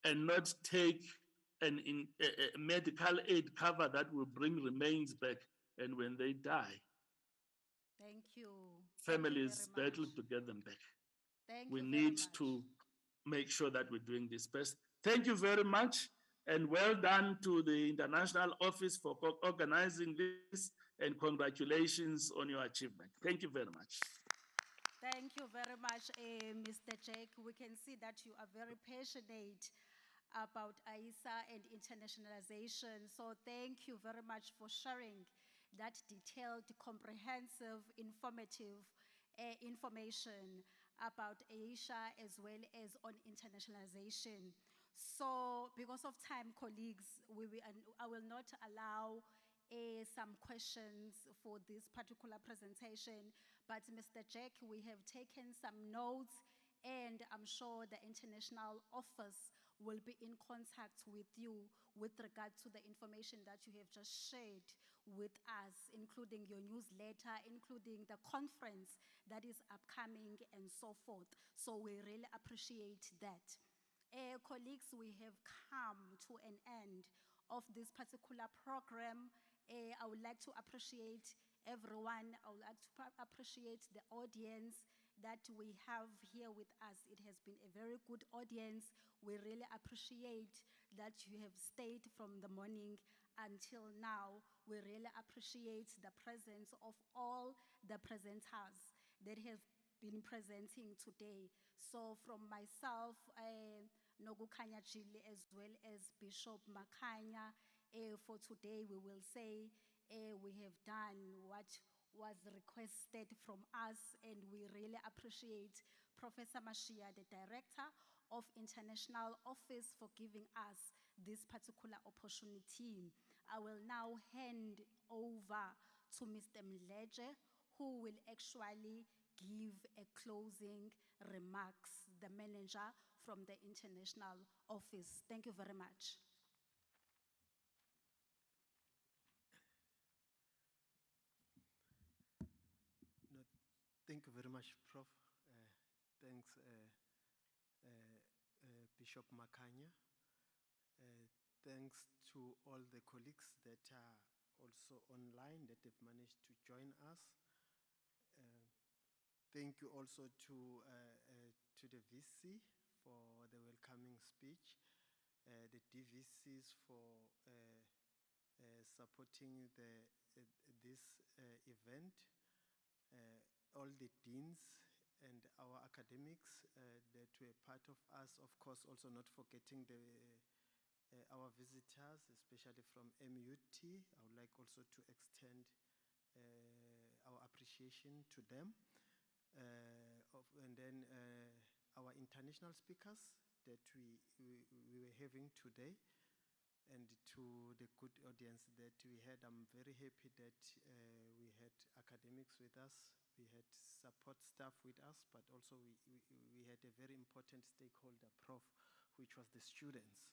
[SPEAKER 9] and not take a medical aid cover that will bring remains back, and when they die,
[SPEAKER 8] Thank you.
[SPEAKER 9] families battle to get them back. We need to make sure that we're doing this best. Thank you very much, and well done to the International Office for organizing this, and congratulations on your achievement. Thank you very much.
[SPEAKER 8] Thank you very much, Mr. Jack. We can see that you are very passionate about AISA and internationalization. So thank you very much for sharing that detailed, comprehensive, informative information about Asia as well as on internationalization. So because of time, colleagues, I will not allow some questions for this particular presentation, but Mr. Jack, we have taken some notes, and I'm sure the International Office will be in contact with you with regard to the information that you have just shared with us, including your newsletter, including the conference that is upcoming and so forth. So we really appreciate that. Colleagues, we have come to an end of this particular program. I would like to appreciate everyone. I would like to appreciate the audience that we have here with us. It has been a very good audience. We really appreciate that you have stayed from the morning until now. We really appreciate the presence of all the presenters that have been presenting today. So from myself, Nogukanya Chile, as well as Bishop Makanya, for today we will say we have done what was requested from us, and we really appreciate Professor Mashia, the Director of International Office, for giving us this particular opportunity. I will now hand over to Mr. Mleje, who will actually give a closing remarks, the manager from the International Office. Thank you very much.
[SPEAKER 10] No, thank you very much, Prof. Thanks, Bishop Makanya. Thanks to all the colleagues that are also online that have managed to join us. Thank you also to the VC for the welcoming speech, the DVCs for supporting this event, all the deans and our academics that were part of us, of course, also not forgetting our visitors, especially from MUT. I would like also to extend our appreciation to them. And then our international speakers that we were having today, and to the good audience that we had. I'm very happy that we had academics with us, we had support staff with us, but also we had a very important stakeholder, Prof, which was the students.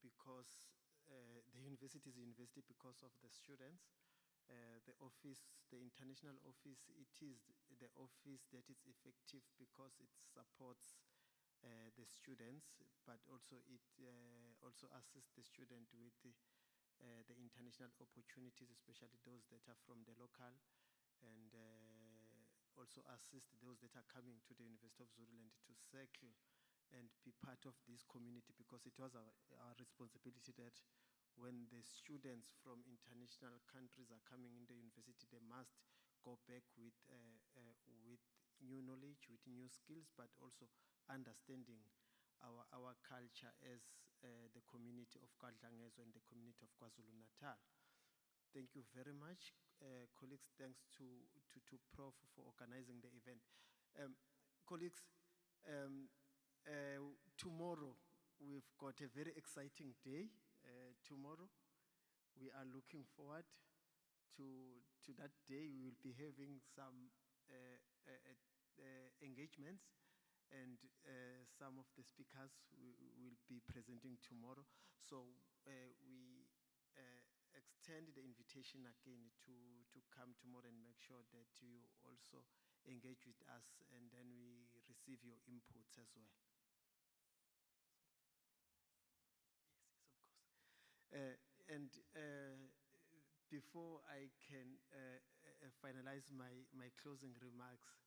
[SPEAKER 10] Because the university is a university because of the students. The office, the international office, it is the office that is effective because it supports the students, but also it also assists the student with the international opportunities, especially those that are from the local, and also assist those that are coming to the University of Zululand to circle and be part of this community, because it was our responsibility that when the students from international countries are coming in the university, they must go back with new knowledge, with new skills, but also understanding our culture as the community of KwaDlangezo and the community of KwaZulu-Natal. Thank you very much, colleagues. Thanks to Prof for organizing the event. Colleagues, tomorrow we've got a very exciting day. Tomorrow we are looking forward to that day. We will be having some engagements, and some of the speakers will be presenting tomorrow. So we extend the invitation again to come tomorrow and make sure that you also engage with us, and then we receive your inputs as well. Yes, of course. And before I can finalize my closing remarks,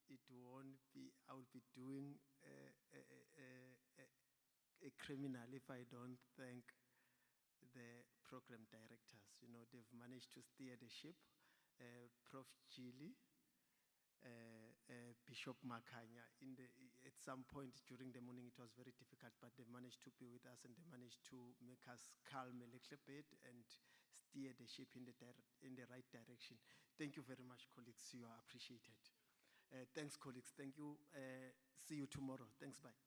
[SPEAKER 10] it won't be, I will be doing a criminal if I don't thank the program directors. You know, they've managed to steer the ship. Prof. Chili, Bishop Makanya. At some point during the morning, it was very difficult, but they managed to be with us, and they managed to make us calm a little bit and steer the ship in the right direction. Thank you very much, colleagues. You are appreciated. Thanks, colleagues. Thank you. See you tomorrow. Thanks. Bye.